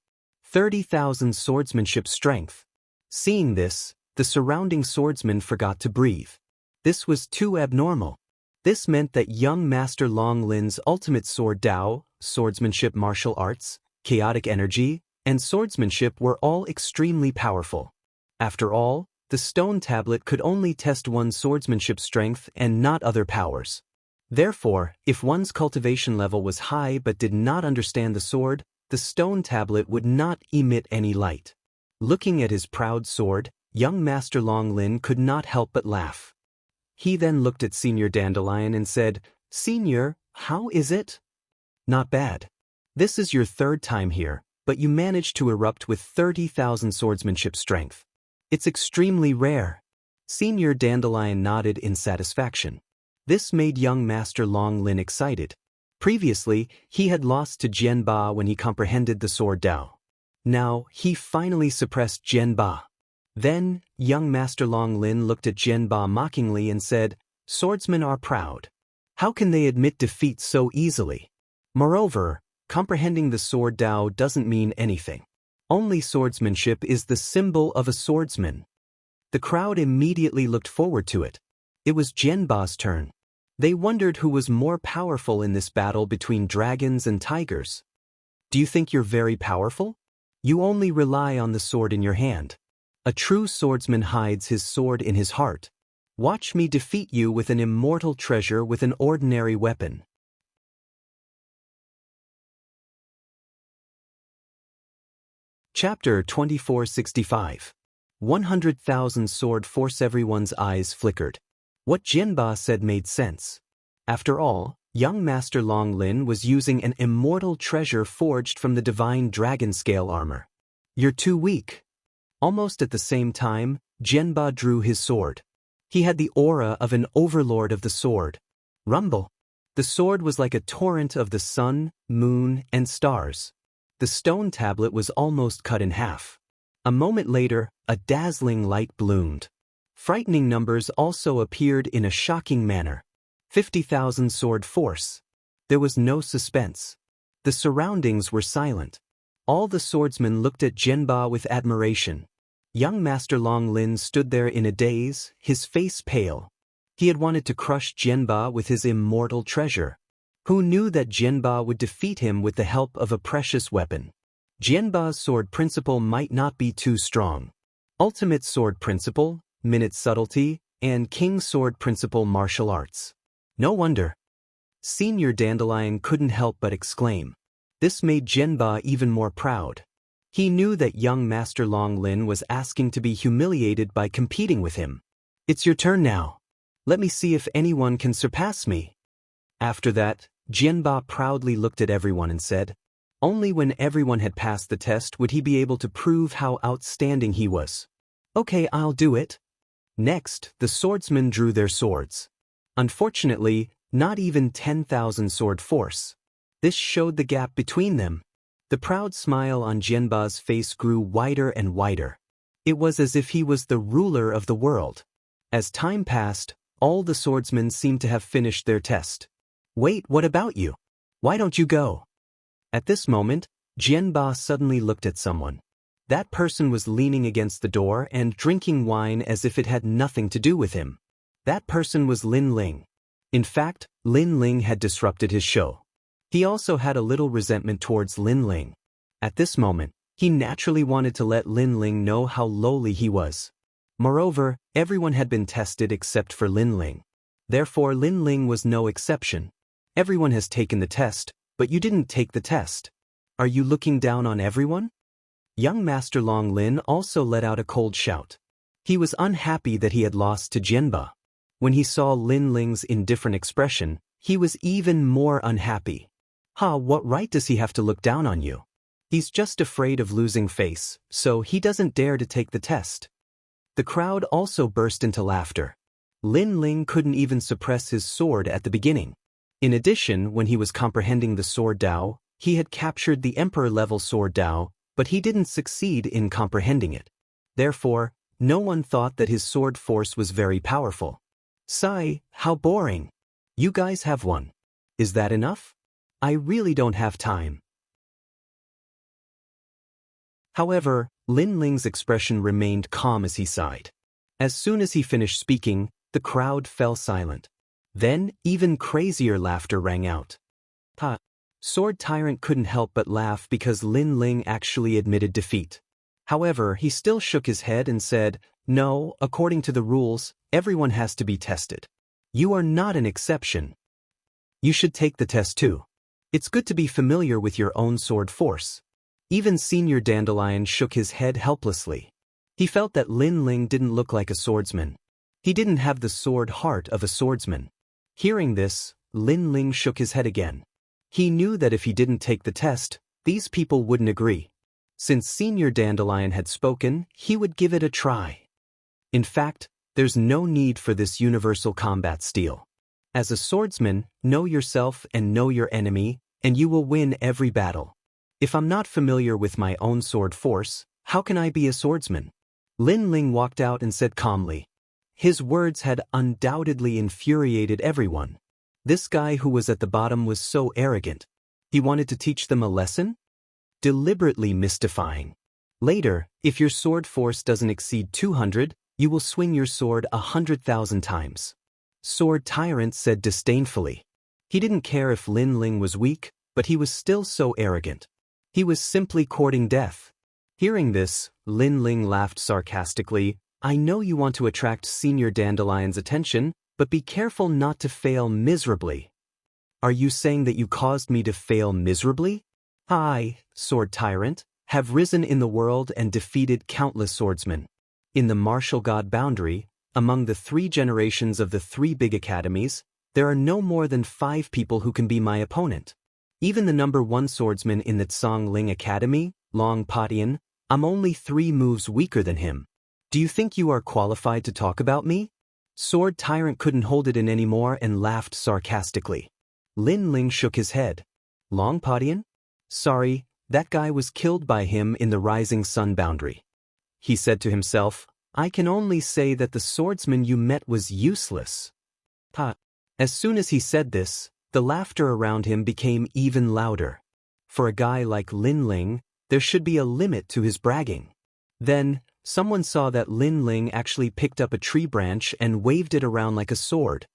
30,000 swordsmanship strength. Seeing this, the surrounding swordsmen forgot to breathe. This was too abnormal. This meant that young Master Long Lin's ultimate sword Dao, swordsmanship martial arts, chaotic energy, and swordsmanship were all extremely powerful. After all, the stone tablet could only test one's swordsmanship strength and not other powers. Therefore, if one's cultivation level was high but did not understand the sword, the stone tablet would not emit any light. Looking at his proud sword, young Master Long Lin could not help but laugh. He then looked at Senior Dandelion and said, Senior, how is it? Not bad. This is your 3rd time here, but you managed to erupt with 30,000 swordsmanship strength. It's extremely rare. Senior Dandelion nodded in satisfaction. This made young Master Long Lin excited. Previously, he had lost to Jian Ba when he comprehended the sword Dao. Now, he finally suppressed Jian Ba. Then, young Master Long Lin looked at Jian Ba mockingly and said, Swordsmen are proud. How can they admit defeat so easily? Moreover, comprehending the sword Dao doesn't mean anything. Only swordsmanship is the symbol of a swordsman. The crowd immediately looked forward to it. It was Jian Ba's turn. They wondered who was more powerful in this battle between dragons and tigers. Do you think you're very powerful? You only rely on the sword in your hand. A true swordsman hides his sword in his heart. Watch me defeat you with an immortal treasure with an ordinary weapon. Chapter 2465. 100,000 sword force. Everyone's eyes flickered. What Jian Ba said made sense. After all, young Master Long Lin was using an immortal treasure forged from the divine dragon scale armor. You're too weak. Almost at the same time, Jian Ba drew his sword. He had the aura of an overlord of the sword. Rumble. The sword was like a torrent of the sun, moon, and stars. The stone tablet was almost cut in half. A moment later, a dazzling light bloomed. Frightening numbers also appeared in a shocking manner. 50,000 sword force. There was no suspense. The surroundings were silent. All the swordsmen looked at Jian Ba with admiration. Young Master Long Lin stood there in a daze, his face pale. He had wanted to crush Jian Ba with his immortal treasure. Who knew that Jianba would defeat him with the help of a precious weapon? Jianba's sword principle might not be too strong. Ultimate sword principle, minute subtlety, and king sword principle martial arts. No wonder. Senior Dandelion couldn't help but exclaim. This made Jianba even more proud. He knew that young Master Long Lin was asking to be humiliated by competing with him. It's your turn now. Let me see if anyone can surpass me. After that, Jianba proudly looked at everyone and said, only when everyone had passed the test would he be able to prove how outstanding he was. Okay, I'll do it. Next, the swordsmen drew their swords. Unfortunately, not even 10,000 sword force. This showed the gap between them. The proud smile on Jianba's face grew wider and wider. It was as if he was the ruler of the world. As time passed, all the swordsmen seemed to have finished their test. Wait, what about you? Why don't you go? At this moment, Jianba suddenly looked at someone. That person was leaning against the door and drinking wine as if it had nothing to do with him. That person was Lin Ling. In fact, Lin Ling had disrupted his show. He also had a little resentment towards Lin Ling. At this moment, he naturally wanted to let Lin Ling know how lowly he was. Moreover, everyone had been tested except for Lin Ling. Therefore, Lin Ling was no exception. Everyone has taken the test, but you didn't take the test. Are you looking down on everyone? Young Master Long Lin also let out a cold shout. He was unhappy that he had lost to Jianba. When he saw Lin Ling's indifferent expression, he was even more unhappy. What right does he have to look down on you? He's just afraid of losing face, so he doesn't dare to take the test. The crowd also burst into laughter. Lin Ling couldn't even suppress his sword at the beginning. In addition, when he was comprehending the sword Dao, he had captured the Emperor-level sword Dao, but he didn't succeed in comprehending it. Therefore, no one thought that his sword force was very powerful. Sigh, how boring. You guys have one. Is that enough? I really don't have time. However, Lin Ling's expression remained calm as he sighed. As soon as he finished speaking, the crowd fell silent. Then, even crazier laughter rang out. Sword Tyrant couldn't help but laugh because Lin Ling actually admitted defeat. However, he still shook his head and said, no, according to the rules, everyone has to be tested. You are not an exception. You should take the test too. It's good to be familiar with your own sword force. Even Senior Dandelion shook his head helplessly. He felt that Lin Ling didn't look like a swordsman. He didn't have the sword heart of a swordsman. Hearing this, Lin Ling shook his head again. He knew that if he didn't take the test, these people wouldn't agree. Since Senior Dandelion had spoken, he would give it a try. In fact, there's no need for this universal combat steel. As a swordsman, know yourself and know your enemy, and you will win every battle. If I'm not familiar with my own sword force, how can I be a swordsman? Lin Ling walked out and said calmly. His words had undoubtedly infuriated everyone. This guy who was at the bottom was so arrogant. He wanted to teach them a lesson? Deliberately mystifying. Later, if your sword force doesn't exceed 200, you will swing your sword 100,000 times. Sword Tyrant said disdainfully. He didn't care if Lin Ling was weak, but he was still so arrogant. He was simply courting death. Hearing this, Lin Ling laughed sarcastically. I know you want to attract Senior Dandelion's attention, but be careful not to fail miserably. Are you saying that you caused me to fail miserably? I, Sword Tyrant, have risen in the world and defeated countless swordsmen. In the martial god boundary, among the 3 generations of the 3 big academies, there are no more than 5 people who can be my opponent. Even the number 1 swordsman in the Tsang Ling Academy, Long Patian, I'm only 3 moves weaker than him. Do you think you are qualified to talk about me? Sword Tyrant couldn't hold it in anymore and laughed sarcastically. Lin Ling shook his head. Long Patian? Sorry, that guy was killed by him in the Rising Sun boundary. He said to himself, I can only say that the swordsman you met was useless. As soon as he said this, the laughter around him became even louder. For a guy like Lin Ling, there should be a limit to his bragging. Then, someone saw that Lin Ling actually picked up a tree branch and waved it around like a sword.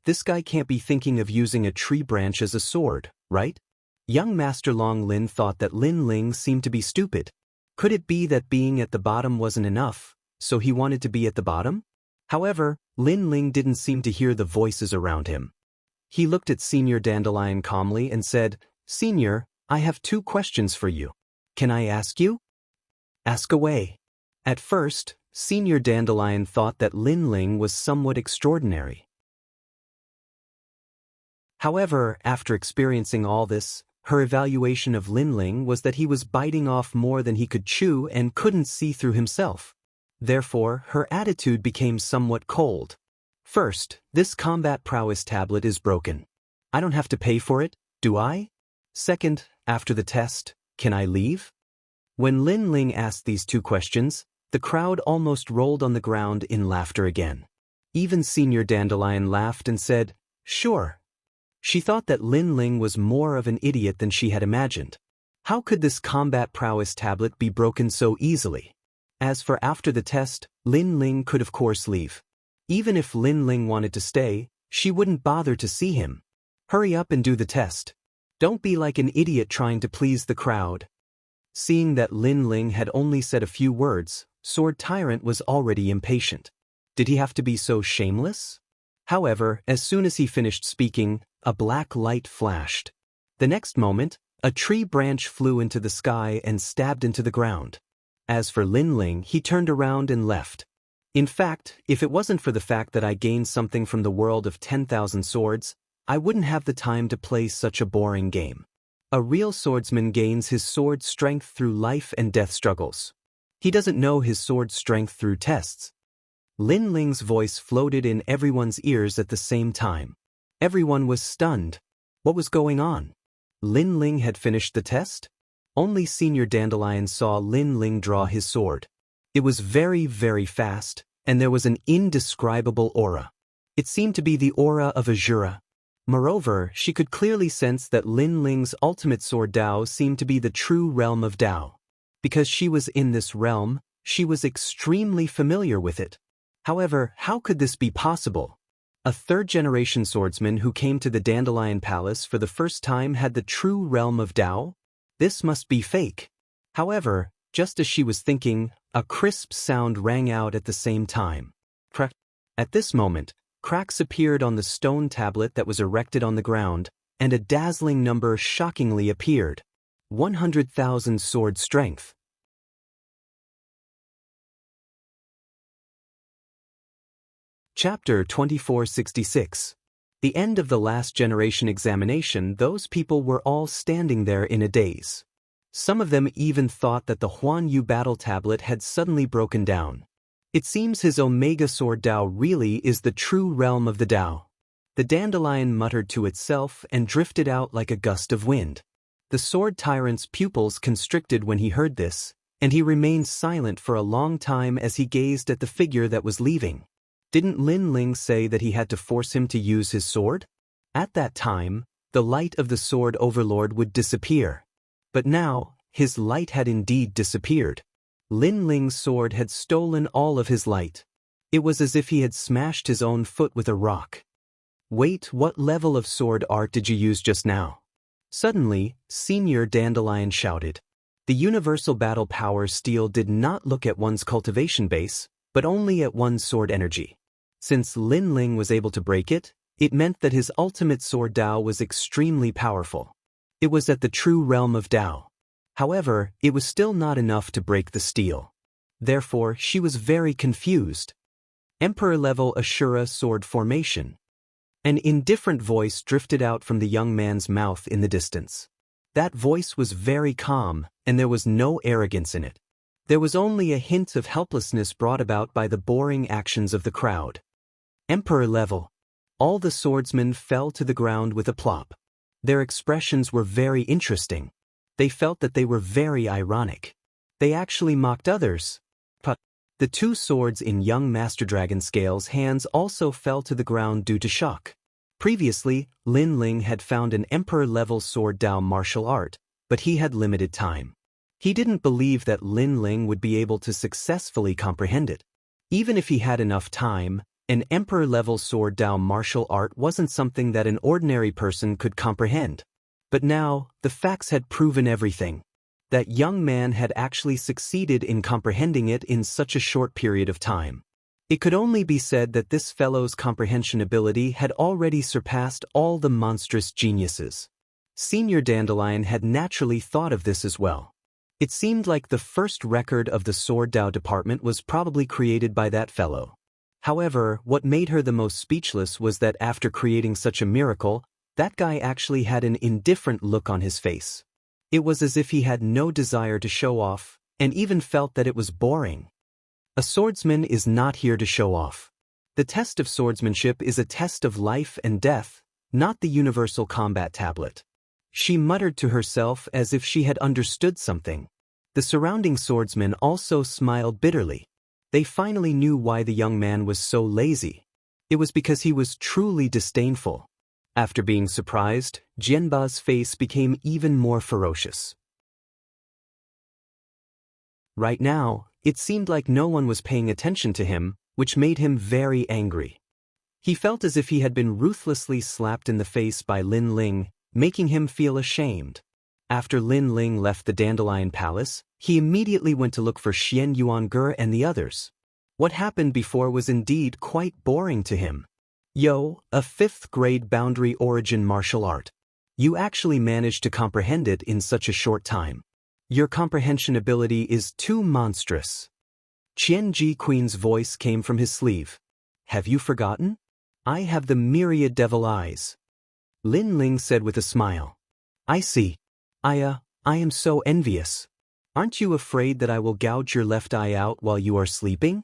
This guy can't be thinking of using a tree branch as a sword, right? Young Master Long Lin thought that Lin Ling seemed to be stupid. Could it be that being at the bottom wasn't enough, so he wanted to be at the bottom? However, Lin Ling didn't seem to hear the voices around him. He looked at Senior Dandelion calmly and said, "Senior, I have 2 questions for you. Can I ask you?" "Ask away." At first, Senior Dandelion thought that Lin Ling was somewhat extraordinary. However, after experiencing all this, her evaluation of Lin Ling was that he was biting off more than he could chew and couldn't see through himself. Therefore, her attitude became somewhat cold. "First, this combat prowess tablet is broken. I don't have to pay for it, do I? Second, after the test, can I leave?" When Lin Ling asked these 2 questions, the crowd almost rolled on the ground in laughter again. Even Senior Dandelion laughed and said, "Sure." She thought that Lin Ling was more of an idiot than she had imagined. How could this combat prowess tablet be broken so easily? As for after the test, Lin Ling could of course leave. Even if Lin Ling wanted to stay, she wouldn't bother to see him. Hurry up and do the test. Don't be like an idiot trying to please the crowd. Seeing that Lin Ling had only said a few words, Sword Tyrant was already impatient. Did he have to be so shameless? However, as soon as he finished speaking, a black light flashed. The next moment, a tree branch flew into the sky and stabbed into the ground. As for Lin Ling, he turned around and left. In fact, if it wasn't for the fact that I gained something from the world of 10,000 swords, I wouldn't have the time to play such a boring game. A real swordsman gains his sword strength through life and death struggles. He doesn't know his sword strength through tests. Lin Ling's voice floated in everyone's ears at the same time. Everyone was stunned. What was going on? Lin Ling had finished the test? Only Senior Dandelion saw Lin Ling draw his sword. It was very, very fast, and there was an indescribable aura. It seemed to be the aura of Azura. Moreover, she could clearly sense that Lin Ling's ultimate sword Dao seemed to be the true realm of Dao. Because she was in this realm, she was extremely familiar with it. However, how could this be possible? A 3rd-generation swordsman who came to the Dandelion Palace for the first time had the true realm of Dao? This must be fake. However, just as she was thinking, a crisp sound rang out at the same time. Crack. At this moment, cracks appeared on the stone tablet that was erected on the ground, and a dazzling number shockingly appeared. 100,000 sword strength. Chapter 2466. The end of the last generation examination, those people were all standing there in a daze. Some of them even thought that the Huan Yu battle tablet had suddenly broken down. It seems his Omega Sword Dao really is the true realm of the Dao. The dandelion muttered to itself and drifted out like a gust of wind. The Sword Tyrant's pupils constricted when he heard this, and he remained silent for a long time as he gazed at the figure that was leaving. Didn't Lin Ling say that he had to force him to use his sword? At that time, the light of the Sword Overlord would disappear. But now, his light had indeed disappeared. Lin Ling's sword had stolen all of his light. It was as if he had smashed his own foot with a rock. Wait, what level of sword art did you use just now? Suddenly, Senior Dandelion shouted. The universal battle power steel did not look at one's cultivation base, but only at one's sword energy. Since Lin Ling was able to break it, it meant that his ultimate sword Dao was extremely powerful. It was at the true realm of Dao. However, it was still not enough to break the steel. Therefore, she was very confused. Emperor-level Ashura sword formation. An indifferent voice drifted out from the young man's mouth in the distance. That voice was very calm, and there was no arrogance in it. There was only a hint of helplessness brought about by the boring actions of the crowd. Emperor level. All the swordsmen fell to the ground with a plop. Their expressions were very interesting. They felt that they were very ironic. They actually mocked others. But the 2 swords in young Master Dragon Scale's hands also fell to the ground due to shock. Previously, Lin Ling had found an Emperor-level sword Dao martial art, but he had limited time. He didn't believe that Lin Ling would be able to successfully comprehend it. Even if he had enough time, An emperor-level sword Dao martial art wasn't something that an ordinary person could comprehend. But now, the facts had proven everything. That young man had actually succeeded in comprehending it in such a short period of time. It could only be said that this fellow's comprehension ability had already surpassed all the monstrous geniuses. Senior Dandelion had naturally thought of this as well. It seemed like the first record of the Sword Dao department was probably created by that fellow. However, what made her the most speechless was that after creating such a miracle, that guy actually had an indifferent look on his face. It was as if he had no desire to show off, and even felt that it was boring. A swordsman is not here to show off. The test of swordsmanship is a test of life and death, not the universal combat tablet. She muttered to herself as if she had understood something. The surrounding swordsmen also smiled bitterly. They finally knew why the young man was so lazy. It was because he was truly disdainful. After being surprised, Jianba's face became even more ferocious. Right now, it seemed like no one was paying attention to him, which made him very angry. He felt as if he had been ruthlessly slapped in the face by Lin Ling, making him feel ashamed. After Lin Ling left the Dandelion Palace, he immediately went to look for Xian Yuange and the others. What happened before was indeed quite boring to him. Yo, a 5th grade boundary origin martial art. You actually managed to comprehend it in such a short time. Your comprehension ability is too monstrous. Qian Ji Queen's voice came from his sleeve. Have you forgotten? I have the myriad devil eyes. Lin Ling said with a smile. I see. I am so envious. Aren't you afraid that I will gouge your left eye out while you are sleeping?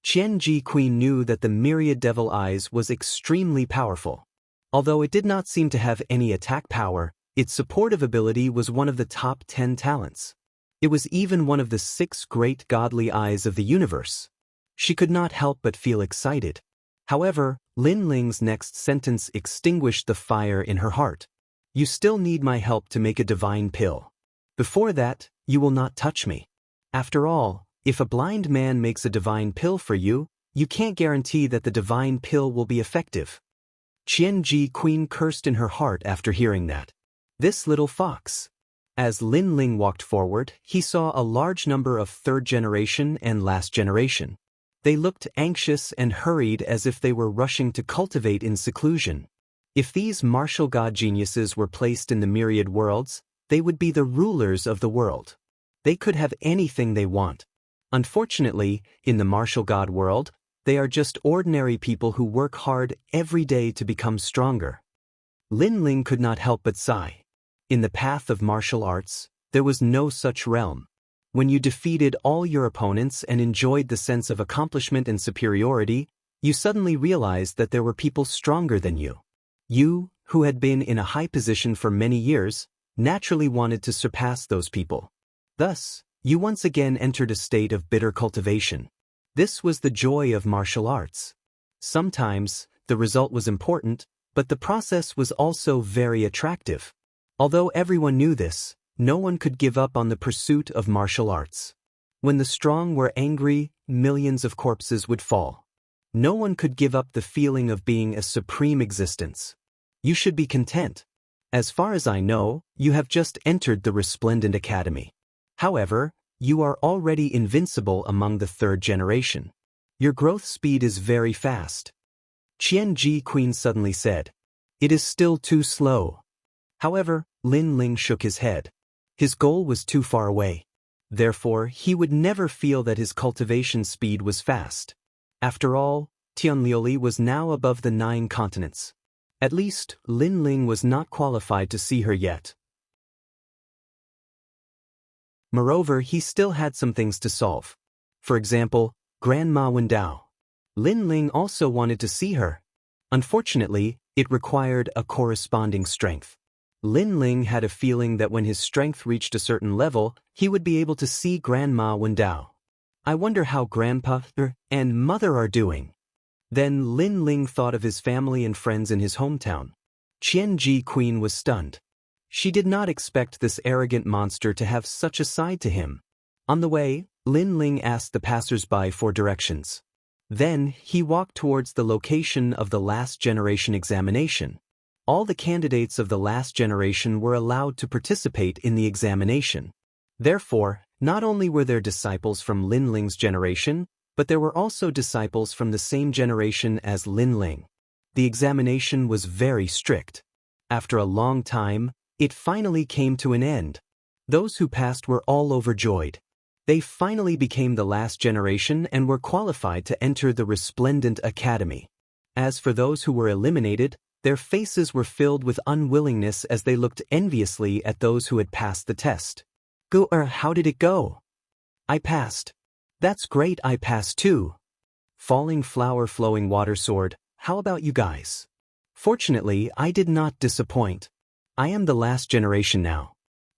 Qian Ji Queen knew that the myriad devil eyes was extremely powerful. Although it did not seem to have any attack power, its supportive ability was one of the top 10 talents. It was even one of the 6 great godly eyes of the universe. She could not help but feel excited. However, Lin Ling's next sentence extinguished the fire in her heart. You still need my help to make a divine pill. Before that, you will not touch me. After all, if a blind man makes a divine pill for you, you can't guarantee that the divine pill will be effective. Qian Ji Queen cursed in her heart after hearing that. This little fox. As Lin Ling walked forward, he saw a large number of 3rd generation and last generation. They looked anxious and hurried as if they were rushing to cultivate in seclusion. If these martial god geniuses were placed in the myriad worlds, they would be the rulers of the world. They could have anything they want. Unfortunately, in the martial god world, they are just ordinary people who work hard every day to become stronger. Lin Ling could not help but sigh. In the path of martial arts, there was no such realm. When you defeated all your opponents and enjoyed the sense of accomplishment and superiority, you suddenly realized that there were people stronger than you. You, who had been in a high position for many years, naturally wanted to surpass those people. Thus, you once again entered a state of bitter cultivation. This was the joy of martial arts. Sometimes, the result was important, but the process was also very attractive. Although everyone knew this, no one could give up on the pursuit of martial arts. When the strong were angry, millions of corpses would fall. No one could give up the feeling of being a supreme existence. You should be content. As far as I know, you have just entered the Resplendent Academy. However, you are already invincible among the 3rd generation. Your growth speed is very fast. Qian Ji Queen suddenly said. It is still too slow. However, Lin Ling shook his head. His goal was too far away. Therefore, he would never feel that his cultivation speed was fast. After all, Tianlioli was now above the 9 continents. At least, Lin Ling was not qualified to see her yet. Moreover, he still had some things to solve. For example, Grandma Wendao. Lin Ling also wanted to see her. Unfortunately, it required a corresponding strength. Lin Ling had a feeling that when his strength reached a certain level, he would be able to see Grandma Wendao. I wonder how Grandpa and Mother are doing. Then Lin Ling thought of his family and friends in his hometown. Qian Ji Queen was stunned. She did not expect this arrogant monster to have such a side to him. On the way, Lin Ling asked the passers-by for directions. Then, he walked towards the location of the last generation examination. All the candidates of the last generation were allowed to participate in the examination. Therefore, not only were there disciples from Lin Ling's generation, but there were also disciples from the same generation as Lin Ling. The examination was very strict. After a long time, it finally came to an end. Those who passed were all overjoyed. They finally became the last generation and were qualified to enter the Resplendent Academy. As for those who were eliminated, their faces were filled with unwillingness as they looked enviously at those who had passed the test. How did it go? I passed. That's great, I passed too. Falling flower flowing water sword, how about you guys? Fortunately, I did not disappoint. I am the last generation now.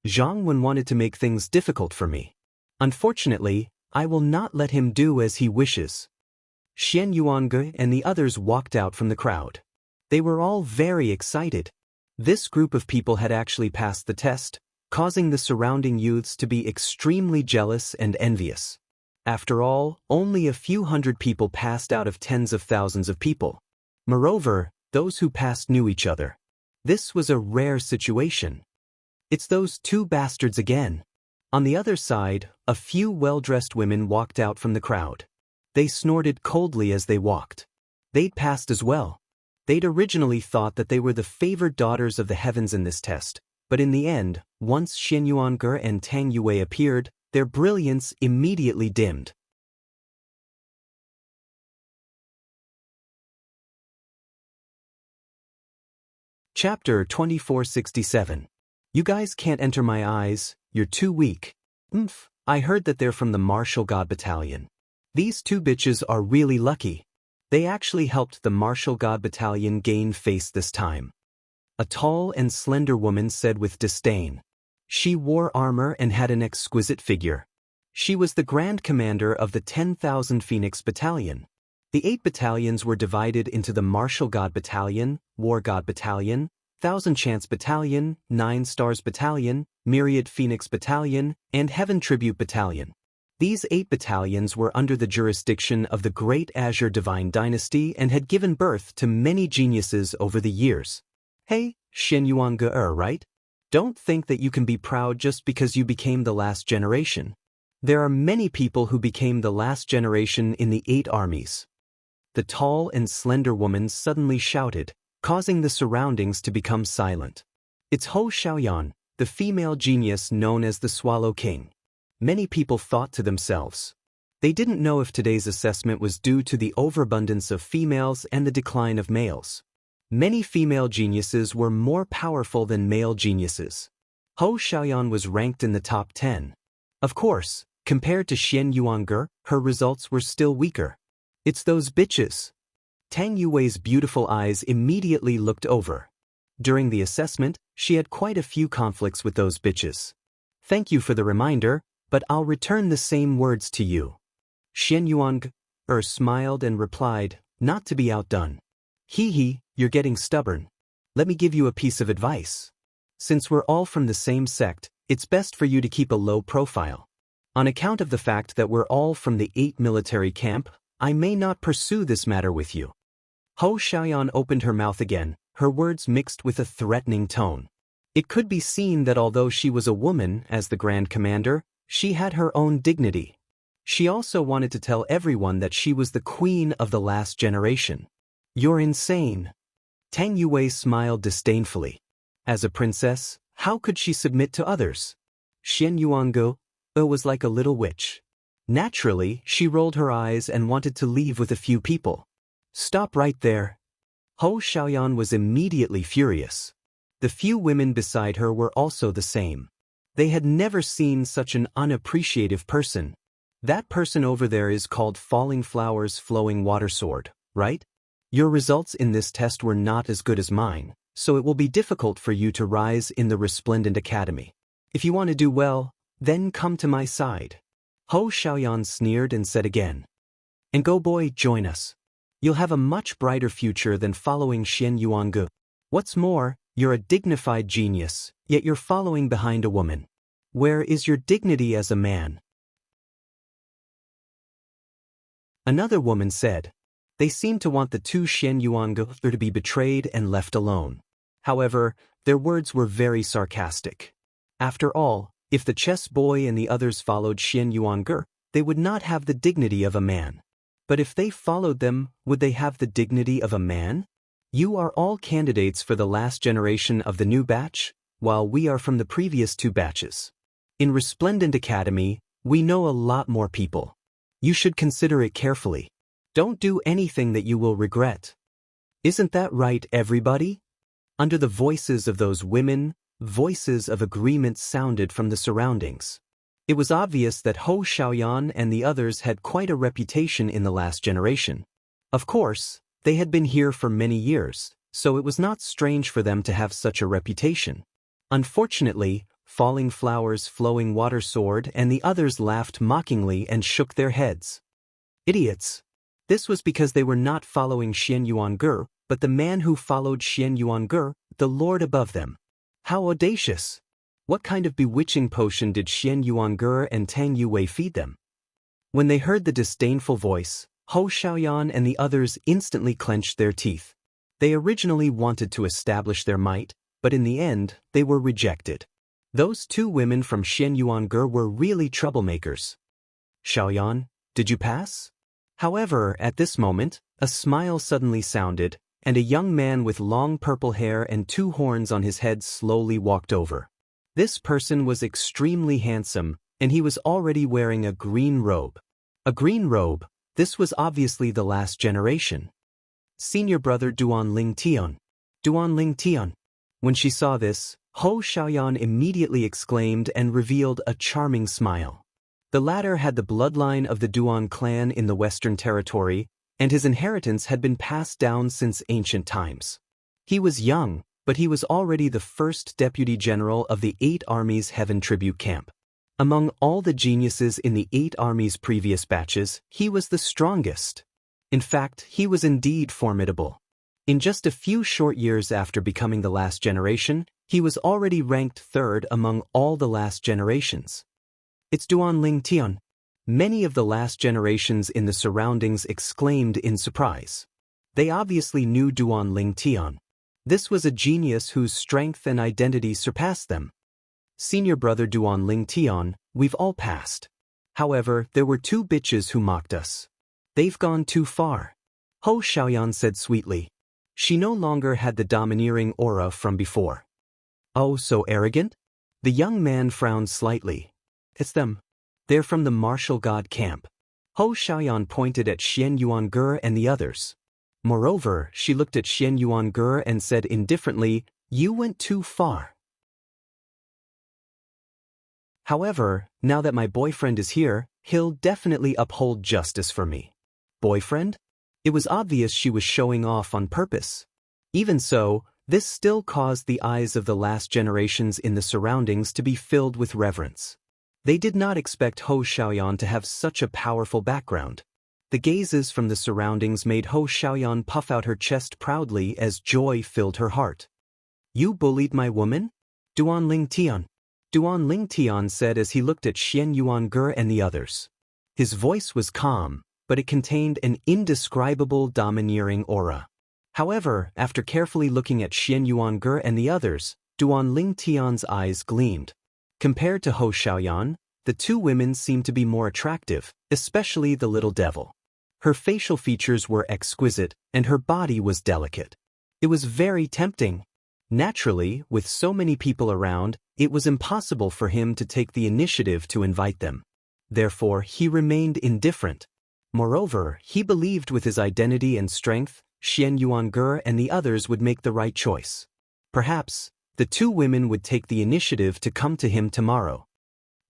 Zhang Wen wanted to make things difficult for me. Unfortunately, I will not let him do as he wishes. Xian Yuange and the others walked out from the crowd. They were all very excited. This group of people had actually passed the test, causing the surrounding youths to be extremely jealous and envious. After all, only a few hundred people passed out of tens of thousands of people. Moreover, those who passed knew each other. This was a rare situation. It's those two bastards again. On the other side, a few well-dressed women walked out from the crowd. They snorted coldly as they walked. They'd passed as well. They'd originally thought that they were the favored daughters of the heavens in this test, but in the end, once Xin Yuange and Tang Yue appeared, their brilliance immediately dimmed. Chapter 2467. You guys can't enter my eyes, you're too weak. I heard that they're from the Martial God Battalion. These two bitches are really lucky. They actually helped the Martial God Battalion gain face this time. A tall and slender woman said with disdain. She wore armor and had an exquisite figure. She was the Grand Commander of the 10,000 Phoenix Battalion. The 8 battalions were divided into the Martial God Battalion, War God Battalion, Thousand Chance Battalion, 9 Stars Battalion, Myriad Phoenix Battalion, and Heaven Tribute Battalion. These 8 battalions were under the jurisdiction of the Great Azure Divine Dynasty and had given birth to many geniuses over the years. Hey, Xin Yuange, right? Don't think that you can be proud just because you became the last generation. There are many people who became the last generation in the 8 armies. The tall and slender woman suddenly shouted, causing the surroundings to become silent. It's Hou Xiaoyan, the female genius known as the Swallow King. Many people thought to themselves. They didn't know if today's assessment was due to the overabundance of females and the decline of males. Many female geniuses were more powerful than male geniuses. Hou Xiaoyan was ranked in the top 10. Of course, compared to Xian Yuange, her results were still weaker. It's those bitches. Tang Yue's beautiful eyes immediately looked over. During the assessment, she had quite a few conflicts with those bitches. Thank you for the reminder, but I'll return the same words to you. Xian Yuange smiled and replied, not to be outdone. Hee, you're getting stubborn. Let me give you a piece of advice. Since we're all from the same sect, it's best for you to keep a low profile. On account of the fact that we're all from the 8 military camp, I may not pursue this matter with you. Hou Xiaoyan opened her mouth again, her words mixed with a threatening tone. It could be seen that although she was a woman as the Grand Commander, she had her own dignity. She also wanted to tell everyone that she was the queen of the last generation. You're insane. Tang Yue smiled disdainfully. As a princess, how could she submit to others? Xian Yuange was like a little witch. Naturally, she rolled her eyes and wanted to leave with a few people. Stop right there. Hou Xiaoyan was immediately furious. The few women beside her were also the same. They had never seen such an unappreciative person. That person over there is called Falling Flowers Flowing Water Sword, right? Your results in this test were not as good as mine, so it will be difficult for you to rise in the Resplendent Academy. If you want to do well, then come to my side. Hou Xiaoyan sneered and said again. And go boy, join us. You'll have a much brighter future than following Xian Yuange. What's more, you're a dignified genius, yet you're following behind a woman. Where is your dignity as a man? Another woman said, "They seem to want the two Xian Yuange to be betrayed and left alone." However, their words were very sarcastic. After all, if the chess boy and the others followed Xian Yuange, they would not have the dignity of a man. But if they followed them, would they have the dignity of a man? You are all candidates for the last generation of the new batch, while we are from the previous two batches. In Resplendent Academy, we know a lot more people. You should consider it carefully. Don't do anything that you will regret. Isn't that right, everybody? Under the voices of those women, voices of agreement sounded from the surroundings. It was obvious that Hou Xiaoyan and the others had quite a reputation in the last generation. Of course, they had been here for many years, so it was not strange for them to have such a reputation. Unfortunately, Falling Flowers, Flowing Water Sword and the others laughed mockingly and shook their heads. Idiots! This was because they were not following Xian Yuange, but the man who followed Xian Yuange, the lord above them. How audacious! What kind of bewitching potion did Xian Yuange and Tang Yue feed them? When they heard the disdainful voice, Hou Xiaoyan and the others instantly clenched their teeth. They originally wanted to establish their might, but in the end, they were rejected. Those two women from Xian Yuange were really troublemakers. "Xiaoyan, did you pass?" However, at this moment, a smile suddenly sounded, and a young man with long purple hair and two horns on his head slowly walked over. This person was extremely handsome, and he was already wearing a green robe. A green robe, this was obviously the last generation. Senior brother Duanling Tian. Duanling Tian. When she saw this, Hou Xiaoyan immediately exclaimed and revealed a charming smile. The latter had the bloodline of the Duan clan in the Western Territory, and his inheritance had been passed down since ancient times. He was young, but he was already the first deputy general of the 8 Armies Heaven Tribute Camp. Among all the geniuses in the 8 Armies previous batches, he was the strongest. In fact, he was indeed formidable. In just a few short years after becoming the last generation, he was already ranked 3rd among all the last generations. "It's Duanling Tian." Many of the last generations in the surroundings exclaimed in surprise. They obviously knew Duanling Tian. This was a genius whose strength and identity surpassed them. "Senior brother Duanling Tian, we've all passed. However, there were 2 bitches who mocked us. They've gone too far," Hou Xiaoyan said sweetly. She no longer had the domineering aura from before. "Oh, so arrogant?" The young man frowned slightly. "It's them. They're from the martial god camp." Hou Xiaoyan pointed at Xian Yuange and the others. Moreover, she looked at Xian Yuange and said indifferently, "You went too far. However, now that my boyfriend is here, he'll definitely uphold justice for me." Boyfriend? It was obvious she was showing off on purpose. Even so, this still caused the eyes of the last generations in the surroundings to be filled with reverence. They did not expect Hou Xiaoyan to have such a powerful background. The gazes from the surroundings made Hou Xiaoyan puff out her chest proudly as joy filled her heart. "You bullied my woman?" Duanling Tian. Duanling Tian said as he looked at Xian Yuange and the others. His voice was calm, but it contained an indescribable domineering aura. However, after carefully looking at Xian Yuange and the others, Duanling Tian's eyes gleamed. Compared to Hou Xiaoyan, the 2 women seemed to be more attractive, especially the little devil. Her facial features were exquisite, and her body was delicate. It was very tempting. Naturally, with so many people around, it was impossible for him to take the initiative to invite them. Therefore, he remained indifferent. Moreover, he believed with his identity and strength, Xian Yuange and the others would make the right choice. Perhaps, the 2 women would take the initiative to come to him tomorrow.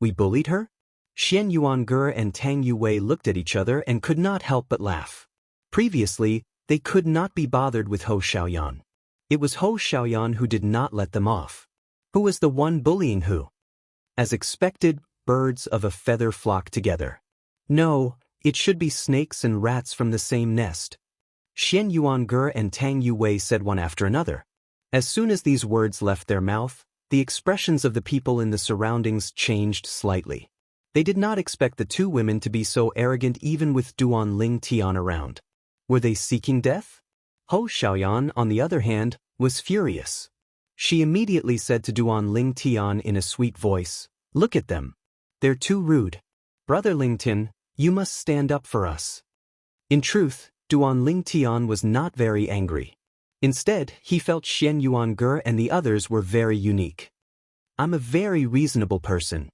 "We bullied her?" Xian Yuange and Tang Yue looked at each other and could not help but laugh. Previously, they could not be bothered with Hou Xiaoyan. It was Hou Xiaoyan who did not let them off. Who was the one bullying who? As expected, birds of a feather flock together. No, it should be snakes and rats from the same nest. Xian Yuange and Tang Yue said one after another. As soon as these words left their mouth, the expressions of the people in the surroundings changed slightly. They did not expect the two women to be so arrogant even with Duan Ling Tian around. Were they seeking death? Ho Xiaoyan, on the other hand, was furious. She immediately said to Duan Ling Tian in a sweet voice, "Look at them. They're too rude. Brother Ling Tin, you must stand up for us." In truth, Duan Ling Tian was not very angry. Instead, he felt Xian Yuange and the others were very unique. "I'm a very reasonable person.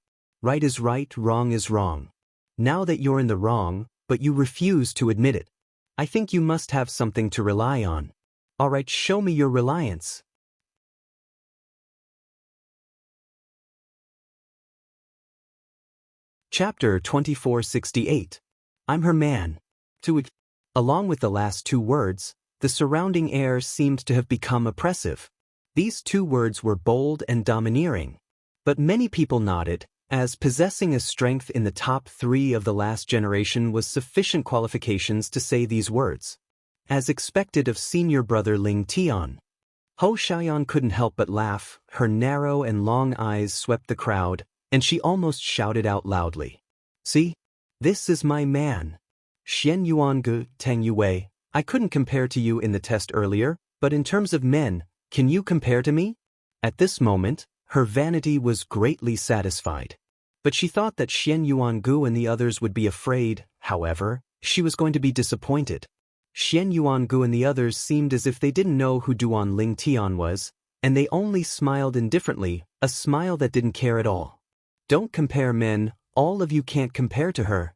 Right is right, wrong is wrong. Now that you're in the wrong, but you refuse to admit it, I think you must have something to rely on. All right, show me your reliance." Chapter 2468. I'm her man. Along with the last two words, the surrounding air seemed to have become oppressive. These two words were bold and domineering. But many people nodded, as possessing a strength in the top 3 of the last generation was sufficient qualifications to say these words. As expected of senior brother Ling Tian. Ho Xiaoyan couldn't help but laugh, her narrow and long eyes swept the crowd, and she almost shouted out loudly. "See? This is my man. Xian Yuange, Tang Yue, I couldn't compare to you in the test earlier, but in terms of men, can you compare to me?" At this moment, her vanity was greatly satisfied. But she thought that Xian Yuange and the others would be afraid. However, she was going to be disappointed. Xian Yuange and the others seemed as if they didn't know who Duan Ling Tian was, and they only smiled indifferently, a smile that didn't care at all. "Don't compare men, all of you can't compare to her."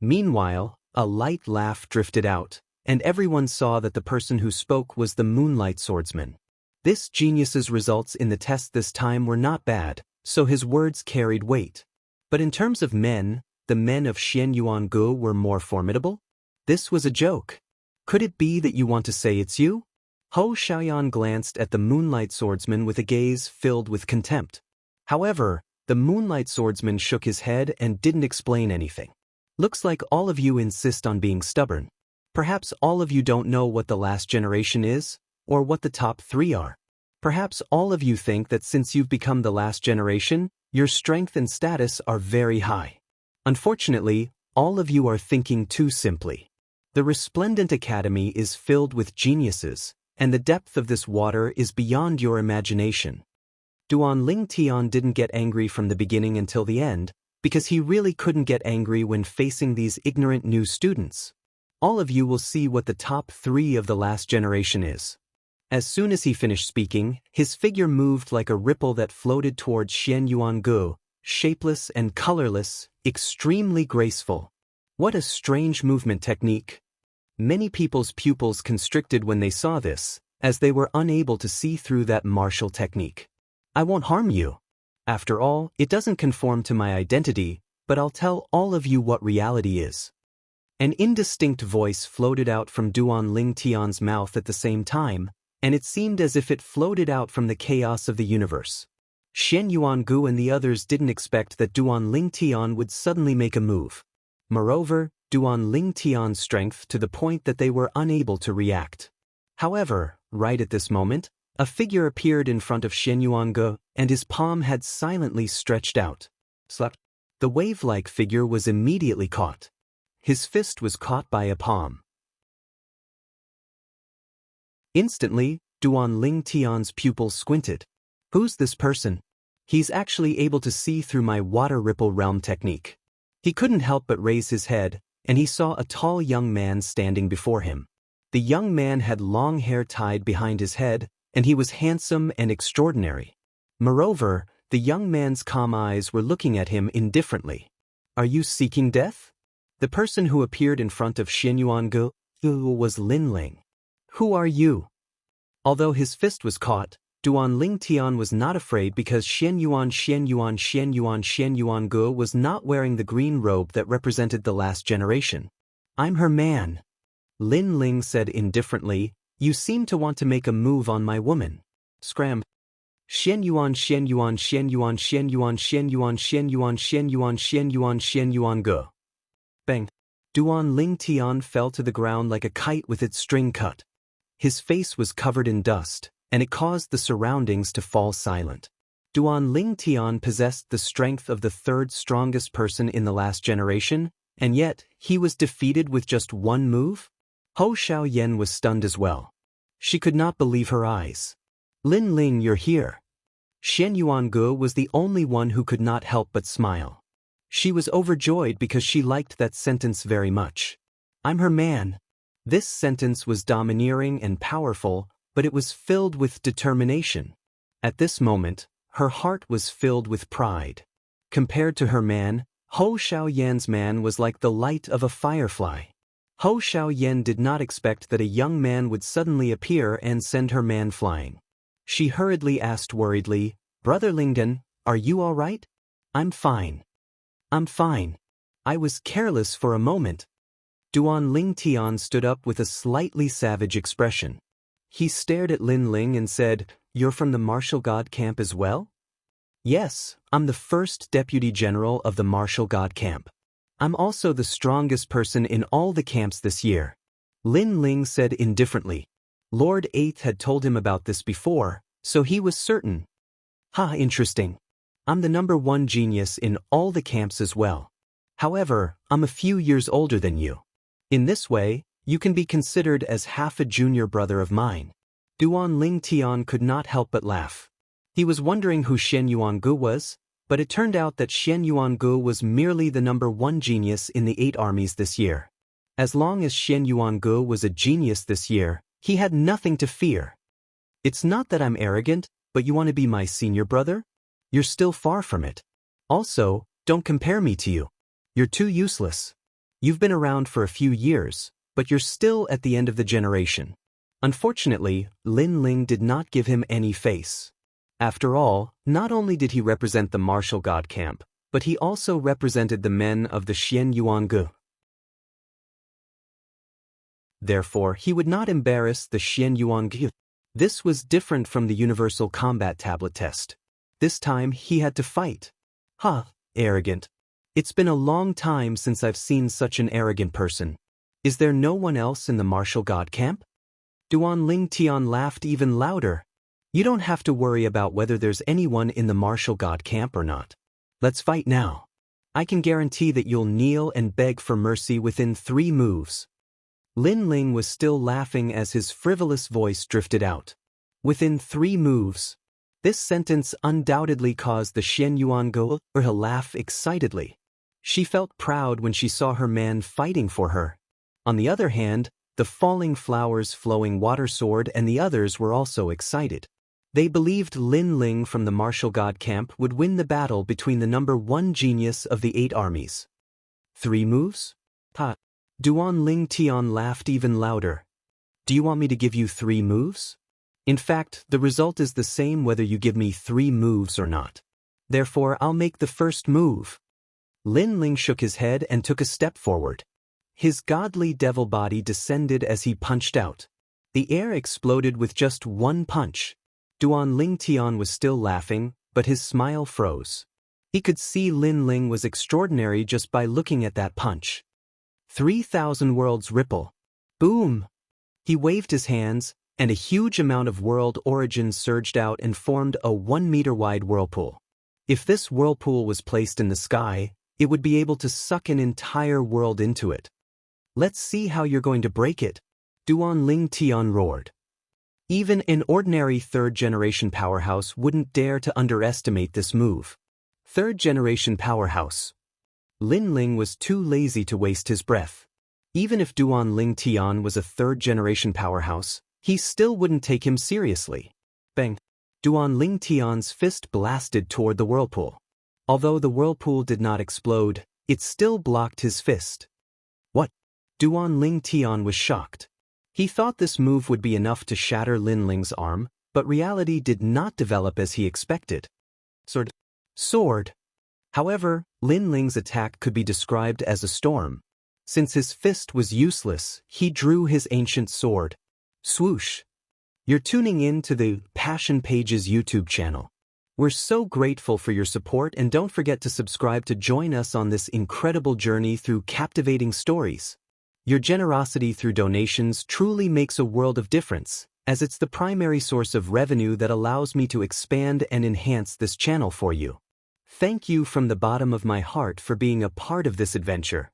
Meanwhile, a light laugh drifted out, and everyone saw that the person who spoke was the Moonlight Swordsman. This genius's results in the test this time were not bad, so his words carried weight. But in terms of men, the men of Xian Yuange were more formidable? This was a joke. Could it be that you want to say it's you? Ho Xiaoyan glanced at the Moonlight Swordsman with a gaze filled with contempt. However, the Moonlight Swordsman shook his head and didn't explain anything. "Looks like all of you insist on being stubborn. Perhaps all of you don't know what the last generation is, or what the top 3 are. Perhaps all of you think that since you've become the last generation, your strength and status are very high. Unfortunately, all of you are thinking too simply. The Resplendent Academy is filled with geniuses, and the depth of this water is beyond your imagination." Duan Ling Tian didn't get angry from the beginning until the end, because he really couldn't get angry when facing these ignorant new students. All of you will see what the top 3 of the last generation is. As soon as he finished speaking, his figure moved like a ripple that floated towards Xian Yuange, shapeless and colorless, extremely graceful. What a strange movement technique. Many people's pupils constricted when they saw this, as they were unable to see through that martial technique. "I won't harm you. After all, it doesn't conform to my identity, but I'll tell all of you what reality is." An indistinct voice floated out from Duan Ling Tian's mouth at the same time, and it seemed as if it floated out from the chaos of the universe. Xian Yuange and the others didn't expect that Duan Ling Tian would suddenly make a move. Moreover, Duan Ling Tian's strength to the point that they were unable to react. However, right at this moment, a figure appeared in front of Xian Yuange, and his palm had silently stretched out. Slap. The wave-like figure was immediately caught. His fist was caught by a palm. Instantly, Duan Ling Tian's pupils squinted. "Who's this person? He's actually able to see through my water ripple realm technique." He couldn't help but raise his head, and he saw a tall young man standing before him. The young man had long hair tied behind his head, and he was handsome and extraordinary. Moreover, the young man's calm eyes were looking at him indifferently. "Are you seeking death?" The person who appeared in front of Xian Yuange was Lin Ling. "Who are you?" Although his fist was caught, Duan Ling Tian was not afraid because Xian Yuange was not wearing the green robe that represented the last generation. "I'm her man." Lin Ling said indifferently, "You seem to want to make a move on my woman." Scram. Xian Yuange. Bang. Duan Ling Tian fell to the ground like a kite with its string cut. His face was covered in dust, and it caused the surroundings to fall silent. Duan Ling Tian possessed the strength of the third strongest person in the last generation, and yet he was defeated with just one move? Hou Xiaoyan was stunned as well. She could not believe her eyes. Lin Ling, you're here. Xian Yuange was the only one who could not help but smile. She was overjoyed because she liked that sentence very much. I'm her man. This sentence was domineering and powerful, but it was filled with determination. At this moment, her heart was filled with pride. Compared to her man, Hou Xiaoyan's man was like the light of a firefly. Hou Xiaoyan did not expect that a young man would suddenly appear and send her man flying. She hurriedly asked worriedly, Brother Lingdan, are you all right? I'm fine. I'm fine. I was careless for a moment. Duan Ling Tian stood up with a slightly savage expression. He stared at Lin Ling and said, You're from the martial god camp as well? Yes, I'm the first deputy general of the martial god camp. I'm also the strongest person in all the camps this year. Lin Ling said indifferently. Lord Eighth had told him about this before, so he was certain. Interesting. I'm the #1 genius in all the camps as well. However, I'm a few years older than you. In this way, you can be considered as half a junior brother of mine. Duan Ling Tian could not help but laugh. He was wondering who Xian Yuange was, but it turned out that Xian Yuange was merely the #1 genius in the 8 armies this year. As long as Xian Yuange was a genius this year, he had nothing to fear. It's not that I'm arrogant, but you want to be my senior brother? You're still far from it. Also, don't compare me to you. You're too useless. You've been around for a few years, but you're still at the end of the generation. Unfortunately, Lin Ling did not give him any face. After all, not only did he represent the martial god camp, but he also represented the men of the Xian Yuange. Therefore, he would not embarrass the Xian Yuange. This was different from the universal combat tablet test. This time he had to fight. Arrogant. It's been a long time since I've seen such an arrogant person. Is there no one else in the martial god camp? Duan Ling Tian laughed even louder. You don't have to worry about whether there's anyone in the martial god camp or not. Let's fight now. I can guarantee that you'll kneel and beg for mercy within 3 moves. Lin Ling was still laughing as his frivolous voice drifted out. Within 3 moves. This sentence undoubtedly caused the Xian Yuange to laugh excitedly. She felt proud when she saw her man fighting for her. On the other hand, the falling flowers flowing water sword and the others were also excited. They believed Lin Ling from the martial god camp would win the battle between the #1 genius of the 8 armies. 3 moves? Duan Ling Tian laughed even louder. Do you want me to give you 3 moves? In fact, the result is the same whether you give me 3 moves or not. Therefore, I'll make the first move. Lin Ling shook his head and took a step forward. His godly devil body descended as he punched out. The air exploded with just one punch. Duan Ling Tian was still laughing, but his smile froze. He could see Lin Ling was extraordinary just by looking at that punch. 3,000 worlds ripple. Boom! He waved his hands, and a huge amount of world origin surged out and formed a 1-meter-wide whirlpool. If this whirlpool was placed in the sky, it would be able to suck an entire world into it. Let's see how you're going to break it, Duan Ling Tian roared. Even an ordinary 3rd-generation powerhouse wouldn't dare to underestimate this move. 3rd-generation powerhouse. Lin Ling was too lazy to waste his breath. Even if Duan Ling Tian was a 3rd-generation powerhouse, he still wouldn't take him seriously. Bang! Duan Ling Tian's fist blasted toward the whirlpool. Although the whirlpool did not explode, it still blocked his fist. What? Duan Ling Tian was shocked. He thought this move would be enough to shatter Lin Ling's arm, but reality did not develop as he expected. Sword. However, Lin Ling's attack could be described as a storm. Since his fist was useless, he drew his ancient sword. Swoosh. You're tuning in to the Passion Pages YouTube channel. We're so grateful for your support, and don't forget to subscribe to join us on this incredible journey through captivating stories. Your generosity through donations truly makes a world of difference, as it's the primary source of revenue that allows me to expand and enhance this channel for you. Thank you from the bottom of my heart for being a part of this adventure.